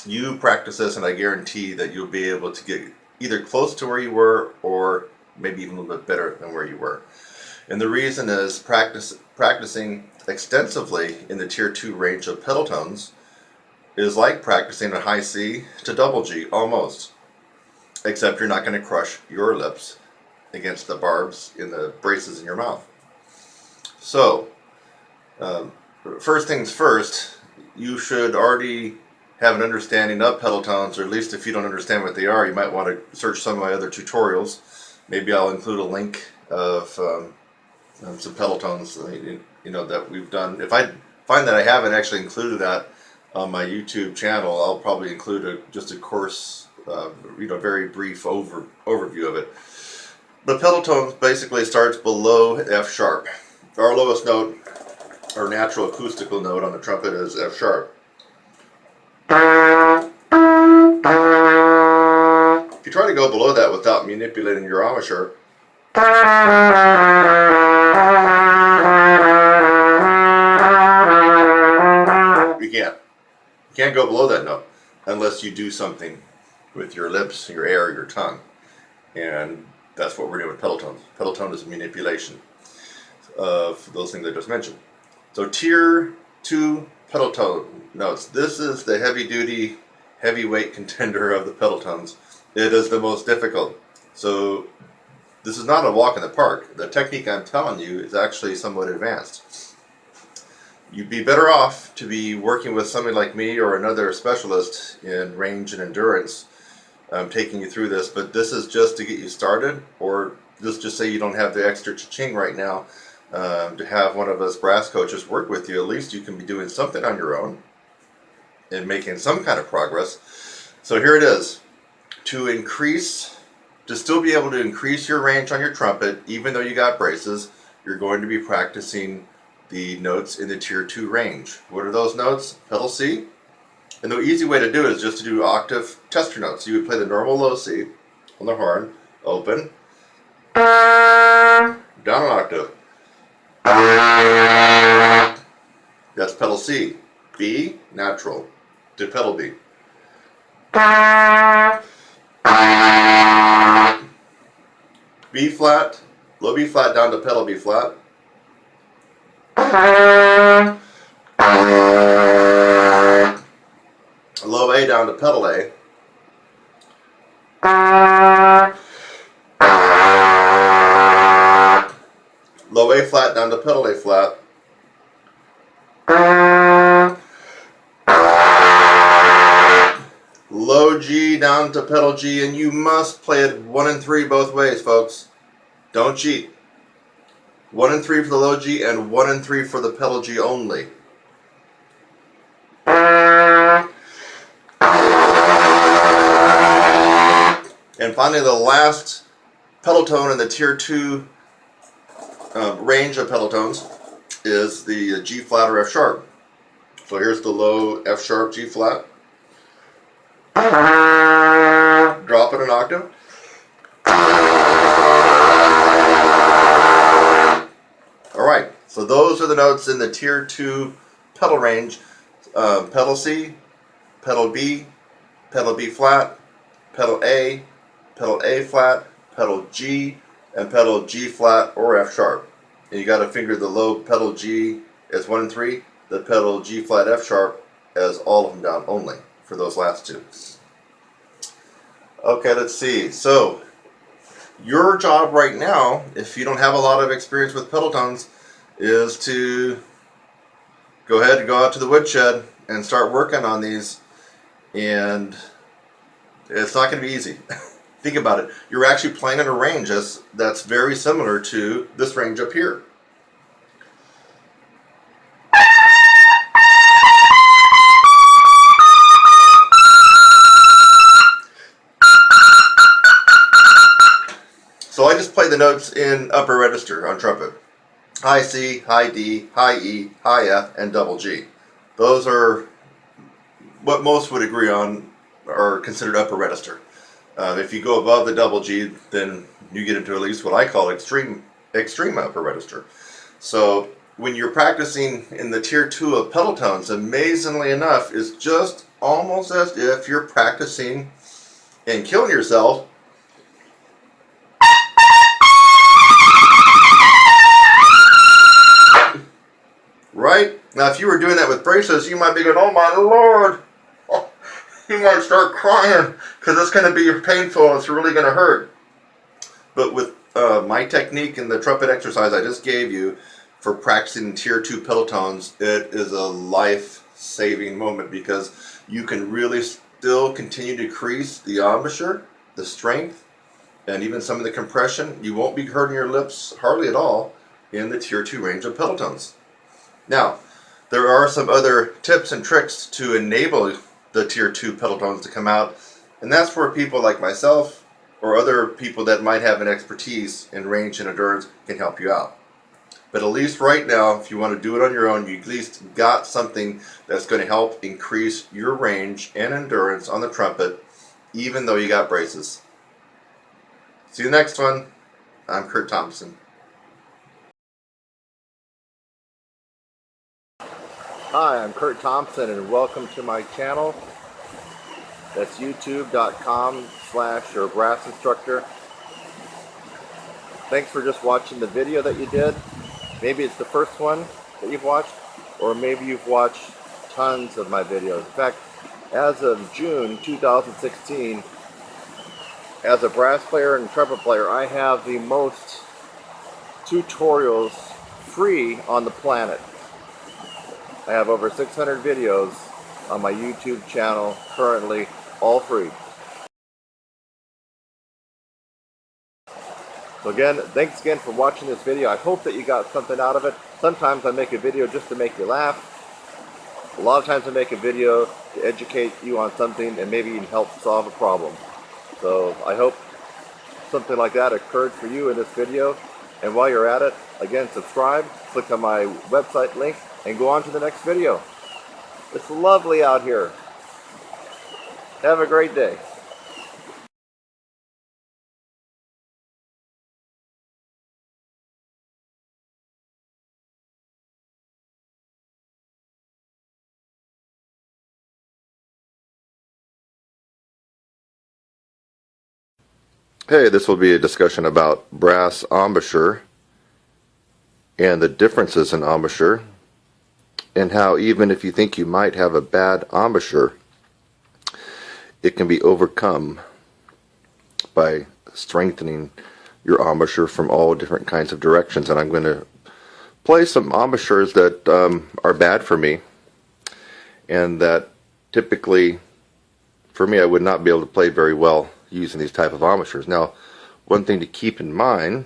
you practice this, and I guarantee that you'll be able to get either close to where you were, or maybe even a little bit better than where you were. And the reason is practicing extensively in the tier 2 range of pedal tones is like practicing a high C to double G, almost. Except you're not going to crush your lips against the barbs in the braces in your mouth. So, first things first, you should already have an understanding of pedal tones, or at least if you don't understand what they are, you might want to search some of my other tutorials. Maybe I'll include a link of some pedal tones that we've done. If I find that I haven't actually included that on my YouTube channel, I'll probably include just a course, very brief overview of it. The pedal tone basically starts below F sharp. Our lowest note, our natural acoustical note on the trumpet, is F sharp. If you try to go below that without manipulating your embouchure, you can't. You can't go below that note unless you do something with your lips, your air, your tongue. And that's what we're doing with pedal tones. Pedal tone is a manipulation of those things I just mentioned. So tier 2 pedal tone notes. This is the heavy-duty, heavyweight contender of the pedal tones. It is the most difficult. So this is not a walk in the park. The technique I'm telling you is actually somewhat advanced. You'd be better off to be working with somebody like me or another specialist in range and endurance taking you through this, but this is just to get you started, or just say you don't have the extra cha-ching right now to have one of us brass coaches work with you. At least you can be doing something on your own and making some kind of progress. So here it is. To still be able to increase your range on your trumpet, even though you got braces, you're going to be practicing the notes in the tier 2 range. What are those notes? Pedal C. And the easy way to do it is just to do octave tester notes. You would play the normal low C on the horn, open, down an octave. That's pedal C. B, natural, to pedal B. B flat, low B flat down to pedal B flat. Low A down to pedal A. Low A flat down to pedal A flat. Low G down to pedal G, and you must play it 1 and 3 both ways, folks. Don't cheat. 1 and 3 for the low G and 1 and 3 for the pedal G only. And finally, the last pedal tone in the tier 2 range of pedal tones is the G flat or F sharp. So here's the low F sharp G flat. Drop it an octave. Alright, so those are the notes in the tier 2 pedal range. Pedal C, pedal B flat, pedal A flat, pedal G, and pedal G flat or F sharp. And you got to finger the low pedal G as 1 and 3, the pedal G flat F sharp as all of them down only for those last two. Okay, let's see. So your job right now, if you don't have a lot of experience with pedal tones, is to go ahead and go out to the woodshed and start working on these. And it's not going to be easy. Think about it. You're actually playing in a range that's very similar to this range up here. So I just play the notes in upper register on trumpet. High C, high D, high E, high F, and double G. Those are what most would agree on are considered upper register. If you go above the double G, then you get into at least what I call extreme upper register. So when you're practicing in the tier 2 of pedal tones, amazingly enough, is just almost as if you're practicing and killing yourself. Right? Now if you were doing that with braces, you might be going, oh my Lord, oh, you might start crying because it's going to be painful and it's really going to hurt. But with my technique and the trumpet exercise I just gave you for practicing tier 2 pedal tones, it is a life-saving moment because you can really still continue to decrease the embouchure, the strength, and even some of the compression. You won't be hurting your lips hardly at all in the tier 2 range of pedal tones. Now, there are some other tips and tricks to enable the tier 2 pedal tones to come out, and that's where people like myself or other people that might have an expertise in range and endurance can help you out. But at least right now, if you want to do it on your own, you at least got something that's going to help increase your range and endurance on the trumpet, even though you got braces. See you next one. I'm Kurt Thompson. Hi, I'm Kurt Thompson and welcome to my channel. That's youtube.com/your brass instructor. Thanks for just watching the video that you did. Maybe it's the first one that you've watched, or maybe you've watched tons of my videos. In fact, as of June 2016, as a brass player and trumpet player, I have the most tutorials free on the planet. I have over 600 videos on my YouTube channel currently, all free. So again, thanks again for watching this video. I hope that you got something out of it. Sometimes I make a video just to make you laugh. A lot of times I make a video to educate you on something and maybe even help solve a problem. So I hope something like that occurred for you in this video. And while you're at it, again, subscribe, click on my website link, and go on to the next video. It's lovely out here. Have a great day. Hey, this will be a discussion about brass embouchure and the differences in embouchure, and how even if you think you might have a bad embouchure, it can be overcome by strengthening your embouchure from all different kinds of directions. And I'm going to play some embouchures that are bad for me, and that typically for me I would not be able to play very well using these type of embouchures. Now, one thing to keep in mind,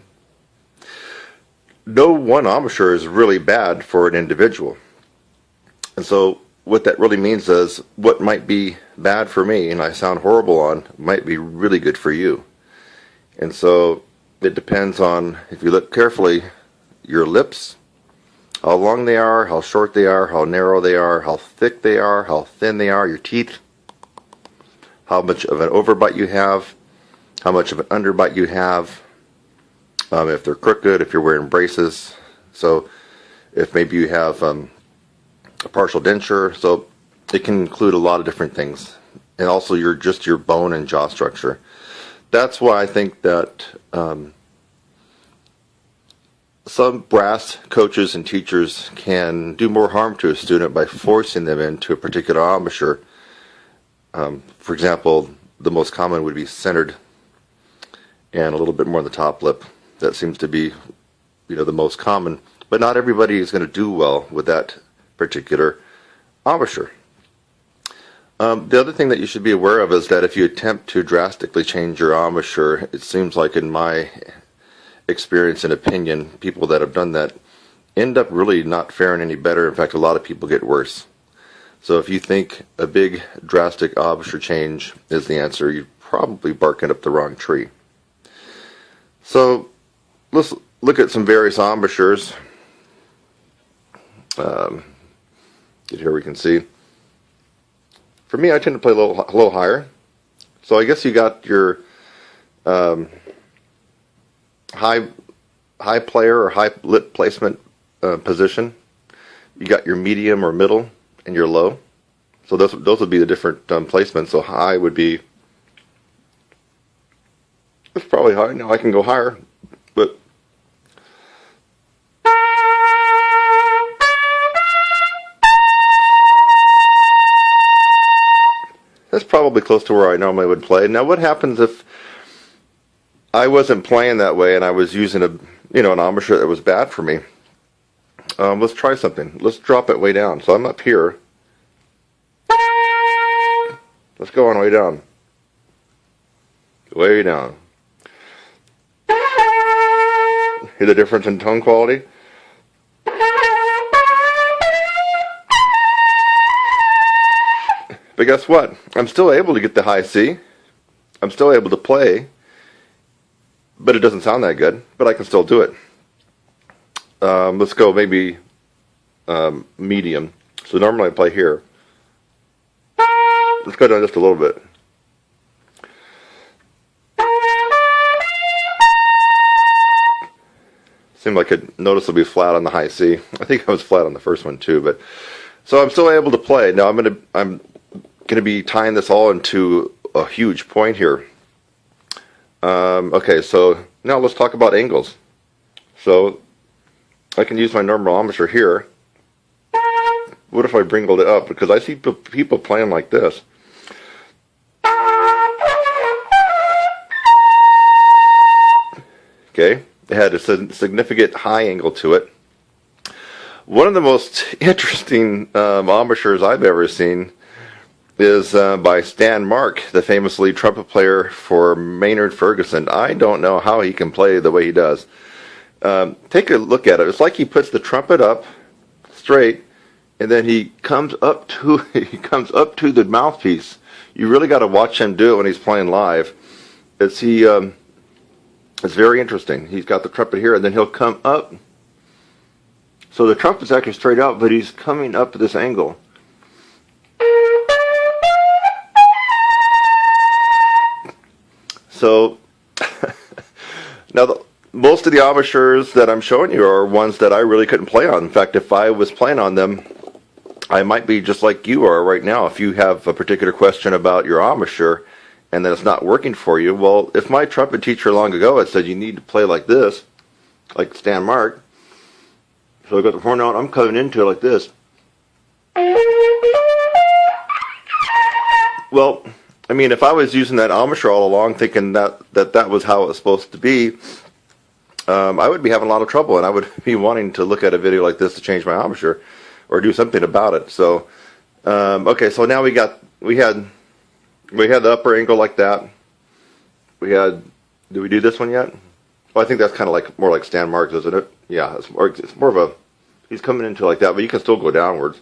no one embouchure is really bad for an individual. And so what that really means is what might be bad for me and I sound horrible on might be really good for you. And so it depends on, if you look carefully, your lips, how long they are, how short they are, how narrow they are, how thick they are, how thin they are, your teeth, how much of an overbite you have, how much of an underbite you have, if they're crooked, if you're wearing braces, so if maybe you have a partial denture. So it can include a lot of different things, and also your bone and jaw structure. That's why I think that some brass coaches and teachers can do more harm to a student by forcing them into a particular embouchure. For example, the most common would be centered and a little bit more on the top lip. That seems to be, the most common, but not everybody is going to do well with that particular embouchure. The other thing that you should be aware of is that if you attempt to drastically change your embouchure, it seems like in my experience and opinion, people that have done that end up really not faring any better. In fact, a lot of people get worse. So if you think a big drastic embouchure change is the answer, you're probably barking up the wrong tree. So let's look at some various embouchures. Here we can see. For me, I tend to play a little higher. So I guess you got your high player or high lip placement position. You got your medium or middle and your low. So those would be the different placements. So high would be, it's probably high. Now I can go higher, but that's probably close to where I normally would play. Now, what happens if I wasn't playing that way and I was using an embouchure that was bad for me? Let's try something. Let's drop it way down. So I'm up here. Let's go on way down. Way down. Hear the difference in tone quality? But guess what? I'm still able to get the high C. I'm still able to play, but it doesn't sound that good, but I can still do it. Let's go maybe medium. So normally I play here. Let's go down just a little bit. Seemed like it noticeably flat on the high C. I think I was flat on the first one too, but so I'm still able to play. Now I'm gonna be tying this all into a huge point here. Okay, so now let's talk about angles. So I can use my normal embouchure here. What if I bringled it up? Because I see people playing like this. Okay, it had a significant high angle to it. One of the most interesting embouchures I've ever seen is by Stan Mark, the famous lead trumpet player for Maynard Ferguson. I don't know how he can play the way he does. Take a look at it. It's like he puts the trumpet up straight, and then he comes up to the mouthpiece. You really got to watch him do it when he's playing live. It's very interesting. He's got the trumpet here, and then he'll come up. So the trumpet's actually straight out, but he's coming up at this angle. So now most of the embouchures that I'm showing you are ones that I really couldn't play on. In fact, if I was playing on them, I might be just like you are right now. If you have a particular question about your embouchure and then it's not working for you, well, if my trumpet teacher long ago had said you need to play like this, like Stan Mark, so I got the horn out, I'm coming into it like this. Well, I mean, if I was using that embouchure all along thinking that was how it was supposed to be, I would be having a lot of trouble, and I would be wanting to look at a video like this to change my embouchure or do something about it. So, okay, so now we had the upper angle like that. Did we do this one yet? Well, I think that's kind of more like Stan Marks, isn't it? Yeah, it's more of he's coming into like that, but you can still go downwards.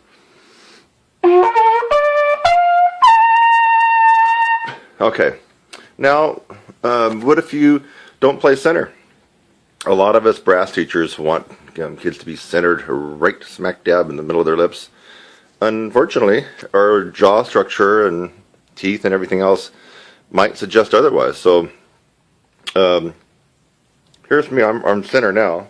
Okay, now what if you don't play center? A lot of us brass teachers want kids to be centered right smack dab in the middle of their lips. Unfortunately, our jaw structure and teeth and everything else might suggest otherwise. So here's me, I'm center now.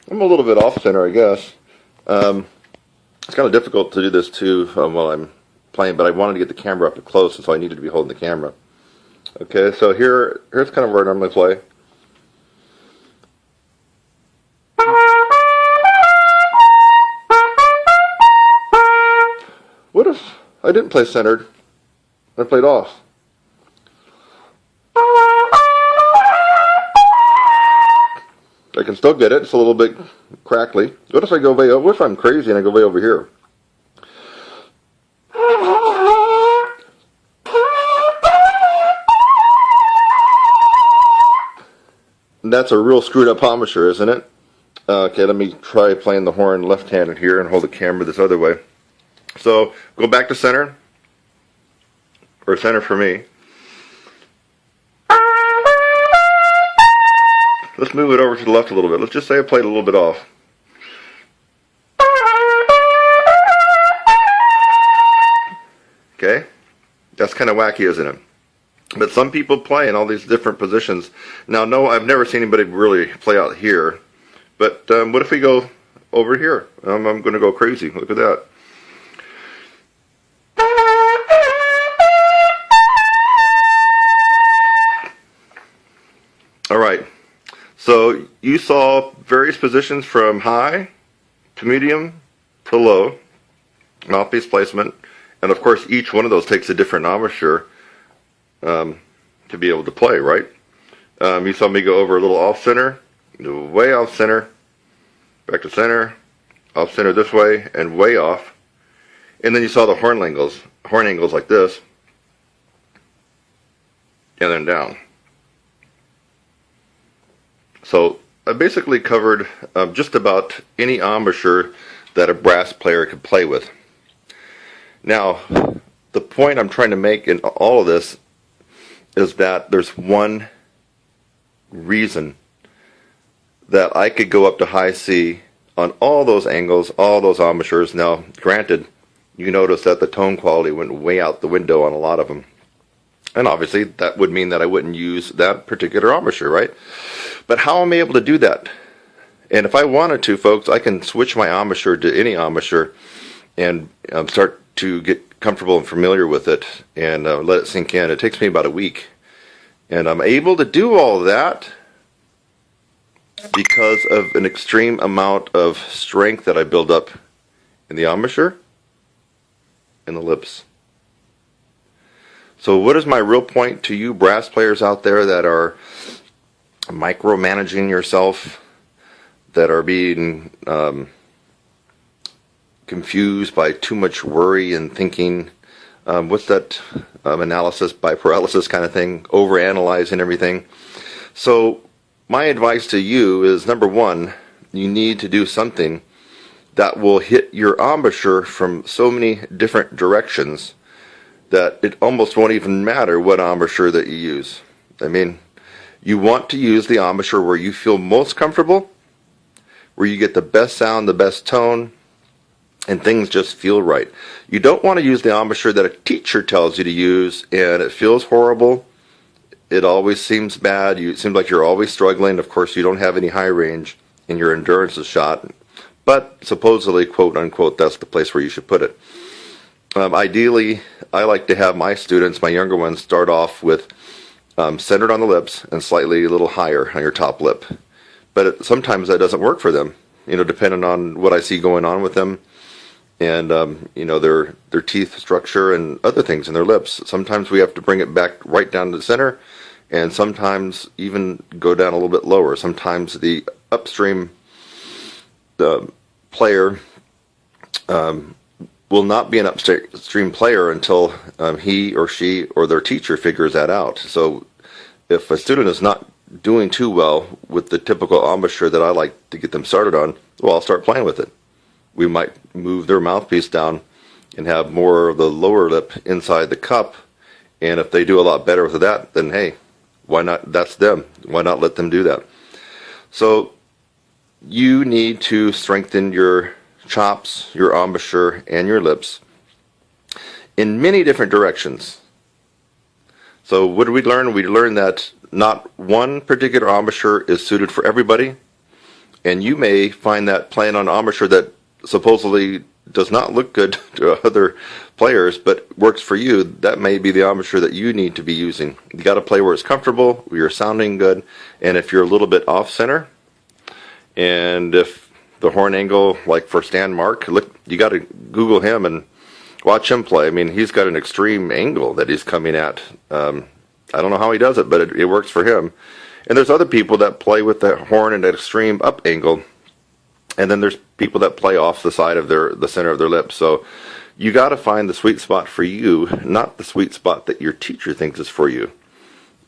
I'm a little bit off center, I guess. It's kind of difficult to do this too while I'm playing, but I wanted to get the camera up close, and so I needed to be holding the camera. Okay, so here's kind of where I normally play. What if I didn't play centered? I played off. I still get it. It's a little bit crackly. What if I go way over? What if I'm crazy and I go way over here? That's a real screwed up embouchure, isn't it? Okay, let me try playing the horn left-handed here and hold the camera this other way. So, go back to center, or center for me. Let's move it over to the left a little bit. Let's just say I played a little bit off. Okay? That's kind of wacky, isn't it? But some people play in all these different positions. Now, no, I've never seen anybody really play out here. But what if we go over here? I'm going to go crazy. Look at that. All right. So you saw various positions from high to medium to low, mouthpiece placement, and of course each one of those takes a different embouchure to be able to play, right? You saw me go over a little off center, way off center, back to center, off center this way, and way off. And then you saw the horn angles like this, and then down. So I basically covered just about any embouchure that a brass player could play with. Now, the point I'm trying to make in all of this is that there's one reason that I could go up to high C on all those angles, all those embouchures. Now, granted, you notice that the tone quality went way out the window on a lot of them. And obviously, that would mean that I wouldn't use that particular embouchure, right? But how am I able to do that? And if I wanted to, folks, I can switch my embouchure to any embouchure and start to get comfortable and familiar with it and let it sink in. It takes me about a week. And I'm able to do all of that because of an extreme amount of strength that I build up in the embouchure and the lips. So what is my real point to you brass players out there that are micromanaging yourself, that are being confused by too much worry and thinking? What's that analysis by paralysis kind of thing, overanalyzing everything? So my advice to you is, number one, you need to do something that will hit your embouchure from so many different directions that it almost won't even matter what embouchure that you use. I mean, you want to use the embouchure where you feel most comfortable, where you get the best sound, the best tone, and things just feel right. You don't want to use the embouchure that a teacher tells you to use and it feels horrible. It always seems bad. It seems like you're always struggling. Of course, you don't have any high range and your endurance is shot. But supposedly, quote unquote, that's the place where you should put it. Ideally, I like to have my students, my younger ones, start off with centered on the lips and slightly a little higher on your top lip. But sometimes that doesn't work for them, depending on what I see going on with them and, their teeth structure and other things in their lips. Sometimes we have to bring it back right down to the center and sometimes even go down a little bit lower. Sometimes the upstream player will not be an upstream player until he or she or their teacher figures that out. So if a student is not doing too well with the typical embouchure that I like to get them started on, well, I'll start playing with it. We might move their mouthpiece down and have more of the lower lip inside the cup. And if they do a lot better with that, then hey, why not? That's them. Why not let them do that? So you need to strengthen your chops, your embouchure, and your lips in many different directions. So what did we learn? We learned that not one particular embouchure is suited for everybody, and you may find that playing on an embouchure that supposedly does not look good to other players but works for you, that may be the embouchure that you need to be using. You got to play where it's comfortable, where you're sounding good, and if you're a little bit off center, and if the horn angle, like for Stan Mark, look, you got to Google him and watch him play. I mean, he's got an extreme angle that he's coming at. I don't know how he does it, but it works for him. And there's other people that play with the horn at an extreme up angle, and then there's people that play off the side of the center of their lips. So you got to find the sweet spot for you, not the sweet spot that your teacher thinks is for you.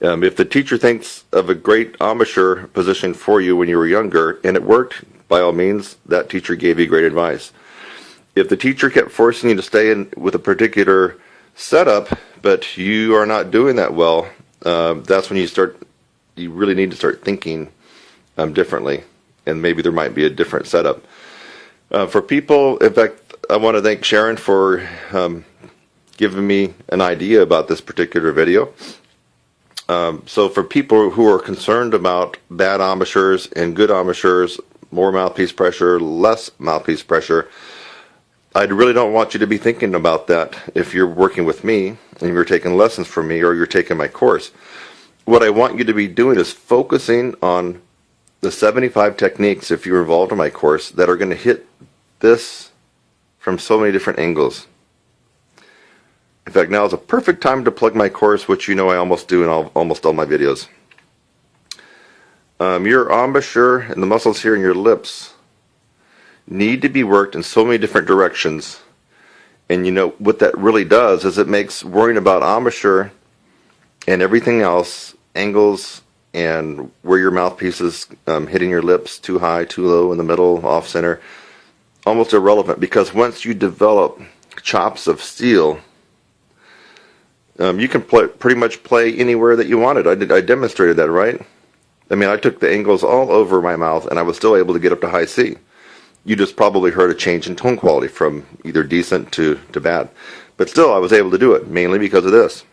If the teacher thinks of a great embouchure position for you when you were younger and it worked, by all means, that teacher gave you great advice. If the teacher kept forcing you to stay in with a particular setup, but you are not doing that well, that's when you really need to start thinking differently, and maybe there might be a different setup. For people, in fact, I want to thank Sharon for giving me an idea about this particular video. So for people who are concerned about bad embouchures and good embouchures, more mouthpiece pressure, less mouthpiece pressure, I really don't want you to be thinking about that if you're working with me and you're taking lessons from me or you're taking my course. What I want you to be doing is focusing on the 75 techniques, if you're involved in my course, that are going to hit this from so many different angles. In fact, now is a perfect time to plug my course, which you know I almost do in almost all my videos. Your embouchure and the muscles here in your lips need to be worked in so many different directions. And you know what that really does is it makes worrying about embouchure and everything else, angles and where your mouthpiece is hitting your lips, too high, too low, in the middle, off center, almost irrelevant, because once you develop chops of steel, you can pretty much play anywhere that you wanted. I demonstrated that, right? I mean, I took the angles all over my mouth, and I was still able to get up to high C. You just probably heard a change in tone quality from either decent to bad. But still, I was able to do it, mainly because of this.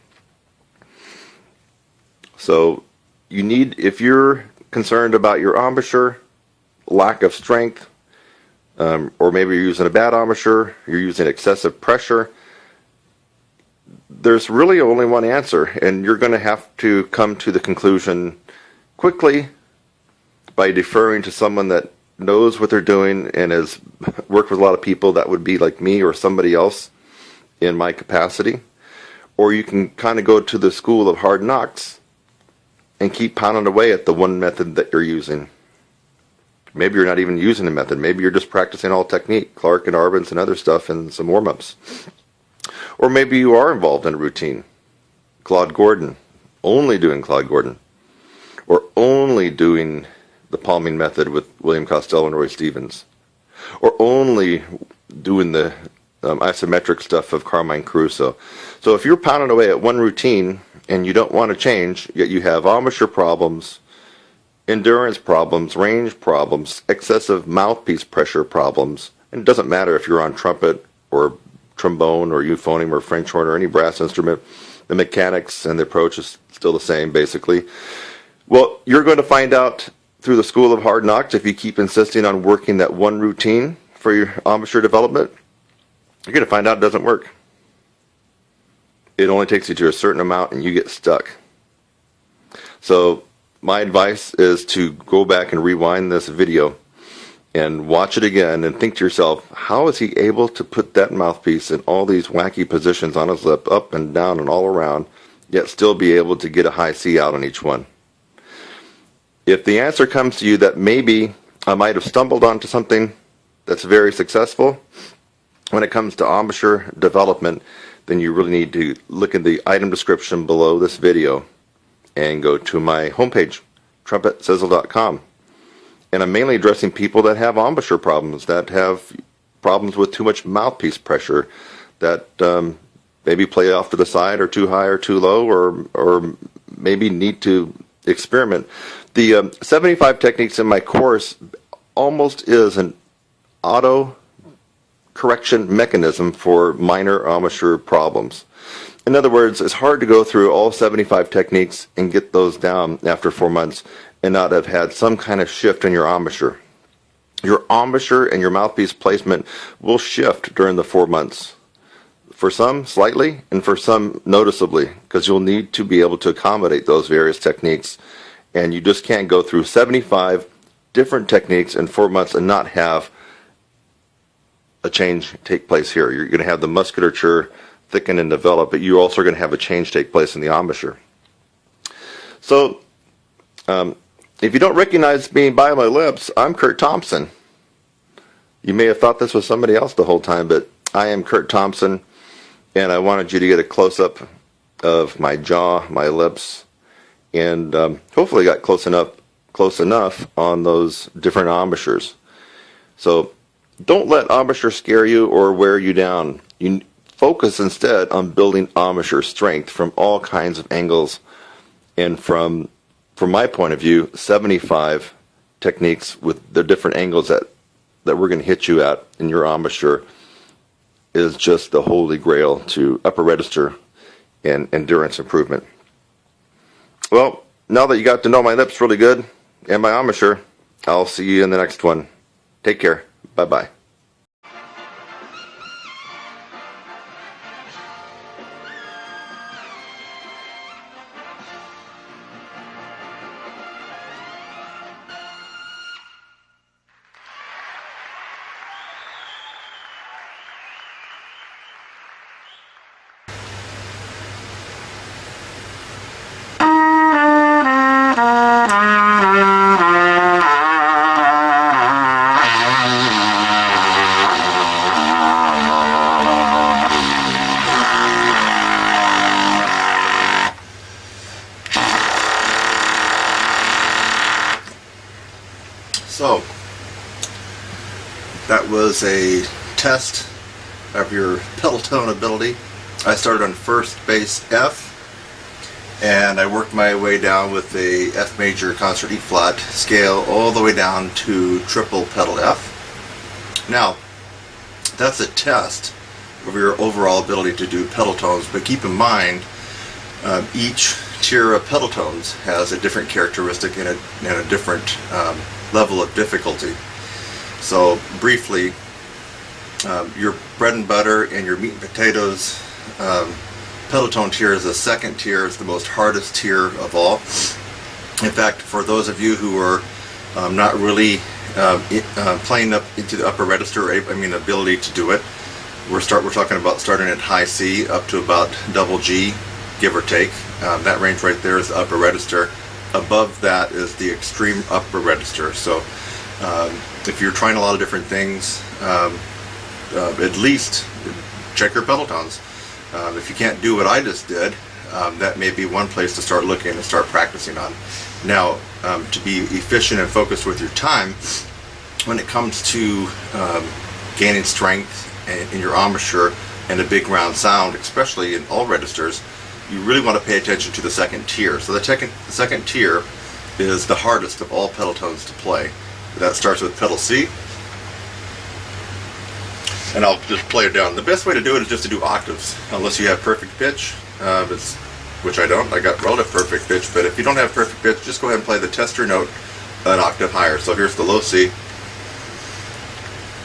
So, you need, if you're concerned about your embouchure, lack of strength, or maybe you're using a bad embouchure, you're using excessive pressure, there's really only one answer, and you're going to have to come to the conclusion quickly by deferring to someone that knows what they're doing and has worked with a lot of people that would be like me or somebody else in my capacity. Or you can kind of go to the school of hard knocks and keep pounding away at the one method that you're using. Maybe you're not even using the method. Maybe you're just practicing all technique, Clark and Arbenz and other stuff and some warm-ups. Or maybe you are involved in a routine. Claude Gordon, only doing Claude Gordon. Or only doing the palming method with William Costello and Roy Stevens. Or only doing the isometric stuff of Carmine Caruso. So if you're pounding away at one routine and you don't want to change, yet you have embouchure problems, endurance problems, range problems, excessive mouthpiece pressure problems, and it doesn't matter if you're on trumpet or trombone or euphonium or French horn or any brass instrument, the mechanics and the approach is still the same basically. Well, you're going to find out through the school of hard knocks, if you keep insisting on working that one routine for your embouchure development, you're going to find out it doesn't work. It only takes you to a certain amount and you get stuck. So my advice is to go back and rewind this video and watch it again and think to yourself, how is he able to put that mouthpiece in all these wacky positions on his lip, up and down and all around, yet still be able to get a high C out on each one? If the answer comes to you that maybe I might have stumbled onto something that's very successful when it comes to embouchure development, then you really need to look at the item description below this video and go to my homepage, TrumpetSizzle.com. And I'm mainly addressing people that have embouchure problems, that have problems with too much mouthpiece pressure, that maybe play off to the side or too high or too low, or maybe need to experiment. The 75 techniques in my course almost is an auto correction mechanism for minor embouchure problems. In other words, it's hard to go through all 75 techniques and get those down after 4 months and not have had some kind of shift in your embouchure. Your embouchure and your mouthpiece placement will shift during the 4 months. For some, slightly, and for some, noticeably, because you'll need to be able to accommodate those various techniques. And you just can't go through 75 different techniques in 4 months and not have a change take place here. You're going to have the musculature thicken and develop, but you're also going to have a change take place in the embouchure. So, If you don't recognize me by my lips, I'm Kurt Thompson. You may have thought this was somebody else the whole time, but I am Kurt Thompson, and I wanted you to get a close-up of my jaw, my lips, and hopefully got close enough on those different embouchures. So don't let embouchure scare you or wear you down. You focus instead on building embouchure strength from all kinds of angles, and from my point of view, 75 techniques with the different angles that we're going to hit you at in your embouchure is just the holy grail to upper register and endurance improvement. Well, now that you got to know my lips really good and my embouchure, I'll see you in the next one. Take care. Bye-bye. So, that was a test of your pedal tone ability. I started on first bass F, and I worked my way down with a F major concert E flat scale all the way down to triple pedal F. Now, that's a test of your overall ability to do pedal tones, but keep in mind each tier of pedal tones has a different characteristic and a different level of difficulty. So briefly, your bread and butter and your meat and potatoes pedal tone tier is the second tier. It's the most hardest tier of all. In fact, for those of you who are not really playing up into the upper register, I mean ability to do it, we're talking about starting at high C up to about double G, give or take. That range right there is the upper register. Above that is the extreme upper register. So if you're trying a lot of different things, at least check your pedal tones. If you can't do what I just did, that may be one place to start looking and start practicing on. Now, to be efficient and focused with your time, when it comes to gaining strength in your embouchure and a big round sound, especially in all registers, you really want to pay attention to the second tier. So the second tier is the hardest of all pedal tones to play. That starts with pedal C, and I'll just play it down. The best way to do it is just to do octaves, unless you have perfect pitch, which I don't. I got relative perfect pitch, but if you don't have perfect pitch, just go ahead and play the tester note an octave higher. So here's the low C,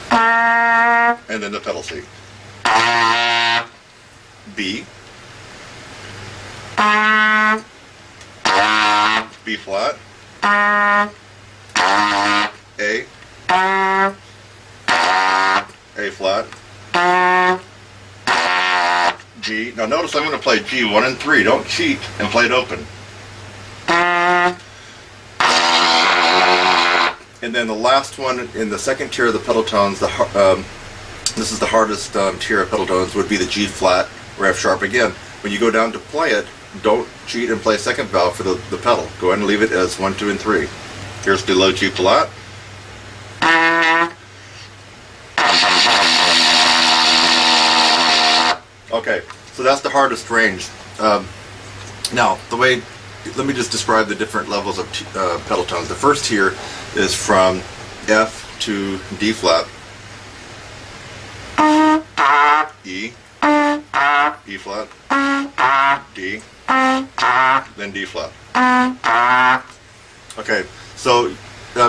and then the pedal C. B, B flat, A flat, G. Now notice I'm going to play G 1 and 3. Don't cheat and play it open. And then the last one in the second tier of the pedal tones, this is the hardest tier of pedal tones, would be the G flat or F sharp again. When you go down to play it, don't cheat and play second valve for the pedal. Go ahead and leave it as 1, 2, and 3. Here's the low G flat. Okay, so that's the hardest range. Now, let me just describe the different levels of pedal tones. The first tier is from F to D flat, E, E flat, D, then D flat. Okay, so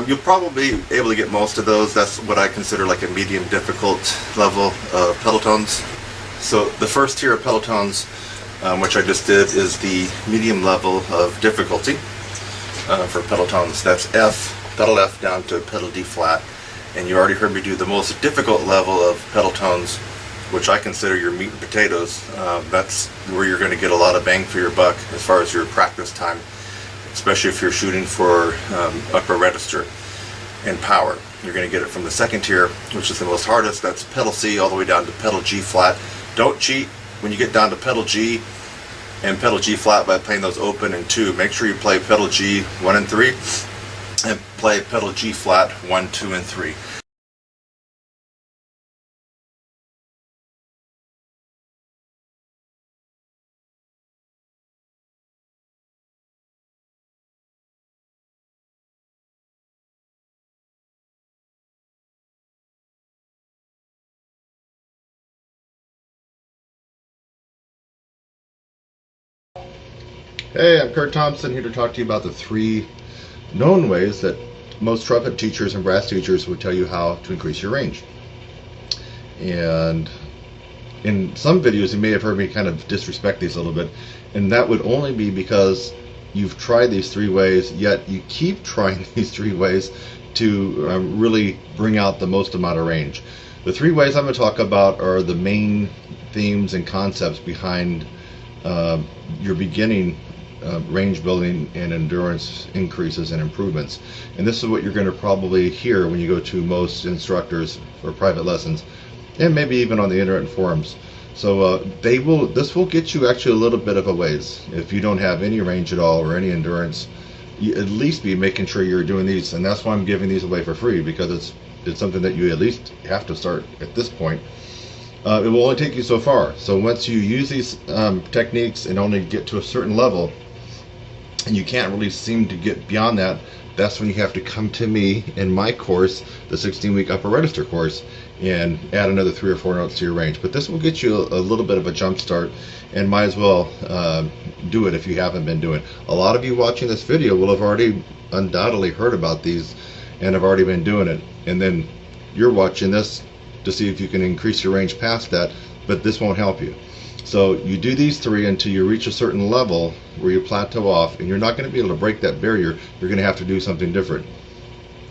you'll probably be able to get most of those. That's what I consider like a medium difficult level of pedal tones. So the first tier of pedal tones, which I just did, is the medium level of difficulty for pedal tones. That's F, pedal F down to pedal D flat. And you already heard me do the most difficult level of pedal tones, which I consider your meat and potatoes. That's where you're going to get a lot of bang for your buck as far as your practice time. especially if you're shooting for upper register and power. You're going to get it from the second tier, which is the most hardest. That's pedal C all the way down to pedal G flat. Don't cheat when you get down to pedal G and pedal G flat by playing those open and 2. Make sure you play pedal G 1 and 3 and play pedal G flat 1, 2, and 3. Hey, I'm Kurt Thompson, here to talk to you about the 3 known ways that most trumpet teachers and brass teachers would tell you how to increase your range. And in some videos you may have heard me kind of disrespect these a little bit, and that would only be because you've tried these 3 ways, yet you keep trying these 3 ways to really bring out the most amount of range. The 3 ways I'm going to talk about are the main themes and concepts behind your beginning range building and endurance increases and improvements. And this is what you're going to probably hear when you go to most instructors for private lessons, and maybe even on the internet forums. So this will get you actually a little bit of a ways. If you don't have any range at all or any endurance, you at least be making sure you're doing these. And that's why I'm giving these away for free, because it's something that you at least have to start at this point. It will only take you so far. So once you use these techniques and only get to a certain level, and you can't really seem to get beyond that, that's when you have to come to me in my course, the 16-week upper register course, and add another 3 or 4 notes to your range. But this will get you a little bit of a jump start, and might as well do it if you haven't been doing it. A lot of you watching this video will have already undoubtedly heard about these and have already been doing it, and then you're watching this to see if you can increase your range past that, but this won't help you. So you do these 3 until you reach a certain level where you plateau off, and you're not going to be able to break that barrier. You're going to have to do something different.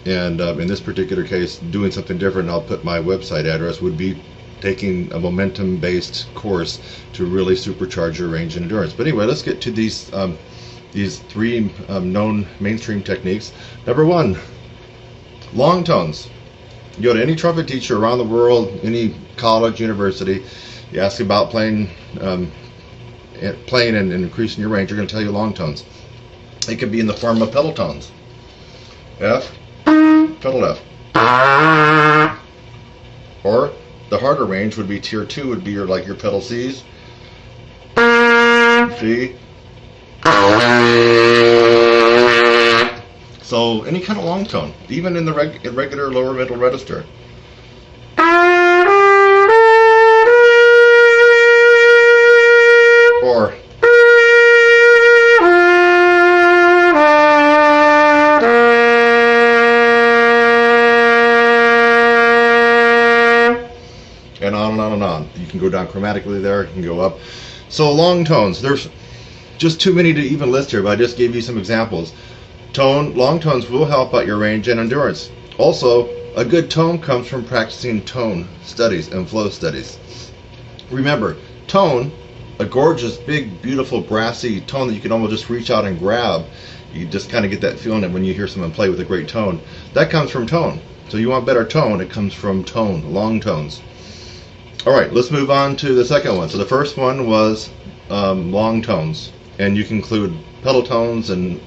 And in this particular case, doing something different, I'll put my website address, would be taking a momentum-based course to really supercharge your range and endurance. But anyway, let's get to these 3 known mainstream techniques. Number 1, long tones. You go to any trumpet teacher around the world, any college, university, you ask about playing and increasing your range, they're going to tell you long tones. It could be in the form of pedal tones. F, pedal F. Or the harder range would be tier 2, would be your pedal Cs. C. So any kind of long tone, even in the regular lower middle register. Or and on and on and on. You can go down chromatically there, you can go up. So long tones, there's just too many to even list here, but I just gave you some examples. Long tones will help out your range and endurance. Also, a good tone comes from practicing tone studies and flow studies. Remember, tone, a gorgeous, big, beautiful, brassy tone that you can almost just reach out and grab. You just kind of get that feeling that when you hear someone play with a great tone, that comes from tone. So you want better tone, it comes from tone, long tones. Alright, let's move on to the second one. So the first one was long tones, and you can include pedal tones, and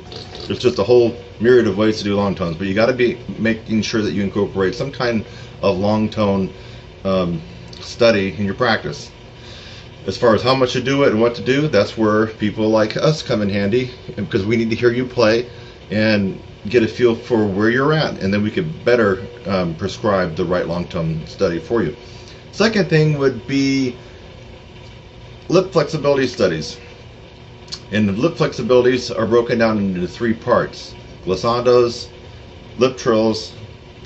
there's just a whole myriad of ways to do long tones, but you got to be making sure that you incorporate some kind of long tone study in your practice. As far as how much to do it and what to do, that's where people like us come in handy, because we need to hear you play and get a feel for where you're at, and then we could better prescribe the right long tone study for you. Second thing would be lip flexibility studies. And the lip flexibilities are broken down into 3 parts: glissandos, lip trills,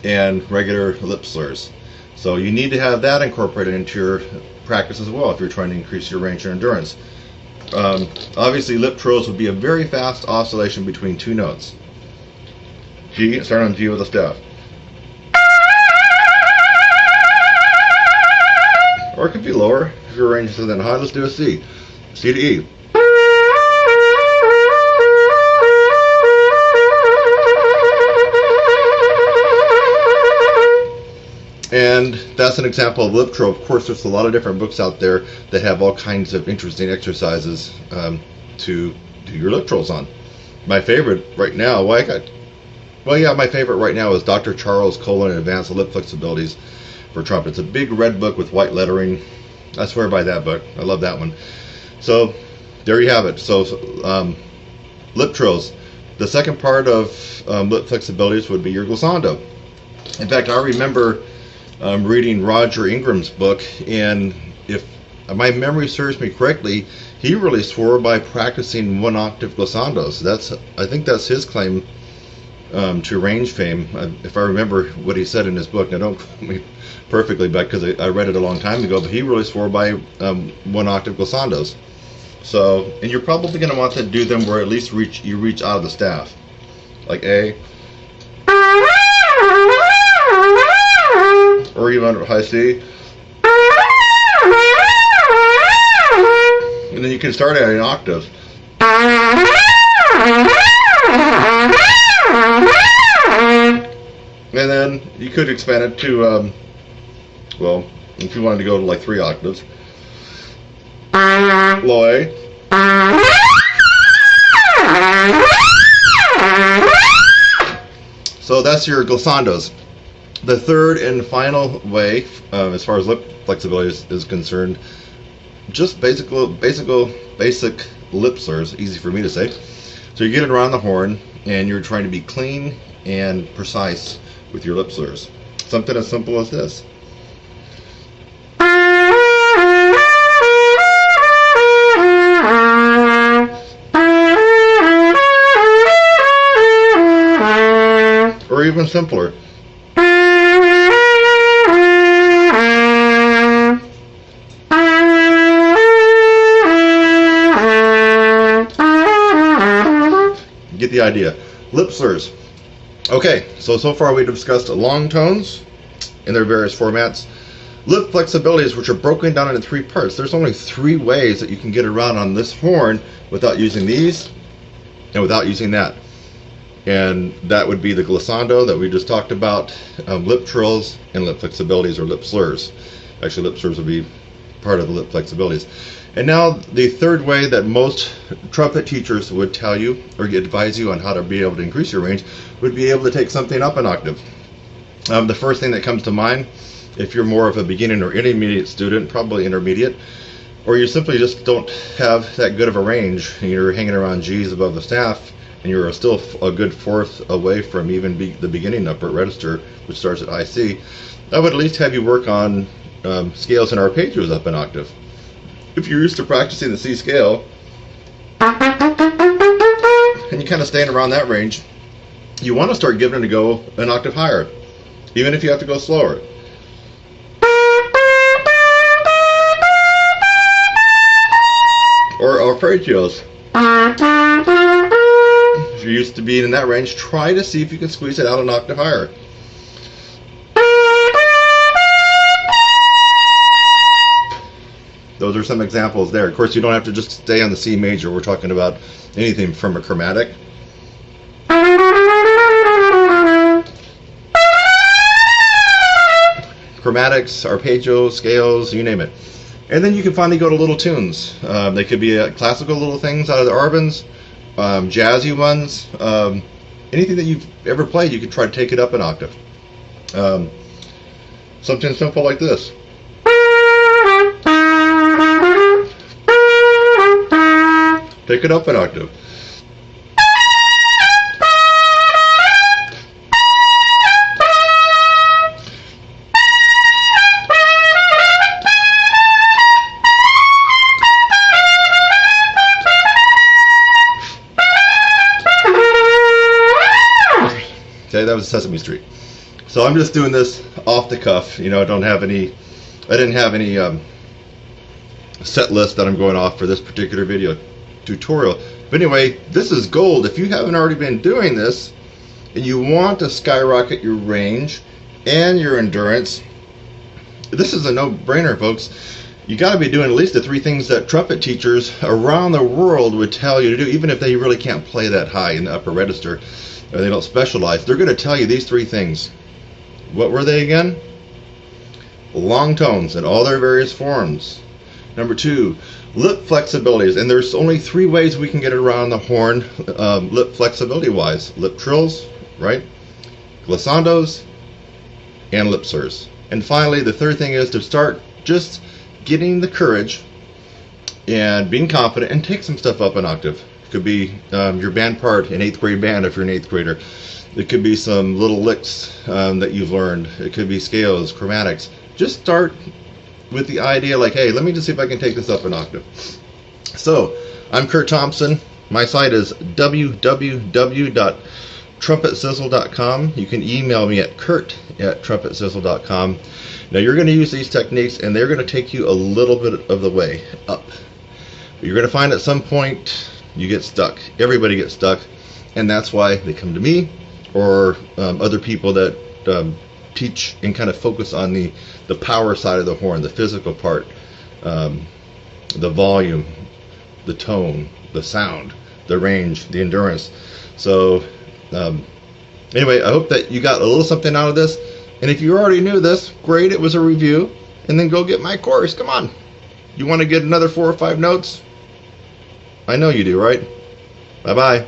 and regular lip slurs. So you need to have that incorporated into your practice as well if you're trying to increase your range and endurance. Obviously, lip trills would be a very fast oscillation between 2 notes. G, start on G with a staff. Or it could be lower if your range is that high. Let's do a C. C to E. And that's an example of lip trill. Of course, there's a lot of different books out there that have all kinds of interesting exercises to do your lip trills on. My favorite right now, my favorite right now is Dr. Charles Colin Advanced Lip Flexibilities for Trumpet. It's a big red book with white lettering. I swear by that book. I love that one. So there you have it. So lip trills. The second part of lip flexibilities would be your glissando. In fact, I remember reading Roger Ingram's book, and if my memory serves me correctly, he really swore by practicing 1-octave glissandos. I think that's his claim to range fame, if I remember what he said in his book. Now, don't quote me perfectly, because I read it a long time ago, but he really swore by 1-octave glissandos. So, and you're probably going to want to do them where at least you reach out of the staff, like A, or even high C. And then you can start at an octave. And then you could expand it to, well, if you wanted to go to like 3 octaves. Low A. So that's your glissandos. The third and final way, as far as lip flexibility is concerned, just basic lip slurs, easy for me to say. So you get it around the horn, and you're trying to be clean and precise with your lip slurs. Something as simple as this. Or even simpler. Get the idea. Lip slurs. Okay, so far we discussed long tones in their various formats. Lip flexibilities, which are broken down into 3 parts. There's only 3 ways that you can get around on this horn without using these and without using that. And that would be the glissando that we just talked about, lip trills, and lip flexibilities or lip slurs. Actually, lip slurs would be part of the lip flexibilities. And now the third way that most trumpet teachers would tell you or advise you on how to be able to increase your range would be able to take something up an octave. The first thing that comes to mind, if you're more of a beginning or intermediate student, probably intermediate, or you simply just don't have that good of a range, and you're hanging around G's above the staff, and you're still a good 4th away from even the beginning upper register, which starts at high C, I would at least have you work on scales and arpeggios up an octave. If you're used to practicing the C scale, and you kind of staying around that range, you want to start giving it a go an octave higher, even if you have to go slower. Or arpeggios. If you're used to being in that range, try to see if you can squeeze it out an octave higher. Those are some examples there. Of course, you don't have to just stay on the C major. We're talking about anything from a chromatic, chromatics, arpeggios, scales, you name it. And then you can finally go to little tunes. They could be classical little things out of the Arbans, jazzy ones, anything that you've ever played, you could try to take it up an octave. Something simple like this. Take it up an octave. Okay, that was Sesame Street. So I'm just doing this off the cuff. You know, I didn't have any set list that I'm going off for this particular video tutorial. But anyway, this is gold. If you haven't already been doing this and you want to skyrocket your range and your endurance, this is a no-brainer, folks. You got to be doing at least the 3 things that trumpet teachers around the world would tell you to do, even if they really can't play that high in the upper register or they don't specialize. They're going to tell you these 3 things. What were they again? long tones in all their various forms. Number 2, lip flexibilities. And there's only 3 ways we can get around the horn lip flexibility wise. Lip trills, right? Glissandos, and lip slurs. And finally, the third thing is to start just getting the courage and being confident and take some stuff up an octave. It could be your band part in 8th grade band if you're an 8th grader. It could be some little licks that you've learned. It could be scales, chromatics. Just start with the idea like, hey, let me just see if I can take this up an octave. So, I'm Kurt Thompson. My site is www.trumpetsizzle.com. You can email me at kurt@trumpetsizzle.com. Now you're going to use these techniques and they're going to take you a little bit of the way up. But you're going to find at some point you get stuck. Everybody gets stuck, and that's why they come to me or other people that teach and kind of focus on the power side of the horn, the physical part, the volume, the tone, the sound, the range, the endurance. So anyway, I hope that you got a little something out of this. And if you already knew this, great, it was a review. And then go get my course. Come on. You want to get another 4 or 5 notes? I know you do, right? Bye-bye.